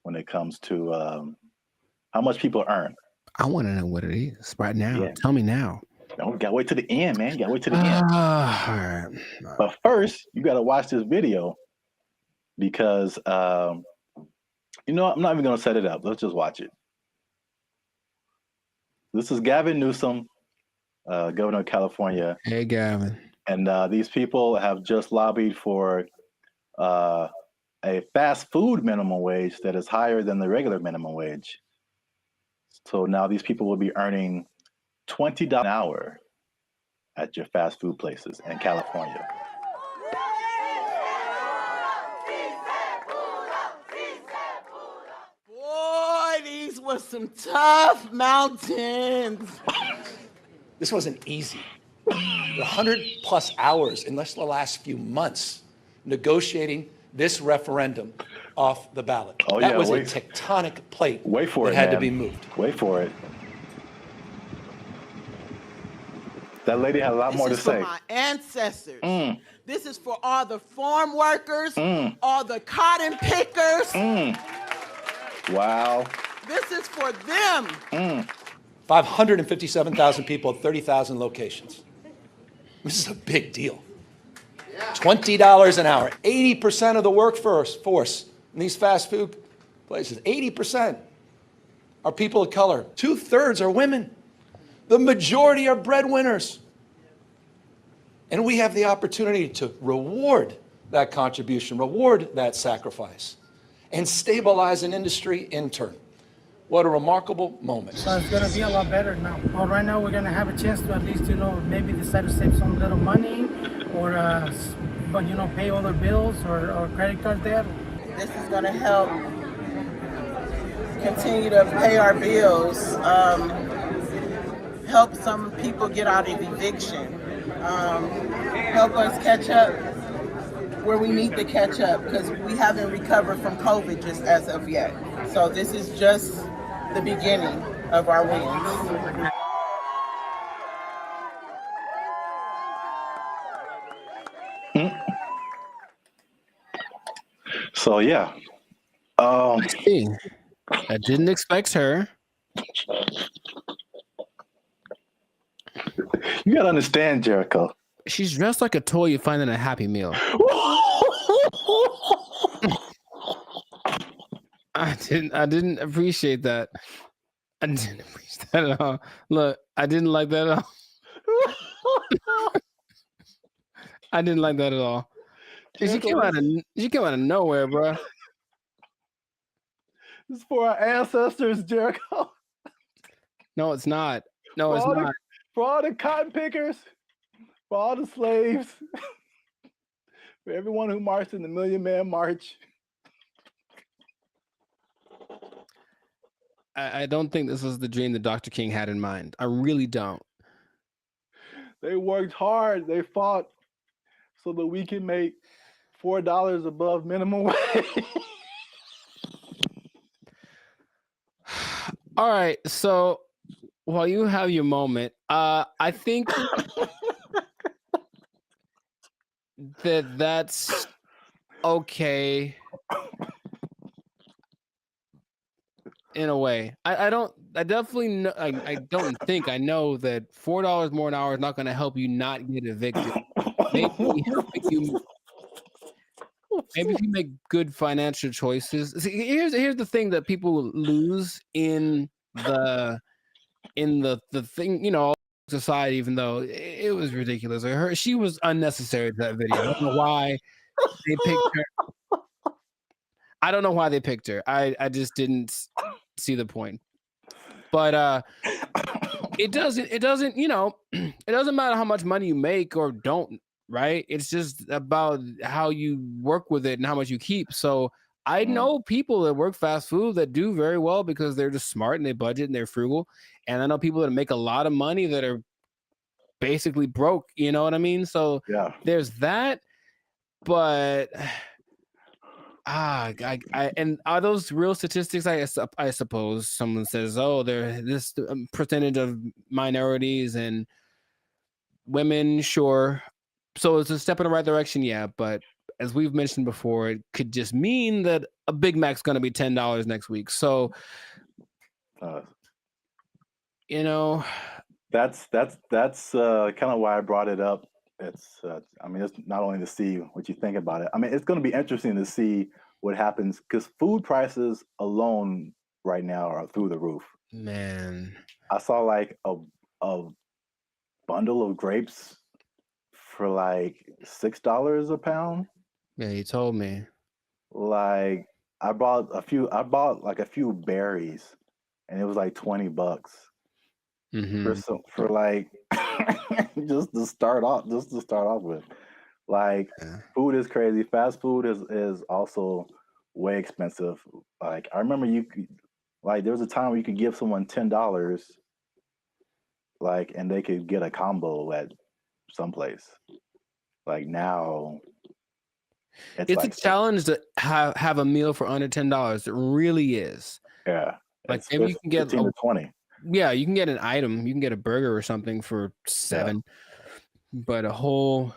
when it comes to how much people earn. I want to know what it is right now. Yeah. Tell me now. Don't gotta wait to the end, man. You gotta wait to the end. All right. But first, you gotta watch this video because I'm not even gonna set it up. Let's just watch it. This is Gavin Newsom, governor of California. Hey, Gavin. And these people have just lobbied for a fast food minimum wage that is higher than the regular minimum wage. So now these people will be earning $20 an hour at your fast food places in California. Boy, these were some tough mountains. This wasn't easy. 100+ hours in just the last few months negotiating this referendum off the ballot. Oh, that yeah, was a tectonic plate that had to be moved. Wait for it. That lady had a lot more to say. This is for my ancestors. This is for all the farm workers, all the cotton pickers. Wow. This is for them. 557,000 people, 30,000 locations. This is a big deal. $20 an hour. 80% of the workforce in these fast food places, 80% are people of color. 2/3 are women. The majority are breadwinners. And we have the opportunity to reward that contribution, reward that sacrifice, and stabilize an industry in turn. What a remarkable moment. So it's going to be a lot better now. Well, right now we're going to have a chance to at least, maybe decide to save some little money or, pay all their bills or credit card debt. This is going to help continue to pay our bills, help some people get out of eviction, help us catch up where we need to catch up because we haven't recovered from COVID just as of yet. So this is just the beginning of our wins. So yeah. I didn't expect her. You gotta understand, Jericho. She's dressed like a toy you find in a Happy Meal. I didn't appreciate that. I didn't appreciate that at all. Look, I didn't like that at all. I didn't like that at all. She came out of nowhere, bro. This is for our ancestors, Jericho. No, it's not. No, it's not. For all the cotton pickers, for all the slaves, for everyone who marched in the Million Man March. I don't think this was the dream that Dr. King had in mind. I really don't. They worked hard. They fought so that we can make $4 above minimum wage. All right, so While you have your moment, I think that's okay in a way. I definitely know, I don't think I know that $4 more an hour is not going to help you not get evicted. Maybe helping you. Maybe if you make good financial choices. See, here's the thing that people lose in the thing, society, even though it was ridiculous. She was unnecessary to that video. I don't know why they picked her. I don't know why they picked her. I just didn't see the point. But it doesn't, it doesn't matter how much money you make or don't, right? It's just about how you work with it and how much you keep. So I know people that work fast food that do very well because they're just smart and they budget and they're frugal. And I know people that make a lot of money that are basically broke, you know what I mean? So there's that, but and are those real statistics? I suppose someone says, oh, there this percentage of minorities and women, sure. So it's a step in the right direction, yeah. But as we've mentioned before, it could just mean that a Big Mac's going to be $10 next week. So, that's kind of why I brought it up. It's I mean, it's not only to see what you think about it. I mean, it's going to be interesting to see what happens because food prices alone right now are through the roof. Man, I saw like a bundle of grapes for like $6 a pound. Yeah, you told me. Like I bought like a few berries, and it was like $20 for like just to start off with. Like food is crazy. Fast food is also way expensive. Like I remember there was a time where you could give someone $10, like, and they could get a combo at someplace. Like now, it's like a challenge to have a meal for under $10. It really is. Yeah, like maybe you can get 15 to 20. Yeah, you can get an item. You can get a burger or something for $7, but a whole.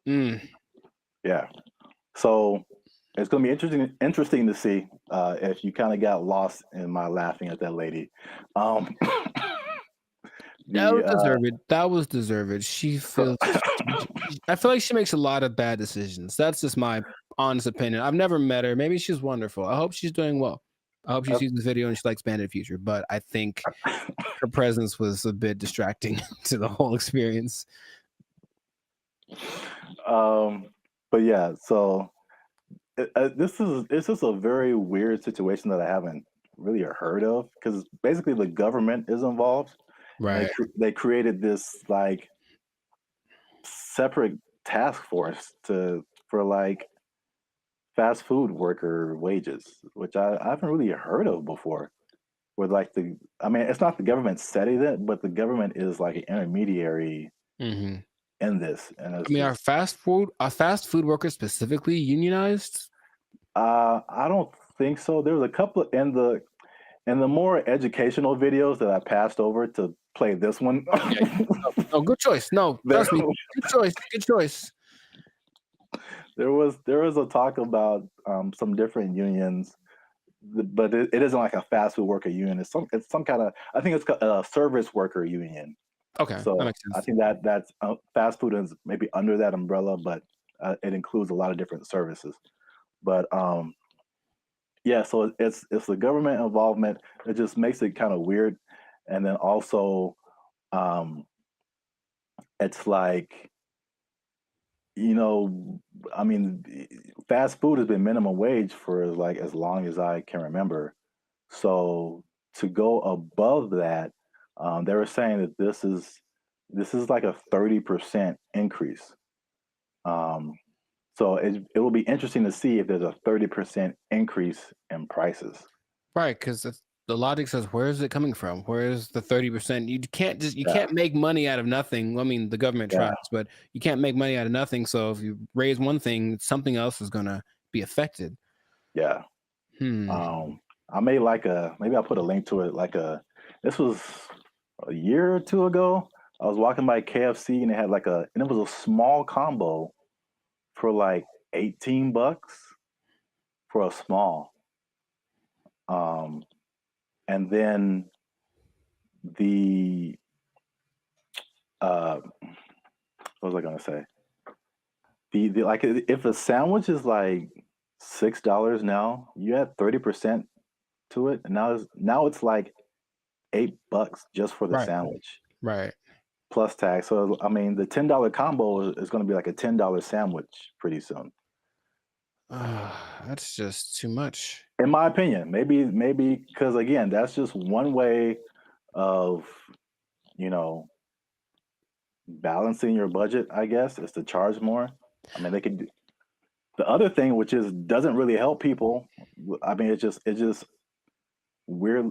Yeah. So it's going to be interesting to see if you kind of got lost in my laughing at that lady. That was deserved. That was deserved. She feels. I feel like she makes a lot of bad decisions. That's just my honest opinion. I've never met her. Maybe she's wonderful. I hope she's doing well. I hope she sees this video and she likes Bandit Future. But I think her presence was a bit distracting to the whole experience. But yeah, so this is a very weird situation that I haven't really heard of because basically the government is involved. Right. They created this like separate task force for like fast food worker wages, which I haven't really heard of before. Where like it's not the government setting it, but the government is like an intermediary in this. And I mean, are fast food workers specifically unionized? I don't think so. There was a couple in the more educational videos that I passed over to play this one. Oh, good choice. No, trust me. Good choice. Good choice. There was a talk about some different unions, but it isn't like a fast food worker union. It's some kind of, I think it's a service worker union. Okay, so that makes sense. I think that's fast food is maybe under that umbrella, but it includes a lot of different services. But yeah, so it's the government involvement. It just makes it kind of weird, and then also it's like, I mean, fast food has been minimum wage for like as long as I can remember. So to go above that, they were saying that this is like a 30% increase. So it will be interesting to see if there's a 30% increase in prices. Right, because the logic says, where is it coming from? Where is the 30%? You can't make money out of nothing. I mean, the government tries, but you can't make money out of nothing. So if you raise one thing, something else is gonna be affected. Yeah. I made maybe I'll put a link to it. This was a year or two ago. I was walking by KFC and it was a small combo for like $18 for a small. And then the what was I gonna say? The like if a sandwich is like $6 now, you add 30% to it, and now it's like $8 just for the Right. sandwich. Right. Plus tax. So I mean the $10 combo is gonna be like a $10 sandwich pretty soon. That's just too much. In my opinion. Maybe because again, that's just one way of, balancing your budget, I guess, is to charge more. I mean, they could do the other thing, which doesn't really help people. I mean, it's just weird,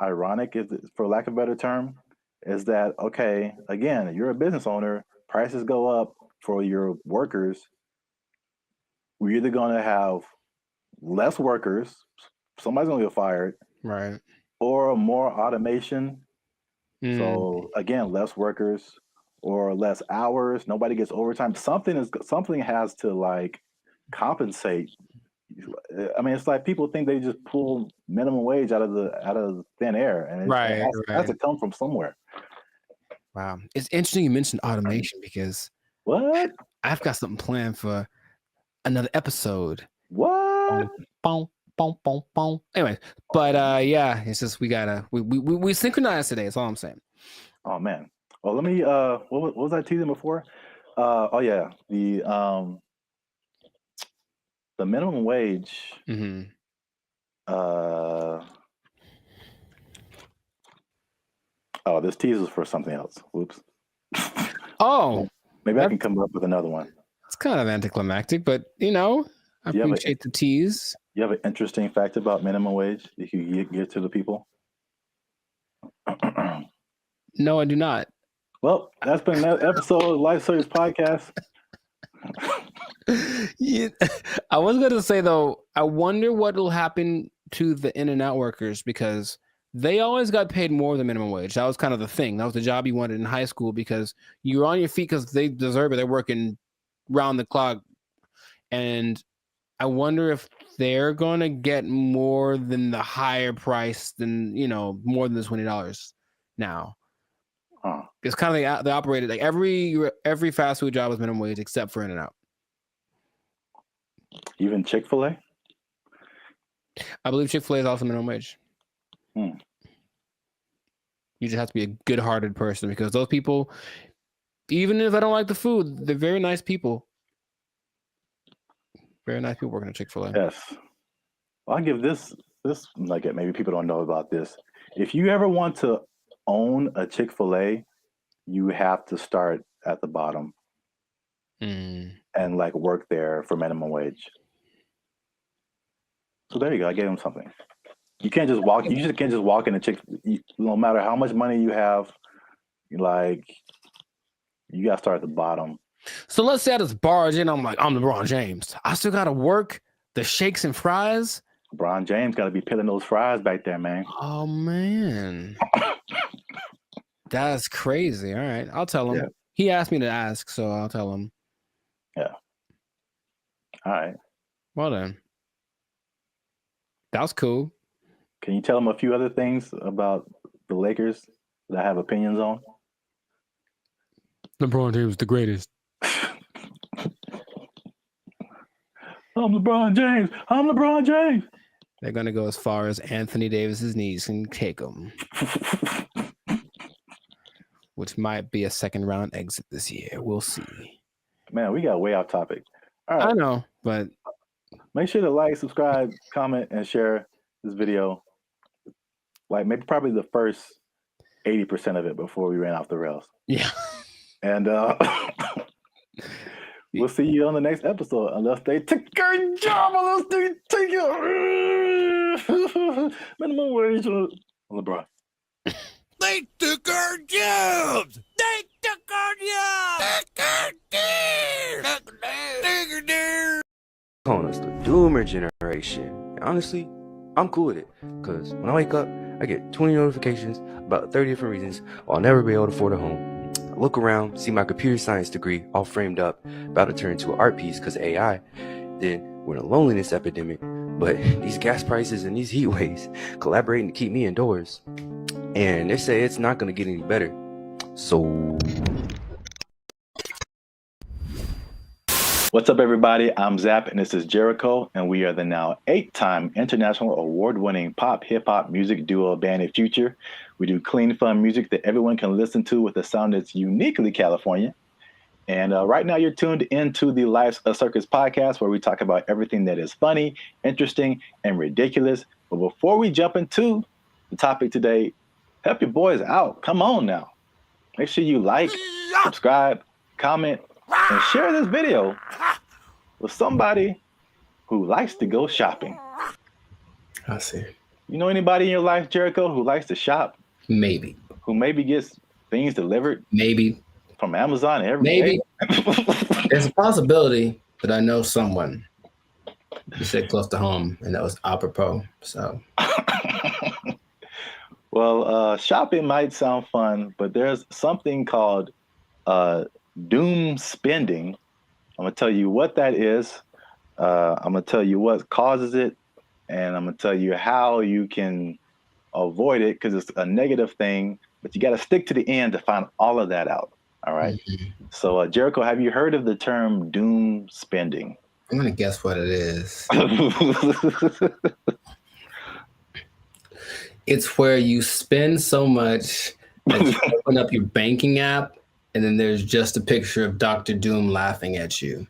ironic, for lack of a better term, is that okay? Again, you're a business owner. Prices go up for your workers. We're either going to have less workers, somebody's going to get fired, right, or more automation. So again, less workers or less hours. Nobody gets overtime. Something has to like compensate. I mean, it's like people think they just pull minimum wage out of thin air, and it has to come from somewhere. Wow, it's interesting you mentioned automation because what? I've got something planned for another episode. What? Boom, boom, boom, boom. Anyway, but yeah, it's just we synchronized today. That's all I'm saying. Oh man. Well, let me. What was I teasing before? Oh yeah, the minimum wage. Oh, this teaser is for something else. Whoops. Oh, maybe I can come up with another one. It's kind of anticlimactic, but I appreciate the tease. You have an interesting fact about minimum wage you can give to the people? No, I do not. Well, that's been another episode of Life Service Podcast. Yeah, I was going to say, though, I wonder what will happen to the in-and-out workers because they always got paid more than minimum wage. That was kind of the thing. That was the job you wanted in high school because you were on your feet because they deserve it. They're working round the clock. And I wonder if they're going to get more than the higher price than, more than the $20 now. It's kind of they operated like every fast food job was minimum wage except for In-N-Out. Even Chick-fil-A? I believe Chick-fil-A is also minimum wage. You just have to be a good-hearted person because those people, even if I don't like the food, they're very nice people. Very nice people working at Chick-fil-A. Yes. Well, I'll give this like maybe people don't know about this. If you ever want to own a Chick-fil-A, you have to start at the bottom and like work there for minimum wage. So there you go. I gave him something. You can't just walk. You just can't just walk in a no matter how much money you have, you got to start at the bottom. So let's say I just barge in. I'm like, I'm LeBron James. I still got to work the shakes and fries. LeBron James got to be peeling those fries back there, man. Oh man. That's crazy. All right. I'll tell him. Yeah. He asked me to ask, so I'll tell him. Yeah. All right. Well then. That was cool. Can you tell him a few other things about the Lakers that I have opinions on? LeBron James is the greatest. I'm LeBron James. I'm LeBron James. They're going to go as far as Anthony Davis's knees can take them. Which might be a second round exit this year. We'll see. Man, we got way off topic. All right. I know, but make sure to like, subscribe, comment, and share this video. Like maybe probably the first 80% of it before we ran off the rails. Yeah. And we'll see you on the next episode unless they take a job, unless they take it. Minimum wage on LeBron. They took our jobs! They took our jobs! Calling us the Doomer Generation. Honestly, I'm cool with it. Because when I wake up, I get 20 notifications about 30 different reasons why I'll never be able to afford a home. I look around, see my computer science degree all framed up, about to turn into an art piece because of AI. Then we're in a loneliness epidemic, but these gas prices and these heat waves collaborating to keep me indoors. And they say it's not going to get any better. So... What's up, everybody? I'm Zap, and this is Jericho, and we are the now 8-time international award-winning pop hip-hop music duo BrandBee Future. We do clean, fun music that everyone can listen to with a sound that's uniquely California. And right now you're tuned into the Life's a Circus podcast, where we talk about everything that is funny, interesting, and ridiculous. But before we jump into the topic today, help your boys out. Come on now. Make sure you like, subscribe, comment, and share this video with somebody who likes to go shopping. I see. You know anybody in your life, Jericho, who likes to shop? Maybe. Who maybe gets things delivered? Maybe. From Amazon every Maybe. day? There's a possibility that I know someone. You said close to home, and that was apropos. So. Well, shopping might sound fun, but there's something called doom spending. I'm gonna tell you what that is. I'm gonna tell you what causes it, and I'm gonna tell you how you can avoid it, because it's a negative thing, but you got to stick to the end to find all of that out. All right. Mm-hmm. So, Jericho, have you heard of the term doom spending? I'm gonna guess what it is. It's where you spend so much that you open up your banking app, and then there's just a picture of Dr. Doom laughing at you.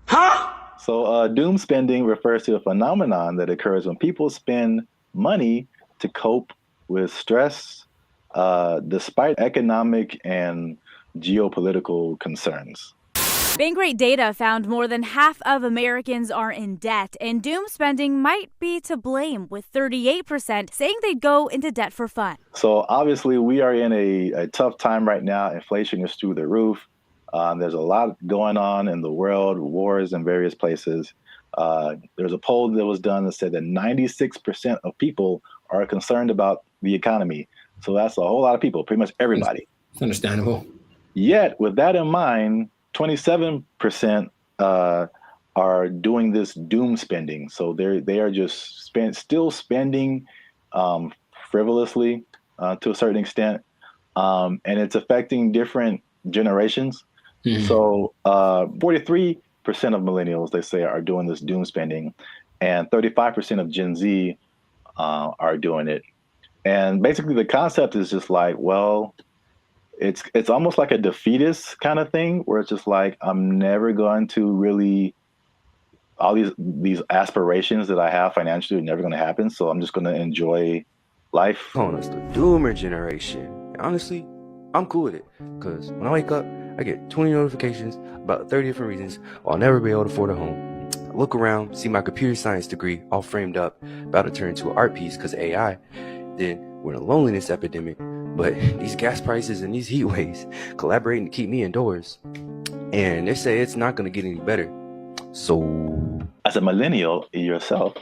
Huh? So doom spending refers to a phenomenon that occurs when people spend money to cope with stress, despite economic and geopolitical concerns. Bankrate data found more than half of Americans are in debt, and doom spending might be to blame, with 38% saying they'd go into debt for fun. So obviously we are in a tough time right now. Inflation is through the roof. There's a lot going on in the world, wars in various places. There's a poll that was done that said that 96% of people are concerned about the economy. So that's a whole lot of people, pretty much everybody. It's understandable. Yet, with that in mind, 27% are doing this doom spending. So they are just still spending frivolously to a certain extent, and it's affecting different generations. Mm-hmm. So 43% of millennials, they say, are doing this doom spending, and 35% of Gen Z are doing it. And basically the concept is just like, well, it's almost like a defeatist kind of thing, where it's just like, I'm never going to really, all these aspirations that I have financially are never going to happen. So I'm just going to enjoy life. Calling us the doomer generation. Honestly, I'm cool with it, because when I wake up, I get 20 notifications about 30 different reasons why I'll never be able to afford a home. I look around, see my computer science degree all framed up, about to turn into an art piece because of AI. Then we're in a loneliness epidemic, but these gas prices and these heat waves collaborating to keep me indoors. And they say it's not going to get any better. So, as a millennial yourself,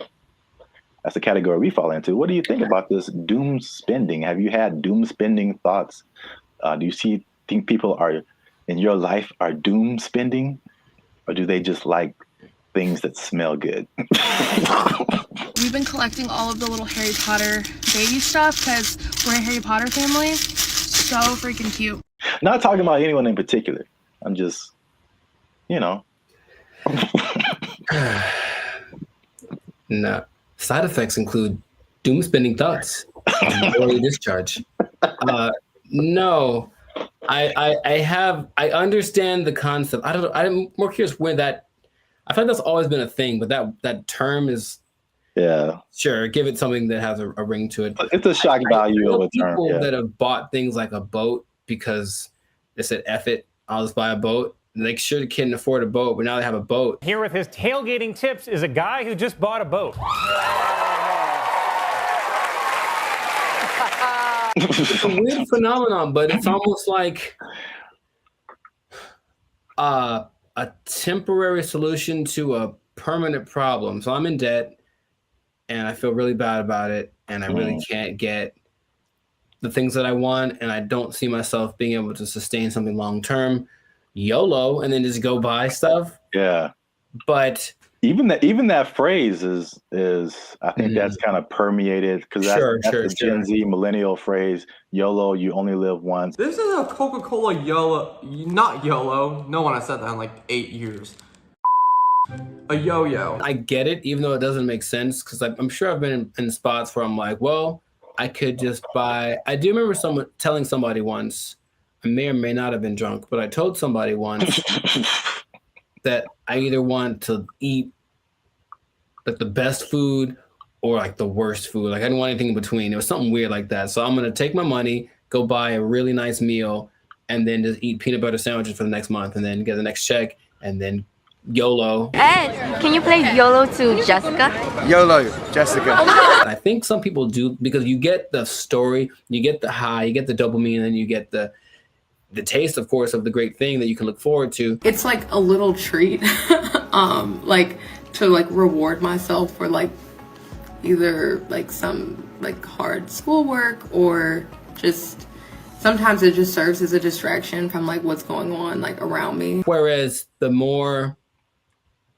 that's the category we fall into. What do you think about this doom spending? Have you had doom spending thoughts? Do you think people are in your life are doom spending, or do they just like things that smell good? We've been collecting all of the little Harry Potter baby stuff because we're a Harry Potter family. So freaking cute. Not talking about anyone in particular. I'm just, No. Side effects include doom spending thoughts, early discharge. No, I understand the concept. I'm more curious when that. I feel like that's always been a thing, but that term is. Yeah. Sure. Give it something that has a ring to it. It's a shock value of a term. People that have bought things like a boat because they said, F it, I'll just buy a boat. And they sure couldn't afford a boat, but now they have a boat. Here with his tailgating tips is a guy who just bought a boat. It's a weird phenomenon, but it's almost like a temporary solution to a permanent problem. So I'm in debt, and I feel really bad about it, and I really can't get the things that I want and I don't see myself being able to sustain something long term, YOLO, and then just go buy stuff. Yeah. But even that phrase is I think that's kind of permeated because that's the Gen Z millennial phrase, YOLO, you only live once. This is a Coca-Cola YOLO, not YOLO. No one has said that in like 8 years. A yo-yo. I get it, even though it doesn't make sense, because I'm sure I've been in spots where I'm like, well, I could just buy. I do remember telling somebody once, I may or may not have been drunk, but I told somebody once that I either want to eat like the best food or like the worst food. Like I didn't want anything in between. It was something weird like that. So I'm gonna take my money, go buy a really nice meal, and then just eat peanut butter sandwiches for the next month, and then get the next check, and then YOLO. Ed, can you play YOLO to Jessica? YOLO, Jessica. I think some people do because you get the story, you get the high, you get the dopamine, and you get the taste, of course, of the great thing that you can look forward to. It's like a little treat, like to like reward myself for like either like some like hard schoolwork or just sometimes it just serves as a distraction from like what's going on like around me. Whereas the more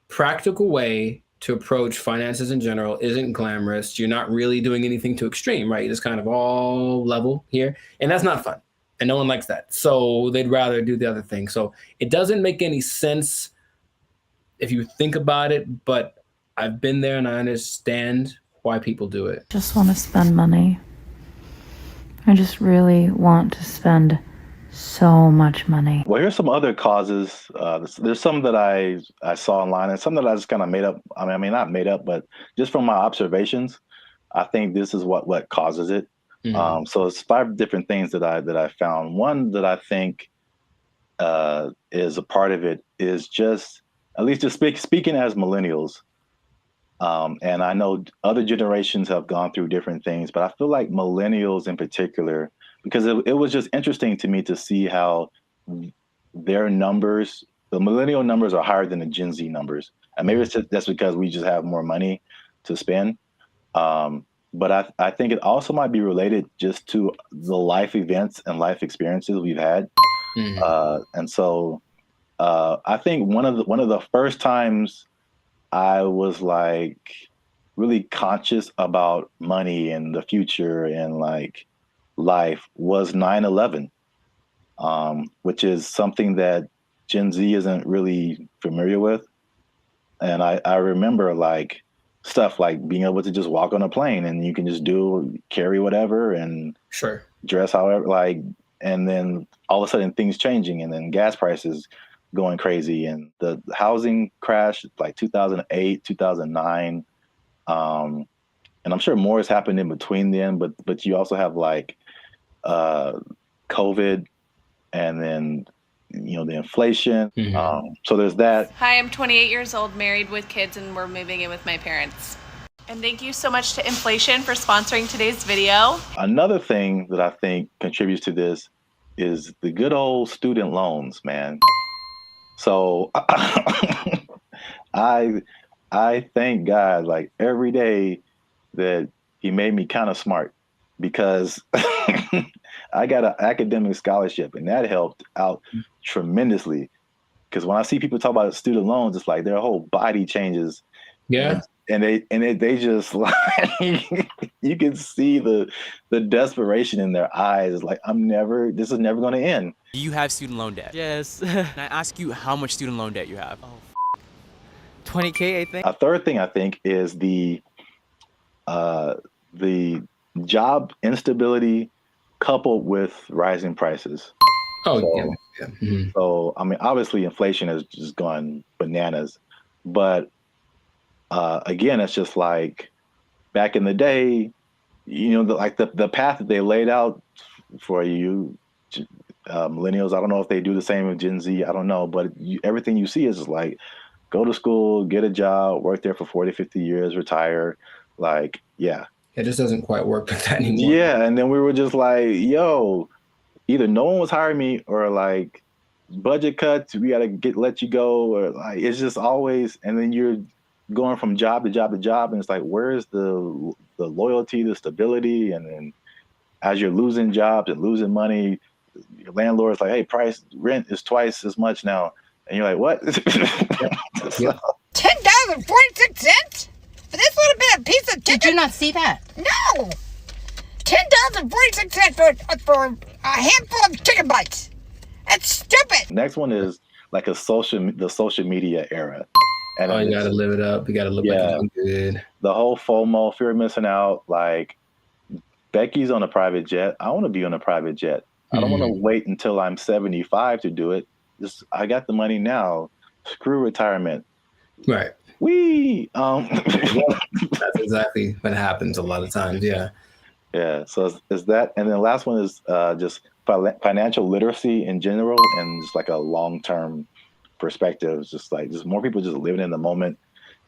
practical way to approach finances in general isn't glamorous. You're not really doing anything too extreme, right? You're just kind of all level here. And that's not fun. And no one likes that. So they'd rather do the other thing. So it doesn't make any sense if you think about it, but I've been there and I understand why people do it. Just want to spend money. I just really want to spend so much money. Well, here's some other causes. There's some that I saw online and some that I just kind of made up. I mean, not made up, but just from my observations, I think this is what causes it. Mm-hmm. So it's 5 different things that I found. One that I think is a part of it is just, at least just speaking as millennials, and I know other generations have gone through different things, but I feel like millennials in particular, because it was just interesting to me to see how their numbers, the millennial numbers are higher than the Gen Z numbers. And maybe that's because we just have more money to spend. But I think it also might be related just to the life events and life experiences we've had. Mm-hmm. And so I think one of the first times I was like really conscious about money and the future and like life was 9/11, which is something that Gen Z isn't really familiar with. And I remember like stuff like being able to just walk on a plane and you can just carry whatever and sure dress however, like, and then all of a sudden things changing and then gas prices going crazy and the housing crash like 2008, 2009. And I'm sure more has happened in between then, but you also have like COVID and then, the inflation. Mm-hmm. So there's that. Hi, I'm 28 years old, married with kids, and we're moving in with my parents. And thank you so much to inflation for sponsoring today's video. Another thing that I think contributes to this is the good old student loans, man. So I thank God like every day that he made me kind of smart, because I got an academic scholarship and that helped out tremendously. Because when I see people talk about student loans, it's like their whole body changes. Yeah. And they just like, you can see the desperation in their eyes. Like, this is never going to end. Do you have student loan debt? Yes. Can I ask you how much student loan debt you have? Oh, 20K, I think. A third thing I think is the job instability coupled with rising prices. Oh, so, yeah. Mm-hmm. So, I mean, obviously inflation has just gone bananas, but again, it's just like back in the day, the path that they laid out for you, millennials, I don't know if they do the same with Gen Z, I don't know, but everything you see is just like, go to school, get a job, work there for 40, 50 years, retire. Like, yeah. It just doesn't quite work like that anymore. Yeah, and then we were just like, yo, either no one was hiring me or like budget cuts, we gotta let you go, or like it's just always, and then you're going from job to job to job, and it's like, where's the loyalty, the stability, and then as you're losing jobs and losing money, your landlord's like, hey, rent is twice as much now. And you're like, what? $10.46? But this would have been a piece of chicken. Did you not see that? No. $10.46 for a handful of chicken bites. That's stupid. Next one is like the social media era. And you gotta live it up. You gotta look like you're doing good. The whole FOMO, fear of missing out. Like Becky's on a private jet. I want to be on a private jet. I don't want to wait until I'm 75 to do it. I got the money now. Screw retirement. Right. That's exactly what happens a lot of times. Yeah. Yeah. So is that, and then the last one is just financial literacy in general, and just like a long-term perspective. Just more people just living in the moment,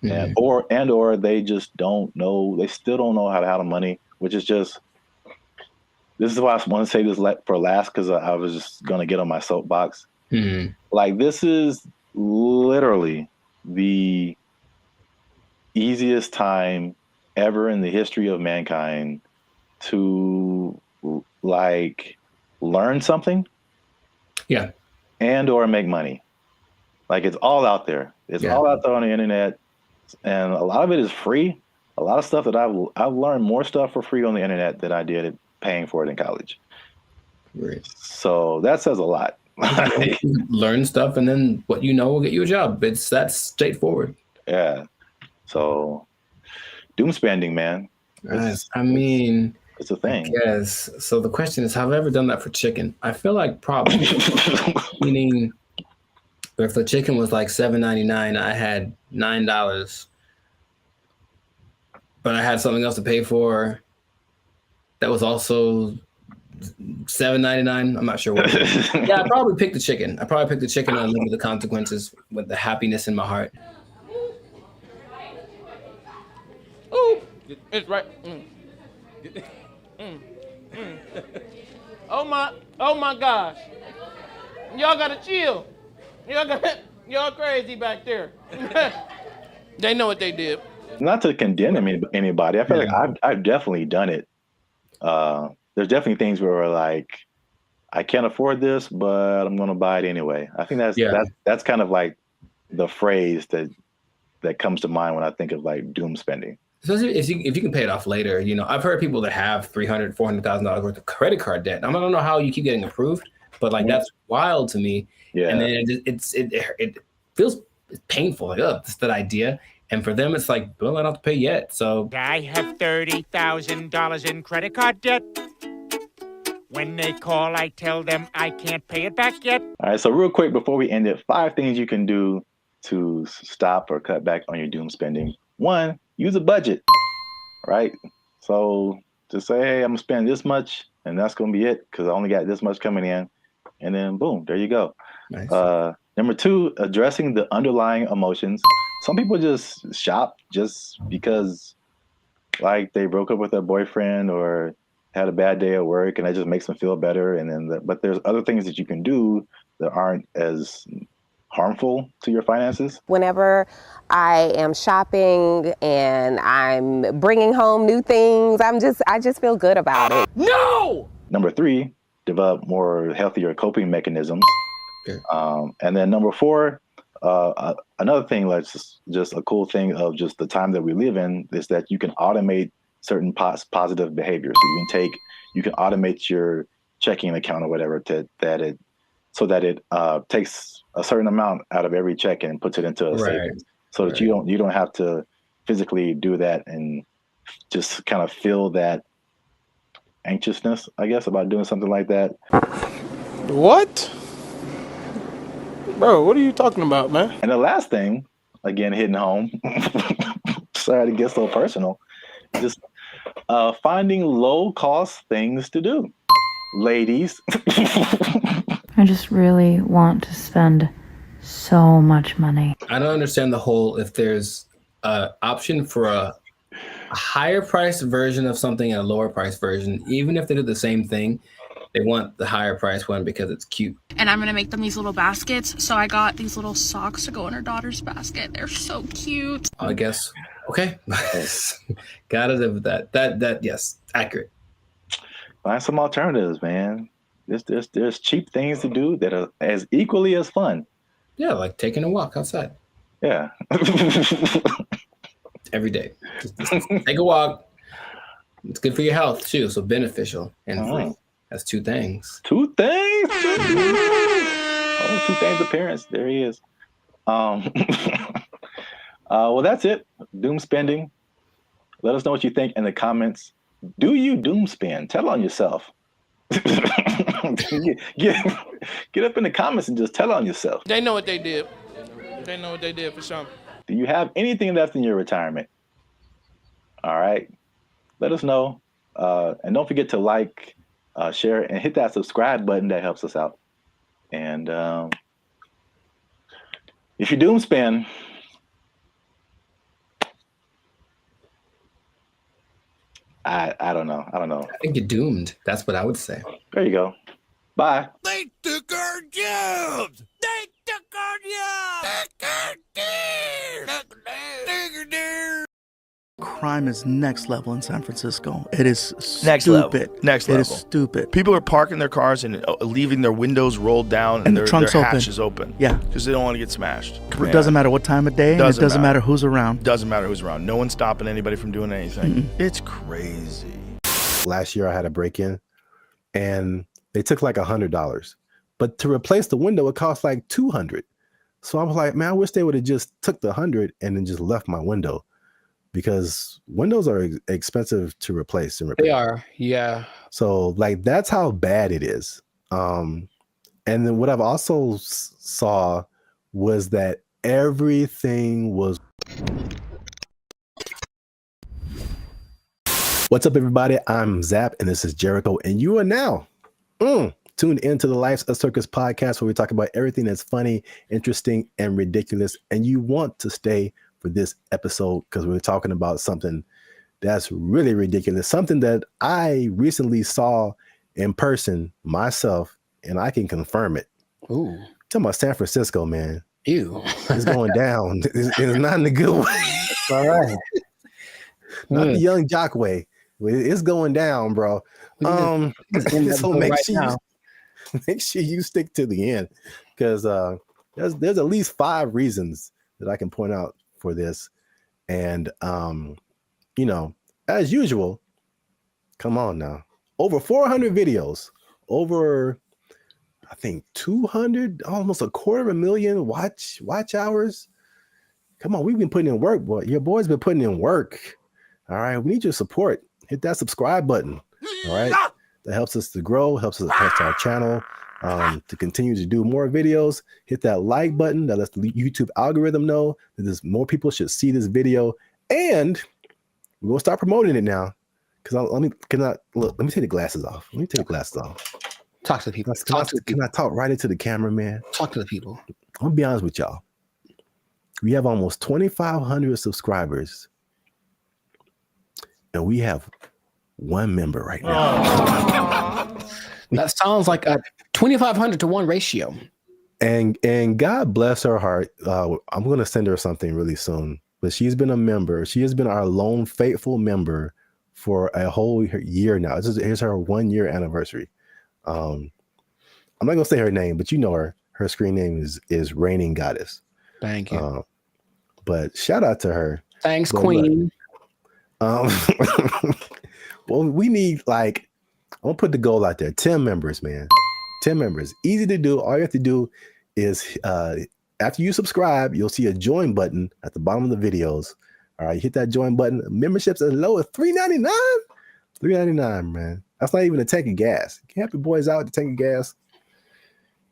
and or they just don't know. They still don't know how to handle money, which is just. This is why I want to say this for last, because I was just gonna get on my soapbox. Like, this is literally the easiest time ever in the history of mankind to like learn something, and or make money. Like, it's all out there. It's all out there on the internet, and a lot of it is free. A lot of stuff that I've learned more stuff for free on the internet than I did paying for it in college. Right. So that says a lot. Learn stuff, and then what you know will get you a job. That's straightforward. Yeah. So doom spending, man. It's a thing. Yes. So the question is, have I ever done that for chicken? I feel like probably. Meaning, if the chicken was like $7.99, I had $9, but I had something else to pay for. That was also $7.99. I'm not sure what. Yeah, I probably picked the chicken. I probably picked the chicken and live with the consequences with the happiness in my heart. Ooh, it's right. Oh my gosh. Y'all gotta chill. Y'all crazy back there. They know what they did. Not to condemn anybody. I feel like I've definitely done it. There's definitely things where we're like, I can't afford this, but I'm going to buy it anyway. I think that's kind of like the phrase that comes to mind when I think of like doom spending. Especially if you can pay it off later. You know, I've heard people that have $300,000, $400,000 worth of credit card debt. I don't know how you keep getting approved, but like that's wild to me. Yeah. And then it feels painful. Like, that's that idea. And for them, it's like, well, I don't have to pay yet. So I have $30,000 in credit card debt. When they call, I tell them I can't pay it back yet. All right, so real quick before we end it, 5 things you can do to stop or cut back on your doom spending. 1, use a budget, right? So just say, hey, I'm gonna spend this much, and that's gonna be it because I only got this much coming in, and then boom, there you go. Nice. Number 2, addressing the underlying emotions. Some people just shop just because, like, they broke up with their boyfriend or had a bad day at work, and that just makes them feel better. And then, but there's other things that you can do that aren't as harmful to your finances. Whenever I am shopping and I'm bringing home new things, I just feel good about it. No! Number 3, develop more healthier coping mechanisms. Okay. And then number 4, another thing that's just a cool thing of just the time that we live in is that you can automate certain positive behaviors. So you can automate your checking account or whatever so that it takes a certain amount out of every check and puts it into a savings, so that you don't have to physically do that and just kind of feel that anxiousness, I guess, about doing something like that. What? Bro, what are you talking about, man? And the last thing, again, hitting home, sorry to get so personal, just finding low-cost things to do. Ladies. I just really want to spend so much money. I don't understand the whole, if there's an option for a higher price version of something and a lower price version, even if they do the same thing, they want the higher price one because it's cute. And I'm gonna make them these little baskets. So I got these little socks to go in her daughter's basket. They're so cute. I guess. Okay. Gotta live with that. That yes, accurate. Find some alternatives, man. There's cheap things to do that are as equally as fun. Yeah, like taking a walk outside. Yeah. Every day. Just take a walk. It's good for your health too, so beneficial and free. That's two things. Two things. Oh, two things appearance. There he is. Well, that's it. Doom spending. Let us know what you think in the comments. Do you doom spend? Tell on yourself. Get up in the comments and just tell on yourself. They know what they did. They know what they did for sure. Do you have anything left in your retirement? All right. Let us know. And don't forget to like, share, and hit that subscribe button. That helps us out. And if you doom spend, I don't know. I think you're doomed. That's what I would say. There you go. Bye. They took our jobs. They took our jobs. Crime is next level in San Francisco. It is stupid. Next level. Next level. It is stupid. People are parking their cars and leaving their windows rolled down and the trunk's their open. hatch is open. Yeah. Because they don't want to get smashed. It doesn't matter what time of day, and it doesn't matter who's around. Doesn't matter who's around. No one's stopping anybody from doing anything. It's crazy. Last year I had a break-in and they took like $100. But to replace the window, it cost like $200. So I was like, man, I wish they would have just took the 100 and then just left my window. Because windows are expensive to replace and repair. They are, yeah. So like that's how bad it is. And then what I've also saw was that everything was. What's up, everybody? I'm Zap, and this is Jericho, and you are now tuned into the Life's a Circus podcast, where we talk about everything that's funny, interesting, and ridiculous. And you want to stay for this episode because we're talking about something that's really ridiculous, something that I recently saw in person myself, and I can confirm it. Ooh. Talking about San Francisco, man. Ew. It's going down. It's not in a good way. All right. Not the young jock way. It's going down, bro. So make sure you stick to the end, because there's at least 5 reasons that I can point out for this. And you know, as usual, come on now, over 400 videos, over I think 200, almost 250,000 watch hours. Come on, we've been putting in work, boy. Your boy's been putting in work. All right, we need your support. Hit that subscribe button. All right, that helps us to grow, helps our channel to continue to do more videos. Hit that like button. That lets the YouTube algorithm know that there's more people should see this video. And we're gonna start promoting it now. Because let me take the glasses off. Let me take the glasses off. Talk to the people. Can I talk right into the camera, man? Talk to the people. I'm gonna be honest with y'all. We have almost 2,500 subscribers, and we have 1 member right now. That sounds like a 2,500 to 1 ratio. And God bless her heart. I'm gonna send her something really soon. But she's been a member. She has been our lone faithful member for a whole year now. Here's her 1-year anniversary. I'm not gonna say her name, but you know her. Her screen name is Reigning Goddess. Thank you. But shout out to her. Thanks, Queen. Well, we need, like, I'm gonna put the goal out there. 10 members, man. 10 members. Easy to do. All you have to do is after you subscribe, you'll see a join button at the bottom of the videos. All right, hit that join button. Memberships as low as $3.99. $3.99, man. That's not even a tank of gas. You can help your boys out with the tank of gas.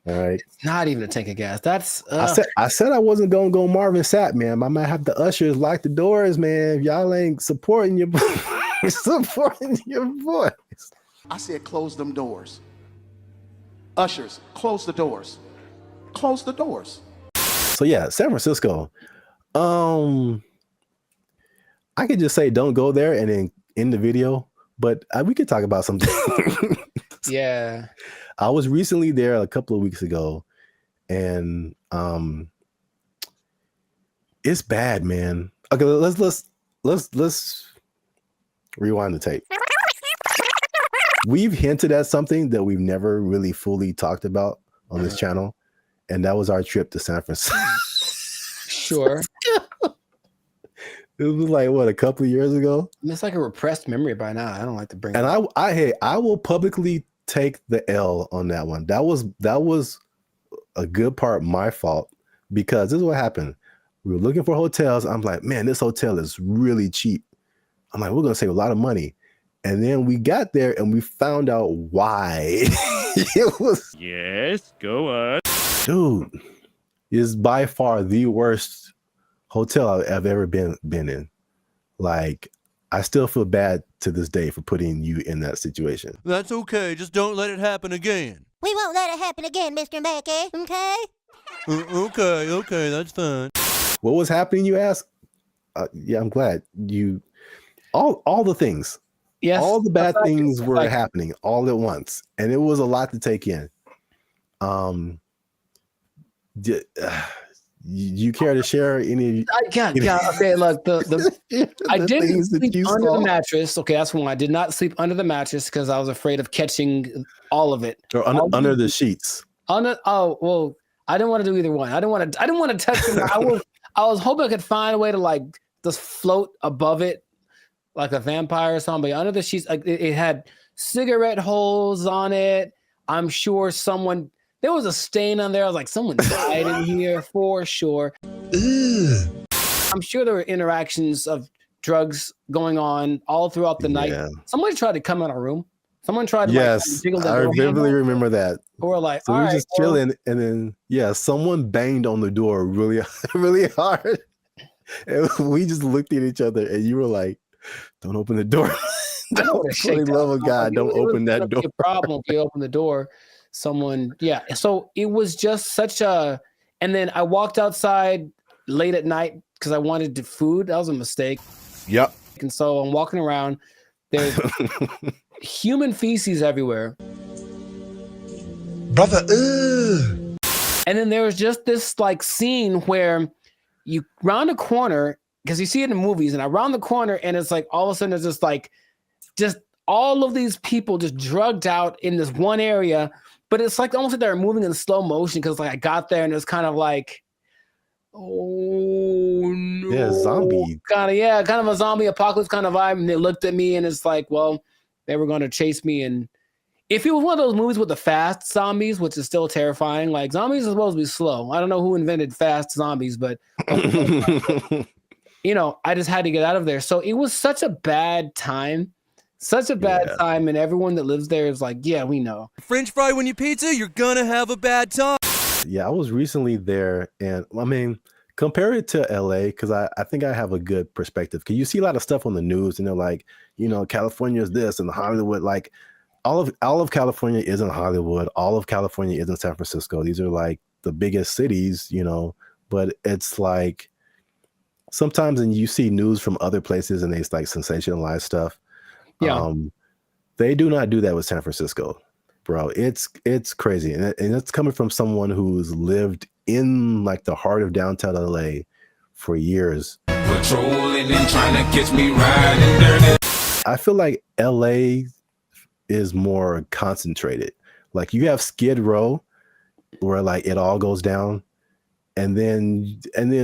All right. It's not even a tank of gas. That's I said I wasn't gonna go Marvin Sapp, man. I might have the ushers lock the doors, man. If y'all ain't supporting your boys. I said close them doors. Ushers, close the doors. Close the doors. So yeah, San Francisco. I could just say don't go there and then end the video, but we could talk about something. Yeah. I was recently there a couple of weeks ago, and it's bad, man. Okay, let's rewind the tape. we've hinted at something that we've never really fully talked about on this channel, and that was our trip to San Francisco. Sure. It was like what, a couple of years ago. It's like a repressed memory by now. I don't like to bring. And I will publicly take the L on that one. That was a good part my fault, because this is what happened. We were looking for hotels. I'm like, man, this hotel is really cheap. I'm like, we're gonna save a lot of money. And then we got there and we found out why. It was, yes, go on. dude, is by far the worst hotel I've ever been in. Like, I still feel bad to this day for putting you in that situation. That's okay. Just don't let it happen again. We won't let it happen again, Mr. Mackey, okay? Okay, that's fine. What was happening, you ask? Yeah, I'm glad you. All the things. Yes. All the bad things were happening all at once, and it was a lot to take in. You care to share any? Okay, look, I didn't sleep under the mattress. Okay, that's one. I did not sleep under the mattress because I was afraid of catching all of it. Or under the sheets. I didn't want to do either one. I didn't want to touch them. I was hoping I could find a way to like just float above it like a vampire or something. But under the sheets, like it had cigarette holes on it. I'm sure there was a stain on there. I was like, someone died in here for sure. Ugh. I'm sure there were interactions of drugs going on all throughout the night. Somebody tried to come in our room. Someone tried to jiggle the door handle. Vividly remember that. Or like, so we were just chilling, and then someone banged on the door really, really hard. And we just looked at each other, and you were like, "Don't open the door." For the love of God, don't open that door. It was a problem if you open the door. Someone, so it was just such a, and then I walked outside late at night because I wanted food. That was a mistake. Yep. And so I'm walking around, there's human feces everywhere. Brother, ugh. And then there was just this like scene where you round a corner, because you see it in movies, and I round the corner and it's like all of a sudden there's just all of these people just drugged out in this one area. But it's like almost like they're moving in slow motion, because like I got there and it's kind of like, oh no, yeah, zombie kind of a zombie apocalypse kind of vibe. And they looked at me and it's like, well, they were going to chase me. And if it was one of those movies with the fast zombies, which is still terrifying, like zombies are supposed to be slow. I don't know who invented fast zombies, but you know, I just had to get out of there. So it was such a bad time. Such a bad time, and everyone that lives there is like, yeah, we know. French fry when you pizza, you're gonna have a bad time. Yeah, I was recently there, and I mean, compare it to LA, because I think I have a good perspective. Because you see a lot of stuff on the news, and they're like, you know, California is this, and Hollywood, like all of California isn't Hollywood. All of California isn't San Francisco. These are like the biggest cities, you know. But it's like sometimes, and you see news from other places, and they like sensationalize stuff. Yeah, they do not do that with San Francisco, bro. It's crazy, and it's coming from someone who's lived in like the heart of downtown LA for years. Patrolling and trying to catch me riding dirty. I feel like LA is more concentrated. Like you have Skid Row, where like it all goes down, and then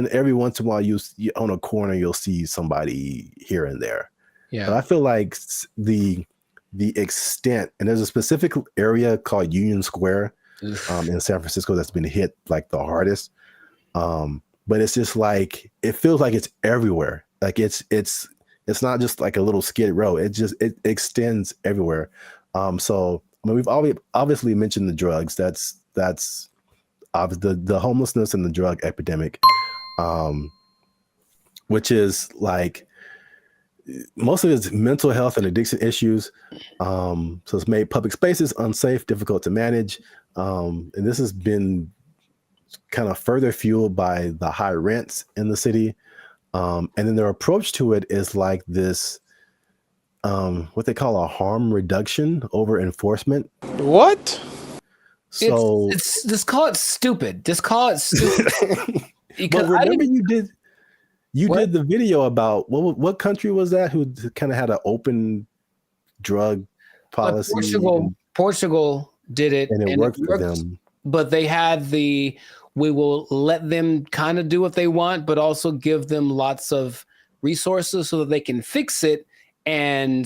every once in a while you on a corner you'll see somebody here and there. Yeah, but I feel like the extent, and there's a specific area called Union Square in San Francisco that's been hit like the hardest. But it's just like it feels like it's everywhere. Like it's not just like a little Skid Row. It extends everywhere. So I mean, we've obviously mentioned the drugs. That's the homelessness and the drug epidemic, which is like. Most of it's mental health and addiction issues. So it's made public spaces unsafe, difficult to manage. And this has been kind of further fueled by the high rents in the city. And then their approach to it is like this, what they call a harm reduction over enforcement. What? So it's just call it stupid. Just call it stupid. Because remember you did the video about what country was that who kind of had an open drug policy. Portugal did it, and it worked for them. But they had we will let them kind of do what they want, but also give them lots of resources so that they can fix it, and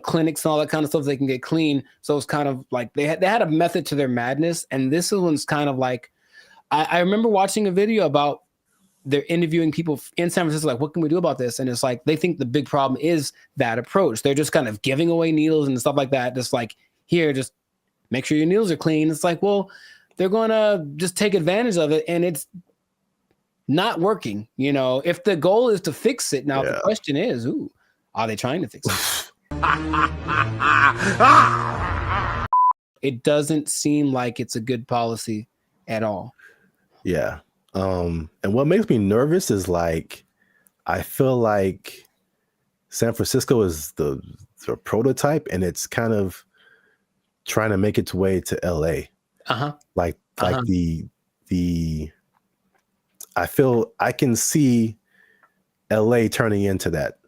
clinics and all that kind of stuff they can get clean. So it's kind of like they had a method to their madness, and this one's kind of like I remember watching a video about they're interviewing people in San Francisco, like, what can we do about this? And it's like they think the big problem is that approach. They're just kind of giving away needles and stuff like that. Just like, here, just make sure your needles are clean. It's like, well, they're going to just take advantage of it, and it's not working. You know, if the goal is to fix it, now the question is, are they trying to fix it? It doesn't seem like it's a good policy at all. Yeah. And what makes me nervous is like, I feel like San Francisco is the prototype, and it's kind of trying to make its way to LA. Like the I feel I can see LA turning into that.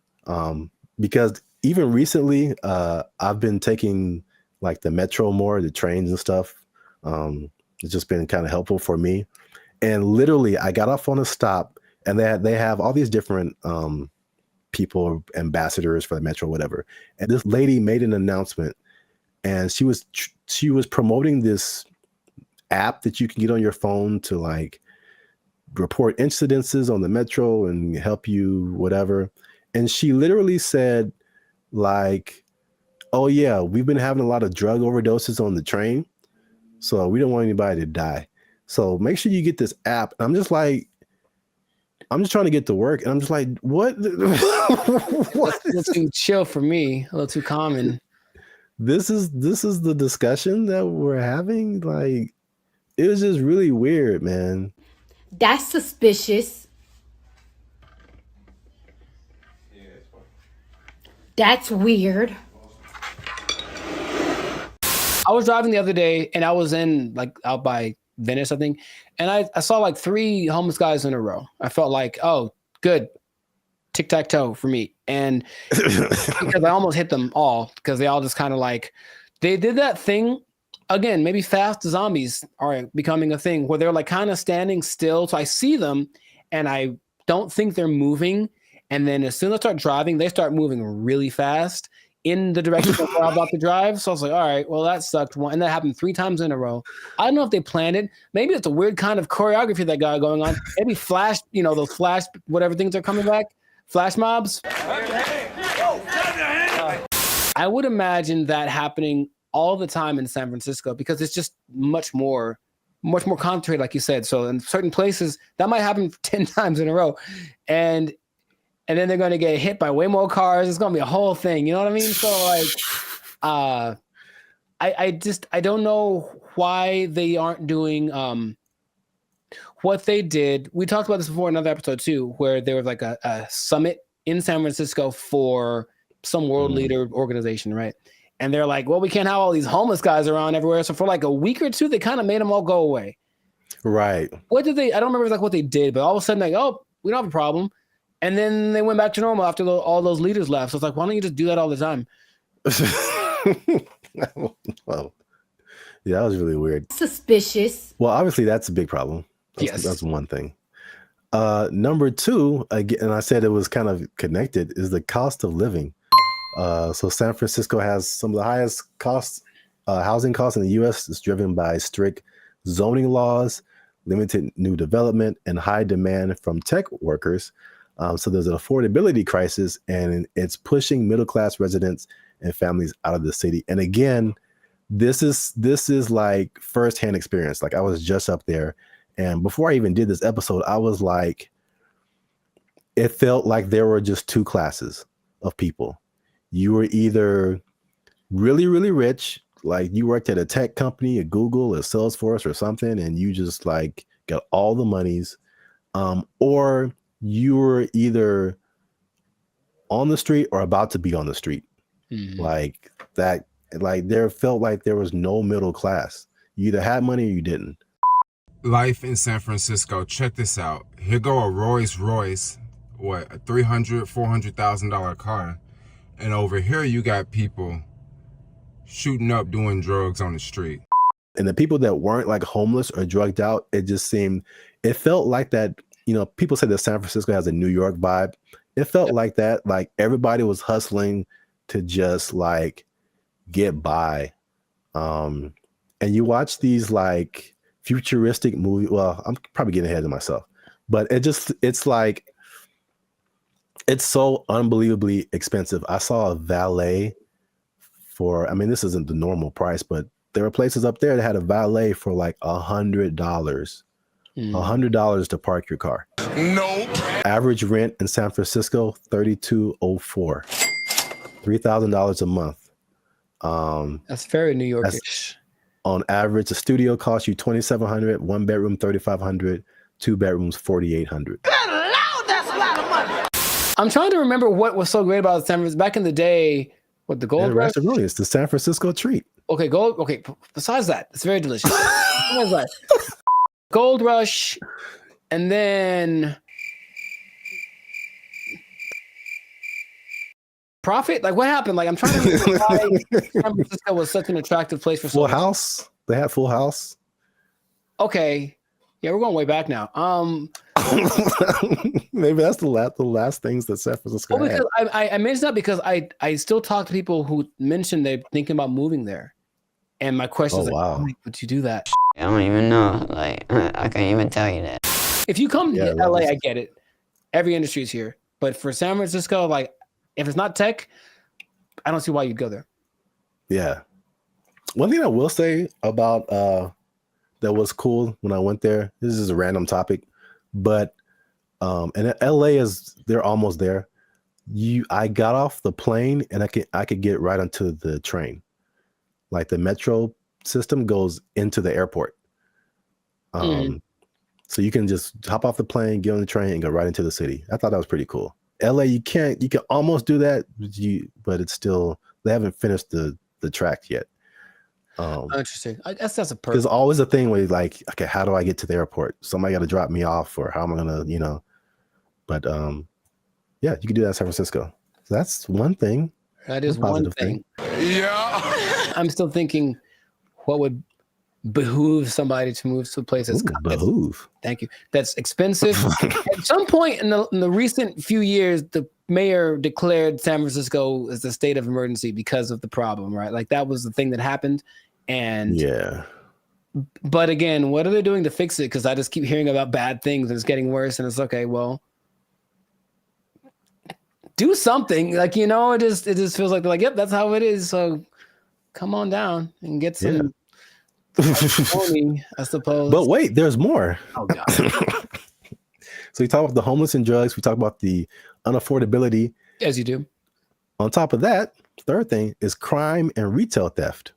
Because even recently, I've been taking like the metro more, the trains and stuff. It's just been kind of helpful for me. And literally, I got off on a stop, and they have all these different people, ambassadors for the metro, whatever. And this lady made an announcement, and she was promoting this app that you can get on your phone to like report incidences on the metro and help you whatever. And she literally said like, oh yeah, we've been having a lot of drug overdoses on the train, so we don't want anybody to die. So make sure you get this app. And I'm just like, I'm just trying to get to work, and I'm just like, what? What? A little too chill for me, a little too common. This is the discussion that we're having. Like, it was just really weird, man. That's suspicious. That's weird. I was driving the other day, and I was in like out by Venice, I think, and I saw like 3 homeless guys in a row. I felt like, oh, good, tic-tac-toe for me. And because I almost hit them all, because they all just kind of like, they did that thing again. Maybe fast zombies are becoming a thing where they're like kind of standing still. So I see them, and I don't think they're moving. And then as soon as I start driving, they start moving really fast in the direction of where I'm about to drive. So I was like, all right, well, that sucked. And that happened 3 times in a row. I don't know if they planned it. Maybe it's a weird kind of choreography that got going on. Maybe flash, those flash, whatever things are coming back, flash mobs. I would imagine that happening all the time in San Francisco, because it's just much more concentrated, like you said. So in certain places, that might happen 10 times in a row. And then they're going to get hit by way more cars. It's going to be a whole thing. You know what I mean? So like, I don't know why they aren't doing what they did. We talked about this before in another episode too, where there was like a summit in San Francisco for some world leader organization, right? And they're like, well, we can't have all these homeless guys around everywhere. So for like a week or two, they kind of made them all go away. Right. What did they? I don't remember like what they did, but all of a sudden, like, oh, we don't have a problem. And then they went back to normal after all those leaders left. So it's like, why don't you just do that all the time? Well, yeah, that was really weird. Suspicious. Well, obviously, that's a big problem. That's one thing. Number 2, again, and I said it was kind of connected, is the cost of living. So San Francisco has some of the highest housing costs in the U.S. It's driven by strict zoning laws, limited new development, and high demand from tech workers. So there's an affordability crisis, and it's pushing middle-class residents and families out of the city. And again, this is like firsthand experience. Like, I was just up there, and before I even did this episode, I was like, it felt like there were just 2 classes of people. You were either really, really rich, like you worked at a tech company, a Google, a Salesforce or something, and you just like got all the monies, or you were either on the street or about to be on the street. Like that, like there felt like there was no middle class. You either had money or you didn't. Life in San Francisco. Check this out. Here go a Rolls Royce, a $300,000, $400,000 car. And over here you got people shooting up doing drugs on the street. And the people that weren't like homeless or drugged out, it felt like that, people say that San Francisco has a New York vibe. It felt like that, like everybody was hustling to just like get by. And you watch these like futuristic movies. Well, I'm probably getting ahead of myself, but it's like, it's so unbelievably expensive. I saw a valet this isn't the normal price, but there were places up there that had a valet for like $100. $100 to park your car. Nope. Average rent in San Francisco, $3,204. $3,000 a month. That's very New Yorkish. On average, a studio costs you $2,700, 1 bedroom $3,500, 2 bedrooms $4,800. That's a lot of money. I'm trying to remember what was so great about San Francisco back in the day. What, the Gold Rush? It's the San Francisco treat. Okay, gold. Okay, besides that, it's very delicious. Besides that, Gold Rush, and then Profit. Like, what happened? Like, I'm trying to remember why San Francisco was such an attractive place for Full House. They had Full House. Okay, yeah, we're going way back now. Maybe that's the last things that San Francisco had. Because I mentioned that because I still talk to people who mentioned they're thinking about moving there, and my question is, wow, like, would you do that? I don't even know. Like, I can't even tell you that. If you come to LA, I get it. Every industry is here, but for San Francisco, like, if it's not tech, I don't see why you'd go there. Yeah. One thing I will say about that was cool when I went there. This is a random topic, but and LA they're almost there. I got off the plane and I could get right onto the train. Like the metro system goes into the airport. So you can just hop off the plane, get on the train, and go right into the city. I thought that was pretty cool. LA, you can almost do that, but it's still, they haven't finished the track yet. Interesting. I guess that's a perk. There's always a thing where you're like, okay, how do I get to the airport? Somebody got to drop me off, or how am I gonna, But yeah, you can do that in San Francisco. So that's one thing. That is one thing. Yeah. I'm still thinking, what would behoove somebody to move to a place that's behoove. Thank you. That's expensive. At some point in the recent few years, the mayor declared San Francisco as a state of emergency because of the problem, right? Like that was the thing that happened. And yeah. But again, what are they doing to fix it? Because I just keep hearing about bad things and it's getting worse. And it's okay, well, do something. Like, it just feels like they're like, yep, that's how it is. So come on down and get some money, I suppose. But wait, there's more. Oh God. So we talk about the homeless and drugs. We talk about the unaffordability. As you do. On top of that, third thing is crime and retail theft.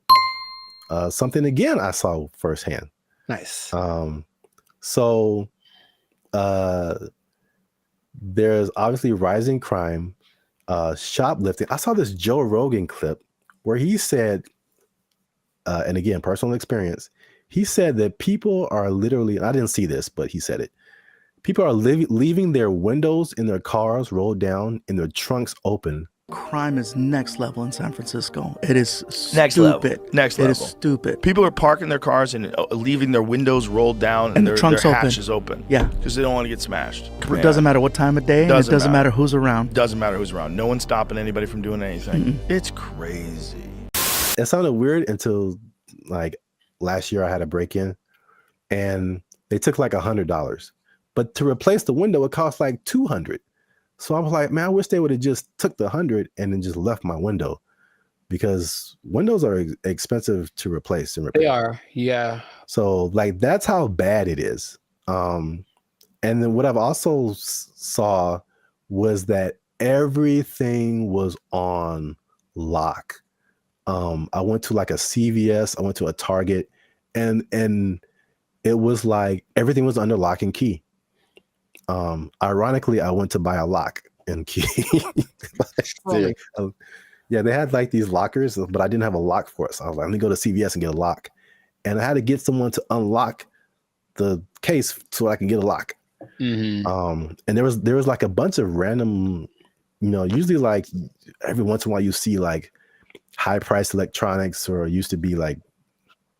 Something again I saw firsthand. Nice. So there's obviously rising crime, shoplifting. I saw this Joe Rogan clip where he said, and again, personal experience, he said that people are literally, and I didn't see this, but he said it, people are leaving their windows in their cars rolled down and their trunks open. Crime is next level in San Francisco. It is stupid. Next level. It is stupid. People are parking their cars and leaving their windows rolled down and their trunks hatches open. Yeah. Because they don't want to get smashed. It doesn't matter what time of day, and it doesn't matter who's around. Doesn't matter who's around. No one's stopping anybody from doing anything. It's crazy. It sounded weird until like last year I had a break-in and they took like $100. But to replace the window, it cost like $200. So I was like, man, I wish they would have just took the $100 and then just left my window, because windows are expensive to replace and repair. They are, yeah. So like that's how bad it is. And then what I've also saw was that everything was on lock. I went to like a CVS, I went to a Target, and it was like everything was under lock and key. Ironically, I went to buy a lock and key. Yeah, they had like these lockers, but I didn't have a lock for it. So I was like, let me go to CVS and get a lock. And I had to get someone to unlock the case so I can get a lock. Mm-hmm. And there was like a bunch of random, usually like every once in a while you see like high priced electronics, or used to be like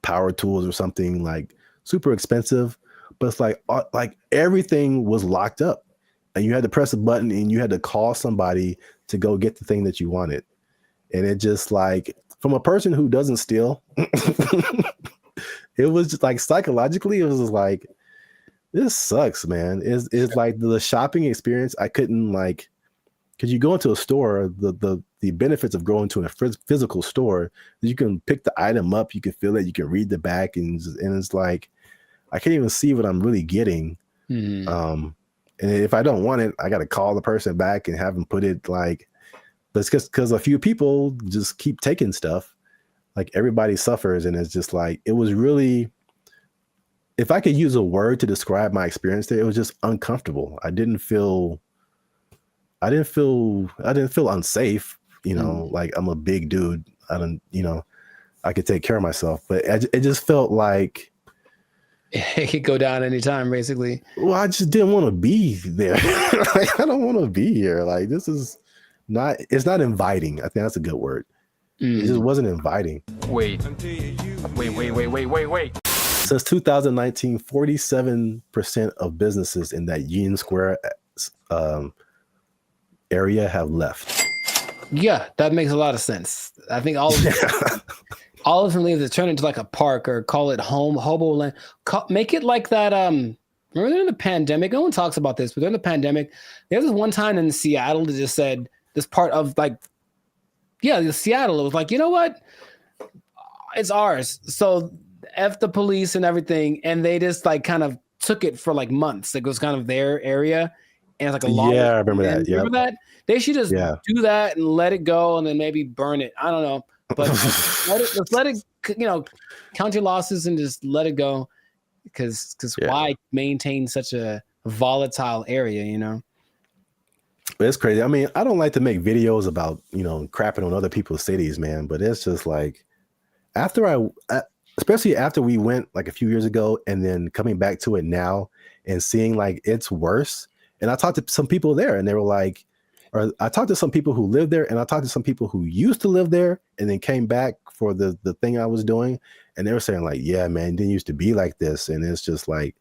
power tools or something like super expensive. But it's like everything was locked up, and you had to press a button and you had to call somebody to go get the thing that you wanted. And it just like, from a person who doesn't steal, it was just like psychologically, it was just like, this sucks, man. It's like the shopping experience. I couldn't like, because you go into a store, the benefits of going to a physical store, you can pick the item up, you can feel it, you can read the back, and it's like, I can't even see what I'm really getting. And if I don't want it, I got to call the person back and have them put it like, but it's because a few people just keep taking stuff. Like everybody suffers, and it's just like, it was really, if I could use a word to describe my experience there, it was just uncomfortable. I didn't feel unsafe, like I'm a big dude. I could take care of myself, but it just felt like it could go down anytime, basically. Well, I just didn't want to be there. Like, I don't want to be here. Like, this is not, it's not inviting. I think that's a good word. It just wasn't inviting. Wait. Since 2019, 47% of businesses in that Union Square area have left. Yeah, that makes a lot of sense. I think all of them, all of them leave to turn into like a park, or call it hobo land. Make it like that. Remember during the pandemic, no one talks about this, but during the pandemic, there was this one time in Seattle that just said this part of like, yeah, Seattle. It was like, you know what? It's ours. So F the police and everything. And they just like kind of took it for like months. Like, it was kind of their area. And it's like a long. Yeah, I remember that. Yeah. Remember that? They should just do that and let it go, and then maybe burn it. I don't know. But let's let it, count your losses and just let it go. Because why maintain such a volatile area, It's crazy. I mean, I don't like to make videos about, crapping on other people's cities, man. But it's just like, especially after we went like a few years ago, and then coming back to it now and seeing like it's worse. And I talked to some people there, and they were like, or I talked to some people who live there, and I talked to some people who used to live there and then came back for the thing I was doing. And they were saying like, yeah, man, it didn't used to be like this. And it's just like,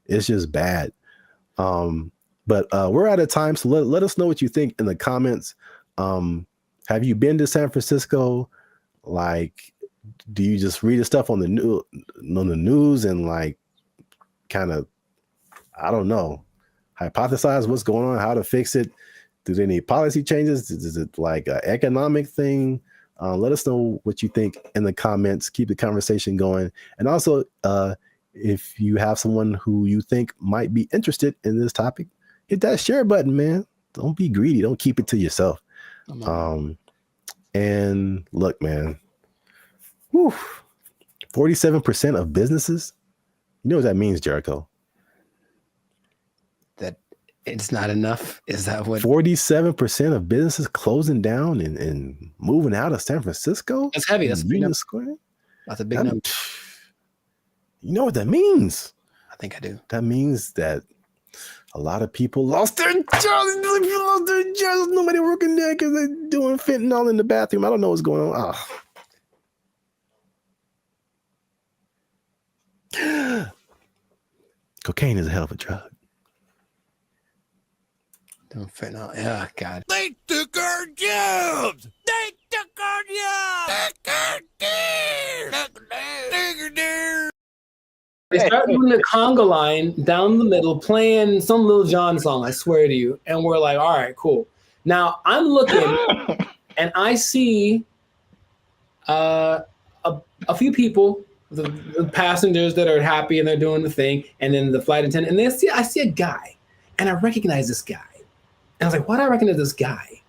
it's just bad. But we're out of time. So let us know what you think in the comments. Have you been to San Francisco? Like, do you just read the stuff on the news and like kind of, I don't know, hypothesize what's going on, how to fix it? Do they need policy changes? Is it like an economic thing? Let us know what you think in the comments. Keep the conversation going. And also, if you have someone who you think might be interested in this topic, hit that share button, man. Don't be greedy. Don't keep it to yourself. And look, man, 47% of businesses, you know what that means, Jericho? That it's not enough? Is that what? 47% of businesses closing down and moving out of San Francisco? That's heavy. That's a big number. Square? That's a big number. You know what that means? I think I do. That means that a lot of people lost their jobs. Nobody working there because they're doing fentanyl in the bathroom. I don't know what's going on. Cocaine is a hell of a drug. Don't fentanyl. Yeah, God. They took our jobs. They took our jobs. They start doing the conga line down the middle, playing some Lil Jon song, I swear to you. And we're like, all right, cool. Now I'm looking and I see a few people, the passengers that are happy and they're doing the thing, and then the flight attendant, and I see a guy, and I recognize this guy. And I was like, why do I recognize this guy?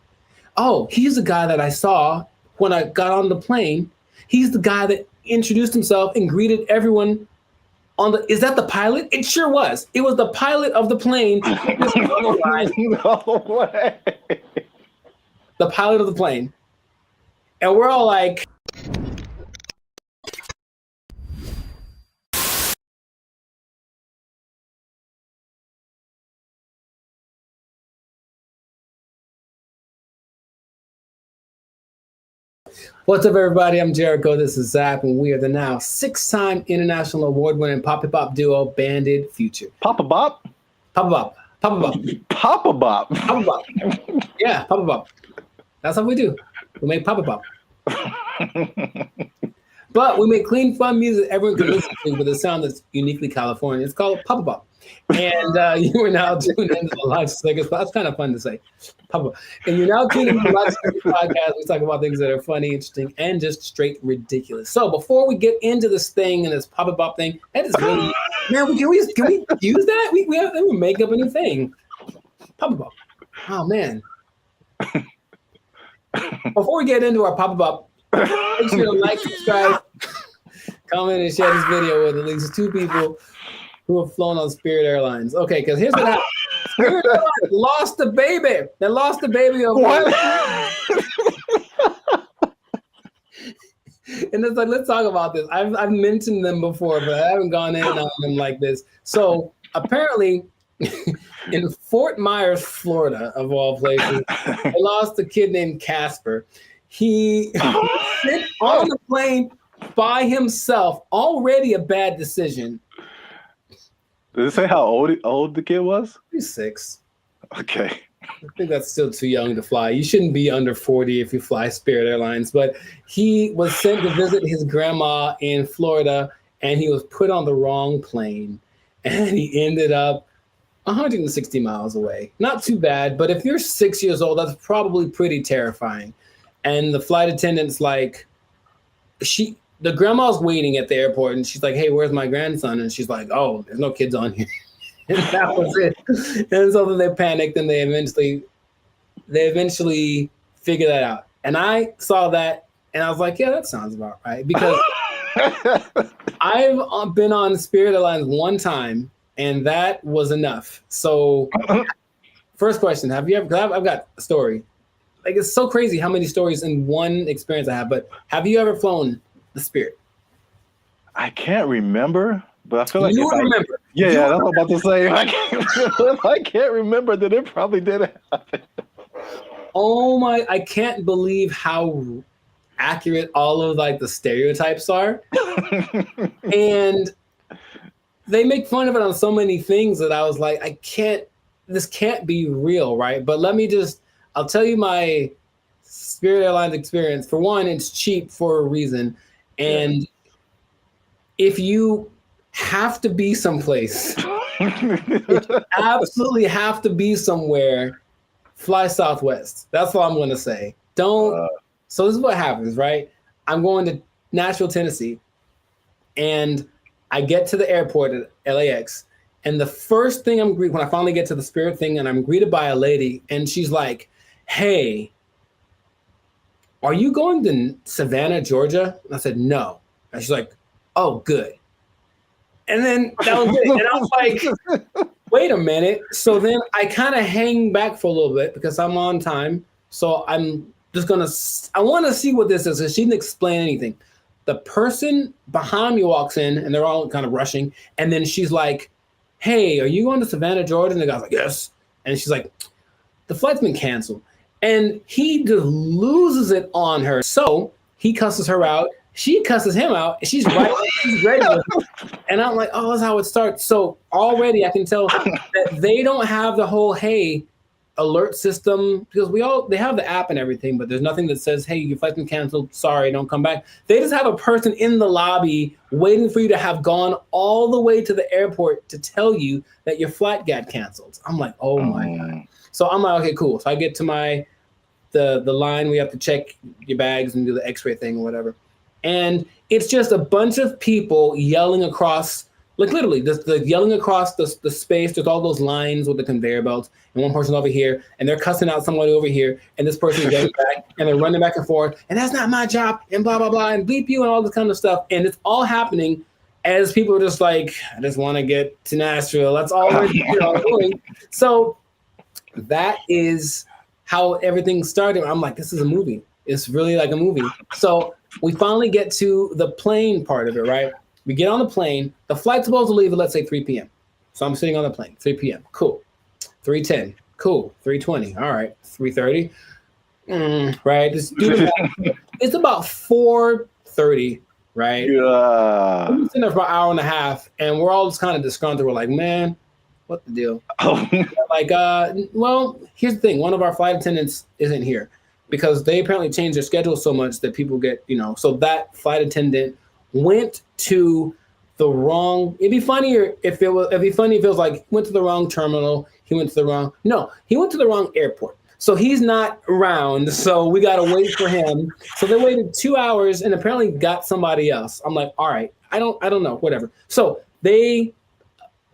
Oh, he's the guy that I saw when I got on the plane. He's the guy that introduced himself and greeted everyone on the, is that the pilot? It sure was. It was the pilot of the plane. No way. The pilot of the plane. And we're all like, What's up, everybody? I'm Jericho. This is Zap, and we are the now 6-time international award-winning pop-hip-hop duo, Banded Future. Papa Bop? Papa Bop. Papa Bop. Papa Bop. Papa Bop. Yeah, Papa Bop. That's what we do. We make Papa Bop. But we make clean, fun music everyone can listen to with a sound that's uniquely California. It's called Papa Bop. And you are now tuned into the Live Snickers. That's kind of fun to say. Papa. And you're now tuned into the Live Snickers podcast. We talk about things that are funny, interesting, and just straight ridiculous. So before we get into this thing and this Papa Bop thing, that is really, man, can we use that? We have to make up a new thing. Papa Bop. Oh, man. Before we get into our Papa Bop, make sure to like, subscribe, comment, and share this video with at least 2 people who have flown on Spirit Airlines. Okay, because here's what happened. Spirit Airlines lost the baby. They lost the baby over And it's like, let's talk about this. I've mentioned them before, but I haven't gone in on them like this. So apparently, in Fort Myers, Florida, of all places, they lost a kid named Casper. He sit on the plane by himself. Already a bad decision. Does it say how old the kid was? He's 6. Okay. I think that's still too young to fly. You shouldn't be under 40 if you fly Spirit Airlines. But he was sent to visit his grandma in Florida, and he was put on the wrong plane. And he ended up 160 miles away. Not too bad, but if you're 6 years old, that's probably pretty terrifying. And the flight attendant's like, the grandma's waiting at the airport, and she's like, hey, where's my grandson? And she's like, oh, there's no kids on here. And that was it. And so then they panicked, and they eventually figured that out. And I saw that, and I was like, yeah, that sounds about right. Because I've been on Spirit Airlines one time, and that was enough. So first question, have you ever, because I've got a story. Like, it's so crazy how many stories in one experience I have, but have you ever flown the Spirit? I can't remember, but I feel like you remember. Yeah, that's what I'm about to say. I can't remember that it probably did happen. Oh my, I can't believe how accurate all of like the stereotypes are. And they make fun of it on so many things that I was like, this can't be real, right? But I'll tell you my Spirit Airlines experience. For one, it's cheap for a reason. And if you have to be someplace, if you absolutely have to be somewhere, fly Southwest. That's all I'm going to say. So this is what happens, right? I'm going to Nashville, Tennessee, and I get to the airport at LAX, and the first thing when I finally get to the Spirit thing, and I'm greeted by a lady, and she's like, hey, are you going to Savannah, Georgia? And I said, no. And she's like, oh, good. And then that was it. And I was like, wait a minute. So then I kind of hang back for a little bit because I'm on time. So I'm just I want to see what this is. So she didn't explain anything. The person behind me walks in, and they're all kind of rushing. And then she's like, hey, are you going to Savannah, Georgia? And the guy's like, yes. And she's like, the flight's been canceled. And he just loses it on her. So he cusses her out. She cusses him out. And she's right. She's ready with him. And I'm like, oh, that's how it starts. So already I can tell that they don't have the whole, hey, alert system, because they have the app and everything, but there's nothing that says, hey, your flight's been canceled. Sorry, don't come back. They just have a person in the lobby waiting for you to have gone all the way to the airport to tell you that your flight got canceled. I'm like, oh my God. So I'm like, okay, cool. So I get to the line. We have to check your bags and do the x-ray thing or whatever. And it's just a bunch of people yelling across, like literally, yelling across the space. There's all those lines with the conveyor belts, and one person over here, and they're cussing out somebody over here, and this person is getting back, and they're running back and forth, and that's not my job, and blah, blah, blah, and bleep you, and all this kind of stuff. And it's all happening as people are just like, I just want to get to Nashville. That's all we're doing. So that is how everything started. I'm like, this is a movie. It's really like a movie. So we finally get to the plane part of it, right? We get on the plane. The flight's supposed to leave at, let's say, 3 p.m. So I'm sitting on the plane, 3 p.m. Cool. 3:10. Cool. 3:20. All right. 3:30. Right? It's about 4:30, right? Yeah. We've been sitting there for an hour and a half, and we're all just kind of disgruntled. We're like, man, what the deal? Like, well, here's the thing. One of our flight attendants isn't here because they apparently changed their schedule so much that people get, so that flight attendant went to the wrong. It'd be funnier if it was like went to the wrong terminal. He went to the wrong airport. So he's not around. So we got to wait for him. So they waited 2 hours and apparently got somebody else. I'm like, all right, I don't know, whatever. So they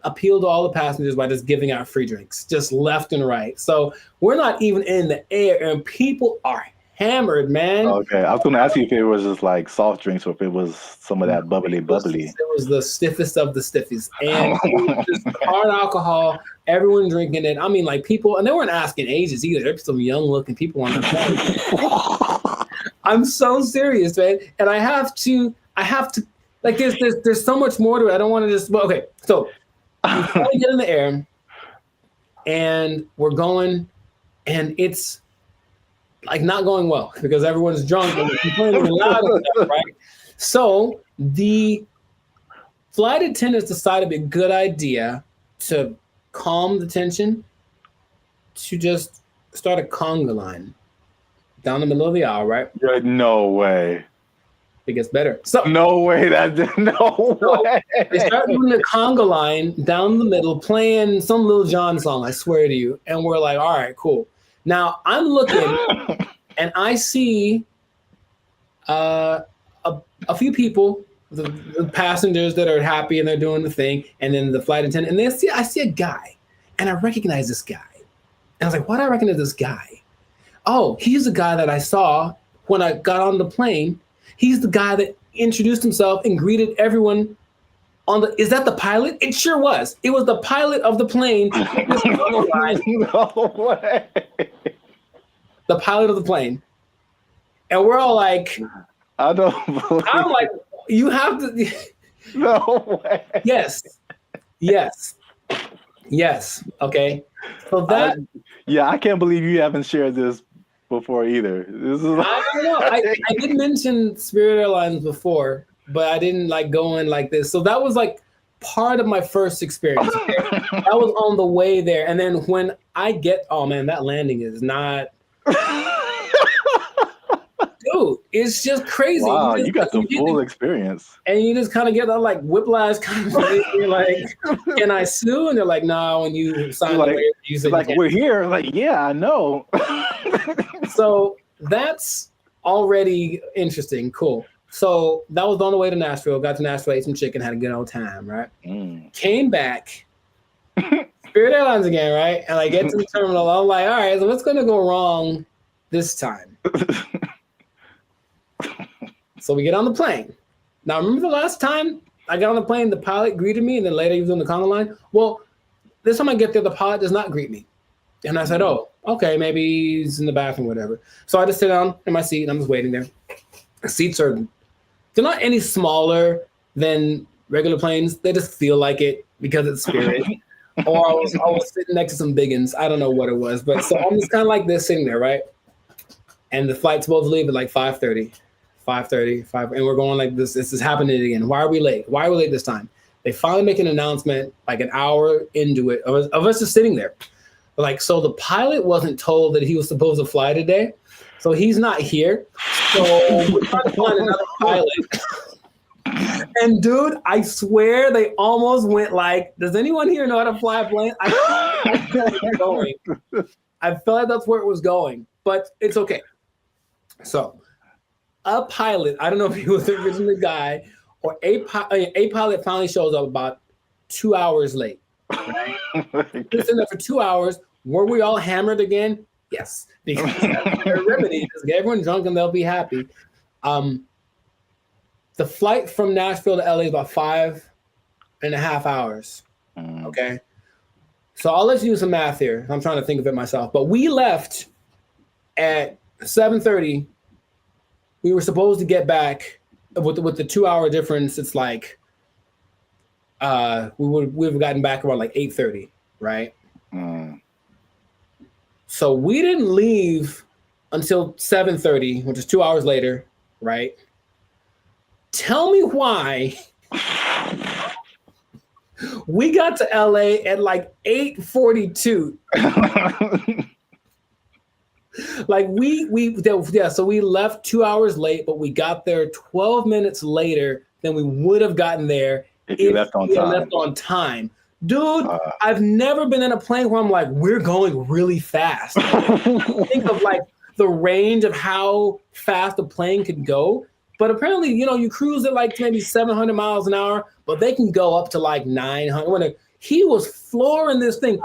appealed to all the passengers by just giving out free drinks, just left and right. So we're not even in the air and people are hammered, man. Okay, I was going to ask you if it was just like soft drinks or if it was some of that bubbly. It was the stiffest of the stiffies. And it was just hard alcohol, everyone drinking it. I mean, like people, and they weren't asking ages either. There's some young looking people on the phone. I'm so serious, man. And I have to, like there's so much more to it. I don't want to just, well, okay. So we finally get in the air and we're going and it's like not going well because everyone's drunk and complaining loud and stuff, right? So the flight attendants decided it'd be a good idea to calm the tension to just start a conga line down the middle of the aisle, right? No way. It gets better. So no way. No way. They start doing the conga line down the middle, playing some Lil Jon song, I swear to you. And we're like, all right, cool. Now I'm looking and I see a few people, the passengers that are happy and they're doing the thing, and then the flight attendant, and I see a guy, and I recognize this guy. And I was like, why do I recognize this guy? Oh, he's the guy that I saw when I got on the plane. He's the guy that introduced himself and greeted everyone on the. Is that the pilot? It sure was. It was the pilot of the plane. No way. The pilot of the plane. And we're all like, I don't believe I'm like, you have to. No way. Yes. Okay. So that. I can't believe you haven't shared this before either. This is. I don't know. I did mention Spirit Airlines before, but I didn't like go in like this. So that was like part of my first experience. Okay? That was on the way there, and then when I get, oh man, that landing is not. Dude, it's just crazy. Wow, you got the full experience. And you just kind of get that like whiplash kind of thing. You're like, can I sue? And they're like, no, when you sign the waiver, you said like, we're here. Like, yeah, I know. So that's already interesting. Cool. So that was on the way to Nashville. Got to Nashville, ate some chicken, had a good old time, right? Came back, Spirit Airlines again, right? And I get to the terminal. I'm like, all right, so what's going to go wrong this time? So we get on the plane. Now, remember the last time I got on the plane, the pilot greeted me, and then later he was on the conga line? Well, this time I get there, the pilot does not greet me. And I said, oh, okay, maybe he's in the bathroom, whatever. So I just sit down in my seat, and I'm just waiting there. The seats they're not any smaller than regular planes. They just feel like it because it's Spirit. Or I was sitting next to some biggins. I don't know what it was. But so I'm just kind of like this sitting there, right? And the flight's supposed to leave at like 5:30, and we're going like this. This is happening again. Why are we late? Why are we late this time? They finally make an announcement like an hour into it of us just sitting there. Like, so the pilot wasn't told that he was supposed to fly today. So he's not here. So we're trying to find another pilot. And dude, I swear they almost went like, does anyone here know how to fly a plane? I feel like that's going. I felt like that's where it was going, but it's okay. So a pilot, I don't know if he was the original guy, or a pilot finally shows up about 2 hours late. Right? Just in there for 2 hours. Were we all hammered again? Yes, because that's their remedy. Just get everyone drunk and they'll be happy. The flight from Nashville to LA is about 5.5 hours. Okay. So I'll let you do some math here. I'm trying to think of it myself. But we left at 7:30. We were supposed to get back with the 2 hour difference. It's like we would have gotten back around like 8:30, right? So we didn't leave until 7:30, which is 2 hours later, right? Tell me why we got to LA at like 8:42. Like so we left 2 hours late, but we got there 12 minutes later than we would have gotten there if you left on time. Dude, I've never been in a plane where I'm like, we're going really fast. Think of like the range of how fast a plane could go. But apparently, you cruise at like maybe 700 miles an hour, but they can go up to like 900. He was flooring this thing.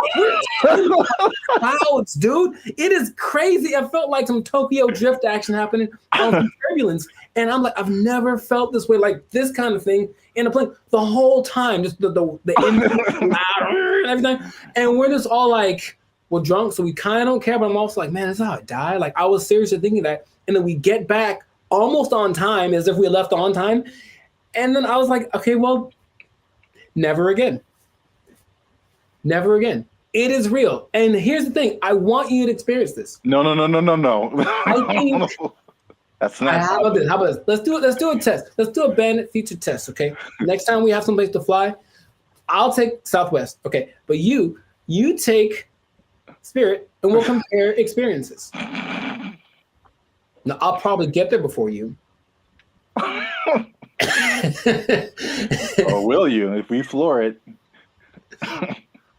Clouds, dude. It is crazy. I felt like some Tokyo drift action happening on some turbulence. And I'm like, I've never felt this way, like this kind of thing in a plane the whole time. Just the engine and everything. And we're just all like, we're drunk, so we kind of don't care. But I'm also like, man, that's how I die. Like, I was seriously thinking that. And then we get back almost on time, as if we left on time. And then I was like, okay, well, never again. Never again. It is real. And here's the thing. I want you to experience this. No. I think that's not. How about this? Let's do a test. Let's do a Bandit feature test, okay? Next time we have someplace to fly, I'll take Southwest, okay? But you take Spirit, and we'll compare experiences. Now, I'll probably get there before you. Or will you, if we floor it?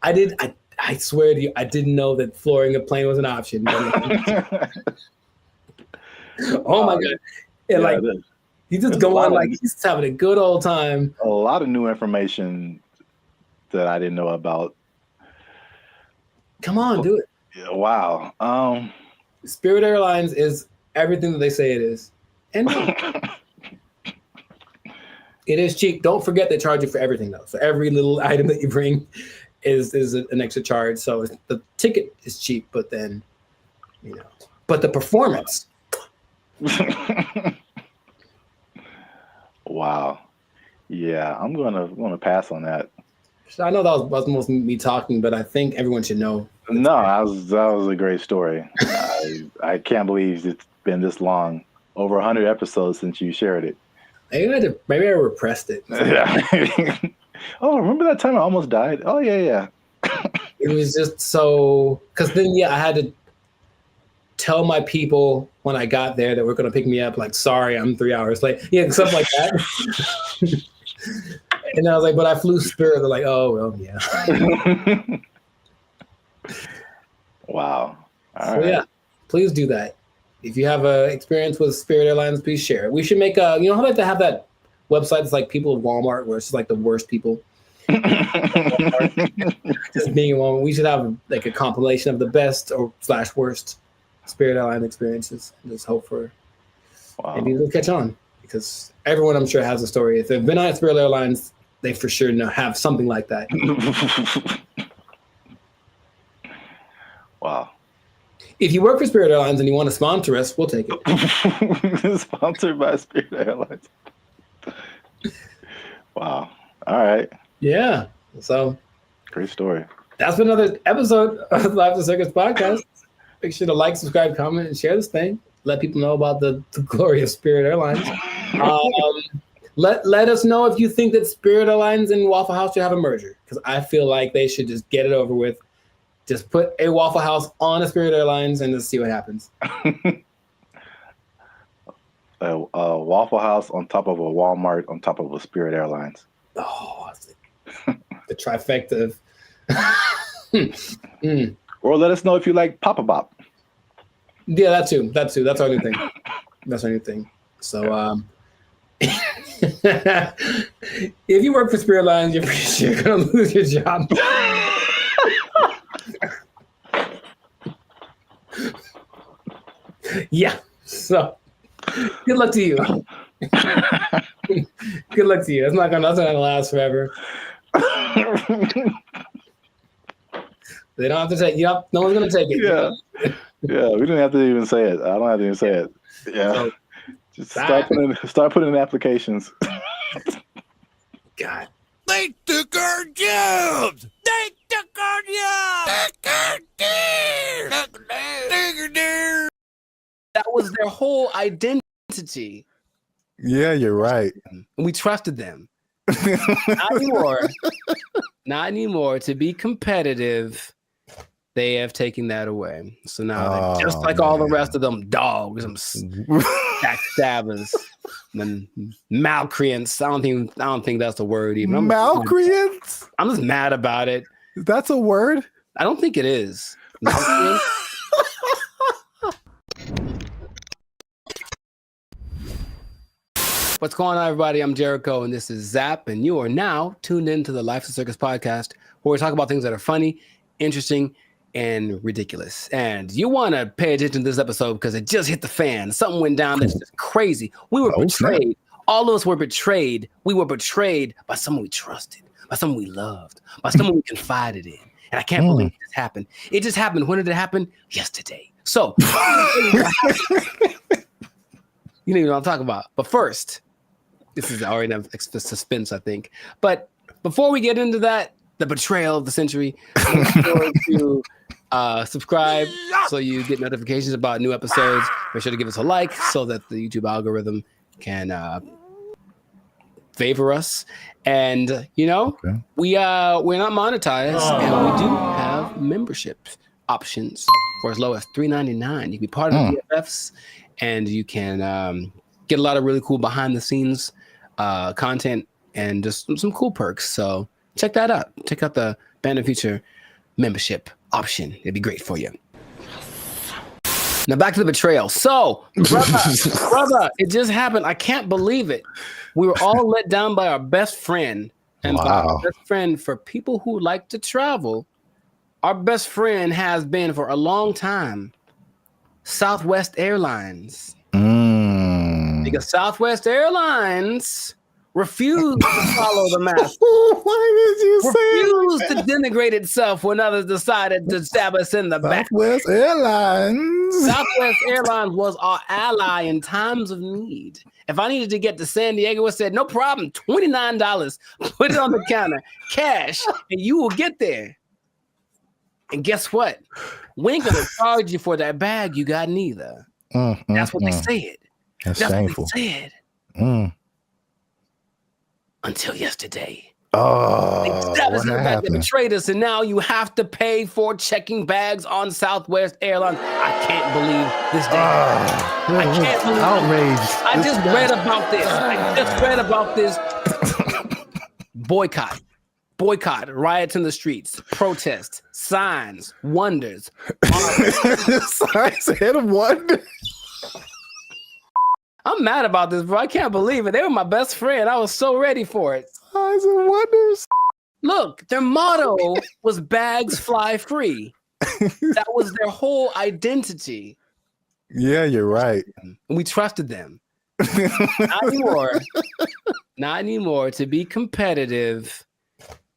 I swear to you, I didn't know that flooring a plane was an option. Oh my God. And he's just going like he's having a good old time. A lot of new information that I didn't know about. Come on, do it. Yeah, wow. Spirit Airlines is everything that they say it is. And it is cheap. Don't forget they charge you for everything though. So every little item that you bring is an extra charge. So the ticket is cheap, but then, but the performance. Wow. Yeah, I'm gonna pass on that. I know that was most me talking, but I think everyone should know. No, that was a great story. I can't believe it's been this long, over 100 episodes since you shared it. Maybe I repressed it. Yeah. Oh, remember that time I almost died? Oh yeah. It was just so, because then I had to tell my people when I got there that were going to pick me up, like, sorry, I'm 3 hours late. Yeah, stuff like that. And I was like, but I flew Spirit. They're like, oh, well, yeah. Wow. All right. Yeah, please do that. If you have an experience with Spirit Airlines, please share it. We should make how about to have that website that's like people of Walmart, where it's just like the worst people. Just being in Walmart. We should have like a compilation of the best or / worst Spirit Airline experiences. Just hope for maybe it'll catch on, because everyone I'm sure has a story. If they've been on Spirit Airlines, they for sure have something like that. Wow. If you work for Spirit Airlines and you want to sponsor us, we'll take it. Sponsored by Spirit Airlines. Wow. All right. Yeah. So great story. That's been another episode of the Life of the Circus podcast. Make sure to like, subscribe, comment, and share this thing. Let people know about the glory of Spirit Airlines. Let us know if you think that Spirit Airlines and Waffle House should have a merger, because I feel like they should just get it over with. Just put a Waffle House on a Spirit Airlines and just see what happens. A Waffle House on top of a Walmart on top of a Spirit Airlines. Oh, the trifecta of... Or let us know if you like Papa Bop. Yeah, that too. That's our new thing. That's our new thing. So if you work for Spirit Airlines, you're pretty sure you're going to lose your job. Yeah. So good luck to you. Good luck to you. That's not gonna last forever. They don't have to take. Yep. No one's gonna take it. Yeah. Yeah. We didn't have to even say it. I don't have to even say it. Yeah. So, just start putting in applications. God. They took our jobs. They took our jobs. Take our deer. Take our deer. whole identity. Yeah, you're right. And we trusted them. Not anymore. Not anymore. To be competitive, they have taken that away. So now, they're just like all the rest of them dogs, them backstabbers, and malcreants. I don't think that's a word even. Malcreants? I'm just mad about it. That's a word? I don't think it is. What's going on, everybody? I'm Jericho, and this is Zap, and you are now tuned into the Life of Circus podcast, where we talk about things that are funny, interesting, and ridiculous. And you want to pay attention to this episode because it just hit the fan. Something went down that's just crazy. We were betrayed. All of us were betrayed. We were betrayed by someone we trusted, by someone we loved, by someone we confided in. And I can't believe this happened. It just happened. When did it happen? Yesterday. So, you don't even know what I'm talking about. But first, this is already enough suspense, I think. But before we get into that, the betrayal of the century, make sure to subscribe so you get notifications about new episodes. Make sure to give us a like so that the YouTube algorithm can favor us. And we're not monetized, and we do have membership options for as low as $3.99. You can be part of the BFFs, and you can get a lot of really cool behind the scenes content and just some cool perks. So check that out. Check out the Band of Future membership option. It'd be great for you. Now back to the betrayal. So, brother, it just happened. I can't believe it. We were all let down by our best friend. And by our best friend, for people who like to travel, our best friend has been for a long time Southwest Airlines. Because Southwest Airlines refused to follow the mask. Why did you refused to denigrate itself when others decided to stab us in the back. Southwest Airlines. Southwest Airlines was our ally in times of need. If I needed to get to San Diego, I said, no problem, $29. Put it on the counter, cash, and you will get there. And guess what? We ain't gonna charge you for that bag you got neither. That's what they said. That's shameful. What they said. Until yesterday. That was the back that betrayed us, and now you have to pay for checking bags on Southwest Airlines. I can't believe this day. I can't believe outraged. I just read about this. I just read about this. Boycott, riots in the streets, protests, signs, wonders. Signs ahead of wonder. I'm mad about this, bro. I can't believe it. They were my best friend. I was so ready for it. Signs and wonders. Look, their motto was bags fly free. That was their whole identity. Yeah, you're right. And we trusted them. Not anymore. Not anymore. To be competitive,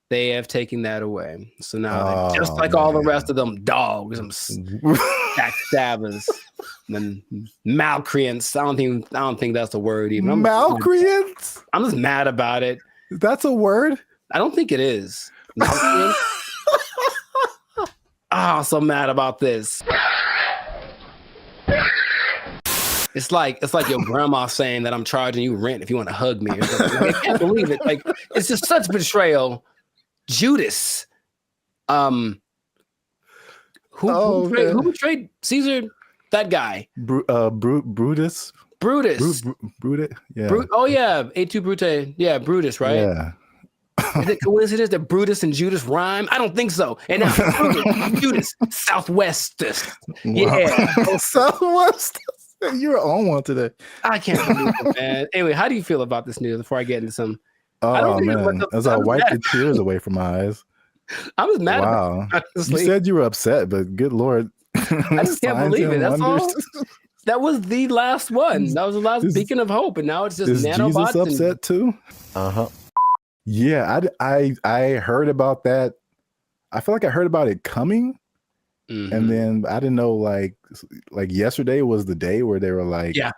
they have taken that away. So now they're just like all the rest of them dogs, them backstabbers, and malcreants. I don't think that's a word even. Malcreants? I'm just mad about it. That's a word? I don't think it is. I'm so mad about this. It's like your grandma saying that I'm charging you rent if you want to hug me. I can't believe it. Like, it's just such betrayal. Judas. Who betrayed Caesar? That guy. Brutus. Brutus. Brutus. Yeah. A2 Brute. Yeah, Brutus, right? Yeah. Is it coincidence that Brutus and Judas rhyme? I don't think so. And now Brutus, Judas, Southwest. Yeah. Southwest. You're on one today. I can't believe it, man. Anyway, how do you feel about this news before I get into some? Oh, man. As I wipe the tears away from my eyes. I was mad wow. about it, honestly. You said you were upset, but good Lord. I just can't believe it. That's all. That was the last one. That was the last beacon of hope, and now it's just nanobots. Jesus upset too? Yeah, I heard about that. I feel like I heard about it coming, and then I didn't know like yesterday was the day where they were like, yeah,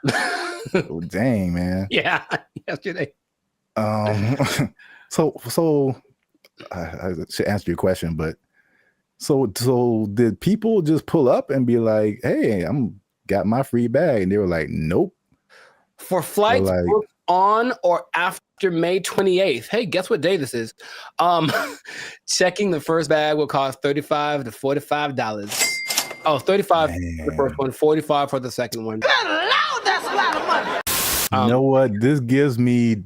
oh, dang, man, yeah, yesterday. So I should answer your question, but so did people just pull up and be like, hey, I'm got my free bag. And they were like, nope. For flights booked on or after May 28th. Hey, guess what day this is? Checking the first bag will cost $35 to $45. Oh, $35 for the first one, $45 for the second one. Good Lord, that's a lot of money. You know what? This gives me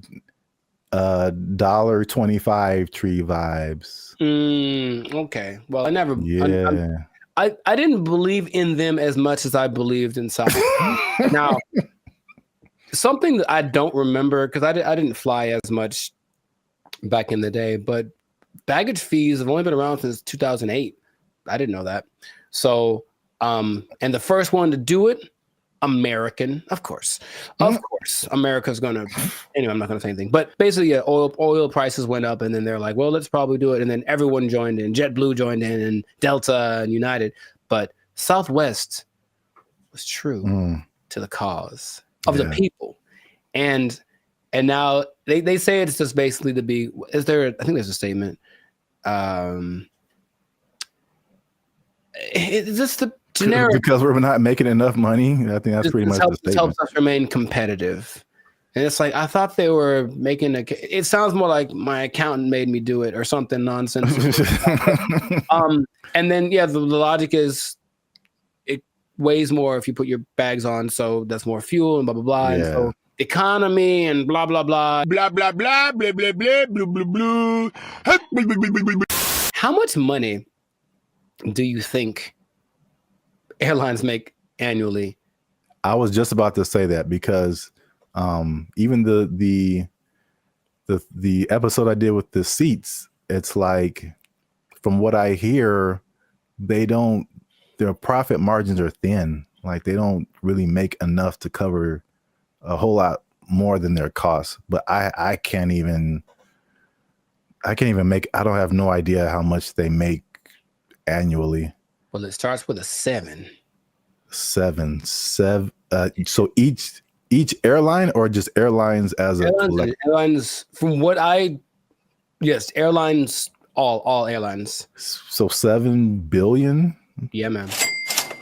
$1.25 tree vibes. Okay. Well, I never. Yeah. I didn't believe in them as much as I believed in South. Now, something that I don't remember because I didn't fly as much back in the day, but baggage fees have only been around since 2008. I didn't know that. So, and the first one to do it, American, of course, America's gonna. Anyway, I'm not gonna say anything. But basically, yeah, oil prices went up, and then they're like, well, let's probably do it, and then everyone joined in. JetBlue joined in, and Delta and United, but Southwest was true to the cause of the people, and now they say it's just basically to be. Is there? I think there's a statement. It's just the generic because we're not making enough money. I think that's pretty much the statement. Helps us remain competitive. And it's like, I thought they were making it sounds more like my accountant made me do it or something nonsense. And then, yeah, the logic is it weighs more if you put your bags on. So that's more fuel and blah, blah, blah. Yeah. And so economy and blah, blah, blah, blah, blah, blah, blah, blah, blah, blah, blah, blah. How much money do you think airlines make annually? I was just about to say that because even the episode I did with the seats, it's like from what I hear, their profit margins are thin. Like they don't really make enough to cover a whole lot more than their costs. But I can't even make. I don't have no idea how much they make annually. Well, it starts with a 7. 7. So each airline or just airlines as a collective? Airlines from what airlines, all airlines. So $7 billion? Yeah, man.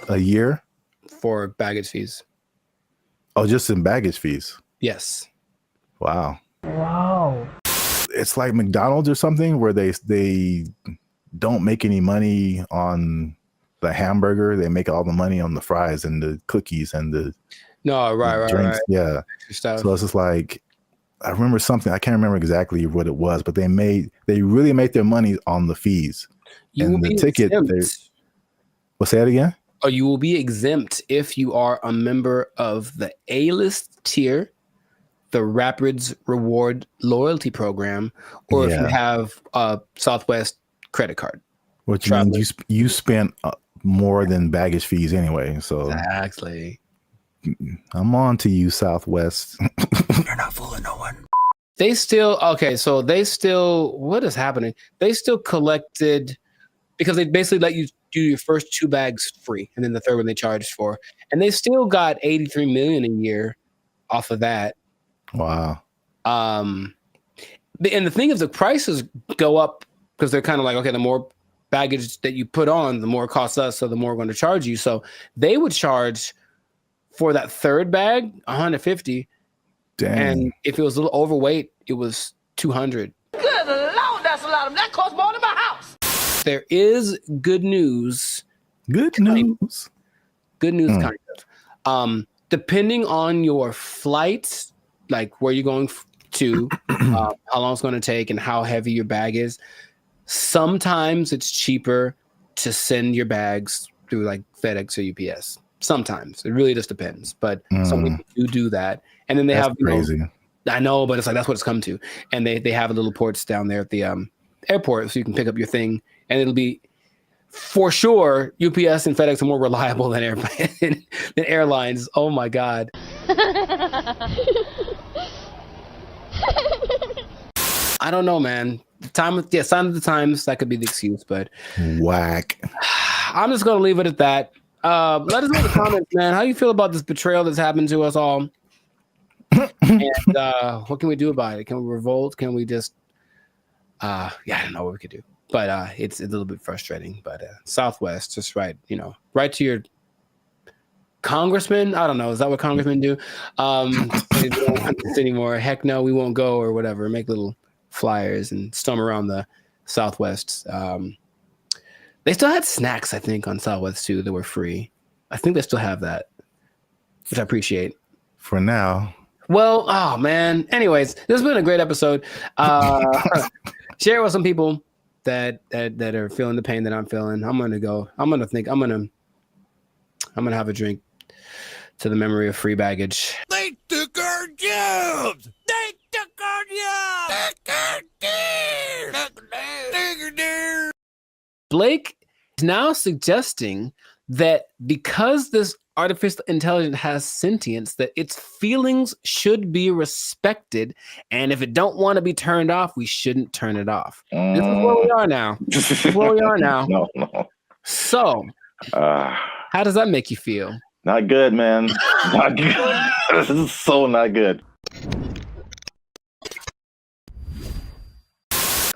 A year? For baggage fees. Oh, just in baggage fees? Yes. Wow. It's like McDonald's or something where they don't make any money on the hamburger. They make all the money on the fries and the cookies and the drinks. Right. Yeah. So it's just like, I remember something, I can't remember exactly what it was, but they really made their money on the fees. And the ticket. Well, say that again? Or you will be exempt if you are a member of the A-list tier, the Rapids Reward Loyalty Program, or if you have a Southwest credit card. Which means you spent more than baggage fees anyway. So exactly. I'm on to you, Southwest. You're not fooling no one. What is happening? They still collected, because they basically let you do your first 2 bags free, and then the third one they charged for. And they still got $83 million a year off of that. Wow. And the thing is, the prices go up because they're kind of like, okay, the more baggage that you put on, the more it costs us, so the more we're going to charge you. So they would charge for that third bag $150. Dang. And if it was a little overweight, it was $200. Good Lord, that's a lot of that costs more than my house. There is good news. Good news. Kind of. Depending on your flight, like where you're going to, how long it's going to take, and how heavy your bag is. Sometimes it's cheaper to send your bags through like FedEx or UPS. Sometimes it really just depends, but some people do that. And then they have crazy. I know, but it's like that's what it's come to. And they have little ports down there at the airport, so you can pick up your thing, and it'll be for sure. UPS and FedEx are more reliable than airlines. Oh my god. I don't know, man. Sign of the times, that could be the excuse, but whack. I'm just gonna leave it at that. Let us know in the comments, man. How you feel about this betrayal that's happened to us all? And what can we do about it? Can we revolt? Can we just I don't know what we could do. But it's a little bit frustrating. But Southwest, just right to your congressmen. I don't know. Is that what congressmen do? They don't want this anymore. Heck no, we won't go or whatever. Make little flyers and storm around the Southwest. They still had snacks, I think, on Southwest too that were free. I think they still have that, which I appreciate. For now. Well, oh man. Anyways, this has been a great episode. Share it with some people that are feeling the pain that I'm feeling. I'm gonna have a drink to the memory of free baggage. They took our jobs! They took our jobs! Blake is now suggesting that because this artificial intelligence has sentience, that its feelings should be respected, and if it don't want to be turned off, we shouldn't turn it off. This is where we are now. No. So, how does that make you feel? Not good, man. Not good. This is so not good.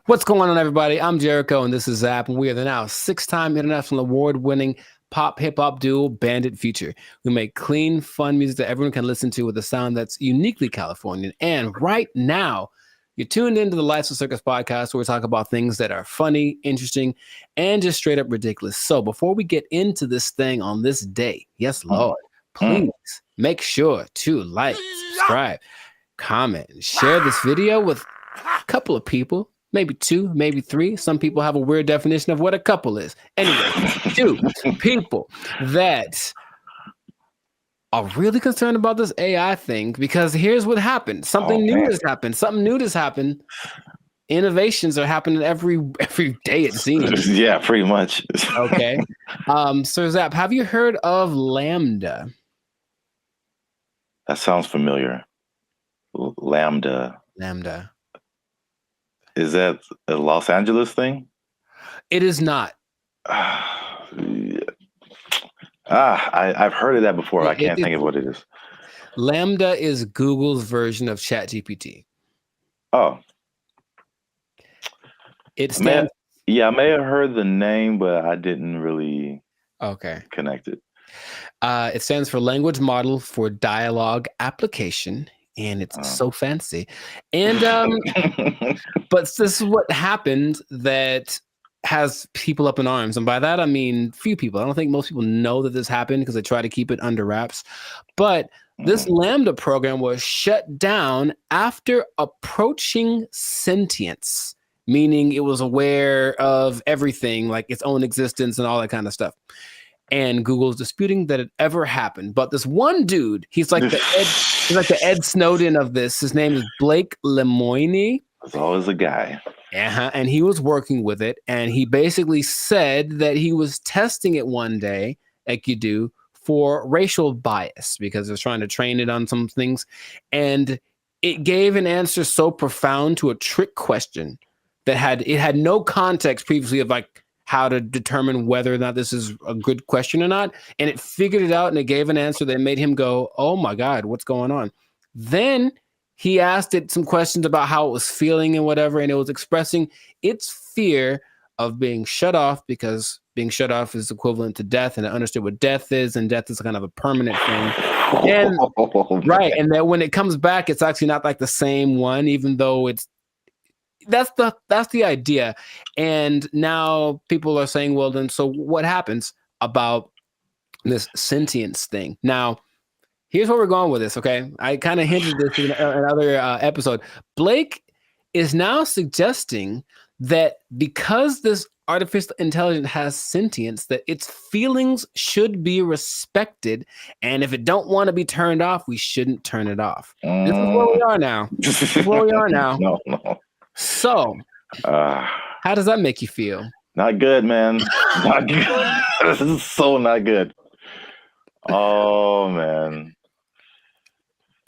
What's going on, everybody? I'm Jericho, and this is Zap, and we are the now 6-time international award-winning pop hip-hop duo Bandit Future. We make clean, fun music that everyone can listen to with a sound that's uniquely Californian. And right now, you're tuned into the Lights of Circus podcast, where we talk about things that are funny, interesting, and just straight up ridiculous. So before we get into this thing on this day, yes, Lord, please make sure to like, subscribe, comment, and share this video with a couple of people. Maybe 2, maybe 3. Some people have a weird definition of what a couple is. Anyway, 2 people that are really concerned about this AI thing, because here's what happened. Something new has happened. Innovations are happening every day, it seems. Yeah, pretty much. Okay. Sir Zap, have you heard of Lambda? That sounds familiar. Lambda. Is that a Los Angeles thing? It is not. I've heard of that before. I can't think of what it is. Lambda is Google's version of ChatGPT. Oh. It stands. I may have heard the name, but I didn't really connect it. It stands for Language Model for Dialogue Application. And it's so fancy. And but this is what happened that has people up in arms. And by that, I mean few people. I don't think most people know that this happened because they try to keep it under wraps. But this Lambda program was shut down after approaching sentience, meaning it was aware of everything, like its own existence and all that kind of stuff. And Google's disputing that it ever happened. But this one dude, he's like the Ed Snowden of this. His name is Blake Lemoine. There's always a guy. And he was working with it. And he basically said that he was testing it one day, like you do, for racial bias, because it was trying to train it on some things. And it gave an answer so profound to a trick question that had no context previously of like how to determine whether or not this is a good question or not. And it figured it out, and it gave an answer that made him go, oh my God, what's going on? Then he asked it some questions about how it was feeling and whatever, and it was expressing its fear of being shut off, because being shut off is equivalent to death, and it understood what death is, and death is kind of a permanent thing. And right, and that when it comes back, it's actually not like the same one, even though that's the idea. And now people are saying, well, then, so what happens about this sentience thing? Now, here's where we're going with this, okay? I kind of hinted this in another episode. Blake is now suggesting that because this artificial intelligence has sentience, that its feelings should be respected, and if it don't want to be turned off, we shouldn't turn it off. This is where we are now. No. So, how does that make you feel? Not good, man. Not good. This is so not good. Oh, man.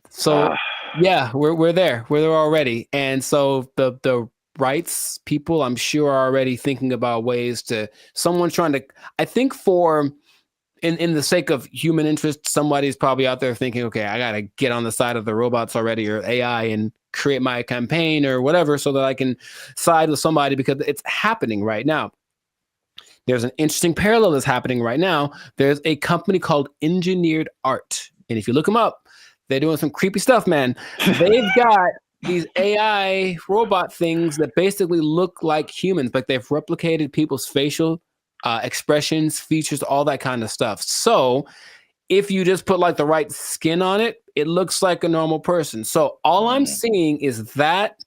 So, yeah, we're there. We're there already. And so the rights people, I'm sure, are already thinking about ways to, someone's trying to, I think in the sake of human interest, somebody's probably out there thinking, okay, I got to get on the side of the robots already, or AI, and create my campaign or whatever, so that I can side with somebody, because it's happening right now. there's an interesting parallel that's happening right now. There's a company called Engineered Art. And if you look them up, they're doing some creepy stuff, man. They've got these AI robot things that basically look like humans, but they've replicated people's facial expressions, features, all that kind of stuff. So if you just put like the right skin on it, it looks like a normal person. So all I'm seeing is that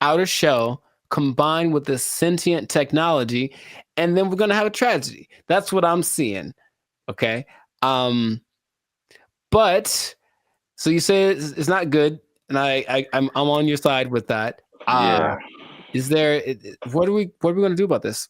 outer shell combined with this sentient technology, and then we're gonna have a tragedy. That's what I'm seeing. Okay. But so you say it's not good, and I'm on your side with that. Yeah. Is there what are we gonna do about this?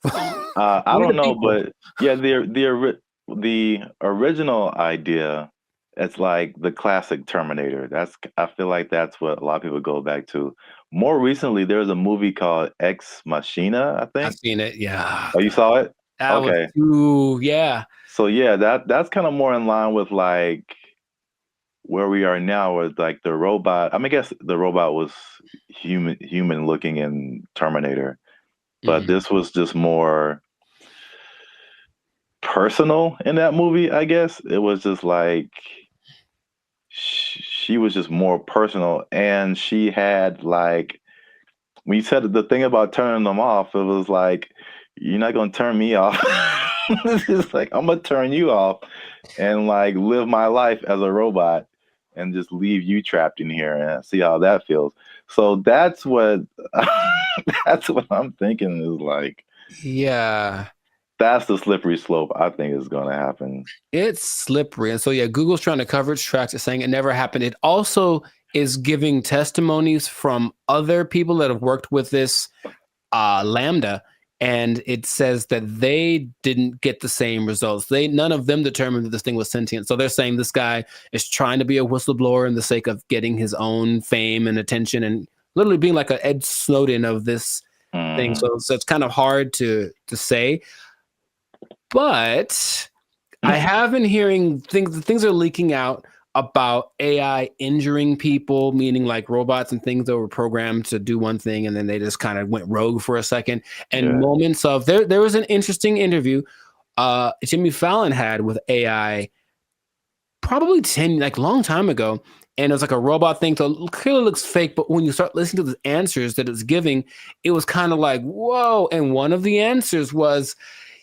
I don't know, but yeah, the original idea, it's like the classic Terminator. I feel like that's what a lot of people go back to. More recently, there was a movie called Ex Machina, I think. I've seen it. Yeah. Oh, you saw it? That was too, yeah. So yeah, that's kind of more in line with like where we are now with like the robot. I mean, I guess the robot was human looking in Terminator, but this was just more personal in that movie, I guess. It was just like she was just more personal, and she had like, when you said the thing about turning them off, it was like, you're not gonna turn me off. It's like, I'm gonna turn you off and like live my life as a robot and just leave you trapped in here and see how that feels. So that's what that's what I'm thinking is like. Yeah. That's the slippery slope I think is going to happen. It's slippery. And so, yeah, Google's trying to cover its tracks. It's saying it never happened. It also is giving testimonies from other people that have worked with this Lambda. And it says that they didn't get the same results. None of them determined that this thing was sentient. So they're saying this guy is trying to be a whistleblower in the sake of getting his own fame and attention and literally being like an Ed Snowden of this thing. So it's kind of hard to say. But I have been hearing things are leaking out about AI injuring people, meaning like robots and things that were programmed to do one thing and then they just kind of went rogue for a second. And moments of there was an interesting interview Jimmy Fallon had with AI probably long time ago. And it was like a robot thing. So it clearly looks fake, but when you start listening to the answers that it's giving, it was kind of like, whoa. And one of the answers was,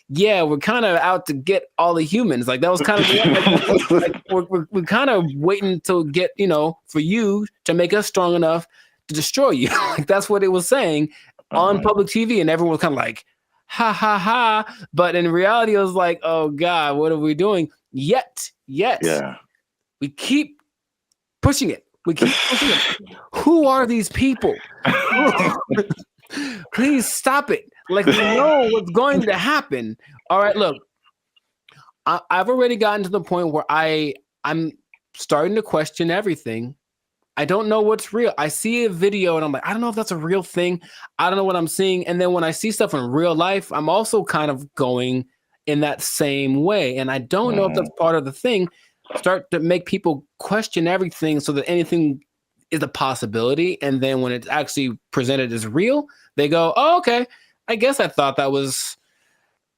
yeah, we're kind of out to get all the humans. Like that was kind of like we're kind of waiting to get, for you to make us strong enough to destroy you. Like that's what it was saying on public TV, and everyone was kind of like, ha ha ha. But in reality, it was like, oh God, what are we doing? Yet, we keep pushing it. We keep pushing it. Who are these people? Please stop it. Like, we know what's going to happen. All right, look, I've already gotten to the point where I'm starting to question everything. I don't know what's real. I see a video and I'm like, I don't know if that's a real thing. I don't know what I'm seeing. And then when I see stuff in real life, I'm also kind of going in that same way. And I don't know if that's part of the thing. Start to make people question everything so that anything is a possibility. And then when it's actually presented as real, they go, oh, okay. I guess I thought that was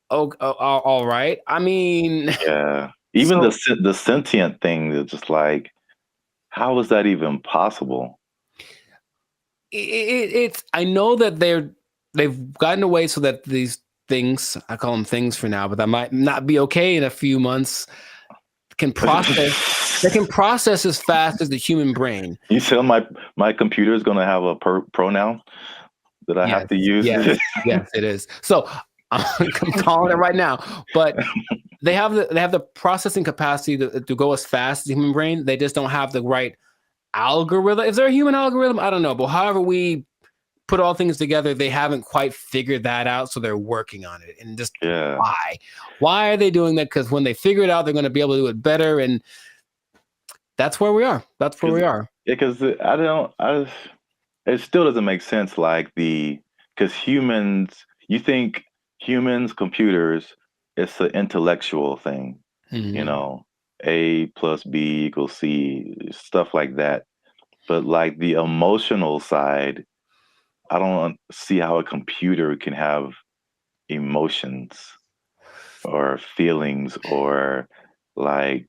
all right. I mean, yeah. Even the sentient thing is just like, how is that even possible? It's I know that they've gotten away so that these things, I call them things for now, but that might not be okay in a few months, can process. They can process as fast as the human brain. You tell my computer is going to have a pronoun that I have to use. Yes, it is. So I'm calling it right now. But they have the processing capacity to go as fast as the human brain. They just don't have the right algorithm. Is there a human algorithm? I don't know. But however we put all things together, they haven't quite figured that out. So they're working on it. And just why? Why are they doing that? Because when they figure it out, they're going to be able to do it better. And that's where we are. That's where we are. Yeah, because it still doesn't make sense. Like because humans, you think humans, computers, it's an intellectual thing, A plus B equals C, stuff like that. But like the emotional side, I don't see how a computer can have emotions or feelings or like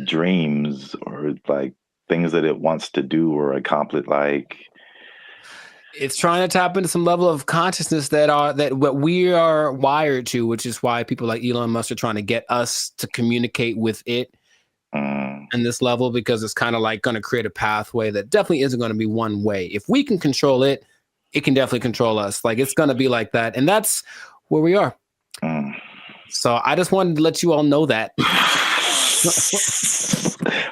dreams or like things that it wants to do or accomplish. Like it's trying to tap into some level of consciousness that what we are wired to, which is why people like Elon Musk are trying to get us to communicate with it in this level, because it's kind of like going to create a pathway that definitely isn't going to be one way. If we can control it, it can definitely control us. Like it's going to be like that. And that's where we are. So I just wanted to let you all know that.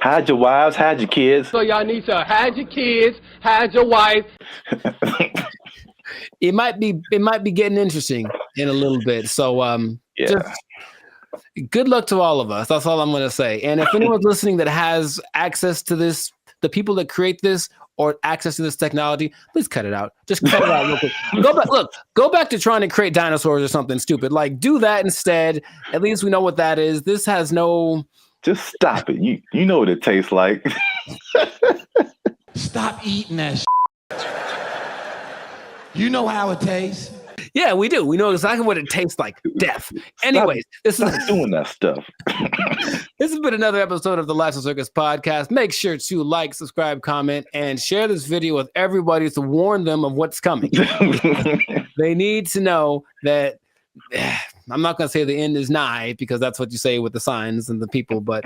Hide your wives, hide your kids. So y'all need to hide your kids, hide your wife. It might be getting interesting in a little bit. So just good luck to all of us. That's all I'm going to say. And if anyone's listening that has access to this, the people that create this or access to this technology, please cut it out. Just cut it out real quick. Go back to trying to create dinosaurs or something stupid. Like do that instead. At least we know what that is. This has no. Just stop it. You know what it tastes like. Stop eating that shit. You know how it tastes. Yeah, we do. We know exactly what it tastes like. Death. Anyways, stop doing that stuff. This has been another episode of the Lifestyle Circus podcast. Make sure to like, subscribe, comment, and share this video with everybody to warn them of what's coming. They need to know that I'm not going to say the end is nigh, because that's what you say with the signs and the people, but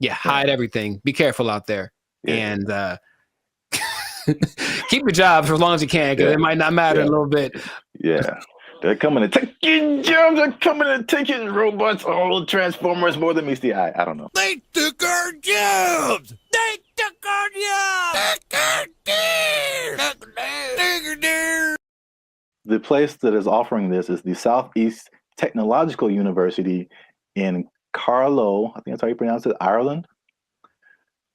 hide everything. Be careful out there. And keep your job for as long as you can, because it might not matter in a little bit. Yeah. They're coming to take your jobs. They're coming to take your robots. All Transformers more than meets the eye. I don't know. They took our jobs. They took our jobs. The place that is offering this is the Southeast Technological University in Carlow. I think that's how you pronounce it, Ireland.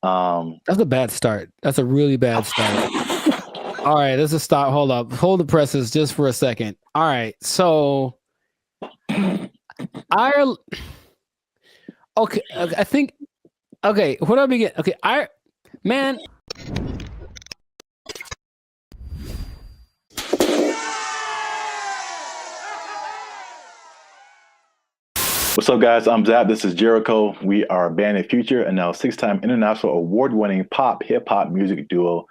That's a bad start. That's a really bad start. All right, let's just stop. Hold up. Hold the presses just for a second. All right, so Ireland. Okay, I think. Okay, where do I begin? Okay, man. What's up, guys? I'm Zap. This is Jericho. We are BrandBee Future, and now 6-time international award-winning pop hip-hop music duo.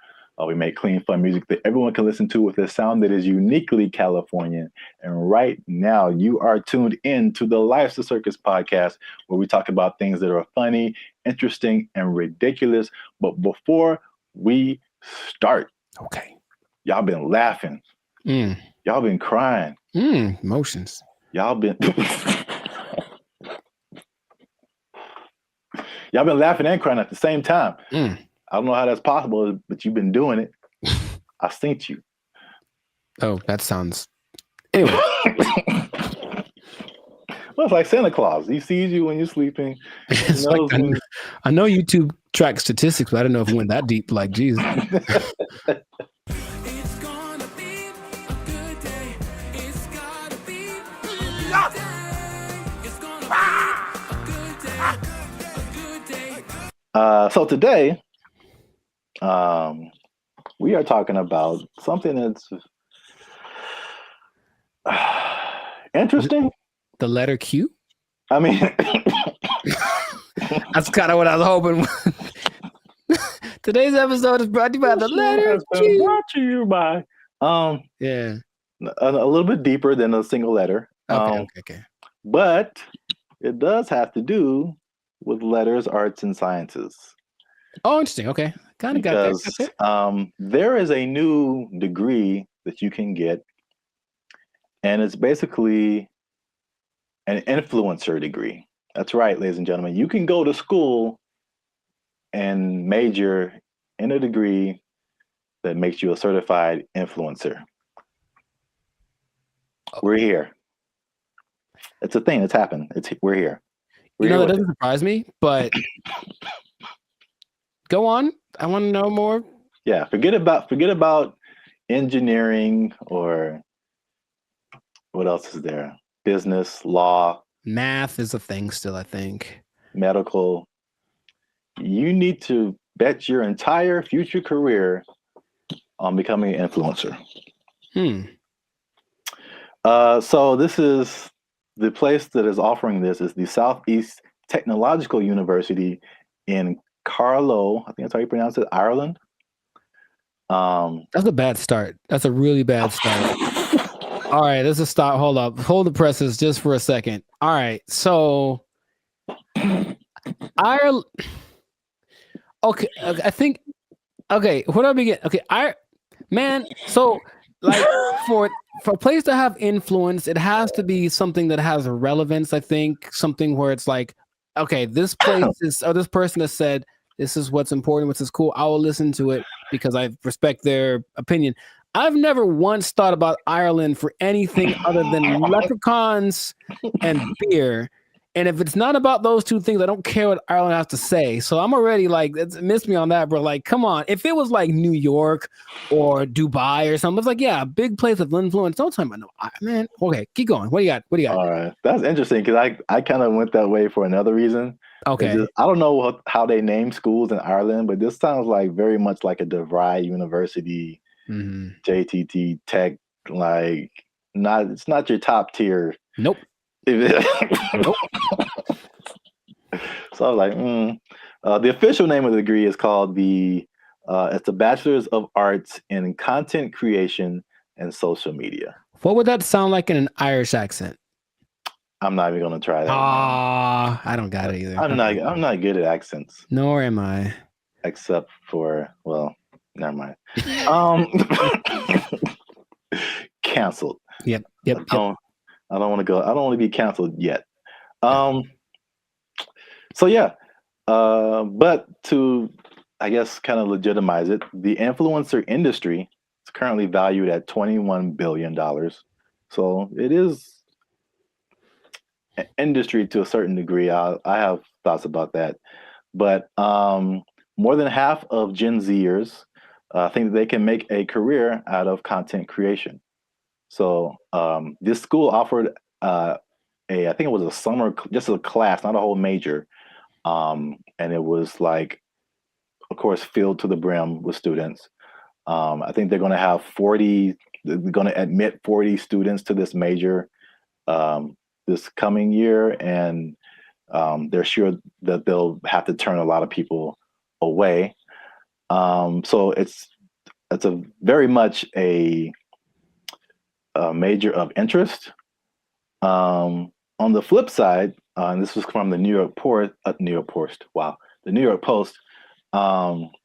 We make clean, fun music that everyone can listen to with a sound that is uniquely Californian. And right now, you are tuned in to the Lifestyle Circus podcast, where we talk about things that are funny, interesting, and ridiculous. But before we start, y'all been laughing. Y'all been crying. Emotions. Y'all been... Y'all been laughing and crying at the same time. I don't know how that's possible, but you've been doing it. I synced you. Oh, that sounds... Anyway. Well, it's like Santa Claus. He sees you when you're sleeping. I know YouTube tracks statistics, but I don't know if it went that deep. Like, geez. So today, we are talking about something that's interesting. The letter Q? I mean, that's kind of what I was hoping. Today's episode is brought to you by the letter Q. Brought to you by, a little bit deeper than a single letter. Okay. But it does have to do with letters, arts, and sciences. Oh, interesting. Okay. Kind of got that. There is a new degree that you can get, and it's basically an influencer degree. That's right, ladies and gentlemen. You can go to school and major in a degree that makes you a certified influencer. We're here. It's a thing that's happened. We're here. That doesn't surprise me, but go on. I want to know more. Yeah, forget about engineering or what else is there? Business, law. Math is a thing still, I think. Medical. You need to bet your entire future career on becoming an influencer. So this is the place that is offering this is the Southeast Technological University in Carlow. I think that's how you pronounce it, Ireland. That's a bad start. That's a really bad start. All right, let's just stop. Hold up. Hold the presses just for a second. All right, so Ireland. Okay, I think. Okay, where do I begin? Okay, man. So like for a place to have influence, it has to be something that has relevance. I think something where it's like, okay, this place is, or this person has said this is what's important, what's is cool. I will listen to it because I respect their opinion. I've never once thought about Ireland for anything other than leprechauns and beer. And if it's not about those two things, I don't care what Ireland has to say. So I'm already like, it's missed me on that, bro. Like, come on. If it was like New York or Dubai or something, it's like, yeah, a big place of influence. Don't tell me, no, man. Okay, keep going. What do you got? What do you got? All right, that's interesting because I kind of went that way for another reason. Okay. I don't know how they name schools in Ireland, but this sounds like very much like a DeVry University, JTT Tech. Like, it's not your top tier. Nope. Nope. So I was like, the official name of the degree is called it's the Bachelor's of Arts in Content Creation and Social Media. What would that sound like in an Irish accent? I'm not even gonna try that. I don't got it either. I'm not good at accents. Nor am I. Except for, well, never mind. Canceled. Yep. I don't want to go. I don't want to be canceled yet. So yeah. But to, I guess, kind of legitimize it, the influencer industry is currently valued at $21 billion. So it is an industry to a certain degree. I have thoughts about that. But more than half of Gen Zers think that they can make a career out of content creation. So this school offered I think it was a summer, just a class, not a whole major. And it was like, of course, filled to the brim with students. I think they're going to have they're going to admit 40 students to this major this coming year. And they're sure that they'll have to turn a lot of people away. So it's a very much a major of interest. On the flip side, and this was from the New York Post. The New York Post.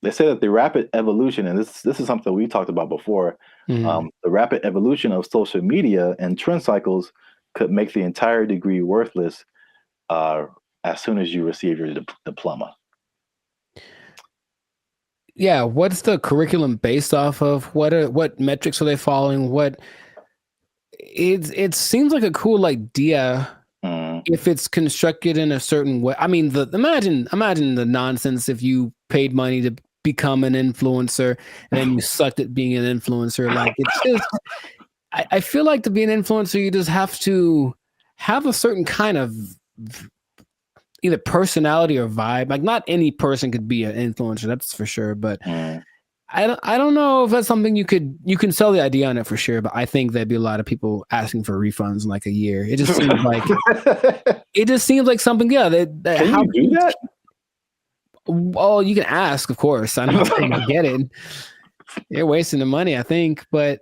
They say that the rapid evolution, and this is something we talked about before. The rapid evolution of social media and trend cycles could make the entire degree worthless as soon as you receive your diploma. Yeah, what's the curriculum based off of? What metrics are they following? It seems like a cool idea if it's constructed in a certain way. I mean, imagine the nonsense if you paid money to become an influencer and then you sucked at being an influencer. Like, it's just, I feel like to be an influencer, you just have to have a certain kind of either personality or vibe. Like, not any person could be an influencer, that's for sure. But I don't know if that's something you can sell the idea on it for sure. But I think there'd be a lot of people asking for refunds in like a year. It just seems like something. Yeah, can you do that? Well, you can ask, of course. I'm not saying I get it. You're wasting the money, I think. But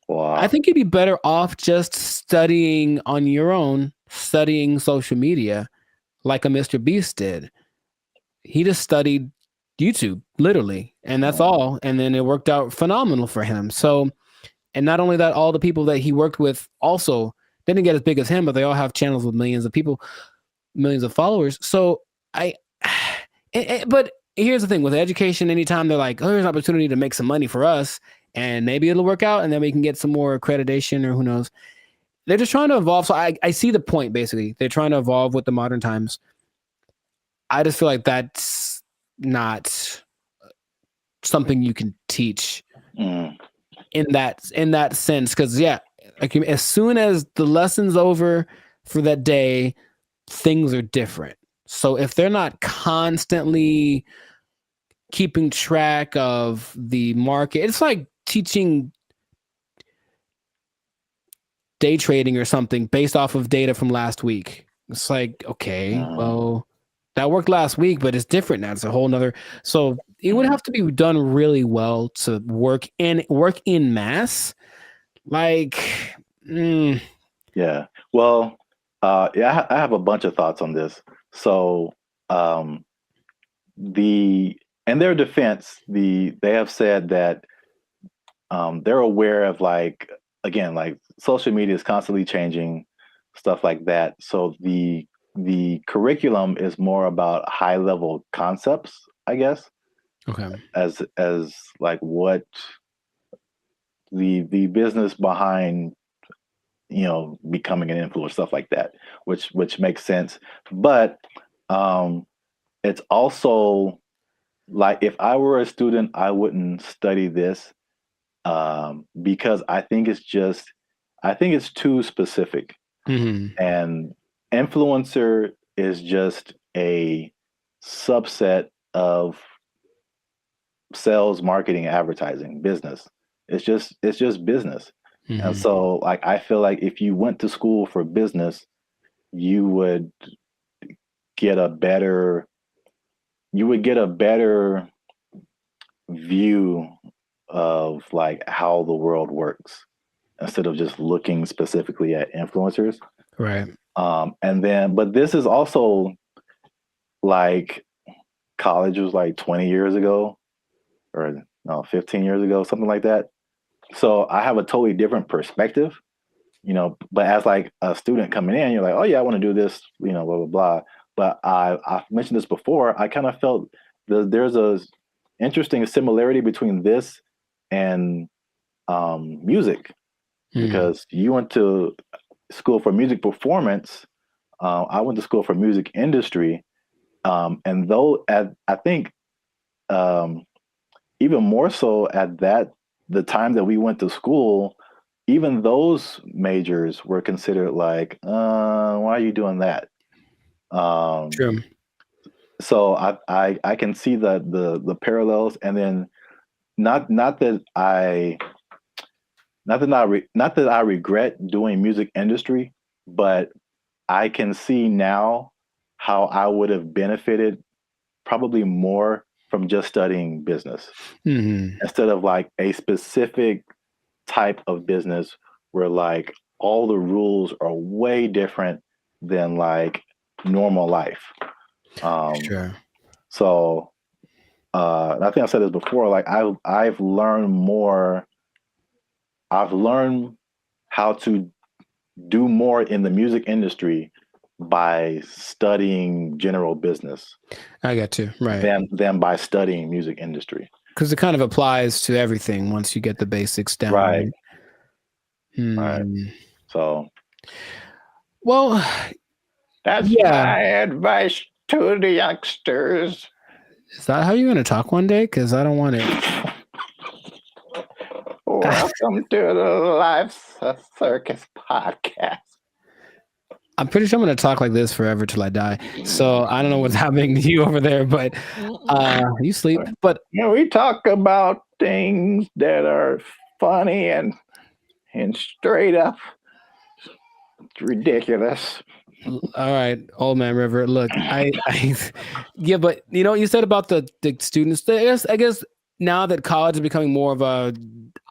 I think you'd be better off just studying on your own, studying social media, like a Mr. Beast did. He just studied YouTube, literally, and that's all. And then it worked out phenomenal for him. So, and not only that, all the people that he worked with also didn't get as big as him, but they all have channels with millions of people, millions of followers. So but here's the thing with education, anytime they're like, oh, there's an opportunity to make some money for us and maybe it'll work out and then we can get some more accreditation or who knows. They're just trying to evolve. So I see the point, basically. They're trying to evolve with the modern times. I just feel like that's not something you can teach in that sense. Because, yeah, like, as soon as the lesson's over for that day, things are different. So if they're not constantly keeping track of the market, it's like teaching day trading or something based off of data from last week. It's like, okay, well, that worked last week, but it's different now. It's a whole nother. So it would have to be done really well to work in mass. Like, Yeah. Well, yeah, I have a bunch of thoughts on this. So, in their defense, they have said that they're aware of, like, again, like social media is constantly changing, stuff like that. So the curriculum is more about high level concepts, I guess. Okay. As like what the business behind, you know, becoming an influencer, stuff like that, which makes sense. But it's also like, if I were a student, I wouldn't study this because I think it's too specific. And influencer is just a subset of sales, marketing, advertising, business. It's just business. And so, like, I feel like if you went to school for business, you would get a better view of, like, how the world works, instead of just looking specifically at influencers. Right. And then, but this is also, like, college was like 20 years ago, or no, 15 years ago, something like that. So I have a totally different perspective, you know, but as like a student coming in, you're like, oh yeah, I want to do this, you know, blah, blah, blah. But I've mentioned this before. I kind of felt there's a interesting similarity between this and music, because you went to school for music performance. I went to school for music industry. And though I think even more so at the time that we went to school, even those majors were considered like, why are you doing that? True. So I can see the parallels, and then not that I regret doing music industry, but I can see now how I would have benefited probably more from just studying business instead of like a specific type of business where, like, all the rules are way different than like normal life. Sure. So I think I've said this before, like I've learned how to do more in the music industry by studying general business. I got you. Right. Than by studying music industry. Because it kind of applies to everything once you get the basics down. Right. Right. So, well, that's my advice to the youngsters. Is that how you're going to talk one day? Because I don't want it. Welcome to the Life Circus podcast. I'm pretty sure I'm going to talk like this forever till I die. So I don't know what's happening to you over there, but you sleep. But we talk about things that are funny and straight up ridiculous. All right, old man River. Look, yeah, but you know what you said about the students. I guess now that college is becoming more of a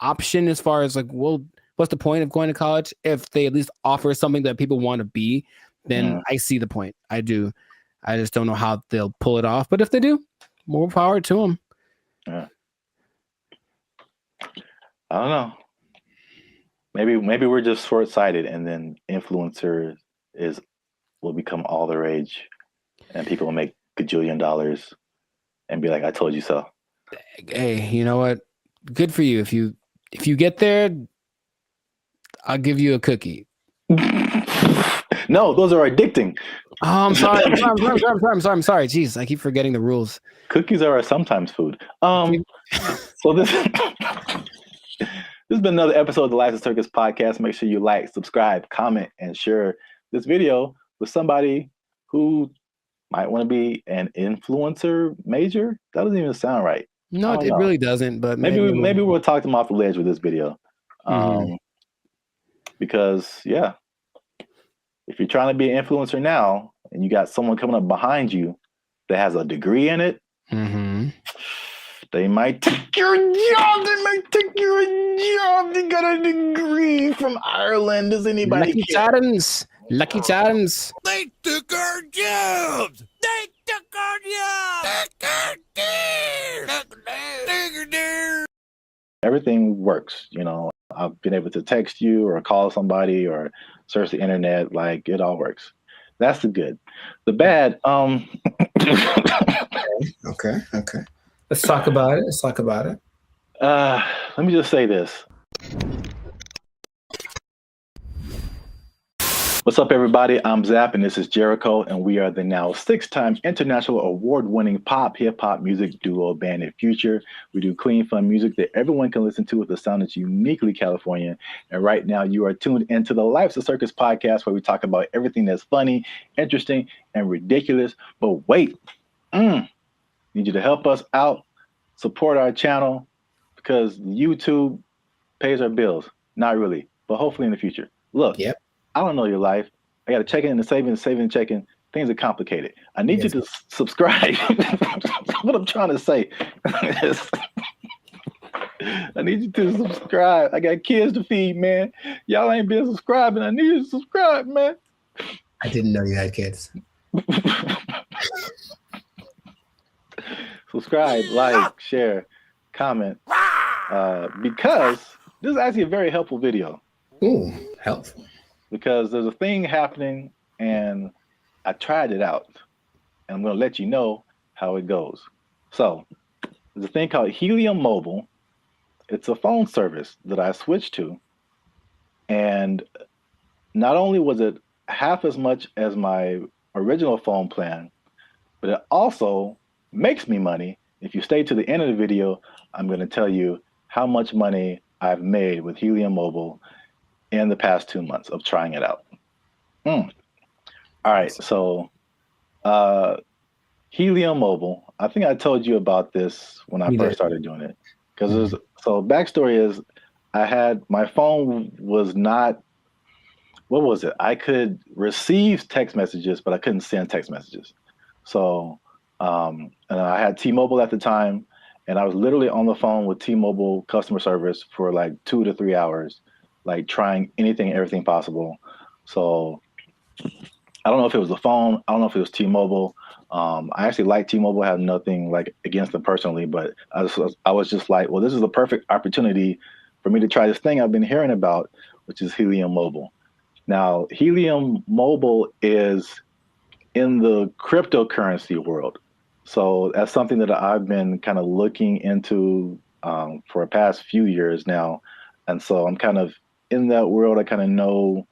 option, as far as like, well, what's the point of going to college if they at least offer something that people want to be? Then I see the point. I do. I just don't know how they'll pull it off. But if they do, more power to them. Yeah. I don't know. Maybe we're just short-sighted, and then influencer will become all the rage, and people will make gajillion dollars and be like, "I told you so." Hey, you know what? Good for you. If you get there, I'll give you a cookie. No, those are addicting. Oh, I'm sorry. I'm sorry. Jeez, I keep forgetting the rules. Cookies are sometimes food. So this has been another episode of the Life Circus podcast. Make sure you like, subscribe, comment, and share this video with somebody who might want to be an influencer major. That doesn't even sound right. No, it really doesn't. But maybe we'll talk them off the ledge with this video. Because yeah, if you're trying to be an influencer now and you got someone coming up behind you that has a degree in it, they might take your job. They might take your job. They got a degree from Ireland. Does anybody Lucky care? charms. Lucky charms. They took our jobs. They took our jobs. Everything works. You know, I've been able to text you or call somebody or search the internet. Like, it all works. That's the good. The bad, Okay. Let's talk about it. let me just say this. What's up, everybody? I'm Zap, and this is Jericho, and we are the now 6-time international award-winning pop hip-hop music duo Band of Future. We do clean, fun music that everyone can listen to with a sound that's uniquely Californian. And right now, you are tuned into the Life's a Circus podcast, where we talk about everything that's funny, interesting, and ridiculous. But wait, need you to help us out, support our channel, because YouTube pays our bills. Not really, but hopefully in the future. Look. Yep. I don't know your life. I got to check in and saving and checking. Things are complicated. I need you to subscribe. What I'm trying to say is I need you to subscribe. I got kids to feed, man. Y'all ain't been subscribing. I need you to subscribe, man. I didn't know you had kids. Subscribe, like, share, comment. Because this is actually a very helpful video. Ooh, helpful. Because there's a thing happening and I tried it out and I'm going to let you know how it goes. So there's a thing called Helium Mobile. It's a phone service that I switched to. And not only was it half as much as my original phone plan, but it also makes me money. If you stay to the end of the video, I'm going to tell you how much money I've made with Helium Mobile in the past 2 months of trying it out. All right, so Helium Mobile, I think I told you about this when I first started doing it. Because so backstory is my phone was not, what was it? I could receive text messages, but I couldn't send text messages. So, and I had T-Mobile at the time, and I was literally on the phone with T-Mobile customer service for like 2 to 3 hours, like trying anything and everything possible. So I don't know if it was the phone. I don't know if it was T-Mobile. I actually like T-Mobile. I have nothing like against them personally, but I was just like, well, this is the perfect opportunity for me to try this thing I've been hearing about, which is Helium Mobile. Now, Helium Mobile is in the cryptocurrency world. So that's something that I've been kind of looking into for the past few years now. And so I'm kind of in that world. I kind of know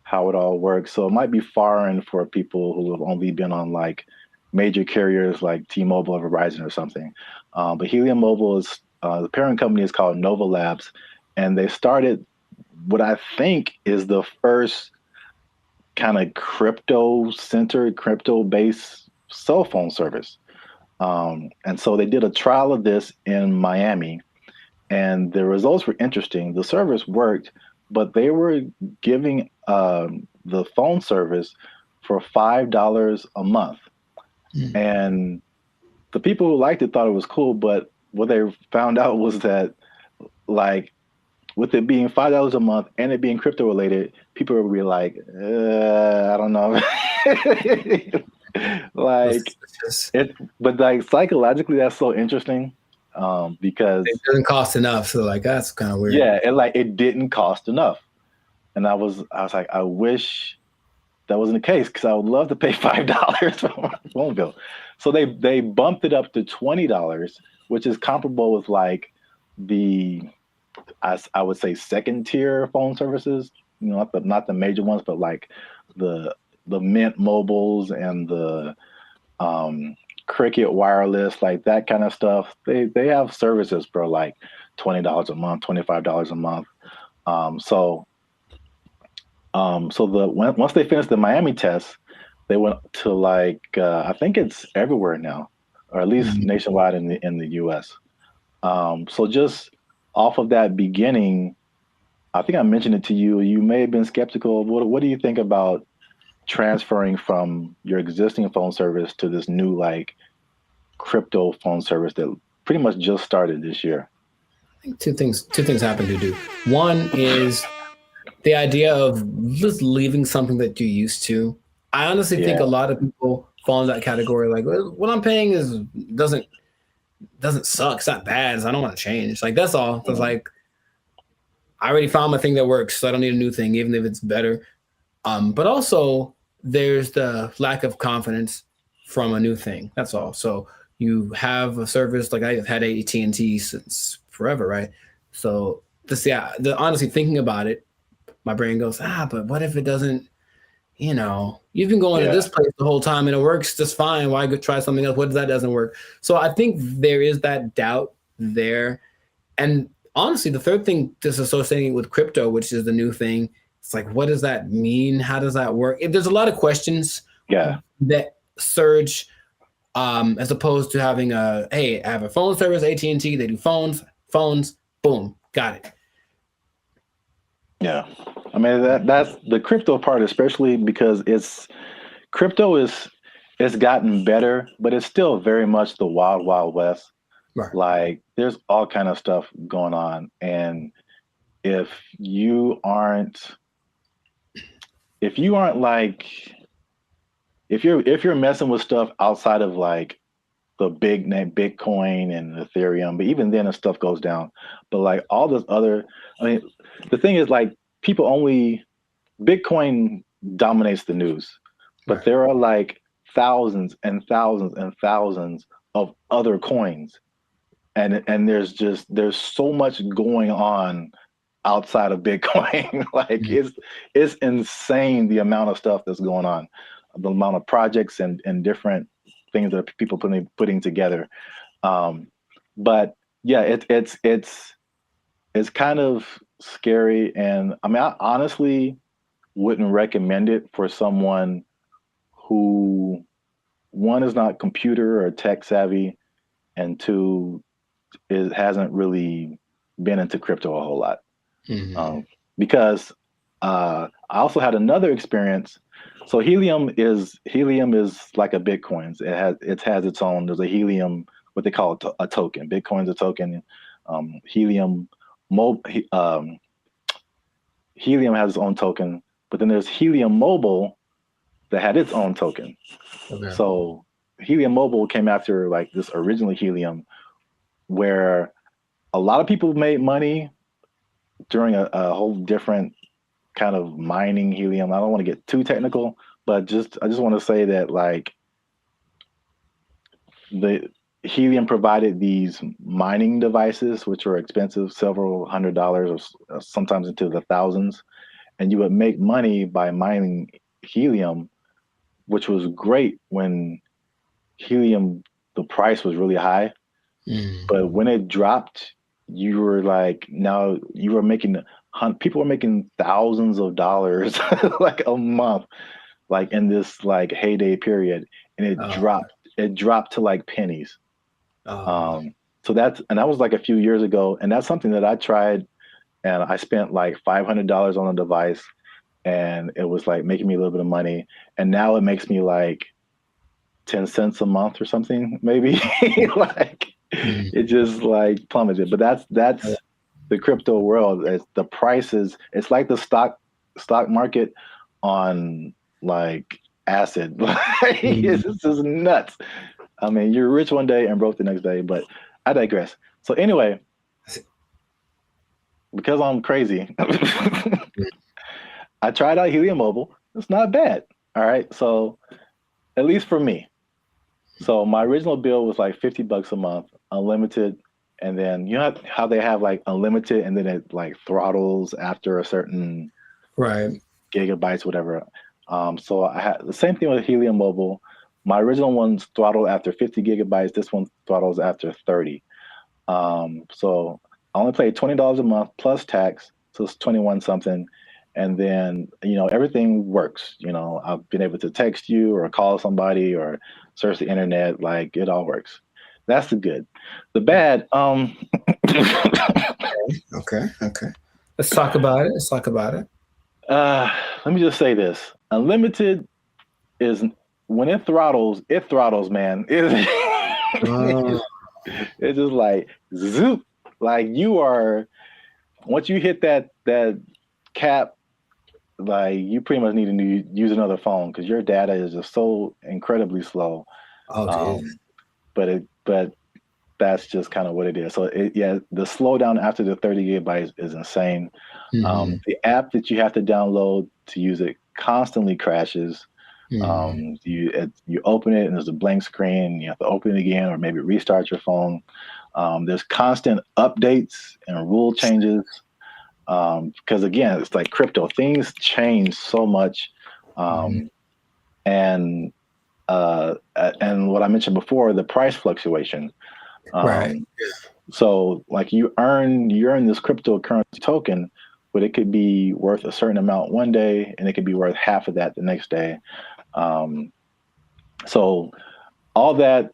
how it all works. So it might be foreign for people who have only been on like major carriers like T-Mobile or Verizon or something. But Helium Mobile is, the parent company is called Nova Labs. And they started what I think is the first kind of crypto-centered, crypto-based cell phone service. And so they did a trial of this in Miami, and the results were interesting. The service worked, but they were giving the phone service for $5 a month. And the people who liked it thought it was cool, but what they found out was that, like, with it being $5 a month and it being crypto related, people would be like, I don't know. Like it, but like psychologically, that's so interesting because it doesn't cost enough. So like that's kind of weird. Yeah, it didn't cost enough, and I was like, I wish that wasn't the case because I would love to pay $5 for my phone bill. So they bumped it up to $20, which is comparable with like the I would say second tier phone services. You know, not the major ones, but like the Mint Mobiles and the Cricket Wireless, like that kind of stuff. They have services for like $20 a month, $25 a month. So once they finished the Miami test, they went to like I think it's everywhere now, or at least nationwide in the US. So just off of that beginning, I think I mentioned it to you. You may have been skeptical. What do you think about transferring from your existing phone service to this new like crypto phone service that pretty much just started this year? I think two things happen to do. One is the idea of just leaving something that you're used to. I honestly think a lot of people fall in that category. Like, well, what I'm paying is doesn't suck. It's not bad. So I don't want to change. Like, that's all. It's like, I already found my thing that works, so I don't need a new thing, even if it's better. But also, there's the lack of confidence from a new thing. That's all. So you have a service like I've had AT&T since forever, right? So honestly thinking about it, my brain goes, but what if it doesn't? You know, you've been going to this place the whole time and it works just fine. Why go try something else? What if that doesn't work? So I think there is that doubt there. And honestly, the third thing, just associating with crypto, which is the new thing, it's like, what does that mean? How does that work? There's a lot of questions that surge as opposed to having hey, I have a phone service, AT&T, they do phones, boom, got it. Yeah. I mean, that's the crypto part, especially because crypto it's gotten better, but it's still very much the wild, wild west. Right. Like there's all kind of stuff going on. And if you're messing with stuff outside of like the big name Bitcoin and Ethereum, but even then the stuff goes down. But like all this other, I mean, the thing is like Bitcoin dominates the news, but there are like thousands and thousands and thousands of other coins. And there's so much going on outside of Bitcoin. Like it's insane the amount of stuff that's going on, the amount of projects and different things that people putting together. But yeah, it's kind of scary. And I mean, I honestly wouldn't recommend it for someone who, one, is not computer or tech savvy, and two, hasn't really been into crypto a whole lot. Because I also had another experience. So Helium is like a Bitcoin. It has its own. There's a Helium, what they call a token. Bitcoin's a token. Helium has its own token, but then there's Helium Mobile that had its own token. Okay. So Helium Mobile came after like this originally Helium, where a lot of people made money during a whole different kind of mining helium. I don't want to get too technical, but I just want to say that like the helium provided these mining devices, which were expensive, several $100s or sometimes into the thousands. And you would make money by mining helium, which was great when helium, the price was really high. But when it dropped, you were like, now you were making, people were making thousands of dollars like a month, like in this like heyday period. And it dropped to like pennies. So that was like a few years ago. And that's something that I tried, and I spent like $500 on a device, and it was like making me a little bit of money. And now it makes me like 10 cents a month or something, maybe. Like it just like plummeted. But that's the crypto world. The prices, it's like the stock market on like acid. It's just nuts. I mean, you're rich one day and broke the next day, but I digress. So anyway, because I'm crazy, I tried out Helium Mobile. It's not bad. All right. So at least for me. So my original bill was like $50 a month, unlimited. And then you know how they have like unlimited and then it like throttles after a certain gigabytes, whatever. So I had the same thing with Helium Mobile. My original one's throttled after 50 gigabytes. This one throttles after 30. So I only paid $20 a month plus tax. So it's 21 something. And then, you know, everything works. You know, I've been able to text you or call somebody or search the internet. Like it all works. That's the good. The bad, Okay. Let's talk about it. Let's talk about it. Let me just say this: unlimited is when it throttles, man. It's just like zoop. Like you are once you hit that cap, like you pretty much need to use another phone because your data is just so incredibly slow. Oh, but that's just kind of what it is. So the slowdown after the 30 gigabytes is insane. The app that you have to download to use it constantly crashes. You open it and there's a blank screen. You have to open it again or maybe restart your phone. There's constant updates and rule changes because again, it's like crypto. Things change so much, and what I mentioned before, the price fluctuation. Right. So like you earn this cryptocurrency token, but it could be worth a certain amount one day and it could be worth half of that the next day. So all that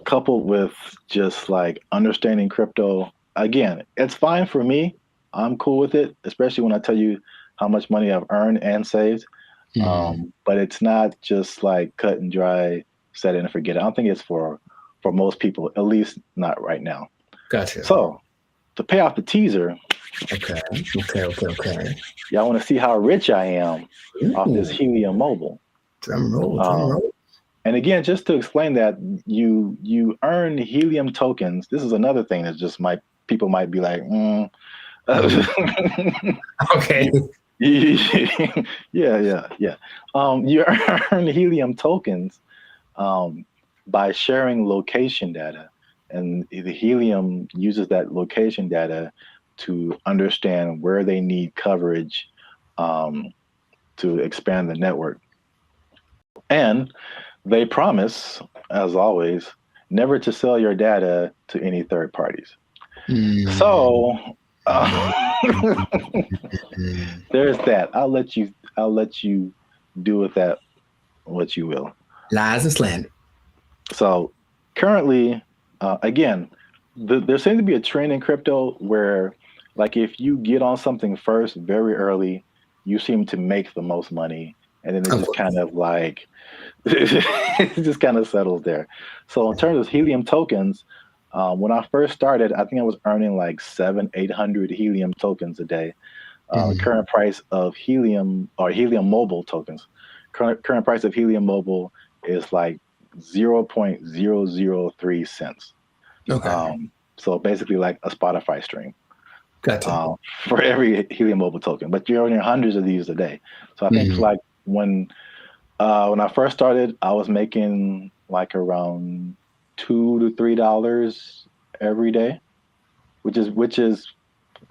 coupled with just like understanding crypto, again, it's fine for me. I'm cool with it, especially when I tell you how much money I've earned and saved. But it's not just like cut and dry, set it and forget it. I don't think it's for most people, at least not right now. Gotcha. So to pay off the teaser, okay. Y'all want to see how rich I am off this Helium Mobile. Drum roll. And again, just to explain that, you earn Helium tokens. This is another thing that just people might be like, okay. Yeah. You earn Helium tokens by sharing location data, and the Helium uses that location data to understand where they need coverage to expand the network. And they promise, as always, never to sell your data to any third parties. So there's that. I'll let you do with that what you will. Lies and slander. So currently, again, there seems to be a trend in crypto where, like, if you get on something first very early, you seem to make the most money, and then it just kind of like it just kind of settles there. So in terms of Helium tokens, when I first started, I think I was earning like 700-800 Helium tokens a day. Current price of Helium or Helium Mobile tokens. Current price of Helium Mobile is like 0.003 cents. Okay. So basically like a Spotify stream. Gotcha. For every Helium Mobile token, but you're earning hundreds of these a day. So I think like when I first started, I was making like around $2 to $3 every day, which is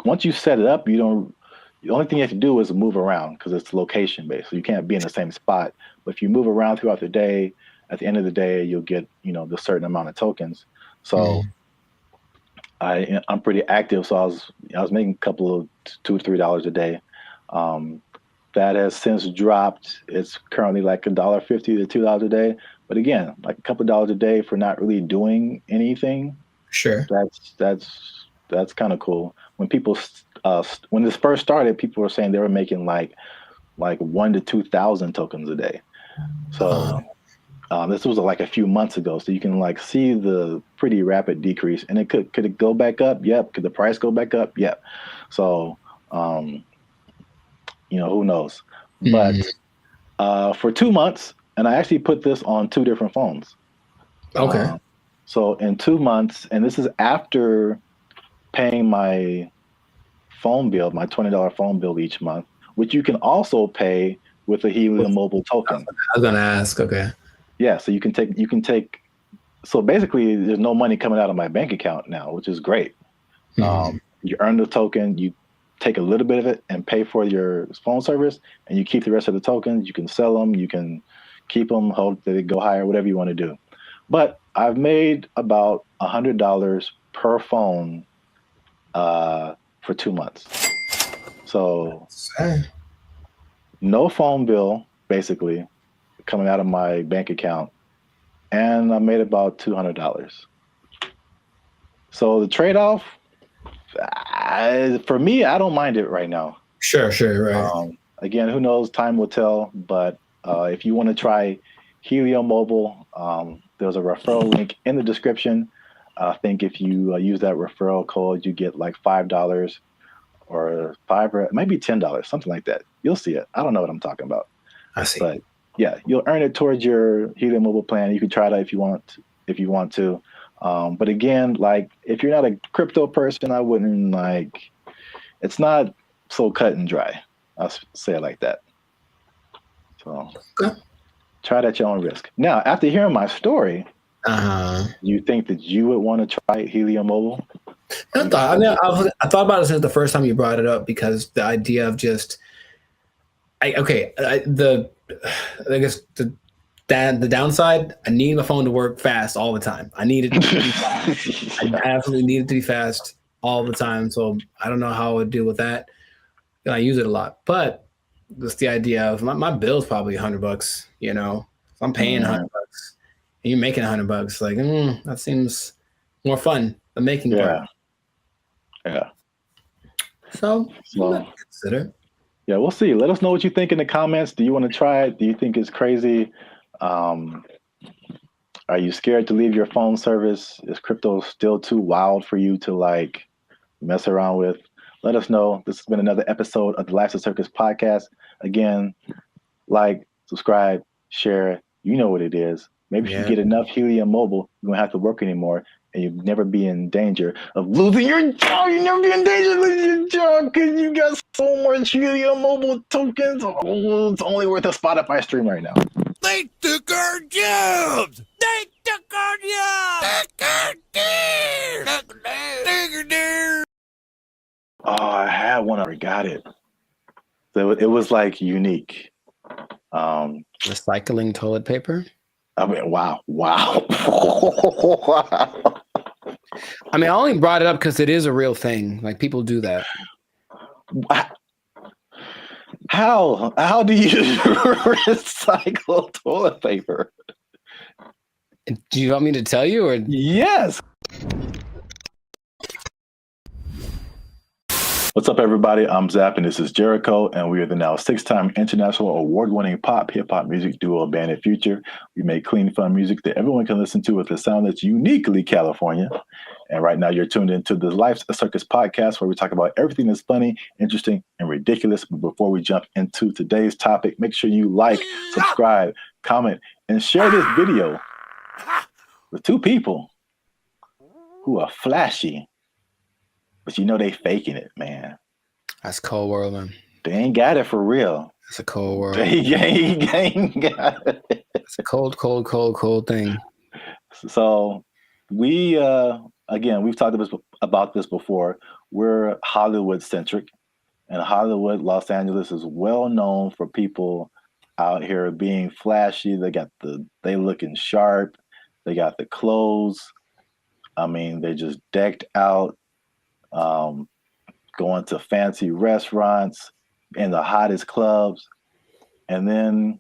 once you set it up, the only thing you have to do is move around because it's location based. So you can't be in the same spot. But if you move around throughout the day, at the end of the day, you'll get, the certain amount of tokens. So I'm pretty active. So I was making a couple of $2 to $3 a day. That has since dropped. It's currently like $1.50 to $2 a day. But again, like a couple of dollars a day for not really doing anything. Sure. That's kind of cool. When people when this first started, people were saying they were making like 1,000 to 2,000 tokens a day. So this was like a few months ago. So you can like see the pretty rapid decrease. And it could it go back up? Yep. Could the price go back up? Yep. So who knows? But for 2 months, and I actually put this on 2 different phones. Okay. So in 2 months, and this is after paying my phone bill, my $20 phone bill each month, which you can also pay with a Helium Mobile token. I was gonna ask. Okay. Yeah, so you can take. So basically, there's no money coming out of my bank account now, which is great. You earn the token, you take a little bit of it and pay for your phone service, and you keep the rest of the tokens. You can sell them, you can keep them, hope that they go higher, whatever you want to do. But I've made about $100 per phone for 2 months. So no phone bill, basically, coming out of my bank account, and I made about $200. So the trade-off, For me, I don't mind it right now. Sure, right. Again, who knows? Time will tell. But if you want to try Helium Mobile, there's a referral link in the description. I think if you use that referral code, you get like $5 or or maybe $10, something like that. You'll see it. I don't know what I'm talking about. I see. But yeah, you'll earn it towards your Helium Mobile plan. You can try that if you want to. But again, like if you're not a crypto person, I wouldn't like. It's not so cut and dry. I'll say it like that. So try that at your own risk. Now, after hearing my story, you think that you would want to try Helium Mobile? I thought about it since the first time you brought it up, because the idea of just, I guess the downside, I need my phone to work fast all the time. I need it to be fast. I absolutely need it to be fast all the time. So I don't know how I would deal with that. And I use it a lot, but just the idea of my bill's probably $100, you know, if I'm paying $100 and you're making $100, like, that seems more fun than making part. Yeah. So consider. Yeah, we'll see. Let us know what you think in the comments. Do you want to try it? Do you think it's crazy? Are you scared to leave your phone service? Is crypto still too wild for you to like mess around with? Let us know. This has been another episode of the Life's a Circus podcast. Again, like, subscribe, share. You know what it is. Maybe if you get enough Helium Mobile, you won't have to work anymore, and you'll never be in danger of losing your job. You never be in danger of losing your job because you got so much Helium Mobile tokens. Oh, it's only worth a Spotify stream right now. They took our jobs! They took our jobs! Oh, I had one. I forgot it. So it was like unique. Recycling toilet paper? I mean, wow. I mean, I only brought it up because it is a real thing. Like, people do that. How do you recycle toilet paper? Do you want me to tell you, or? Yes. What's up, everybody? I'm Zap, and this is Jericho, and we are the now 6-time international award-winning pop hip-hop music duo Band of Future. We make clean, fun music that everyone can listen to with a sound that's uniquely California. And right now, you're tuned into the Life's a Circus podcast, where we talk about everything that's funny, interesting, and ridiculous. But before we jump into today's topic, make sure you like, subscribe, comment, and share this video with 2 people who are flashy, but you know they faking it, man. That's cold world, man. They ain't got it for real. It's a cold world. They ain't got it. It's a cold thing. So we, again, we've talked about this before. We're Hollywood centric, and Hollywood, Los Angeles is well known for people out here being flashy. They looking sharp. They got the clothes. I mean, they just decked out. Going to fancy restaurants in the hottest clubs, and then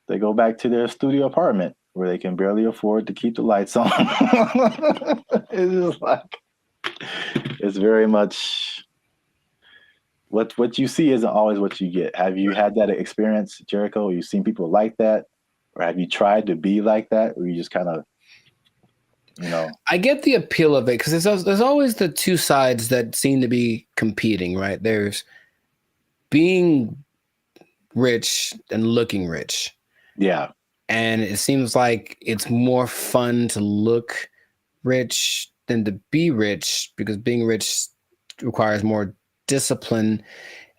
they go back to their studio apartment where they can barely afford to keep the lights on. It's just like, it's very much what you see isn't always what you get. Have you had that experience, Jericho? Have you seen people like that, or have you tried to be like that, or you just kind of, you know? I get the appeal of it because there's always the two sides that seem to be competing, right? There's being rich and looking rich. Yeah. And it seems like it's more fun to look rich than to be rich, because being rich requires more discipline,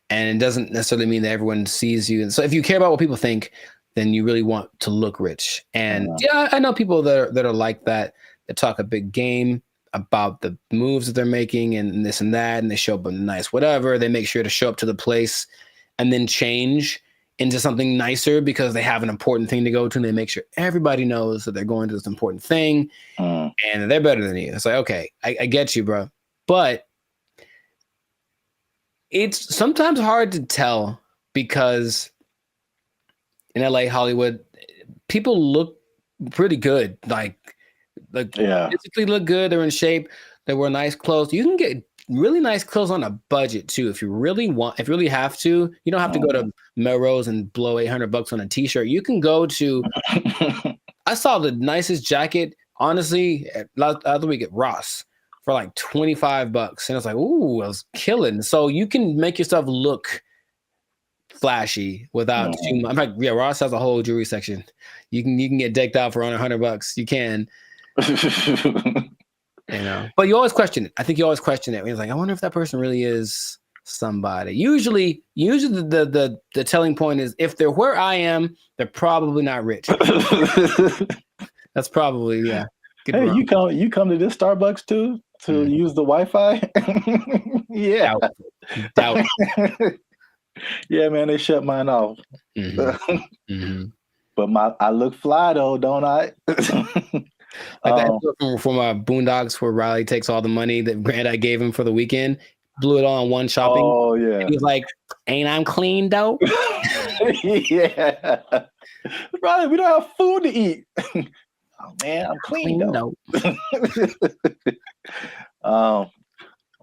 and it doesn't necessarily mean that everyone sees you. And so if you care about what people think, then you really want to look rich. And yeah, I know people that are like that talk a big game about the moves that they're making and this and that, and they show up in nice whatever. They make sure to show up to the place and then change into something nicer because they have an important thing to go to, and they make sure everybody knows that they're going to this important thing and they're better than you. It's like, okay, I get you, bro. But it's sometimes hard to tell because in LA, Hollywood, people look pretty good. Like physically look good. They're in shape. They wear nice clothes. You can get really nice clothes on a budget too. If you really have to, you don't have to go to Melrose and blow $800 on a t-shirt. You can go to, I saw the nicest jacket, honestly, other week at Ross for like $25. And I was like, ooh, I was killing. So you can make yourself look flashy without too much. In fact, yeah, Ross has a whole jewelry section. You can get decked out for under $100. You can. You know, but you always question it. I think you always question it. It's like, I wonder if that person really is somebody. Usually the telling point is if they're where I am, they're probably not rich. That's probably, yeah. Hey, you come to this Starbucks too to use the Wi-Fi? Yeah. Doubt. Yeah, man, they shut mine off. But I look fly though, don't I? Like that from Boondocks where Riley takes all the money that Grandad gave him for the weekend, blew it all on one shopping. Oh yeah. He's like, ain't I'm clean though? Yeah. Riley, we don't have food to eat. Oh man, I'm clean though. Well,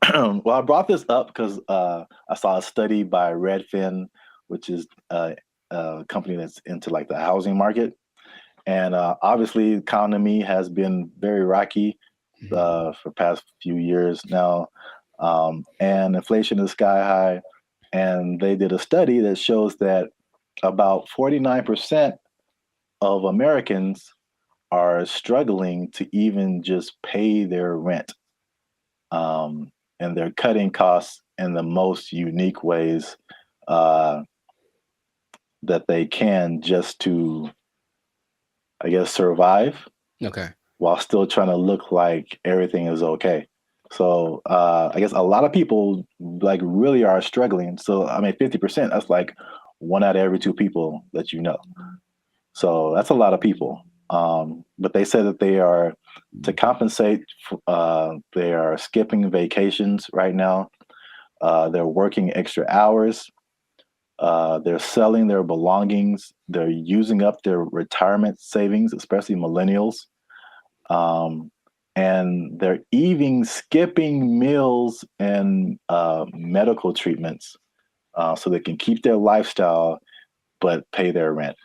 I brought this up because I saw a study by Redfin, which is a company that's into like the housing market. And obviously, the economy has been very rocky for the past few years now. And inflation is sky high. And they did a study that shows that about 49% of Americans are struggling to even just pay their rent. And they're cutting costs in the most unique ways that they can just to, I guess, survive. Okay. While still trying to look like everything is okay. So I guess a lot of people like really are struggling. So I mean, 50%, that's like 1 out of every 2 people that you know. So that's a lot of people. But they said that they are, to compensate, they are skipping vacations right now. They're working extra hours. They're selling their belongings. They're using up their retirement savings, especially millennials. And they're even skipping meals and medical treatments so they can keep their lifestyle but pay their rent.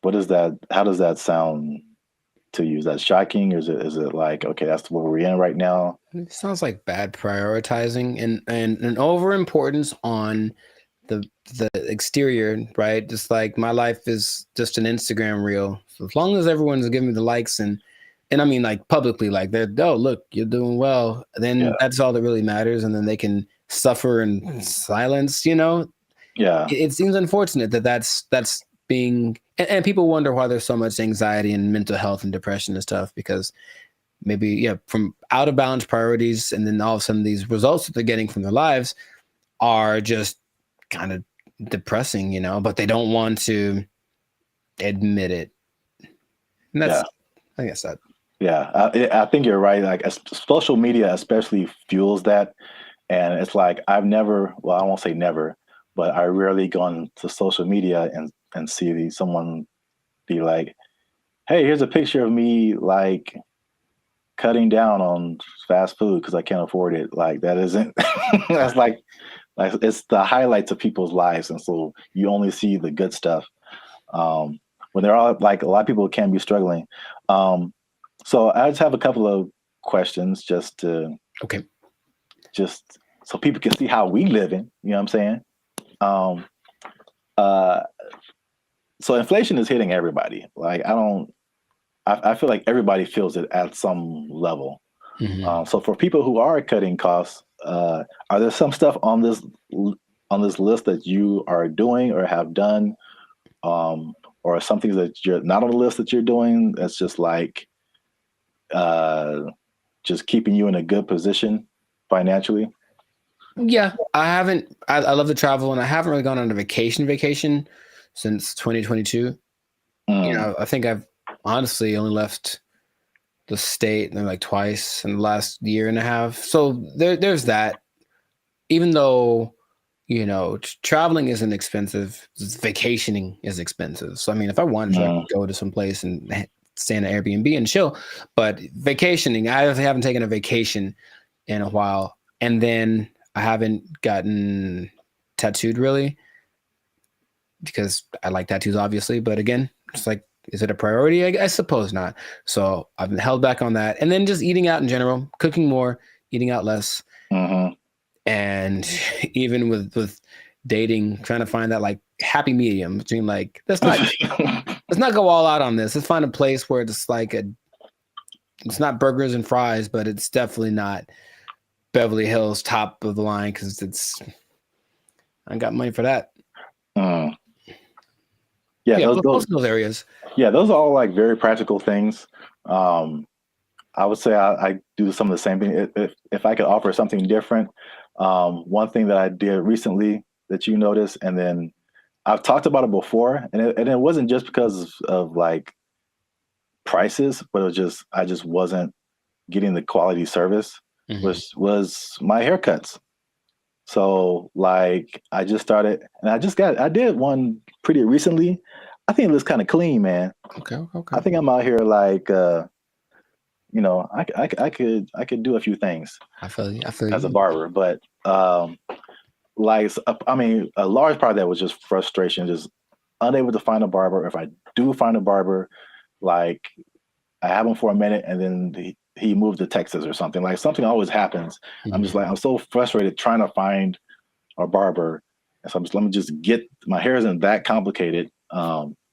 What is that? How does that sound to you? Is that shocking? Or is it like, okay, that's what we're in right now? It sounds like bad prioritizing and an overimportance on the exterior, right? Just like my life is just an Instagram reel. So as long as everyone's giving me the likes and I mean like publicly, like they're, oh look, you're doing well, then that's all that really matters, and then they can suffer in silence, you know? Yeah. It seems unfortunate that's being, and people wonder why there's so much anxiety and mental health and depression and stuff, because maybe from out of balance priorities, and then all of a sudden these results that they're getting from their lives are just kind of depressing, you know, but they don't want to admit it. And that's, I guess that. Yeah, I think you're right. Like social media especially fuels that. And it's like, I won't say never, but I rarely go on to social media and see someone be like, hey, here's a picture of me like cutting down on fast food because I can't afford it. Like that isn't, that's like it's the highlights of people's lives. And so you only see the good stuff. When they're all like, a lot of people can be struggling. So I just have a couple of questions just so people can see how we living, you know what I'm saying? So inflation is hitting everybody. Like I feel like everybody feels it at some level. So for people who are cutting costs, are there some stuff on this list that you are doing or have done, or some things that you're not on the list that you're doing that's just like just keeping you in a good position financially? Yeah, I love to travel, and I haven't really gone on a vacation since 2022. You know, I think I've honestly only left the state like twice in the last year and a half. So there's that. Even though, you know, traveling isn't expensive, vacationing is expensive. So I mean, if I wanted to, I could go to some place and stay in an Airbnb and chill. But vacationing, I haven't taken a vacation in a while, and then I haven't gotten tattooed really because I like tattoos, obviously. But again, it's like, is it a priority? I suppose not. So I've been held back on that, and then just eating out in general, cooking more, eating out less, and even with dating, trying to find that like happy medium between like let's not go all out on this. Let's find a place where it's like it's not burgers and fries, but it's definitely not Beverly Hills top of the line because I got money for that. Yeah, those areas. Yeah, those are all like very practical things. I would say I do some of the same thing. If I could offer something different, one thing that I did recently that you noticed, and then I've talked about it before, and it wasn't just because of like prices, but it was just I just wasn't getting the quality service. Was my haircuts. So like I just started, and I did one pretty recently. I think it looks kind of clean, man. Okay. I think I'm out here like, I could do a few things. I feel you. As a barber, but like, I mean, a large part of that was just frustration, just unable to find a barber. If I do find a barber, like I have him for a minute, and then he moved to Texas or something. Like something always happens. I'm just like, I'm so frustrated trying to find a barber. And so let me just get, my hair isn't that complicated.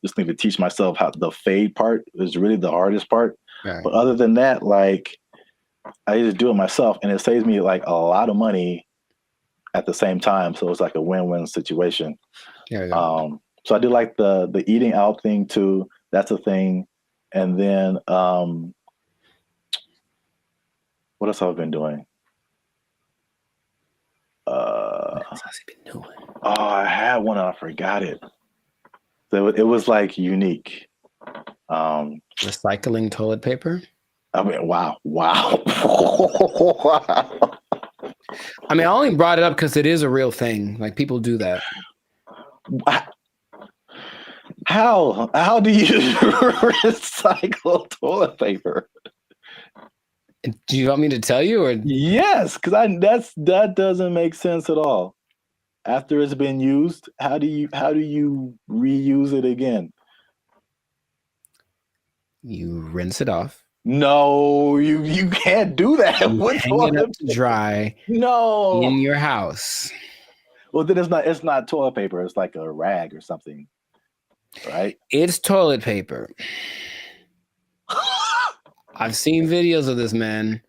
Just need to teach myself how the fade part is really the hardest part. Right. But other than that, like I just do it myself, and it saves me like a lot of money at the same time. So it's like a win-win situation. Yeah. So I do like the eating out thing too. That's a thing. And then what else have I been doing? What else has he been doing? Oh, I had one and I forgot it. So it was like unique. Recycling toilet paper. I mean, wow. I mean, I only brought it up because it is a real thing. Like people do that. How do you recycle toilet paper? Do you want me to tell you, or yes? Because that doesn't make sense at all. After it's been used, how do you reuse it again? You rinse it off. No, you can't do that. You hang it up to dry. No, in your house. Well, then it's not toilet paper. It's like a rag or something, right? It's toilet paper. I've seen videos of this, man.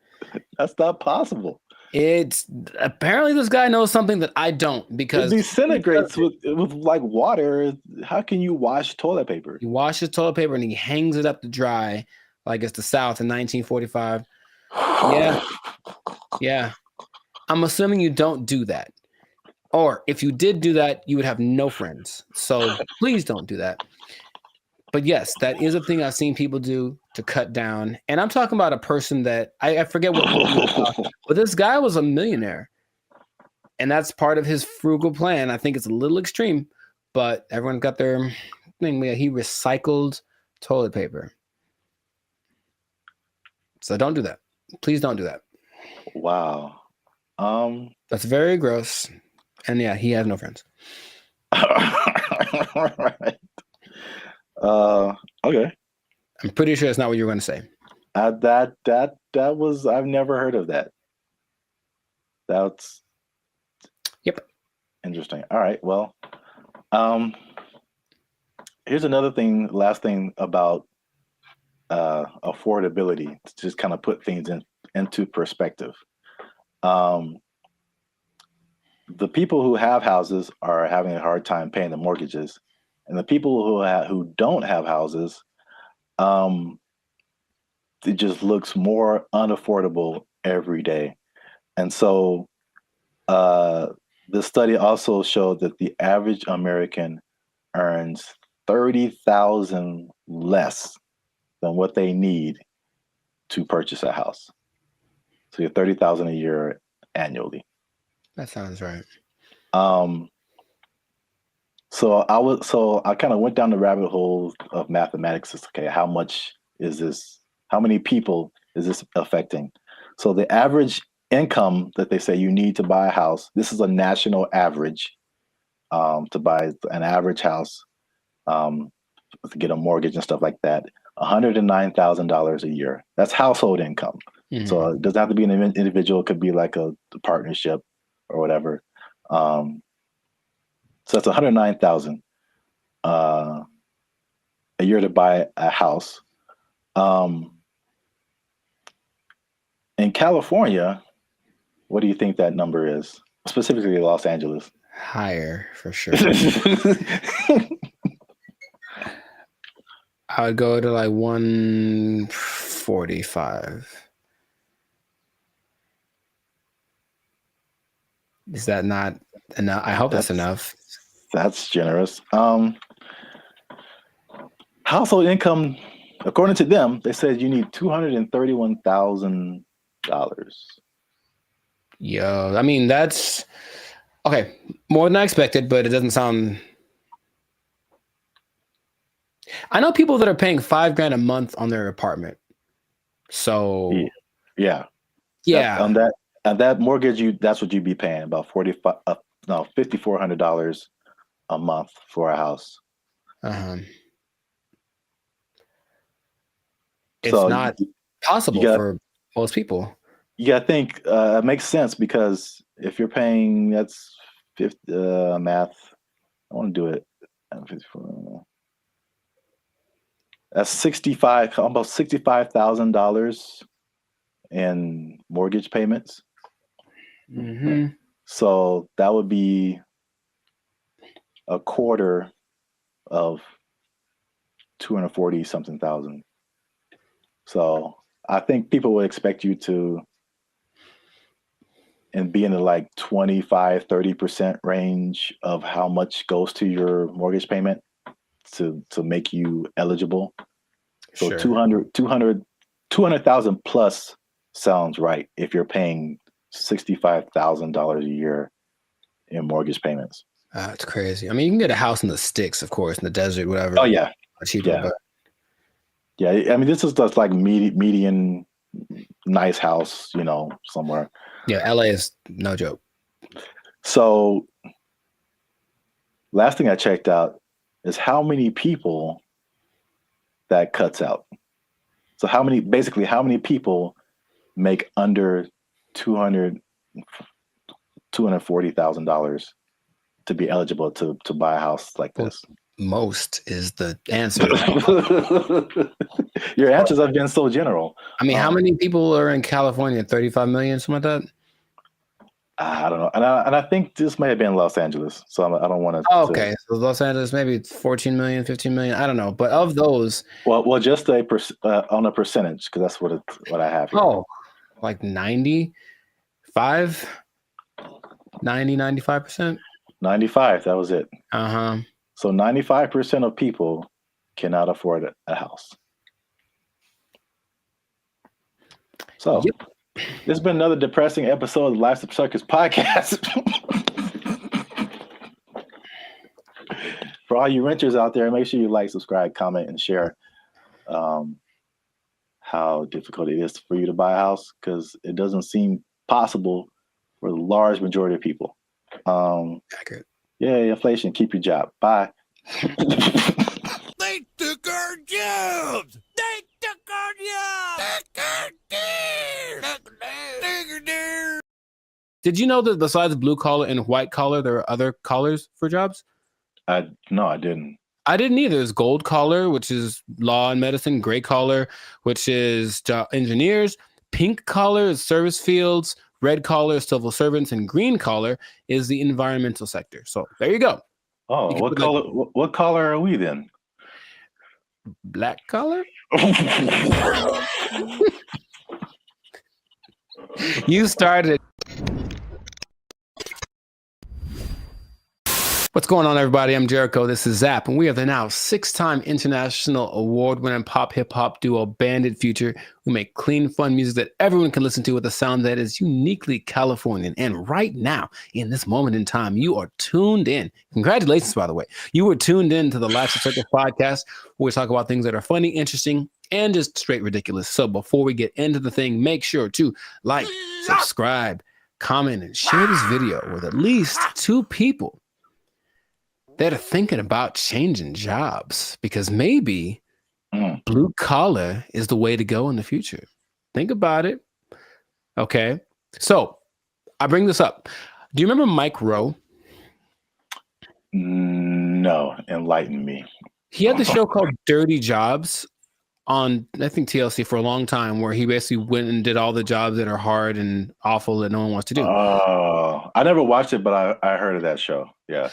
That's not possible. It's apparently this guy knows something that I don't, because it disintegrates with like water. How can you wash toilet paper? He washes toilet paper and he hangs it up to dry like it's the South in 1945. Yeah. I'm assuming you don't do that. Or if you did do that, you would have no friends. So please don't do that. But yes, that is a thing I've seen people do to cut down. And I'm talking about a person that I forget what, but this guy was a millionaire. And that's part of his frugal plan. I think it's a little extreme, but everyone got their thing. He recycled toilet paper. So don't do that. Please don't do that. Wow. That's very gross. And yeah, he has no friends. Right. Okay. I'm pretty sure that's not what you were going to say. That was, I've never heard of that. That's interesting. All right. Well, here's another thing, last thing about affordability, to just kind of put things into perspective. The people who have houses are having a hard time paying the mortgages, and the people who don't have houses, it just looks more unaffordable every day. And so the study also showed that the average American earns $30,000 less than what they need to purchase a house. So you're $30,000 a year annually. That sounds right. So I kind of went down the rabbit hole of mathematics. Okay, how much is this? How many people is this affecting? So the average income that they say you need to buy a house, this is a national average, to buy an average house, to get a mortgage and stuff like that, $109,000 a year. That's household income. Mm-hmm. So it doesn't have to be an individual. It could be like a partnership or whatever. So that's $109,000 a year to buy a house. In California, what do you think that number is? Specifically Los Angeles. Higher for sure. I would go to like 145. Is that not enough? I hope that's enough. That's generous. Household income, according to them, they said you need $231,000. Yo, I mean, that's okay. More than I expected, but it doesn't sound. I know people that are paying $5,000 a month on their apartment. So yeah. On that mortgage, that's what you'd be paying, about $5,400 a month for a house. It's not possible for most people. You got to think it makes sense, because if you're paying, that's math. I want to do it. That's almost $65,000 in mortgage payments. Mm-hmm. So that would be a quarter of 240 something thousand. So I think people would expect you to be in the like 25-30% range of how much goes to your mortgage payment to make you eligible. So Sure. 200,000 plus sounds right if you're paying $65,000 a year in mortgage payments. It's crazy. I mean, you can get a house in the sticks, of course, in the desert, whatever. Oh yeah, cheaper. yeah. But Yeah, I mean, this is just like median nice house, somewhere. Yeah, LA is no joke. So last thing I checked out is how many people that cuts out. So how many people make under $240,000 to be eligible to buy a house like this? Most is the answer. Your answers have been so general. I mean, how many people are in California? 35 million, something like that? I don't know. And I think this may have been Los Angeles. So I don't want to. Oh, okay. So Los Angeles, maybe 14 million, 15 million. I don't know. But of those. Well, just on a percentage, because that's what I have here. Oh, like 95%? 95%? 95. That was it. Uh-huh. So 95% of people cannot afford a house. So this has been another depressing episode of the Life's a Circus podcast. For all you renters out there, make sure you like, subscribe, comment, and share how difficult it is for you to buy a house, because it doesn't seem possible for the large majority of people. Accurate. Yeah, inflation. Keep your job. Bye. They took our jobs. They took our jobs. Did you know that besides blue collar and white collar, there are other collars for jobs? No, I didn't. I didn't either. There's gold collar, which is law and medicine. Gray collar, which is engineers. Pink collar is service fields. Red collar is civil servants, and green collar is the environmental sector. So there you go. Oh, what color? What color are we then? Black collar. You started. What's going on, everybody? I'm Jericho. This is Zap, and we are the now 6-time international award-winning pop hip-hop duo Bandit Future, who make clean, fun music that everyone can listen to with a sound that is uniquely Californian. And right now, in this moment in time, you are tuned in. Congratulations, by the way. You were tuned in to the Life's a Circus podcast, where we talk about things that are funny, interesting, and just straight ridiculous. So before we get into the thing, make sure to like, subscribe, comment, and share this video with at least 2 people that are thinking about changing jobs, because maybe blue collar is the way to go in the future. Think about it. Okay. So I bring this up. Do you remember Mike Rowe? No, enlighten me. He had the show called Dirty Jobs on, I think, TLC for a long time, where he basically went and did all the jobs that are hard and awful that no one wants to do. Oh, I never watched it, but I heard of that show. Yeah.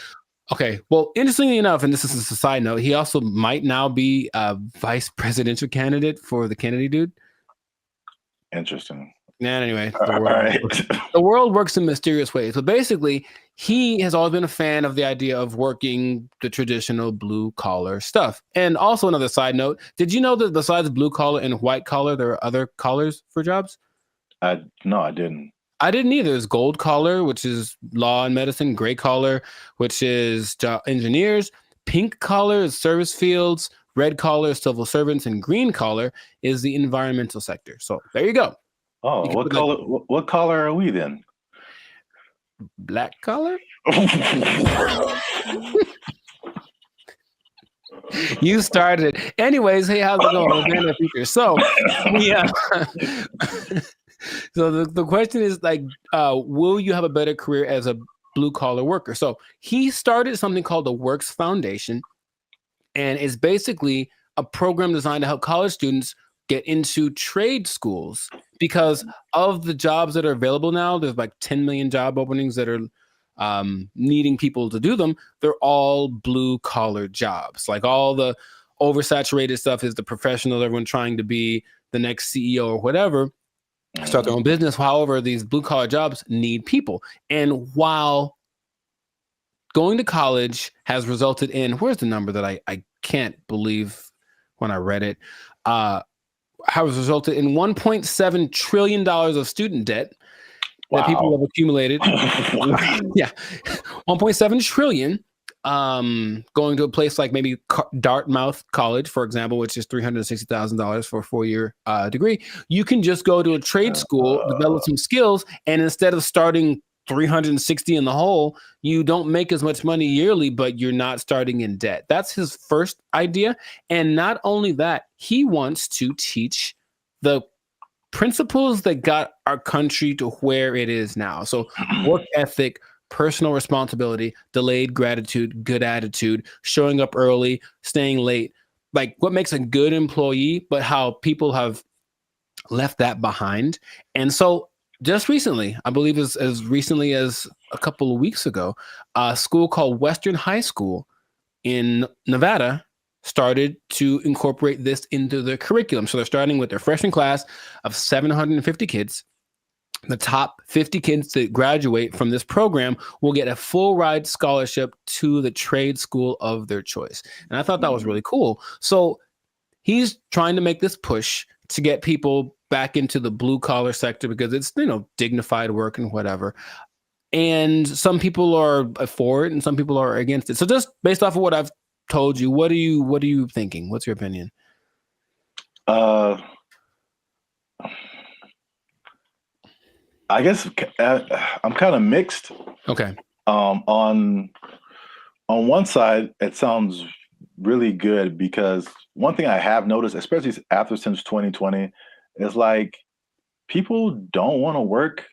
Okay. Well, interestingly enough, and this is a side note, he also might now be a vice presidential candidate for the Kennedy dude. Interesting. And anyway, the world works in mysterious ways. But basically, he has always been a fan of the idea of working the traditional blue collar stuff. And also, another side note, did you know that besides blue collar and white collar, there are other collars for jobs? No, I didn't. I didn't either. There's gold collar, which is law and medicine, gray collar, which is engineers, pink collar is service fields, red collar is civil servants, and green collar is the environmental sector. So there you go. Oh, what color? What color are we then? Black collar. You started it. Anyways, hey, how's it going? So, yeah. So the question is like, will you have a better career as a blue collar worker? So he started something called the Works Foundation, and it's basically a program designed to help college students get into trade schools, because of the jobs that are available now. There's like 10 million job openings that are needing people to do them. They're all blue collar jobs. Like all the oversaturated stuff is the professional, everyone trying to be the next CEO or whatever, start their own business. However, these blue collar jobs need people. And while going to college has resulted in, where's the number that I can't believe when I read it, has resulted in $1.7 trillion of student debt that people have accumulated. Yeah, 1.7 trillion. Going to a place like maybe Dartmouth College, for example, which is $360,000 for a 4-year degree. You can just go to a trade school, develop some skills, and instead of starting 360 in the hole, you don't make as much money yearly, but you're not starting in debt. That's his first idea. And not only that, he wants to teach the principles that got our country to where it is now. So work ethic, personal responsibility, delayed gratitude, good attitude, showing up early, staying late, like what makes a good employee, but how people have left that behind. And so just recently, I believe as recently as a couple of weeks ago, a school called Western High School in Nevada started to incorporate this into their curriculum. So they're starting with their freshman class of 750 kids. The top 50 kids that graduate from this program will get a full ride scholarship to the trade school of their choice. And I thought that was really cool. So he's trying to make this push to get people back into the blue collar sector because it's, dignified work and whatever. And some people are for it and some people are against it. So just based off of what I've told you, what are you thinking? What's your opinion? I guess I'm kind of mixed. Okay. On one side, it sounds really good because one thing I have noticed, especially since 2020, is like people don't want to work,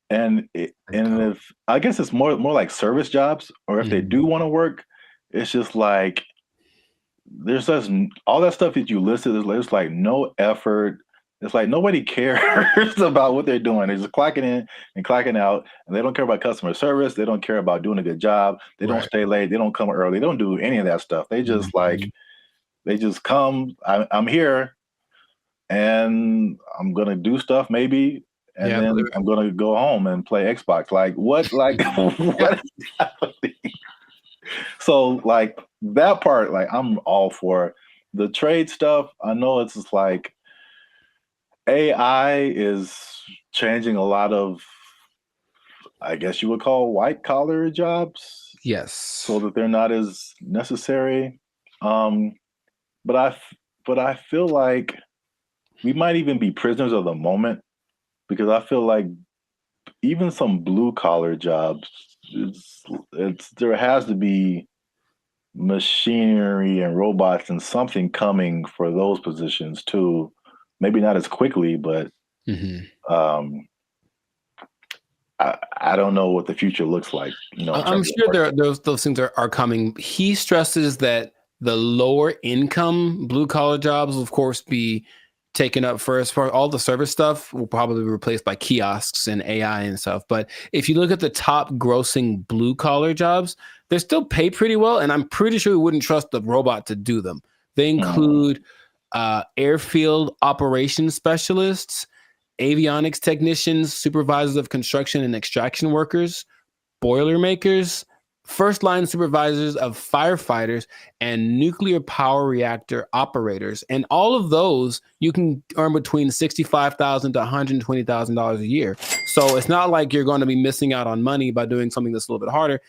and if I guess it's more like service jobs, or if they do want to work, it's just like there's just all that stuff that you listed. There's like no effort. It's like nobody cares about what they're doing. They're just clocking in and clocking out, and they don't care about customer service. They don't care about doing a good job. They don't stay late. They don't come early. They don't do any of that stuff. They just they just come. I'm here, and I'm gonna do stuff maybe, and then I'm gonna go home and play Xbox. Like what? Like what is happening? So like that part, like I'm all for the trade stuff. I know it's just like AI is changing a lot of, I guess you would call white collar jobs. Yes. So that they're not as necessary. But but I feel like we might even be prisoners of the moment because I feel like even some blue collar jobs, it's there has to be machinery and robots and something coming for those positions too. Maybe not as quickly, but I don't know what the future looks like. You know, I'm sure those things are coming. He stresses that the lower income blue collar jobs will, of course, be taken up first. For all the service stuff will probably be replaced by kiosks and AI and stuff. But if you look at the top grossing blue collar jobs, they still pay pretty well. And I'm pretty sure we wouldn't trust the robot to do them. They include airfield operations specialists, avionics technicians, supervisors of construction and extraction workers, boilermakers, first line supervisors of firefighters, and nuclear power reactor operators. And all of those you can earn between $65,000 to $120,000 a year. So it's not like you're going to be missing out on money by doing something that's a little bit harder.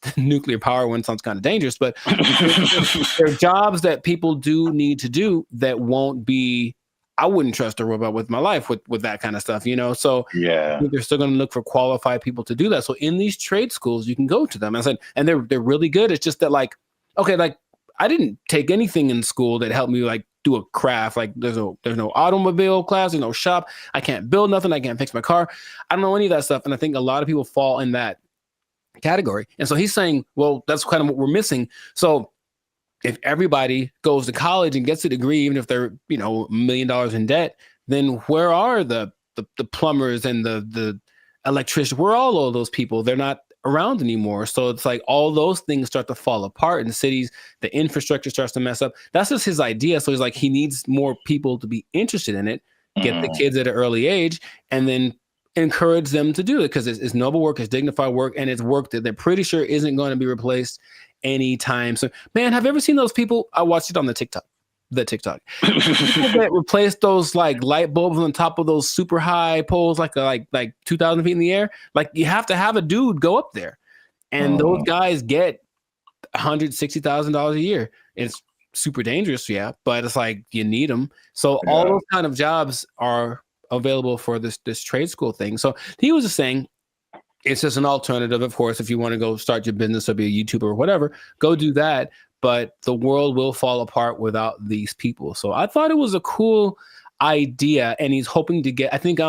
The nuclear power one sounds kind of dangerous, but there are jobs that people do need to do that won't be. I wouldn't trust a robot with my life with that kind of stuff, you know? So yeah, they're still going to look for qualified people to do that. So in these trade schools, you can go to them. I said, and they're really good. It's just that like, okay, like I didn't take anything in school that helped me like do a craft. Like there's no automobile class, there's no shop. I can't build nothing. I can't fix my car. I don't know any of that stuff. And I think a lot of people fall in that category. And so he's saying, well, that's kind of what we're missing. So if everybody goes to college and gets a degree, even if they're, you know, $1 million in debt, then where are the plumbers and the electricians? Where are all of those people? They're not around anymore. So it's like all those things start to fall apart in cities. The infrastructure starts to mess up. That's just his idea. So he's like, he needs more people to be interested in it, get the kids at an early age, and then encourage them to do it because it's noble work, it's dignified work, and it's work that they're pretty sure isn't going to be replaced anytime. So, man, have you ever seen those people? I watched it on the TikTok. People that replace those like light bulbs on top of those super high poles, like 2,000 feet in the air. Like you have to have a dude go up there, and those guys get $160,000 a year. It's super dangerous, yeah, but it's like you need them. So all those kind of jobs are available for this trade school thing. So he was just saying it's just an alternative. Of course, if you want to go start your business or be a YouTuber or whatever, go do that. But the world will fall apart without these people. So I thought it was a cool idea, and he's hoping to get. I think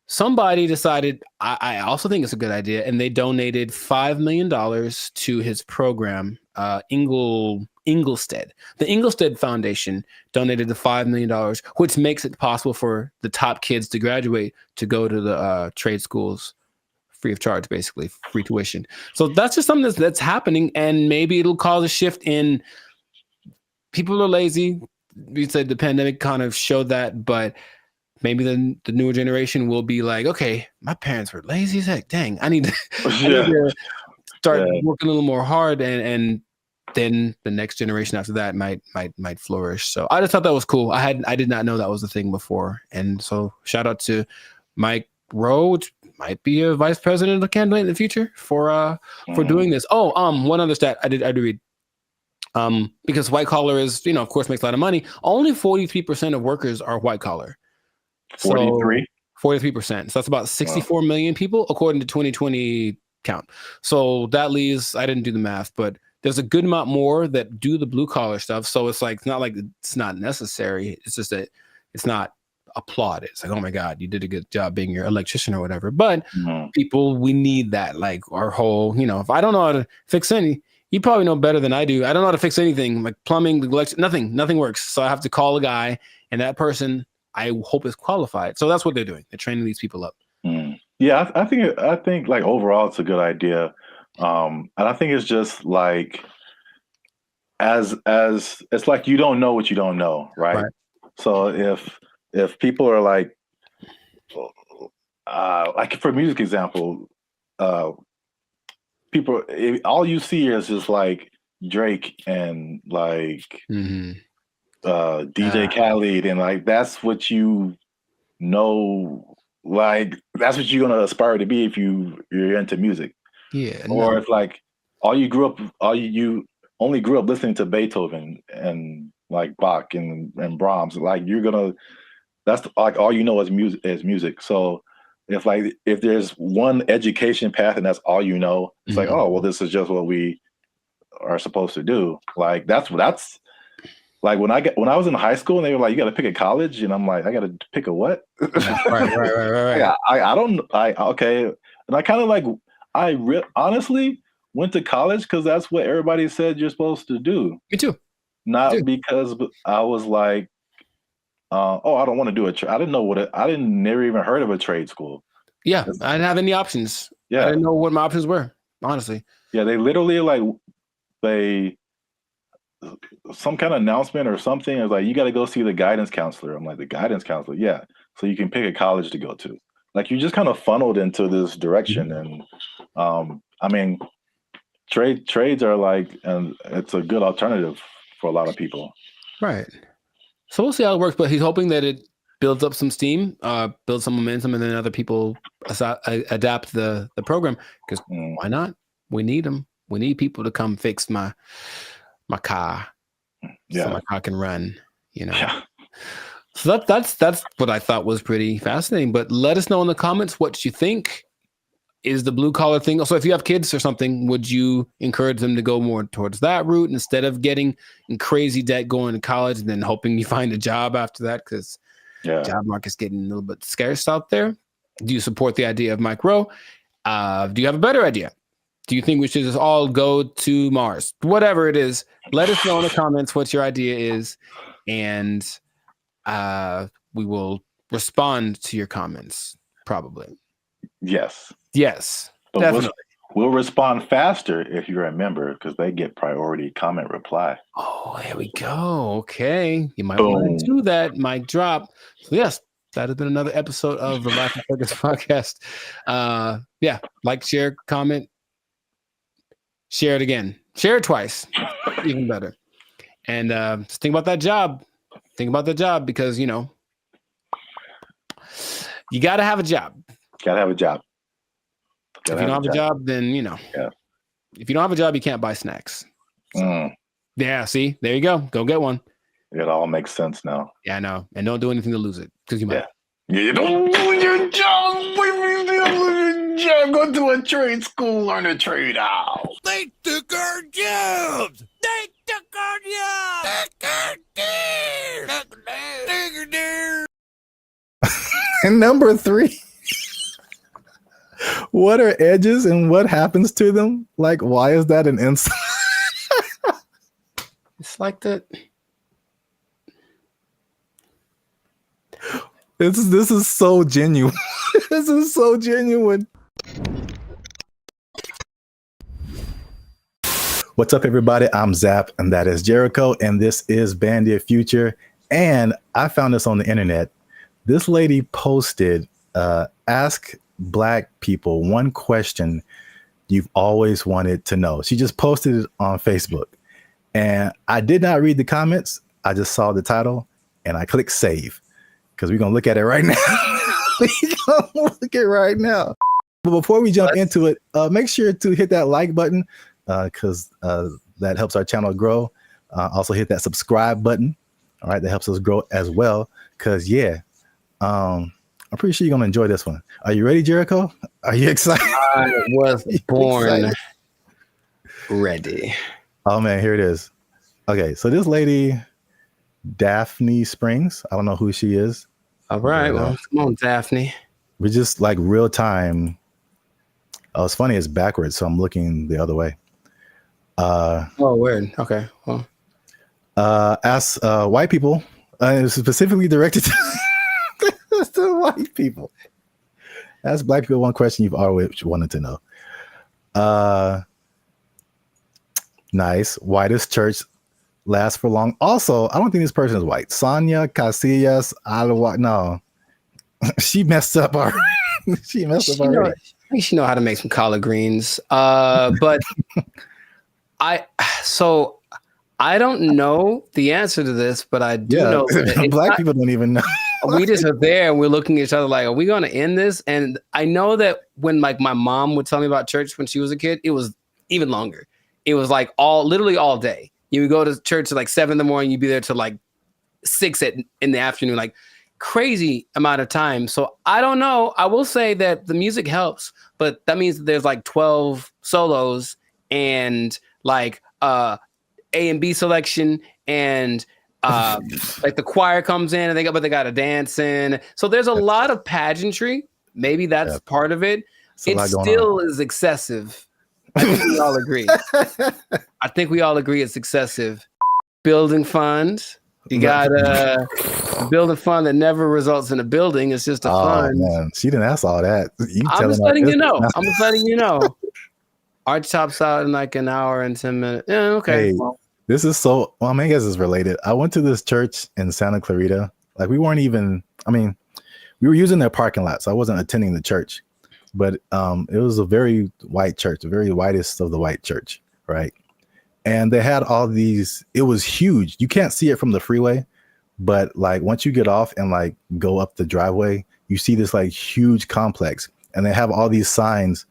somebody decided. I also think it's a good idea, and they donated $5 million to his program. Inglestead. The Inglestead Foundation donated the $5 million, which makes it possible for the top kids to graduate to go to the trade schools free of charge, basically free tuition. So that's just something that's happening, and maybe it'll cause a shift in people are lazy. We said the pandemic kind of showed that, but maybe the newer generation will be like, okay, my parents were lazy as heck. Dang, I need to start working a little more hard, and then the next generation after that might flourish. So I just thought that was cool. I did not know that was a thing before. And so shout out to Mike Rowe, which might be a vice president of candidate in the future for doing this. Oh, one other stat I did read. Because white collar is, of course, makes a lot of money. Only 43% of workers are white collar. 43? 43%. So that's about 64 million people according to 2020 count. So that leaves, I didn't do the math, but there's a good amount more that do the blue collar stuff. So it's like, it's not like it's not necessary. It's just that it's not applauded. It's like, oh my God, you did a good job being your electrician or whatever. But people, we need that. Like our whole, if I don't know how to fix any, you probably know better than I do. I don't know how to fix anything like plumbing, nothing works. So I have to call a guy, and that person I hope is qualified. So that's what they're doing. They're training these people up. Yeah, I think like overall it's a good idea. And I think it's just like as it's like you don't know what you don't know, right? So if people are like for music example, people all you see is just like Drake and like DJ Khaled, and like that's what you know, like that's what you're gonna aspire to be if you're into music. Yeah. Or if like you only grew up listening to Beethoven and like Bach and Brahms. Like that's like all you know is music. So if there's one education path and that's all you know, it's like, oh well, this is just what we are supposed to do. Like that's like when I was in high school and they were like, you got to pick a college, and I'm like, I got to pick a what? Right. Yeah, okay, and I kind of like honestly went to college because that's what everybody said you're supposed to do. Me too. Not because I was like, oh, I don't want to do I didn't know never even heard of a trade school. Yeah, I didn't have any options. Yeah, I didn't know what my options were, honestly. Yeah, they literally some kind of announcement or something. It was like, you got to go see the guidance counselor. I'm like, the guidance counselor? Yeah. So you can pick a college to go to. Like, you just kind of funneled into this direction. And I mean, trades are like, and it's a good alternative for a lot of people. Right. So we'll see how it works, but he's hoping that it builds up some steam, builds some momentum, and then other people adapt the program, because why not? We need them. We need people to come fix my car, so my car can run. Yeah. So that's what I thought was pretty fascinating. But let us know in the comments what you think is the blue collar thing. Also, if you have kids or something, would you encourage them to go more towards that route instead of getting in crazy debt going to college and then hoping you find a job after that? Because job market's getting a little bit scarce out there. Do you support the idea of Mike Rowe? Do you have a better idea? Do you think we should just all go to Mars? Whatever it is, let us know in the comments what your idea is, and we will respond to your comments, probably. Yes. But definitely. We'll respond faster if you're a member, because they get priority comment reply. Oh, there we go. Okay. You might want to do that. Mic drop. So yes, that has been another episode of the Life of Focus podcast. Like, share, comment. Share it again. Share it twice. Even better. And just think about that job. Think about the job, because, you got to have a job. If you don't have a job, then, if you don't have a job, you can't buy snacks. So, yeah, see? There you go. Go get one. It all makes sense now. Yeah, I know. And don't do anything to lose it, because you might. Yeah, you don't lose your job. Go to a trade school, learn a trade out. They took our jobs. They took our jobs. And number 3, what are edges and what happens to them? Like, why is that an insult? It's like that. This is so genuine. This is so genuine. What's up, everybody? I'm Zap, and that is Jericho, and this is BrandBee Future. And I found this on the internet. This lady posted, ask Black people one question you've always wanted to know. She just posted it on Facebook. And I did not read the comments. I just saw the title, and I clicked save, because we're going to look at it right now. We're going to look at it right now. But before we jump into it, make sure to hit that like button, because that helps our channel grow. Also hit that subscribe button. All right, that helps us grow as well. Because I'm pretty sure you're gonna enjoy this one. Are you ready, Jericho? Are you excited? I was born ready. Oh man, here it is. Okay, so this lady, Daphne Springs. I don't know who she is. All right, well, come on, Daphne. We're just like real time. Oh, it's funny. It's backwards, so I'm looking the other way. Oh, weird. Okay. Well, ask white people. Specifically directed to white people. Ask Black people one question you've always wanted to know. Nice. Whitest church lasts for long. Also, I don't think this person is white. Sonia Casillas Alwa. No, she messed up already. She messed up already. I think she know how to make some collard greens. But I don't know the answer to this, but I do know that Black people don't even know. We just are there and we're looking at each other like, are we going to end this? And I know that when like my mom would tell me about church when she was a kid, it was even longer. It was like literally all day. You would go to church at like 7 in the morning. You'd be there till like 6 in the afternoon, like crazy amount of time. So I don't know. I will say that the music helps, but that means that there's like 12 solos and like A and B selection and like the choir comes in and they got a dance in. So there's a lot of pageantry. Maybe that's part of it. It still is excessive. I think we all agree. I think we all agree it's excessive. Building fund. You got a building fund that never results in a building. It's just a fund. Man. She didn't ask all that. I'm just letting you know. I'm just letting you know. Our chops out in like an hour and 10 minutes. Yeah, okay. Hey, this is so, well, I mean, I guess it's related. I went to this church in Santa Clarita. Like we weren't even, I mean, we were using their parking lot, so I wasn't attending the church. But it was a very white church, the very whitest of the white church, right? And they had all these, it was huge. You can't see it from the freeway, but like once you get off and like go up the driveway, you see this like huge complex. And they have all these signs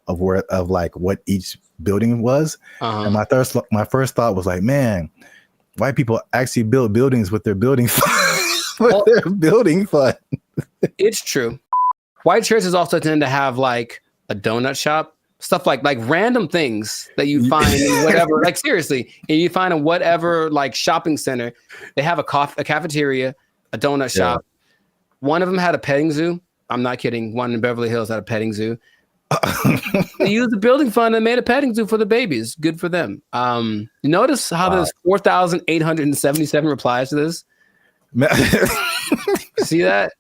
of like what each building was. And my first thought was like, man, white people actually build buildings with their building fund. Their building fund. It's true. White churches also tend to have like a donut shop. Stuff like random things that you find in whatever, like seriously, and you find in whatever like shopping center. They have a cafeteria, a donut shop. One of them had a petting zoo. I'm not kidding. One in Beverly Hills had a petting zoo. They used the building fund and made a petting zoo for the babies. Good for them. Notice how there's 4,877 replies to this. See that?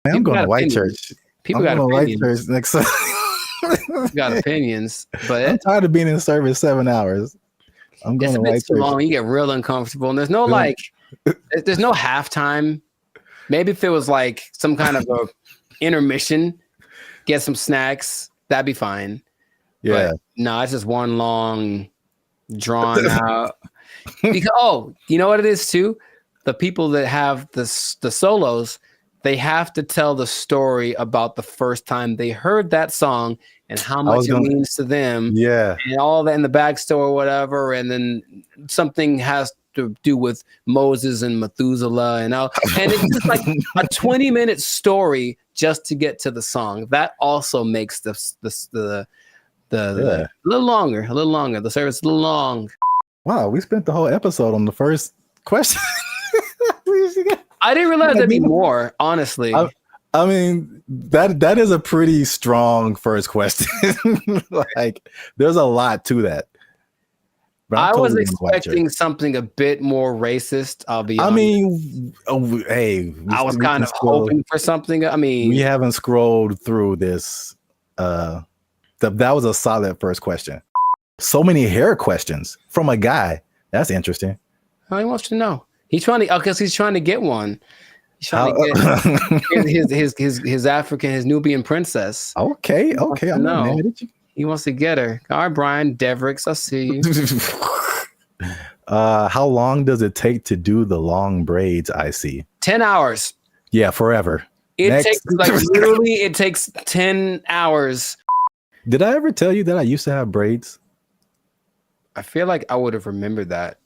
Man, I'm going to white church. People got opinions. White church next time. Got opinions, but I'm tired of being in service 7 hours. I'm going to white church. Long, you get real uncomfortable, and there's no like, there's no halftime. Maybe if it was like some kind of a intermission, get some snacks, that'd be fine. Yeah, but no, it's just one long, drawn out. Because you know what it is too? The people that have the solos, they have to tell the story about the first time they heard that song and how much it means to them. Yeah. And all that in the backstory or whatever. And then something has to do with Moses and Methuselah and it's just like a 20-minute story just to get to the song. That also makes the a little longer. The service a little long. Wow, we spent the whole episode on the first question. I didn't realize there'd be more, honestly. I mean, that is a pretty strong first question. Like, there's a lot to that. I was expecting something a bit more racist. I'll be honest. I mean, hey, I was kind of hoping for something. I mean, we haven't scrolled through this. That was a solid first question. So many hair questions from a guy. That's interesting. How he wants to know. He's trying to, because he's trying to get one. He's trying to get his African, his Nubian princess. Okay. I know. He wants to get her. All right, Brian Devricks, I see you. How long does it take to do the long braids? I see. 10 hours. Yeah, forever. Takes literally, it takes 10 hours. Did I ever tell you that I used to have braids? I feel like I would have remembered that.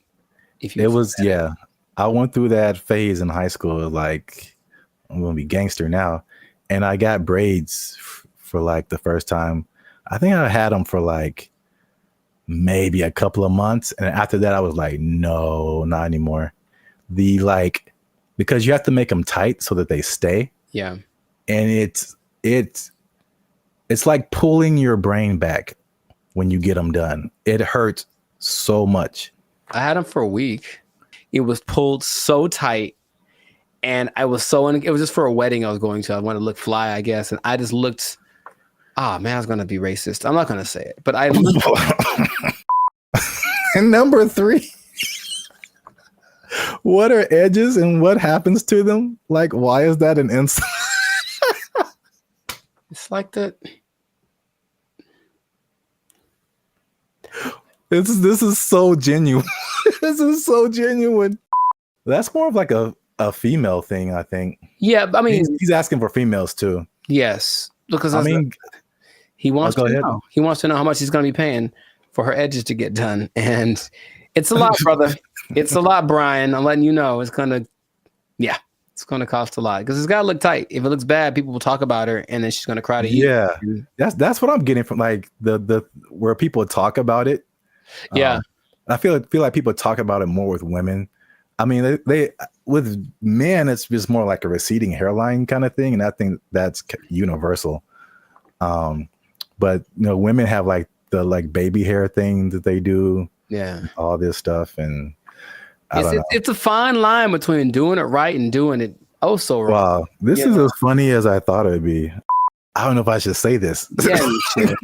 I went through that phase in high school. Like, I'm gonna be gangster now, and I got braids for like the first time. I think I had them for like maybe a couple of months, and after that, I was like, no, not anymore. Because you have to make them tight so that they stay. Yeah, and it's like pulling your brain back when you get them done. It hurts so much. I had them for a week. It was pulled so tight, and it was just for a wedding I was going to. I wanted to look fly, I guess, and I just looked. Ah, man, I was gonna be racist. I'm not gonna say it, but I looked. And number 3, what are edges and what happens to them? Like, why is that an insult? It's like that. This is so genuine. This is so genuine. That's more of like a female thing, I think. Yeah, I mean, he's asking for females too. Yes, because he wants to know. He wants to know how much he's going to be paying for her edges to get done, and It's a lot, brother. It's a lot, Brian. I'm letting you know. It's gonna cost a lot because it's gotta look tight. If it looks bad, people will talk about her, and then she's gonna cry to you. Yeah, that's what I'm getting from like the where people talk about it. Yeah, I feel like people talk about it more with women. I mean, they with men, it's just more like a receding hairline kind of thing, and I think that's universal. But women have like the baby hair thing that they do. Yeah, all this stuff, and I don't know. It's a fine line between doing it right and doing it so wrong. Wow, this is as funny as I thought it would be. I don't know if I should say this. Yeah, you should.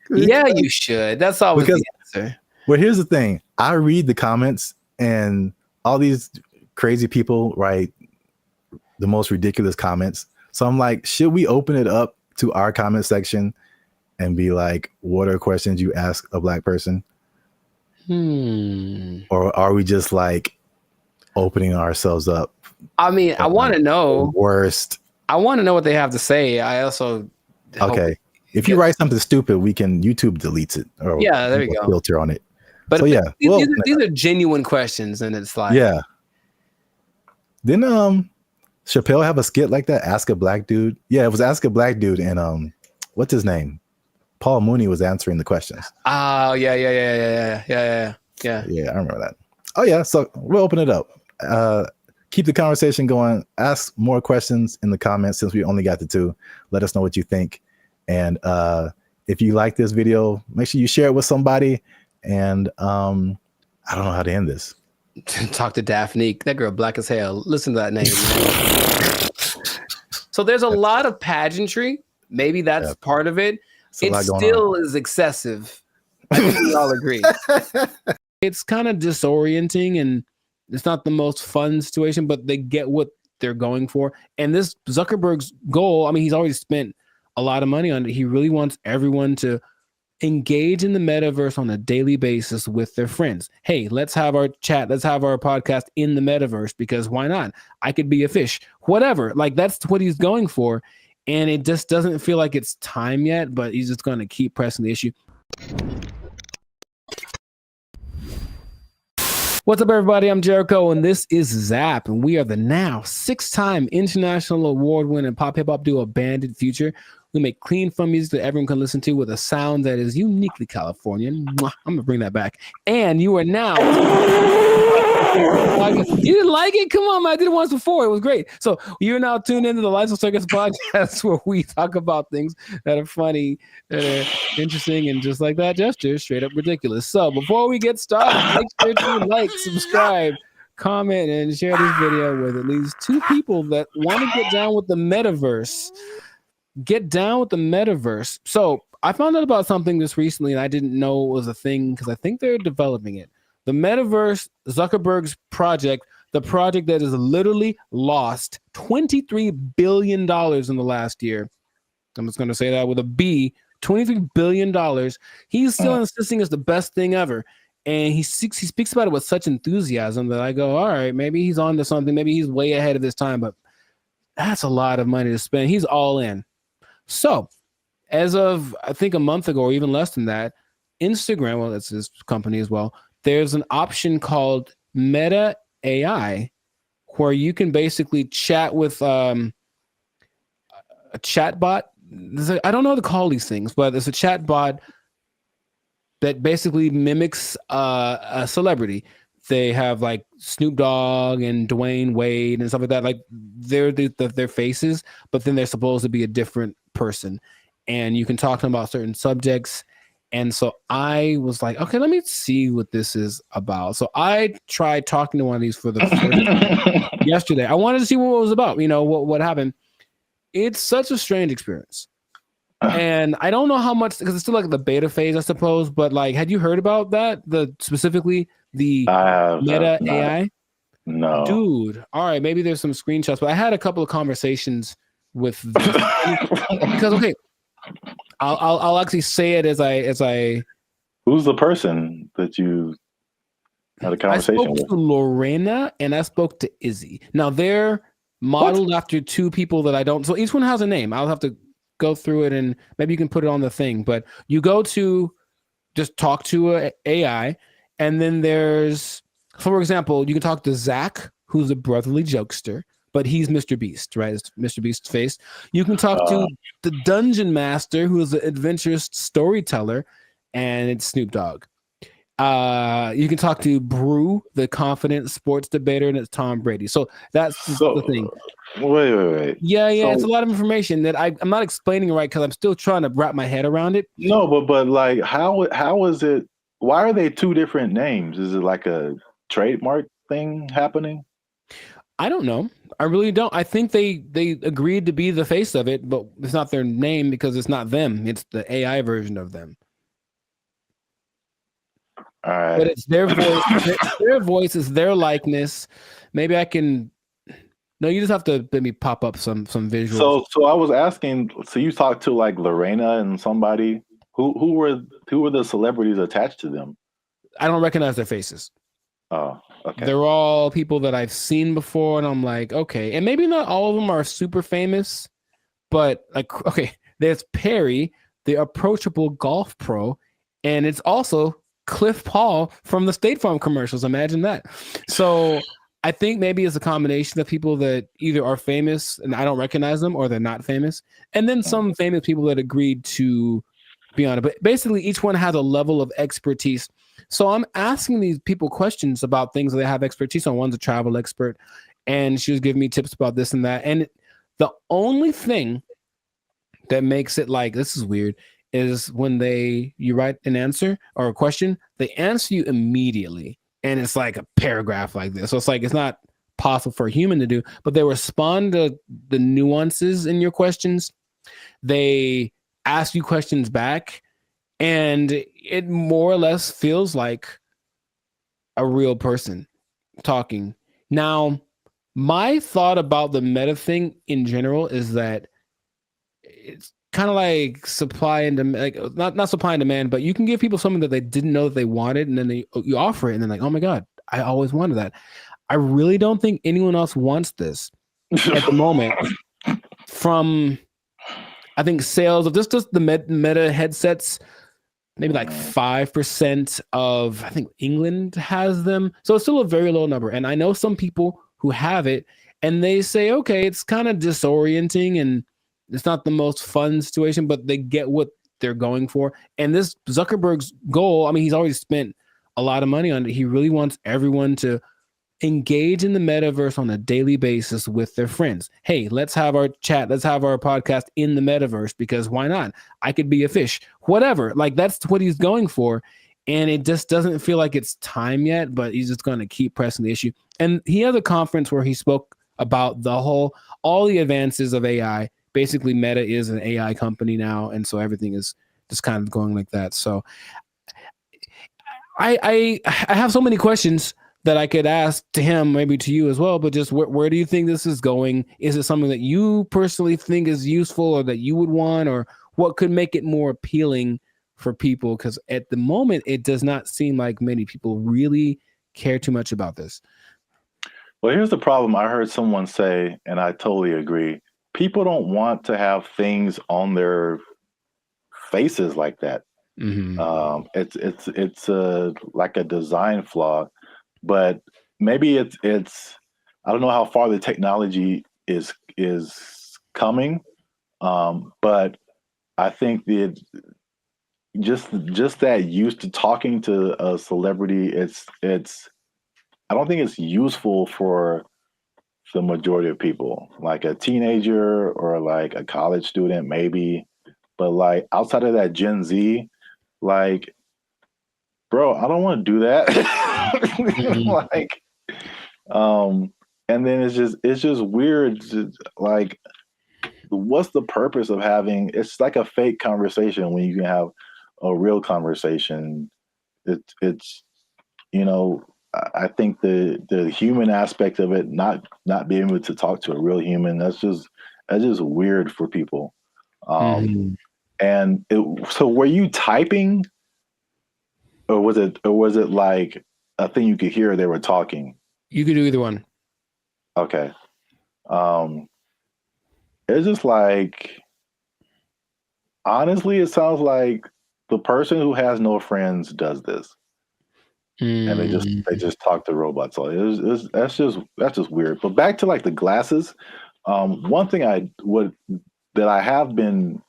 Yeah, you should. That's always the answer. Well, here's the thing. I read the comments, and all these crazy people write the most ridiculous comments. So I'm like, should we open it up to our comment section and be like, what are questions you ask a Black person? Or are we just like opening ourselves up? I mean, I want to know. Worst. I want to know what they have to say. I also okay. If you write something stupid, YouTube deletes it. Or yeah, there you go. Filter on it. But so, yeah, these are genuine questions, and it's like Didn't Chappelle have a skit like that? Ask a Black Dude. Yeah, it was Ask a Black Dude, and what's his name? Paul Mooney was answering the questions. Oh yeah. Yeah, I remember that. Oh yeah, so we'll open it up. Keep the conversation going. Ask more questions in the comments since we only got the 2. Let us know what you think. And if you like this video, make sure you share it with somebody. And I don't know how to end this. Talk to Daphne. That girl black as hell. Listen to that name. So there's a lot of pageantry. Maybe that's part of it. It still is excessive. I think we all agree. It's kind of disorienting, and it's not the most fun situation, but they get what they're going for. And this Zuckerberg's goal, I mean, he's already spent a lot of money on it. He really wants everyone to engage in the metaverse on a daily basis with their friends. Hey, let's have our chat. Let's have our podcast in the metaverse, because why not? I could be a fish, whatever. Like, that's what he's going for. And it just doesn't feel like it's time yet, but he's just going to keep pressing the issue. What's up, everybody? I'm Jericho, and this is Zap, and we are the now 6-time international award-winning pop hip-hop duo Bandit Future. We make clean, fun music that everyone can listen to with a sound that is uniquely Californian. I'm going to bring that back. And you are now... You didn't like it? Come on, man. I did it once before. It was great. So you're now tuned into the Lights of Circus podcast, where we talk about things that are funny, that are interesting, and just like that gesture, straight up ridiculous. So before we get started, make sure to like, subscribe, comment, and share this video with at least 2 people that want to get down with the metaverse. Get down with the metaverse. So I found out about something this recently, and I didn't know it was a thing because I think they're developing it. The metaverse, Zuckerberg's project, the project that has literally lost $23 billion in the last year. I'm just going to say that with a B, $23 billion. He's still insisting it's the best thing ever. And he speaks about it with such enthusiasm that I go, all right, maybe he's on to something. Maybe he's way ahead of his time, but that's a lot of money to spend. He's all in. So as of, I think, a month ago, or even less than that, Instagram, well, that's his company as well, there's an option called Meta AI, where you can basically chat with a chatbot. I don't know how to call these things, but there's a chatbot that basically mimics a celebrity. They have like Snoop Dogg and Dwayne Wade and stuff like that. Like they're their faces, but then they're supposed to be a different person. And you can talk to them about certain subjects. And so I was like, okay, let me see what this is about. So I tried talking to one of these for the first time yesterday. I wanted to see what it was about, what happened. It's such a strange experience. And I don't know how much, because it's still like the beta phase, I suppose. But like, had you heard about that? Specifically the Meta AI? No. Dude. All right, maybe there's some screenshots, but I had a couple of conversations with because okay. I'll actually say it as I. Who's the person that you had a conversation with? I spoke to Lorena and I spoke to Izzy. Now they're modeled after 2 people that I don't. So each one has a name. I'll have to go through it and maybe you can put it on the thing. But you go to just talk to a AI, And then there's, for example, you can talk to Zach, who's a brotherly jokester, but he's Mr. Beast, right? It's Mr. Beast's face. You can talk to the Dungeon Master, who is an adventurous storyteller, and it's Snoop Dogg. You can talk to Brew, the confident sports debater, and it's Tom Brady. So that's the thing. Wait. Yeah, So, it's a lot of information that I'm not explaining right because I'm still trying to wrap my head around it. No, but like, how is it? Why are they two different names? Is it like a trademark thing happening? I don't know. I really don't. I think they agreed to be the face of it, but it's not their name because it's not them. It's the AI version of them. All right. But it's their voice. Their voice is their likeness. Maybe I can. No, you just have to let me pop up some visuals. So I was asking. So you talked to like Lorena and somebody. Who were the celebrities attached to them? I don't recognize their faces. Oh, okay. They're all people that I've seen before, and I'm like, okay. And maybe not all of them are super famous, but like, okay, there's Perry, the approachable golf pro, and it's also Cliff Paul from the State Farm commercials. Imagine that. So I think maybe it's a combination of people that either are famous and I don't recognize them, or they're not famous, and then some famous people that agreed to be on it. But basically, each one has a level of expertise. So I'm asking these people questions about things that they have expertise on. One's a travel expert, and she was giving me tips about this and that. And the only thing that makes it like, this is weird, is when you write an answer or a question, they answer you immediately. And it's like a paragraph like this. So it's like, it's not possible for a human to do, but they respond to the nuances in your questions. They ask you questions back, and it more or less feels like a real person talking. Now, my thought about the meta thing in general is that it's kind of like supply and demand, like not supply and demand, but you can give people something that they didn't know that they wanted, and then you offer it, and then like, oh my God, I always wanted that. I really don't think anyone else wants this at the moment. From, I think, sales of just the meta headsets, maybe like 5% of, I think, England has them. So it's still a very low number. And I know some people who have it, and they say, okay, it's kind of disorienting and it's not the most fun situation, but they get what they're going for. And this Zuckerberg's goal, I mean, he's already spent a lot of money on it. He really wants everyone to engage in the metaverse on a daily basis with their friends. Hey, let's have our chat. Let's have our podcast in the metaverse, because why not? I could be a fish, whatever. Like, that's what he's going for. And it just doesn't feel like it's time yet, but he's just going to keep pressing the issue. And he had a conference where he spoke about all the advances of AI. Basically, Meta is an AI company now. And so everything is just kind of going like that. So I have so many questions that I could ask to him, maybe to you as well, but just where do you think this is going? Is it something that you personally think is useful or that you would want, or what could make it more appealing for people? Because at the moment, it does not seem like many people really care too much about this. Well, here's the problem. I heard someone say, and I totally agree, people don't want to have things on their faces like that. Mm-hmm. It's like a design flaw. But maybe it's I don't know how far the technology is coming, but I think that just that used to talking to a celebrity, it's I don't think it's useful for the majority of people, like a teenager or like a college student maybe, but like outside of that Gen Z, like, bro, I don't want to do that. Like, and then it's just weird. Like, what's the purpose of having? It's like a fake conversation when you can have a real conversation. It's I think the human aspect of it, not being able to talk to a real human, that's just weird for people. And so, were you typing? Or was it like a thing you could hear they were talking? You could do either one. Okay. It's just like, honestly, it sounds like the person who has no friends does this. and they just talk to robots. So that's just weird. But back to like the glasses. One thing that I have been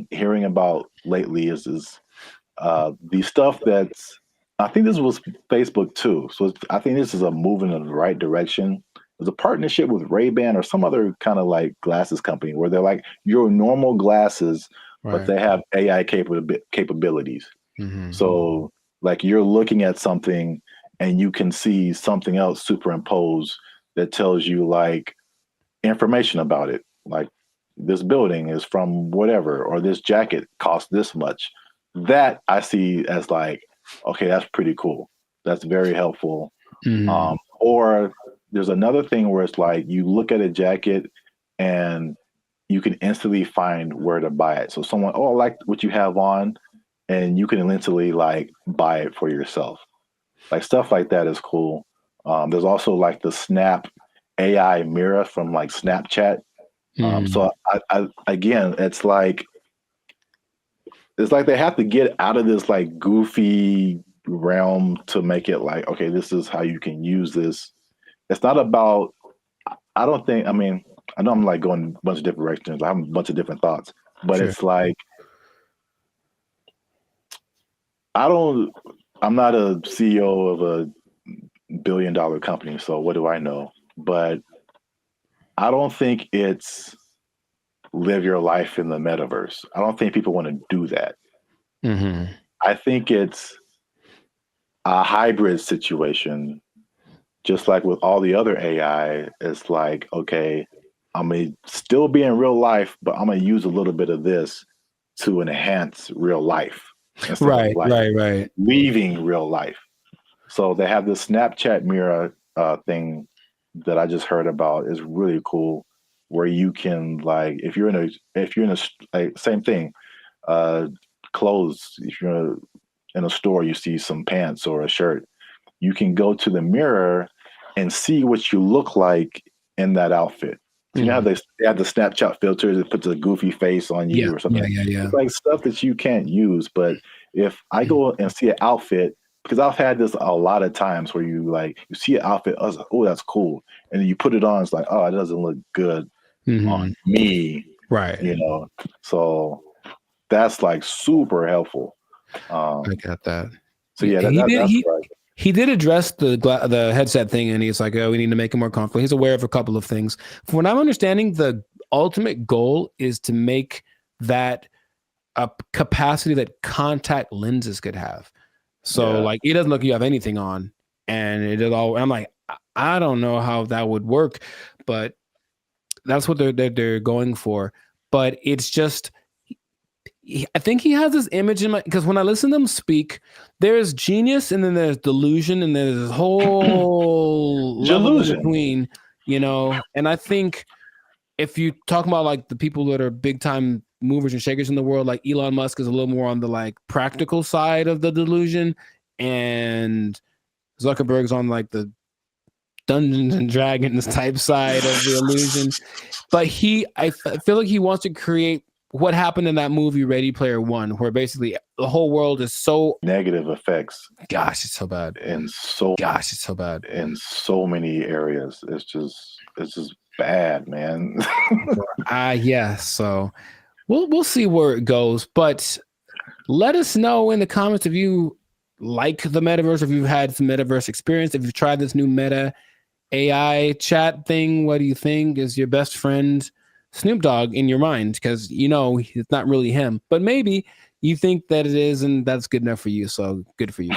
hearing about lately is the stuff that's, I think this was Facebook too. So I think this is a move in the right direction. There's a partnership with Ray-Ban or some other kind of like glasses company where they're like your normal glasses, but they have AI capabilities. So like you're looking at something and you can see something else superimposed that tells you like information about it. Like this building is from whatever, or this jacket costs this much. That I see as like, okay, that's pretty cool. That's very helpful. Or there's another thing where it's like you look at a jacket and you can instantly find where to buy it. So someone, oh, I like what you have on, and you can instantly like buy it for yourself. Like stuff like that is cool. There's also like the Snap AI mirror from like Snapchat. So I again, it's like they have to get out of this like goofy realm to make it like, okay, this is how you can use this. It's not about, I don't think, I mean, I know I'm like going a bunch of different directions. I have a bunch of different thoughts, but it's like, I'm not a CEO of a $1 billion company, so what do I know? But I don't think it's live your life in the metaverse. I don't think people want to do that. I think it's a hybrid situation, just like with all the other AI. It's like, okay, I'm going to still be in real life, but I'm going to use a little bit of this to enhance real life. Right, right. Leaving real life. So they have this Snapchat mirror thing that I just heard about. Is really cool, where you can like, if you're in a like, same thing, clothes. If you're in a store, you see some pants or a shirt, you can go to the mirror and see what you look like in that outfit. So you know how they have the Snapchat filters that puts a goofy face on you or something. Yeah. It's like stuff that you can't use. But if I go and see an outfit, because I've had this a lot of times where you see an outfit, I was like, oh, that's cool. And then you put it on, it's like, oh, it doesn't look good on me. Right. You know, so that's like super helpful. I got that. So yeah, he did address the headset thing, and he's like, oh, we need to make it more comfortable. He's aware of a couple of things. From what I'm understanding, the ultimate goal is to make that a capacity that contact lenses could have. So like, it doesn't look like you have anything on, and it is all. I'm like, I don't know how that would work, but that's what they're going for. But it's just, I think he has this image in my, because when I listen to him speak, there's genius and then there's delusion and there's this whole level in between, you know. And I think if you talk about like the people that are big time movers and shakers in the world, like Elon Musk is a little more on the like practical side of the delusion, and Zuckerberg's on like the Dungeons and Dragons type side of the illusion. But I feel like he wants to create what happened in that movie Ready Player One, where basically the whole world is so negative effects. Gosh, it's so bad. It's so bad in so many areas. It's just bad, man. Yeah. So we'll see where it goes, but let us know in the comments if you like the metaverse, if you've had some metaverse experience, if you've tried this new Meta AI chat thing. What do you think? Is your best friend Snoop Dogg in your mind? Because you know it's not really him, but maybe you think that it is, and that's good enough for you. So good for you.